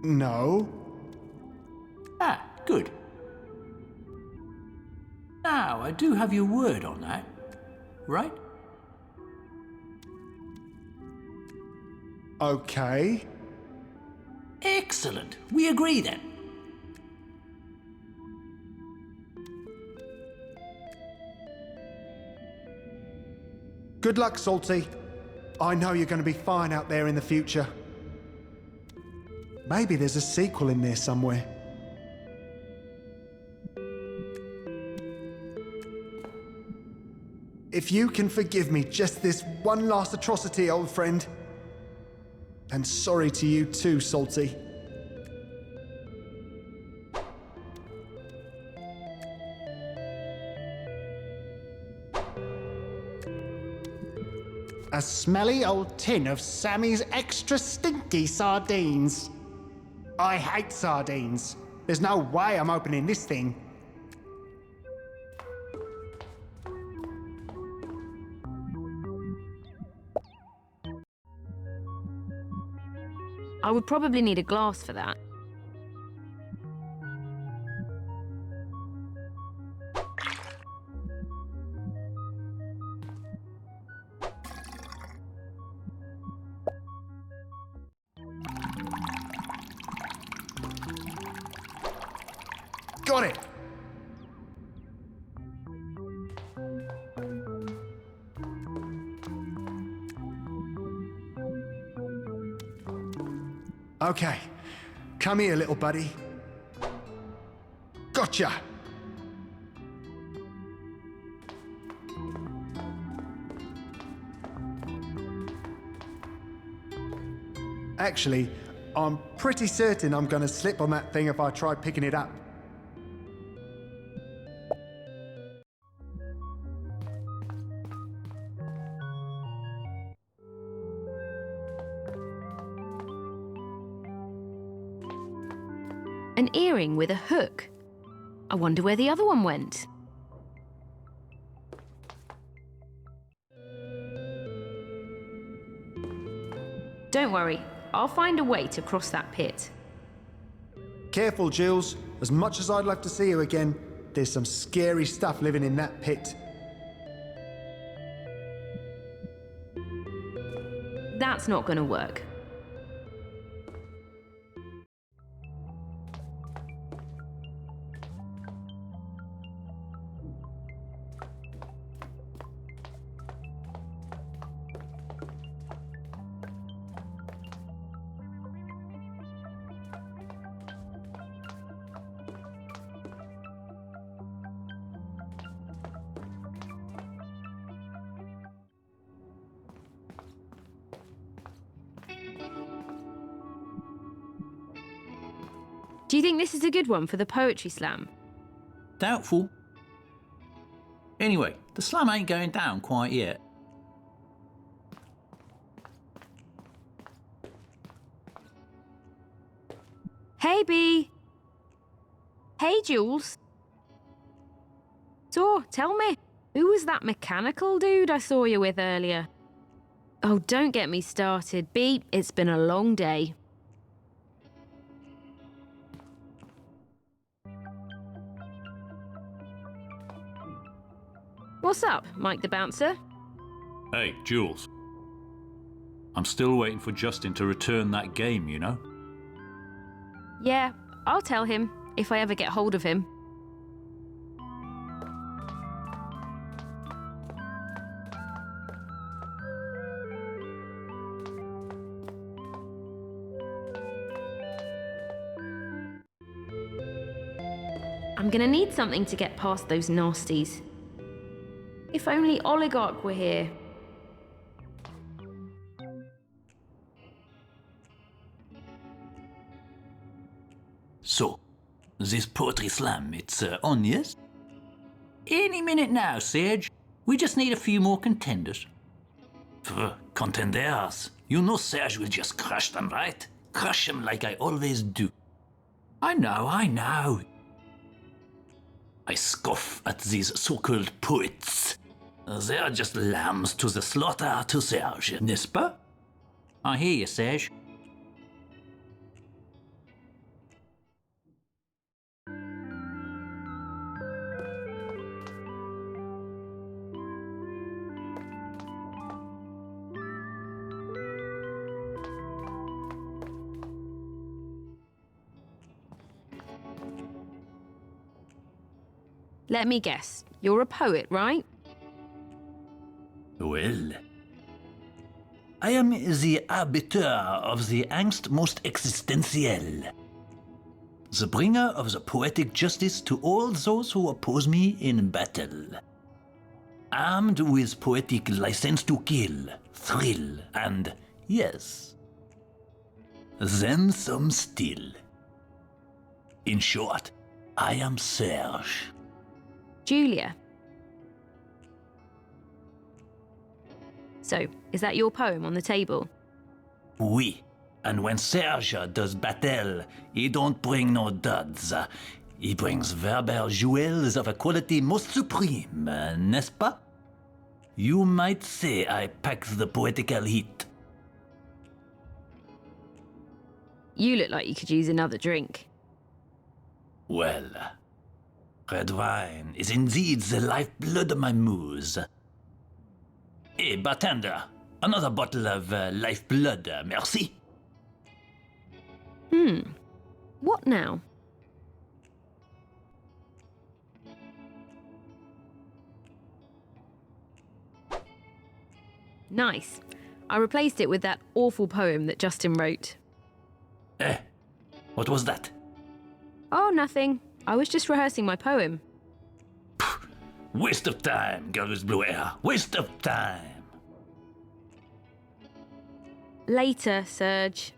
No. Ah, good. Now, I do have your word on that, right? Okay. Excellent. We agree then. Good luck, Salty. I know you're going to be fine out there in the future. Maybe there's a sequel in there somewhere. If you can forgive me just this one last atrocity, old friend. And sorry to you too, Salty. A smelly old tin of Sammy's extra stinky sardines. I hate sardines. There's no way I'm opening this thing. I would probably need a glass for that. Got it! Okay, come here, little buddy. Gotcha! Actually, I'm pretty certain I'm gonna slip on that thing if I try picking it up. An earring with a hook. I wonder where the other one went. Don't worry, I'll find a way to cross that pit. Careful, Jules. As much as I'd love to see you again, there's some scary stuff living in that pit. That's not gonna work. Do you think this is a good one for the poetry slam? Doubtful. Anyway, the slam ain't going down quite yet. Hey, Bee. Hey, Jules. So, tell me, who was that mechanical dude I saw you with earlier? Oh, don't get me started, Bee. It's been a long day. What's up, Mike the Bouncer? Hey, Jules. I'm still waiting for Justin to return that game, you know? Yeah, I'll tell him, if I ever get hold of him. I'm gonna need something to get past those nasties. If only Oligarch were here. So, this poetry slam, it's on, yes? Any minute now, Sage. We just need a few more contenders. Contenders? You know Serge will just crush them, right? Crush them like I always do. I know. I scoff at these so-called poets. They are just lambs to the slaughter to Serge, n'est-ce pas? I hear you, Serge. Let me guess. You're a poet, right? Well, I am the arbiter of the angst most existentielle. The bringer of the poetic justice to all those who oppose me in battle. Armed with poetic license to kill, thrill, and, yes, then some still. In short, I am Serge. Julia. So, is that your poem on the table? Oui, and when Serge does battle, he don't bring no duds. He brings verbal jewels of a quality most supreme, n'est-ce pas? You might say I pack the poetical heat. You look like you could use another drink. Well, red wine is indeed the lifeblood of my muse. Hey, bartender, another bottle of lifeblood, merci. What now? Nice. I replaced it with that awful poem that Justin wrote. What was that? Oh, nothing. I was just rehearsing my poem. Waste of time, girl with blue hair. Waste of time. Later, Serge.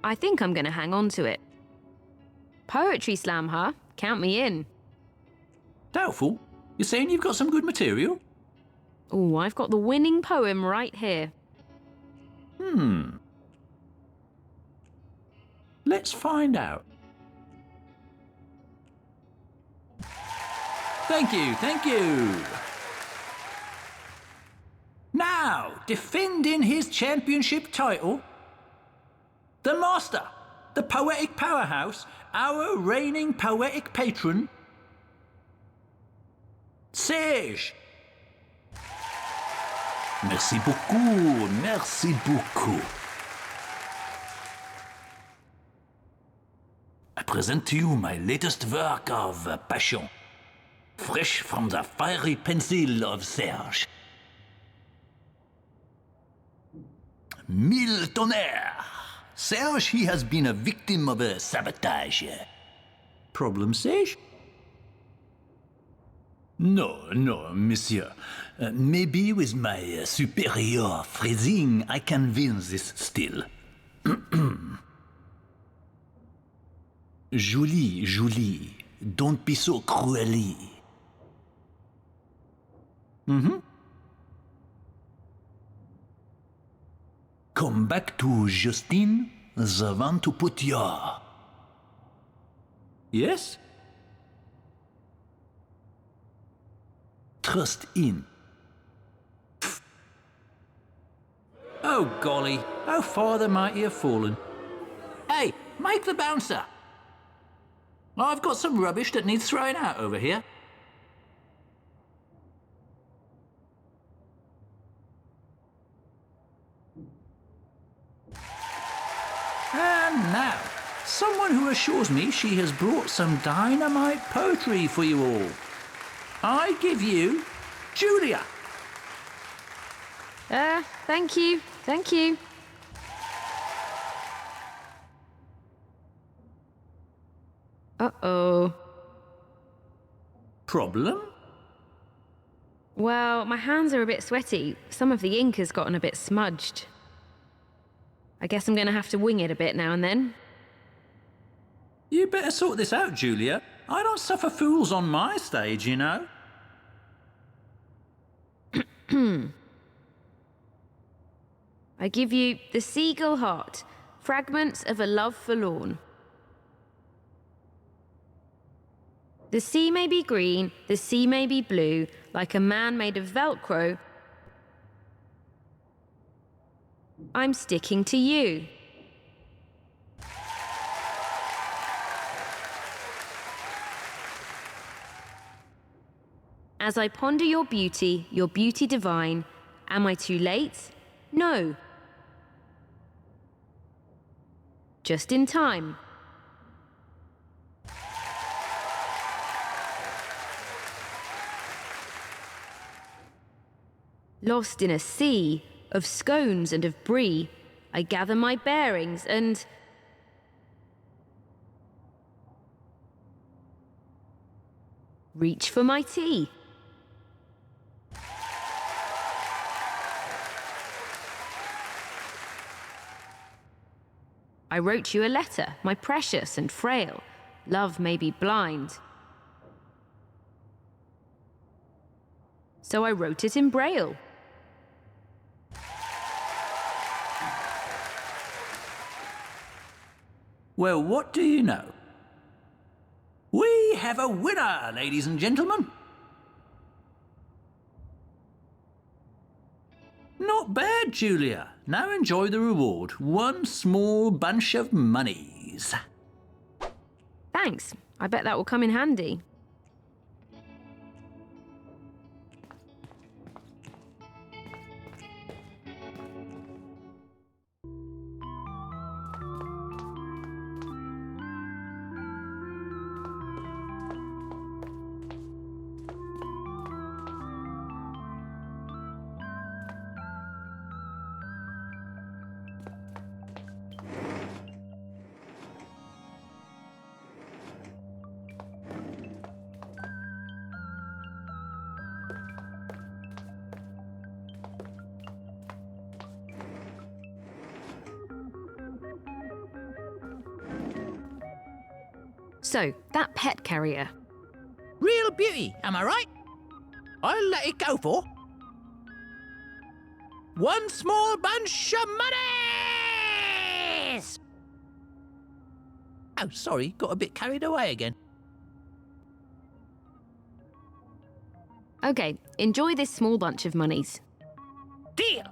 I think I'm gonna hang on to it. Poetry slam, huh? Count me in. Doubtful. You're saying you've got some good material? Oh, I've got the winning poem right here. Let's find out. Thank you. Now, defending his championship title, the master, the poetic powerhouse, our reigning poetic patron, Serge. Merci beaucoup, merci beaucoup. I present to you my latest work of passion, fresh from the fiery pencil of Serge. Mille tonnerres! Serge, he has been a victim of a sabotage. Problem, Serge? No, monsieur. Maybe with my superior phrasing, I can win this still. Julie, don't be so cruelly. Come back to Justine, the one to put your... Yes? Trust in. Oh, golly, how far the mighty have fallen. Hey, make the bouncer. I've got some rubbish that needs throwing out over here. And now, someone who assures me she has brought some dynamite poetry for you all. I give you Julia. Thank you. Uh-oh. Problem? Well, my hands are a bit sweaty. Some of the ink has gotten a bit smudged. I guess I'm going to have to wing it a bit now and then. You better sort this out, Julia. I don't suffer fools on my stage, you know. I give you The Seagull Heart, Fragments of a Love Forlorn. The sea may be green, the sea may be blue, like a man made of Velcro. I'm sticking to you. As I ponder your beauty divine, am I too late? No. Just in time. Lost in a sea of scones and of brie, I gather my bearings and... reach for my tea. I wrote you a letter, my precious and frail. Love may be blind. So I wrote it in Braille. Well, what do you know? We have a winner, ladies and gentlemen. Not bad, Julia. Now enjoy the reward. One small bunch of monies. Thanks. I bet that will come in handy. So, that pet carrier. Real beauty, am I right? I'll let it go for one small bunch of monies! Oh, sorry, got a bit carried away again. Okay, enjoy this small bunch of monies. Deal!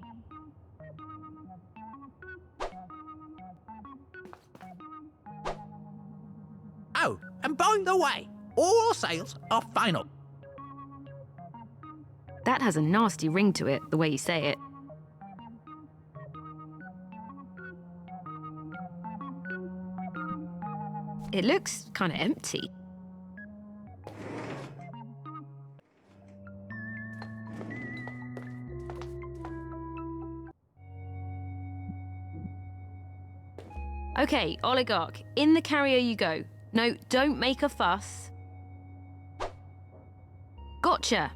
Oh, and by the way, all sales are final. That has a nasty ring to it, the way you say it. It looks kind of empty. Okay, oligarch, in the carrier you go. No, don't make a fuss. Gotcha.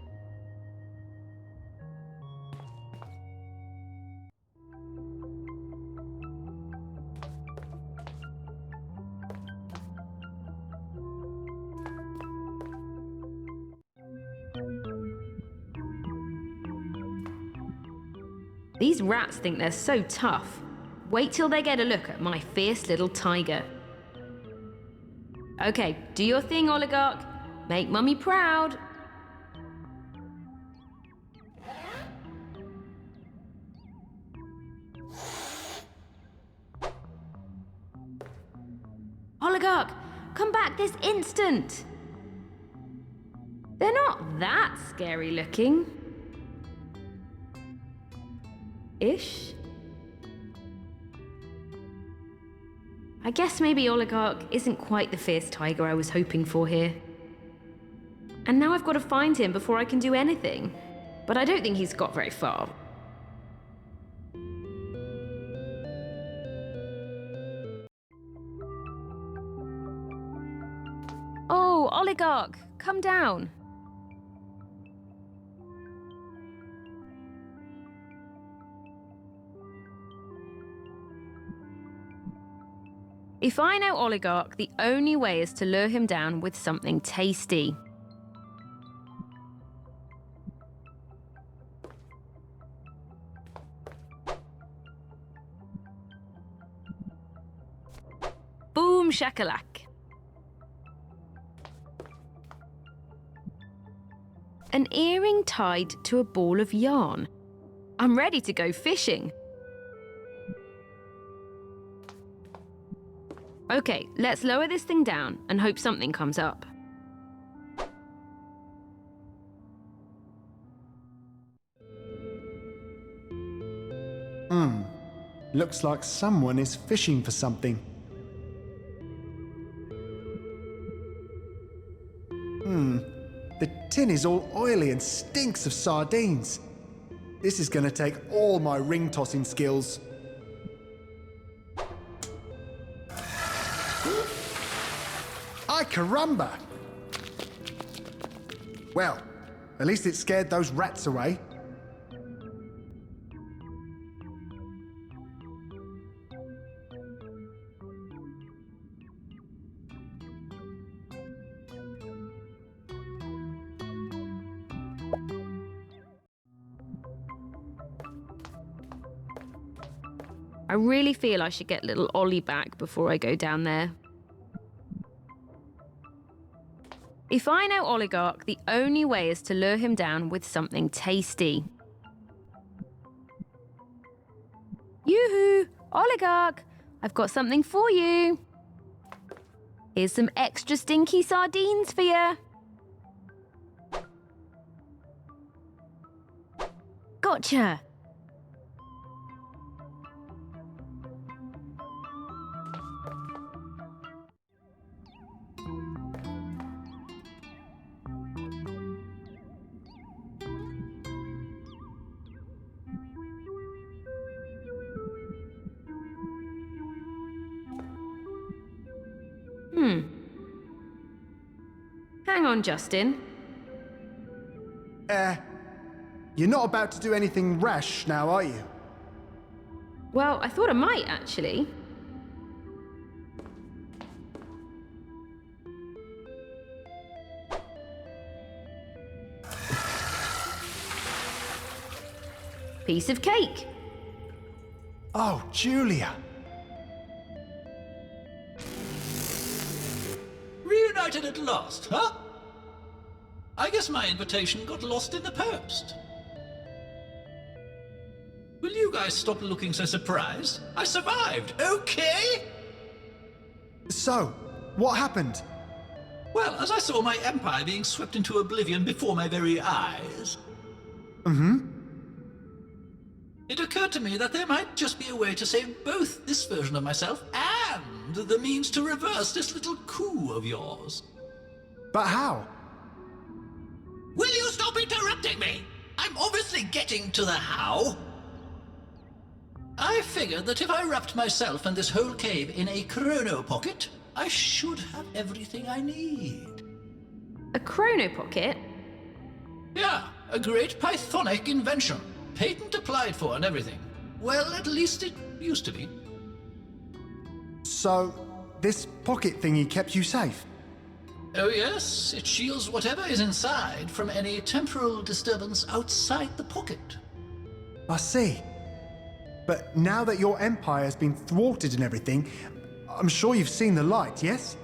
These rats think they're so tough. Wait till they get a look at my fierce little tiger. Okay, do your thing, oligarch. Make mummy proud. Oligarch, come back this instant. They're not that scary looking. Ish. I guess maybe Oligarch isn't quite the fierce tiger I was hoping for here. And now I've got to find him before I can do anything. But I don't think he's got very far. oligarch. Come down. If I know oligarch, the only way is to lure him down with something tasty. Boom shakalak. An earring tied to a ball of yarn. I'm ready to go fishing. Okay, let's lower this thing down and hope something comes up. Looks like someone is fishing for something. The tin is all oily and stinks of sardines. This is going to take all my ring tossing skills. Ay caramba! Well, at least it scared those rats away. I really feel I should get little Ollie back before I go down there. If I know oligarch, the only way is to lure him down with something tasty. Yoo-hoo! Oligarch! I've got something for you. Here's some extra stinky sardines for you. Gotcha! Hang on, Justin. You're not about to do anything rash now, are you? Well, I thought I might, actually. Piece of cake. Oh, Julia. Reunited at last, huh? I guess my invitation got lost in the post. Will you guys stop looking so surprised? I survived, okay? So, what happened? Well, as I saw my empire being swept into oblivion before my very eyes, it occurred to me that there might just be a way to save both this version of myself and the means to reverse this little coup of yours. But how? Will you stop interrupting me? I'm obviously getting to the how. I figured that if I wrapped myself and this whole cave in a chrono pocket, I should have everything I need. A chrono pocket? Yeah, a great Pythonic invention. Patent applied for and everything. Well, at least it used to be. So, this pocket thingy kept you safe? Oh yes, it shields whatever is inside from any temporal disturbance outside the pocket. I see. But now that your empire has been thwarted and everything, I'm sure you've seen the light, yes?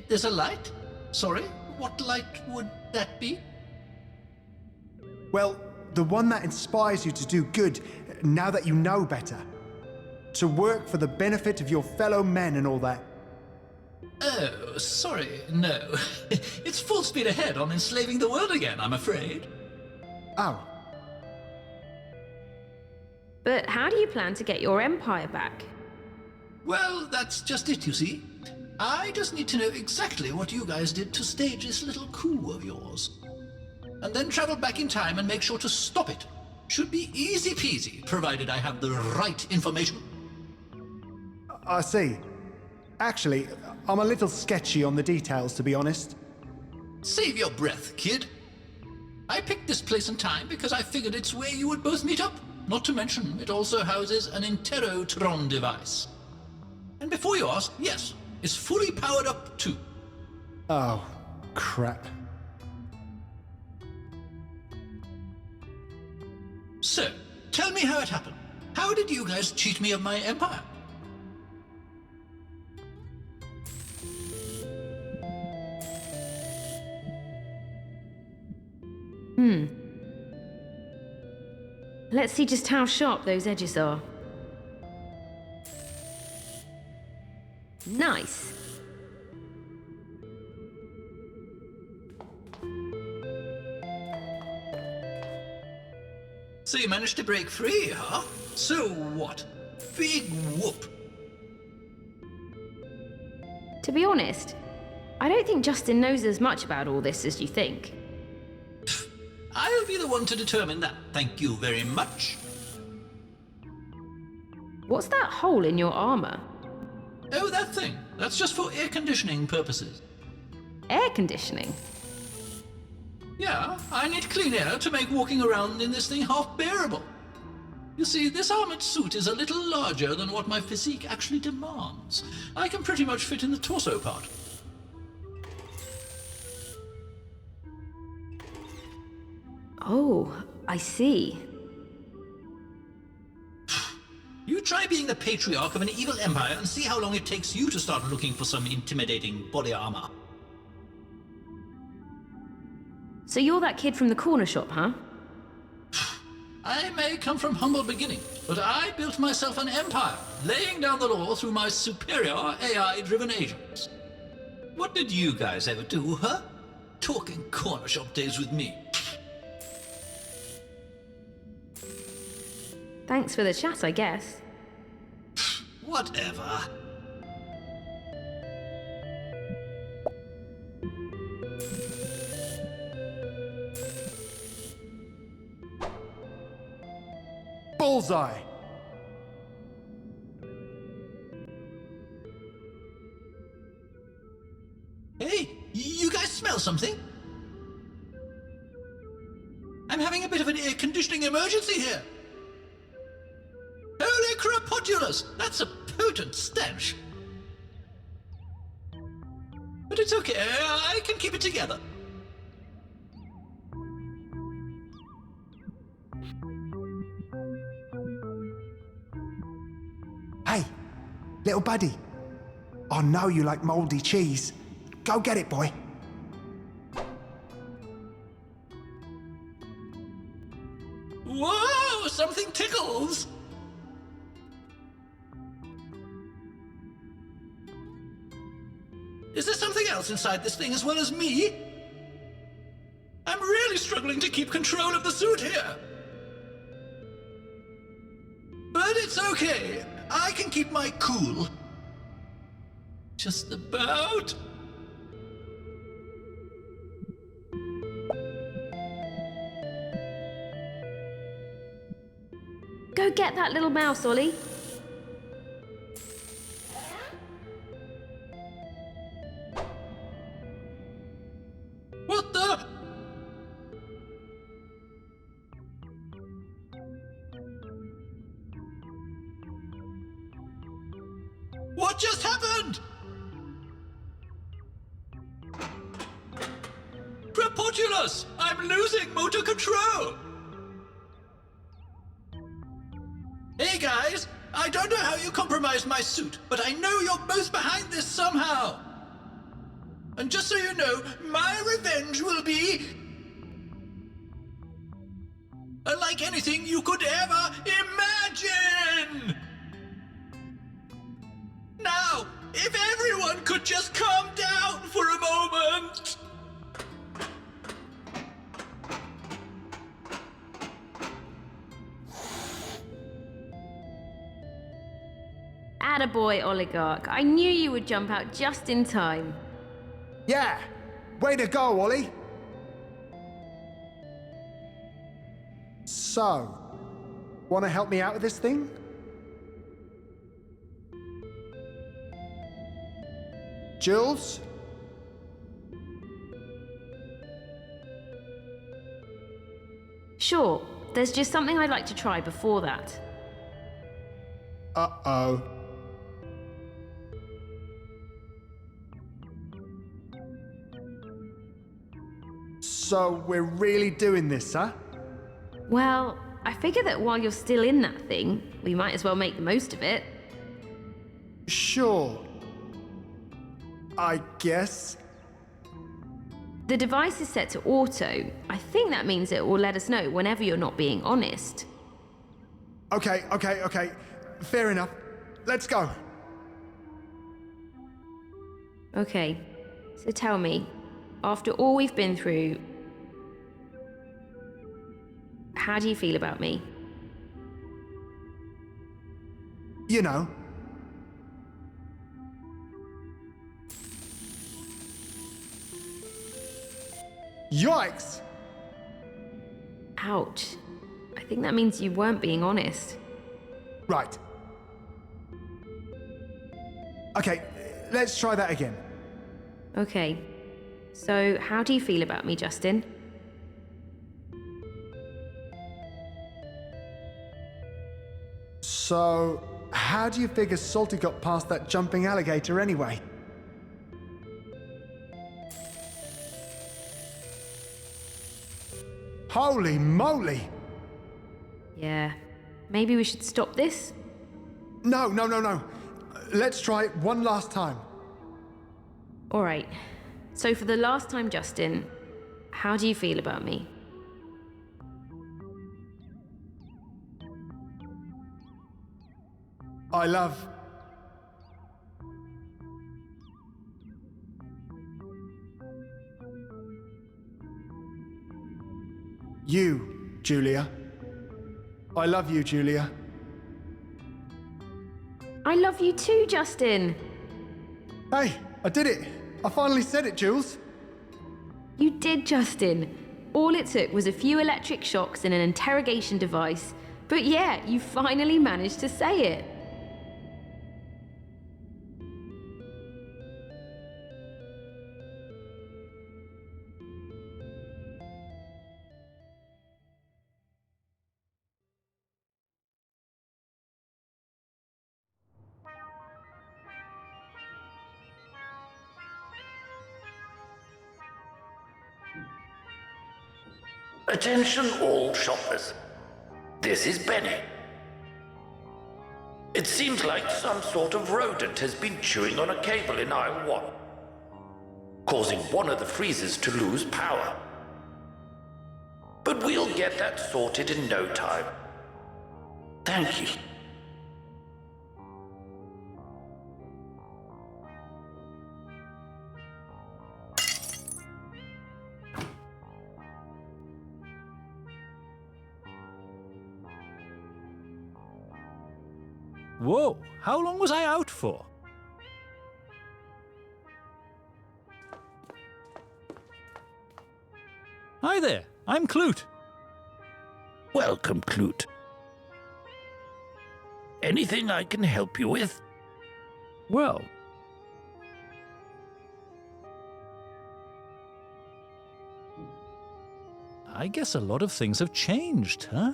There's a light? Sorry, what light would that be? Well, the one that inspires you to do good now that you know better. To work for the benefit of your fellow men and all that. Oh, sorry, no. It's full speed ahead on enslaving the world again, I'm afraid. Oh. But how do you plan to get your empire back? Well, that's just it, you see. I just need to know exactly what you guys did to stage this little coup of yours. And then travel back in time and make sure to stop it. Should be easy peasy, provided I have the right information. I see. Actually, I'm a little sketchy on the details, to be honest. Save your breath, kid. I picked this place and time because I figured it's where you would both meet up. Not to mention, it also houses an Interrotron device. And before you ask, yes, it's fully powered up too. Oh, crap. So, tell me how it happened. How did you guys cheat me of my empire? Let's see just how sharp those edges are. Nice. So you managed to break free, huh? So what? Big whoop. To be honest, I don't think Justin knows as much about all this as you think. I'll be the one to determine that. Thank you very much. What's that hole in your armor? Oh, that thing. That's just for air conditioning purposes. Air conditioning? Yeah, I need clean air to make walking around in this thing half bearable. You see, this armored suit is a little larger than what my physique actually demands. I can pretty much fit in the torso part. Oh, I see. You try being the patriarch of an evil empire and see how long it takes you to start looking for some intimidating body armor. So you're that kid from the corner shop, huh? I may come from humble beginnings, but I built myself an empire, laying down the law through my superior AI-driven agents. What did you guys ever do, huh? Talking corner shop days with me. Thanks for the chat, I guess. Whatever. Bullseye! Hey, you guys smell something? I'm having a bit of an air conditioning emergency here. Holy crapotulous! That's a potent stench. But it's okay, I can keep it together. Hey, little buddy. I know you like mouldy cheese. Go get it, boy. Whoa, something tickles! Is there something else inside this thing as well as me? I'm really struggling to keep control of the suit here. But it's okay. I can keep my cool. Just about. Go get that little mouse, Ollie. What the? What just happened? Crapotulous! I'm losing motor control! Hey guys, I don't know how you compromised my suit, but I know you're both behind this somehow. And just so you know, my revenge will be unlike anything you could ever imagine! Now, if everyone could just calm down for a moment! Attaboy, Oligarch. I knew you would jump out just in time. Yeah! Way to go, Ollie! So, want to help me out with this thing? Jules? Sure, there's just something I'd like to try before that. Uh-oh. So we're really doing this, huh? Well, I figure that while you're still in that thing, we might as well make the most of it. Sure. I guess. The device is set to auto. I think that means it will let us know whenever you're not being honest. Okay. Fair enough. Let's go. Okay, so tell me, after all we've been through, how do you feel about me? You know. Yikes! Ouch. I think that means you weren't being honest. Right. Okay, let's try that again. Okay, so how do you feel about me, Justin? So, how do you figure Salty got past that jumping alligator anyway? Holy moly! Yeah, maybe we should stop this? No. Let's try it one last time. All right, so for the last time, Justin, how do you feel about me? I love... you, Julia. I love you, Julia. I love you too, Justin. Hey, I did it. I finally said it, Jules. You did, Justin. All it took was a few electric shocks and an interrogation device. But yeah, you finally managed to say it. Attention all shoppers. This is Benny. It seems like some sort of rodent has been chewing on a cable in aisle 1, causing one of the freezers to lose power. But we'll get that sorted in no time. Thank you. Whoa, how long was I out for? Hi there, I'm Clute. Welcome, Clute. Anything I can help you with? Well, I guess a lot of things have changed, huh?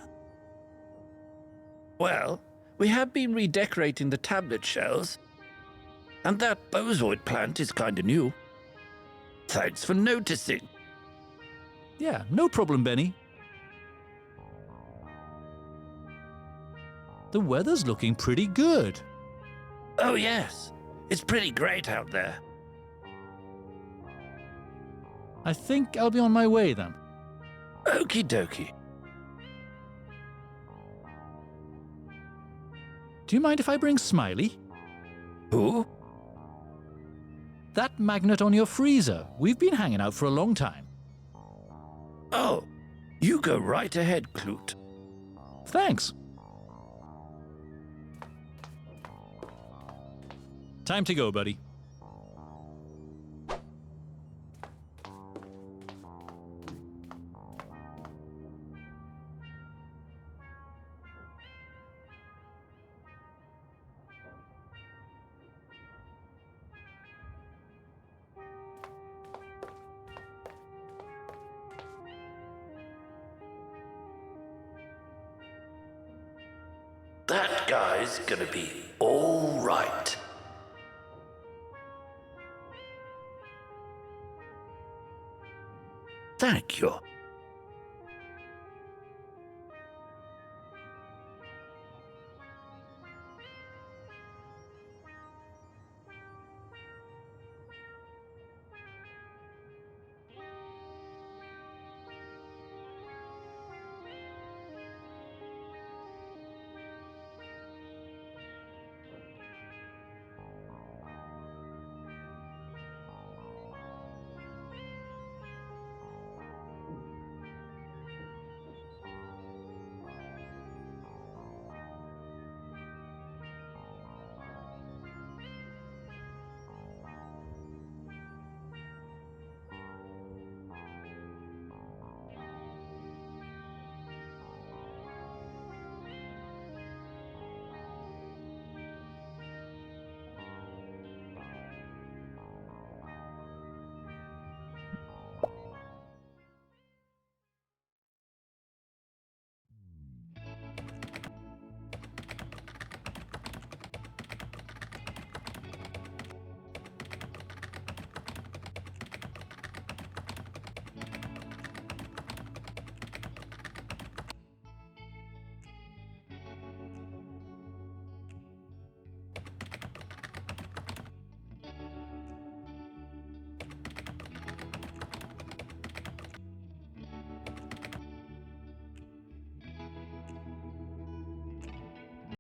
Well, we have been redecorating the tablet shells, and that bozoid plant is kinda new. Thanks for noticing. Yeah, no problem, Benny. The weather's looking pretty good. Oh yes, it's pretty great out there. I think I'll be on my way then. Okie dokie. Do you mind if I bring Smiley? Who? That magnet on your freezer. We've been hanging out for a long time. Oh, you go right ahead, Clute. Thanks. Time to go, buddy. That guy's gonna be all right. Thank you.